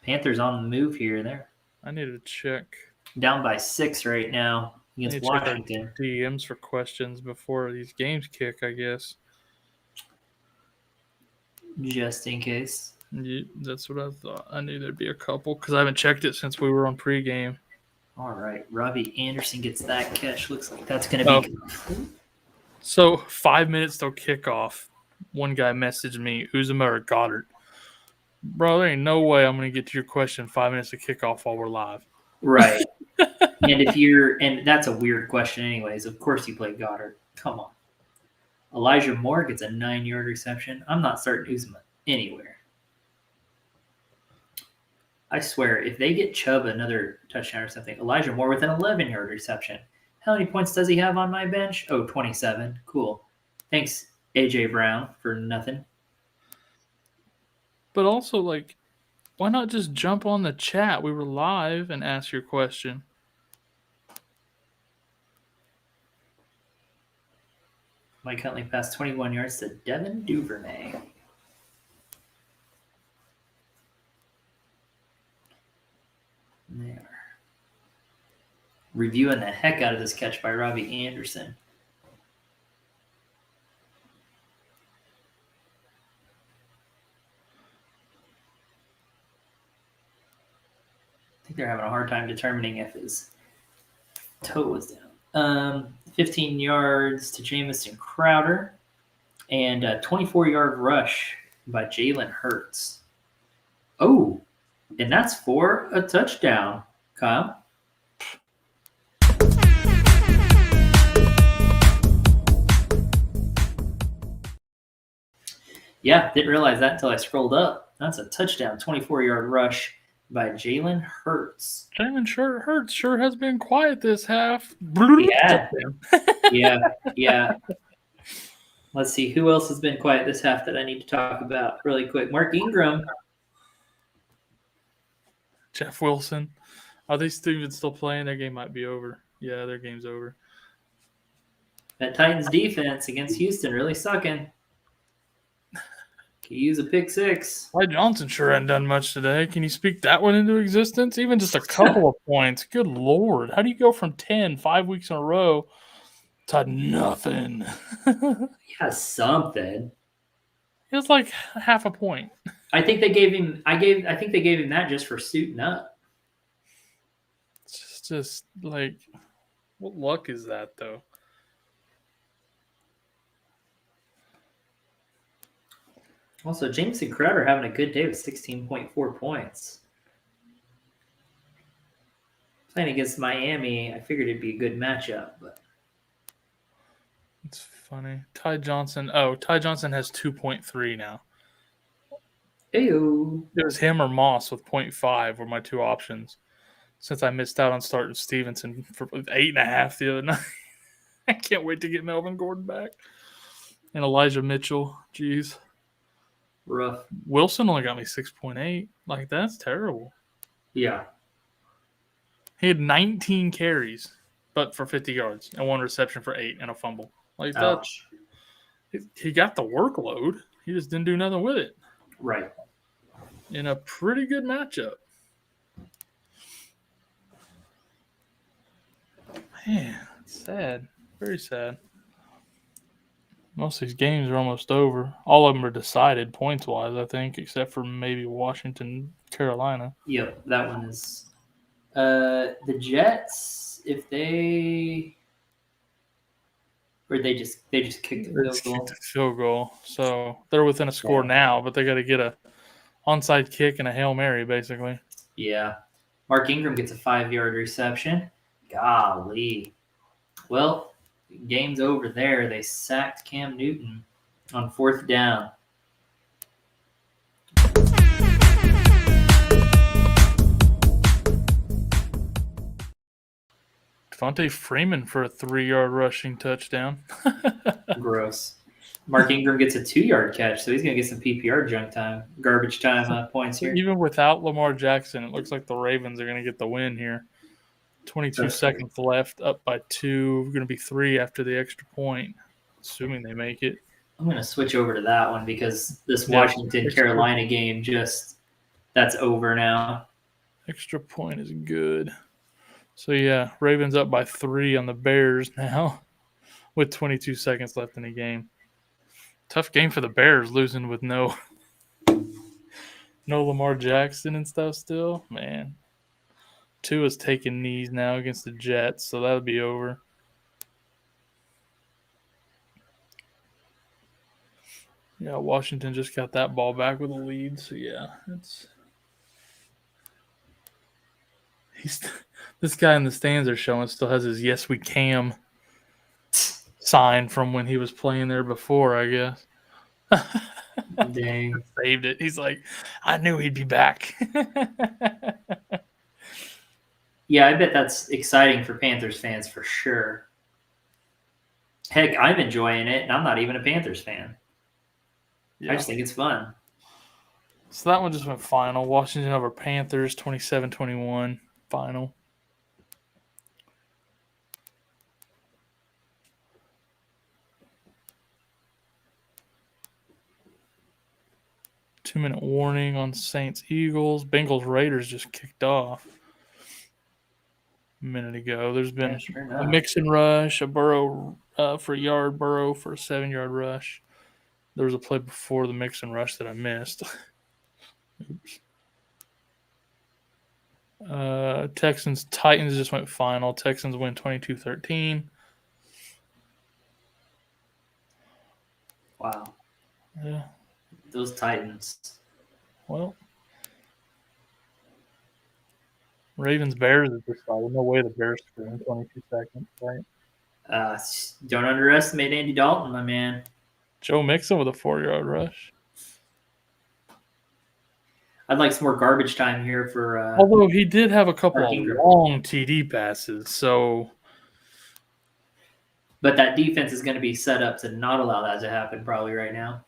Panthers on the move here and there. I need to check. Down by 6 right now against Washington. DMs for questions before these games kick, I guess. Just in case. Yeah, that's what I thought. I knew there'd be a couple because I haven't checked it since we were on pregame. All right. Robbie Anderson gets that catch. Looks like that's going to be. So 5 minutes till kickoff. One guy messaged me, Uzuma or Goddard. Bro, there ain't no way I'm going to get to your question 5 minutes to kickoff while we're live. Right. And that's a weird question anyways. Of course you play Goddard. Come on. Elijah Moore gets a 9-yard reception. I'm not starting Uzuma anywhere. I swear, if they get Chubb another touchdown or something, Elijah Moore with an 11-yard reception. How many points does he have on my bench? Oh, 27. Cool. Thanks, A.J. Brown, for nothing. But also, like, why not just jump on the chat? We were live and ask your question. Mike Huntley passed 21 yards to Devin Duvernay. There. Reviewing the heck out of this catch by Robbie Anderson. I think they're having a hard time determining if his toe was down. 15 yards to Jamison Crowder, and a 24-yard rush by Jalen Hurts. Oh, and that's for a touchdown, Kyle. Yeah, didn't realize that until I scrolled up. That's a touchdown, 24-yard rush by Jalen Hurts. Jalen Hurts sure has been quiet this half. Yeah. Let's see, who else has been quiet this half that I need to talk about really quick? Mark Ingram. Jeff Wilson. Are they still playing? Their game might be over. Yeah, their game's over. That Titans defense against Houston really sucking. Could use a pick 6. Ty Johnson sure hadn't done much today. Can you speak that one into existence? Even just a couple of points. Good Lord. How do you go from 10, 5 weeks in a row, to nothing? Yeah, something. It was like half a point. I think they gave him. I think they gave him that just for suiting up. It's just like, what luck is that though? Also, Jameson Crowder having a good day with 16.4 points. Playing against Miami, I figured it'd be a good matchup, but It's funny. Ty Johnson has 2.3 now. Ew. It was him or Moss with 0.5 were my two options. Since I missed out on starting Stevenson for 8.5 the other night. I can't wait to get Melvin Gordon back. And Elijah Mitchell. Jeez. Rough. Wilson only got me 6.8. Like, that's terrible. Yeah. He had 19 carries, but for 50 yards and 1 reception for 8 and a fumble. Like that. Ouch. He got the workload. He just didn't do nothing with it. Right. In a pretty good matchup. Man, sad. Very sad. Most of these games are almost over. All of them are decided points-wise, I think, except for maybe Washington, Carolina. Yep, that one is. The Jets, if they, or they just kicked the field goal. Kicked a field goal, so they're within a score now, but they got to get a onside kick and a Hail Mary, basically. Yeah. Mark Ingram gets a 5-yard reception. Golly. Well, game's over there. They sacked Cam Newton on 4th down. Devontae Freeman for a 3-yard rushing touchdown. Gross. Mark Ingram gets a 2-yard catch, so he's going to get some PPR garbage time points here. Even without Lamar Jackson, it looks like the Ravens are going to get the win here. 22 seconds left, up by 2. We're going to be 3 after the extra point, assuming they make it. I'm going to switch over to that one because this Washington-Carolina game that's over now. Extra point is good. So, yeah, Ravens up by 3 on the Bears now with 22 seconds left in the game. Tough game for the Bears, losing with no Lamar Jackson and stuff still. Man. Tua's taking knees now against the Jets, so that'll be over. Yeah, Washington just got that ball back with a lead, so yeah, this guy in the stands are showing still has his "Yes We Can" sign from when he was playing there before, I guess. Dang. Saved it. He's like, I knew he'd be back. Yeah, I bet that's exciting for Panthers fans for sure. Heck, I'm enjoying it, and I'm not even a Panthers fan. Yeah. I just think it's fun. So that one just went final. Washington over Panthers, 27-21 final. Two-minute warning on Saints-Eagles. Bengals-Raiders just kicked off a minute ago. There's been a mix and rush, a Burrow for a yard, Burrow for a 7-yard rush. There was a play before the mix and rush that I missed. Oops. Texans-Titans just went final. Texans win 22-13. Wow. Yeah. Those Titans. Well, Ravens-Bears is decided. No way the Bears score in 22 seconds, right? Don't underestimate Andy Dalton, my man. Joe Mixon with a 4-yard rush. I'd like some more garbage time here for. Although he did have a couple of long TD passes, so. But that defense is going to be set up to not allow that to happen probably right now.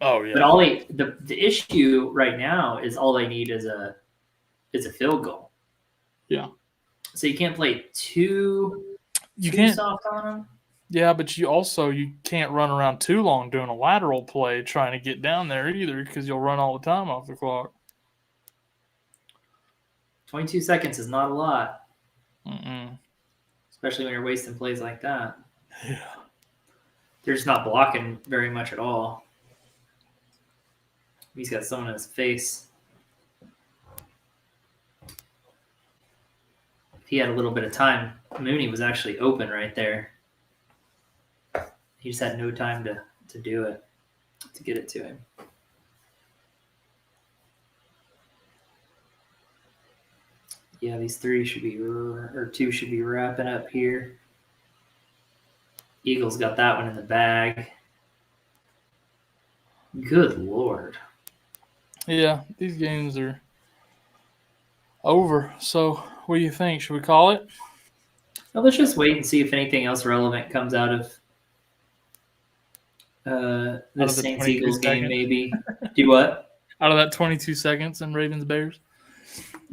Oh yeah. But the issue right now is all they need is a field goal. Yeah. So you can't play too soft on them. Yeah, but you can't run around too long doing a lateral play trying to get down there either because you'll run all the time off the clock. 22 seconds is not a lot. Mm-mm. Especially when you're wasting plays like that. Yeah. They're just not blocking very much at all. He's got someone in his face. If he had a little bit of time, Mooney was actually open right there. He just had no time to do it, to get it to him. Yeah, these two should be wrapping up here. Eagles got that one in the bag. Good Lord. Yeah, these games are over. So, what do you think? Should we call it? Well, let's just wait and see if anything else relevant comes out of the Saints-Eagles game, maybe. Do what? Out of that 22 seconds in Ravens-Bears?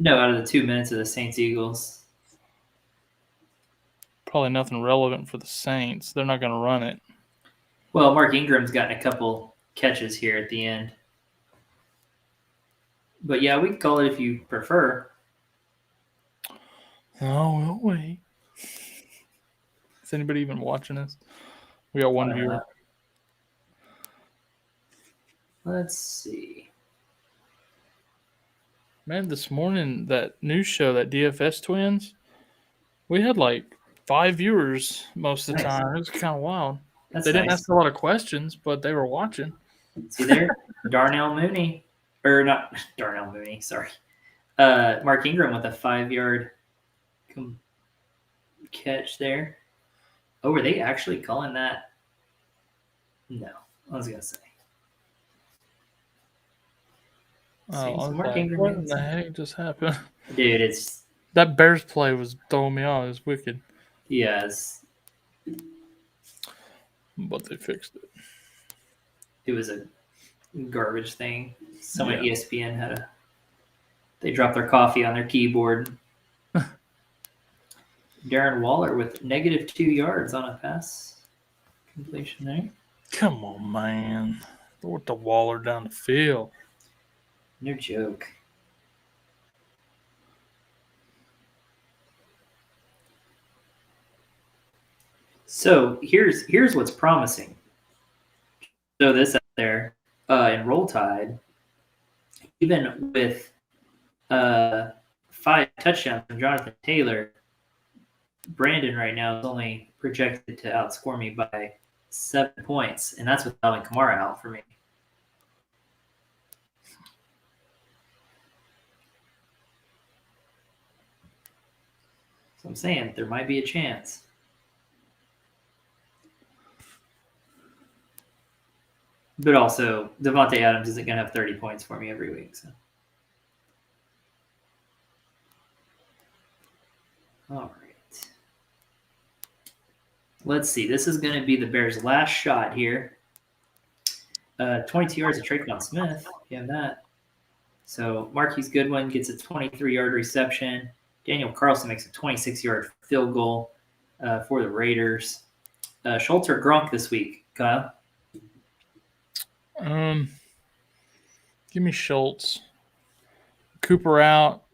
No, out of the 2 minutes of the Saints-Eagles. Probably nothing relevant for the Saints. They're not going to run it. Well, Mark Ingram's gotten a couple catches here at the end. But yeah, we can call it if you prefer. Oh, we'll wait. Is anybody even watching this? We got one viewer. Let's see. Man, this morning, that news show, that DFS Twins, we had like 5 viewers most of the time. It was kind of wild. They didn't ask a lot of questions, but they were watching. See there? Darnell Mooney. Or not Darnell Mooney, sorry. Mark Ingram with a 5-yard catch there. Oh, were they actually calling that? No, I was going to say. Oh, what in the heck just happened? Dude, that Bears play was throwing me off. It was wicked. Yes. But they fixed it. It was a garbage thing. Someone at ESPN they dropped their coffee on their keyboard. Darren Waller with -2 yards on a pass completion there. Come on, man. Throw it to Waller down the field. No joke. So here's what's promising. So this out there in Roll Tide, even with 5 touchdowns from Jonathan Taylor, Brandon right now is only projected to outscore me by 7 points, and that's with Alvin Kamara out for me. So I'm saying there might be a chance. But also, Devontae Adams isn't going to have 30 points for me every week. So. All right. Let's see. This is going to be the Bears' last shot here. 22 yards of Traquan Smith. You have that. So Marquise Goodwin gets a 23-yard reception. Daniel Carlson makes a 26-yard field goal for the Raiders. Schultz or Gronk this week, Kyle? Give me Schultz. Cooper out.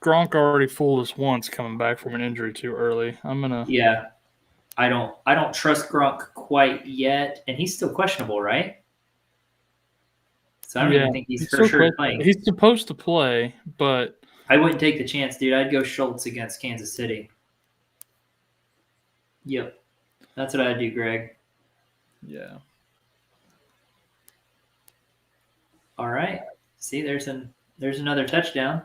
Gronk already fooled us once coming back from an injury too early. Yeah. I don't trust Gronk quite yet, and he's still questionable, right? So I don't even think he's for sure playing. He's supposed to play, but I wouldn't take the chance, dude. I'd go Schultz against Kansas City. Yep. That's what I'd do, Greg. Yeah. All right. See, there's another touchdown.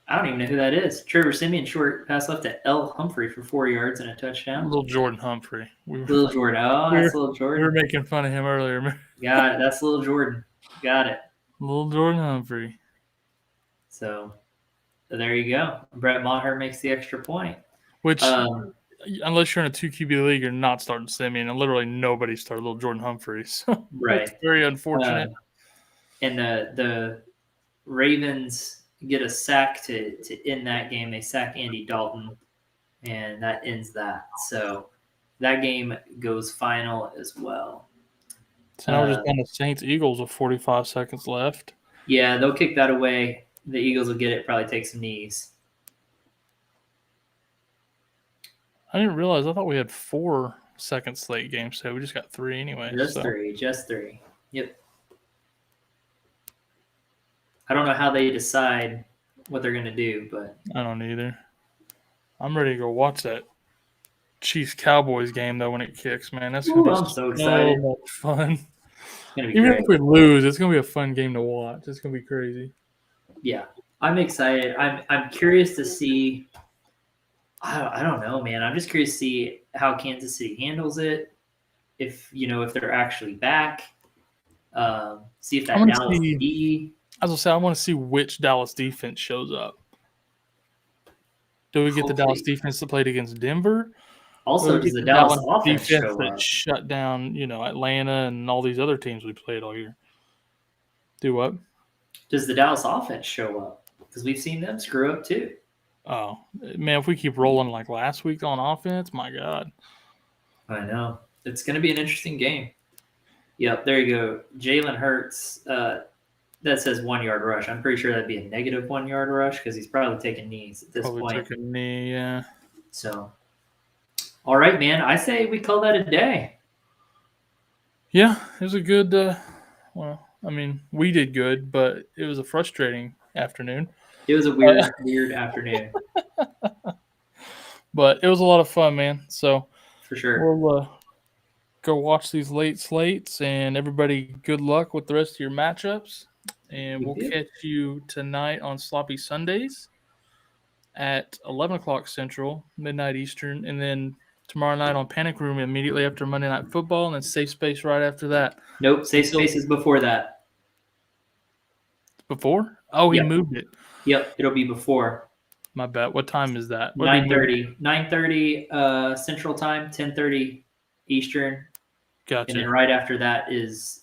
I don't even know who that is. Trevor Siemian, short pass left to L. Humphrey for 4 yards and a touchdown. Little Jordan Humphrey. Little Jordan. Oh, that's Little Jordan. We were making fun of him earlier. Got it. That's Little Jordan. Got it. Little Jordan Humphrey. So there you go. Brett Maher makes the extra point. Which, unless you're in a 2 QB league, you're not starting Siemian, and literally nobody started Little Jordan Humphrey. So right. That's very unfortunate. And the Ravens get a sack to end that game. They sack Andy Dalton, and that ends that. So that game goes final as well. So now we're just on the Saints-Eagles with 45 seconds left. Yeah, they'll kick that away. the Eagles will get it. Probably take some knees. I didn't realize. I thought we had 4 second slate games, so we just got 3 anyway. Just three. Yep. I don't know how they decide what they're going to do, but I don't either. I'm ready to go watch that Chiefs Cowboys game though when it kicks, man. That's gonna be I'm so excited. much fun. It's going to be Even great. if we lose, it's gonna be a fun game to watch. It's gonna be crazy. Yeah, I'm excited. I'm curious to see. I don't know, man. I'm just curious to see how Kansas City handles it. If they're actually back. See if that Dallas D. As I say, I want to see which Dallas defense shows up. Do we get the Dallas defense that played against Denver? Also, does the Dallas offense show that up? shut down, Atlanta and all these other teams we played all year? Do what? Does the Dallas offense show up? Because we've seen them screw up too. Oh, man, if we keep rolling like last week on offense, my God. I know. It's going to be an interesting game. Yep, there you go. Jalen Hurts, that says 1 yard rush. I'm pretty sure that'd be a negative 1 yard rush because he's probably taking knees at this point. Took a knee, yeah. So, all right, man. I say we call that a day. Yeah, it was a good, we did good, but it was a frustrating afternoon. It was a weird afternoon. But it was a lot of fun, man. So for sure. We'll go watch these late slates, and everybody good luck with the rest of your matchups. And we'll catch you tonight on Sloppy Sundays at 11 o'clock Central, midnight Eastern, and then tomorrow night on Panic Room immediately after Monday Night Football, and then Safe Space right after that. Nope, Safe Space is before that. Before? Oh, he moved it. Yep, it'll be before. My bad. What time is that? 9:30. 9:30 Central Time, 10:30 Eastern. Gotcha. And then right after that is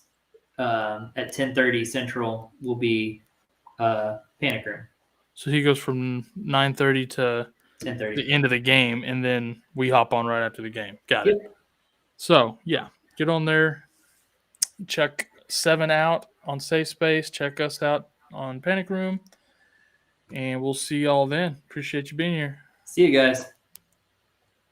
at 10:30 Central will be Panic Room. So he goes from 9:30 to 10:30. the end of the game, and then we hop on right after the game. Got it. So, yeah, get on there. Check 7 out on Safe Space. Check us out on Panic Room. And we'll see y'all then. Appreciate you being here. See you guys.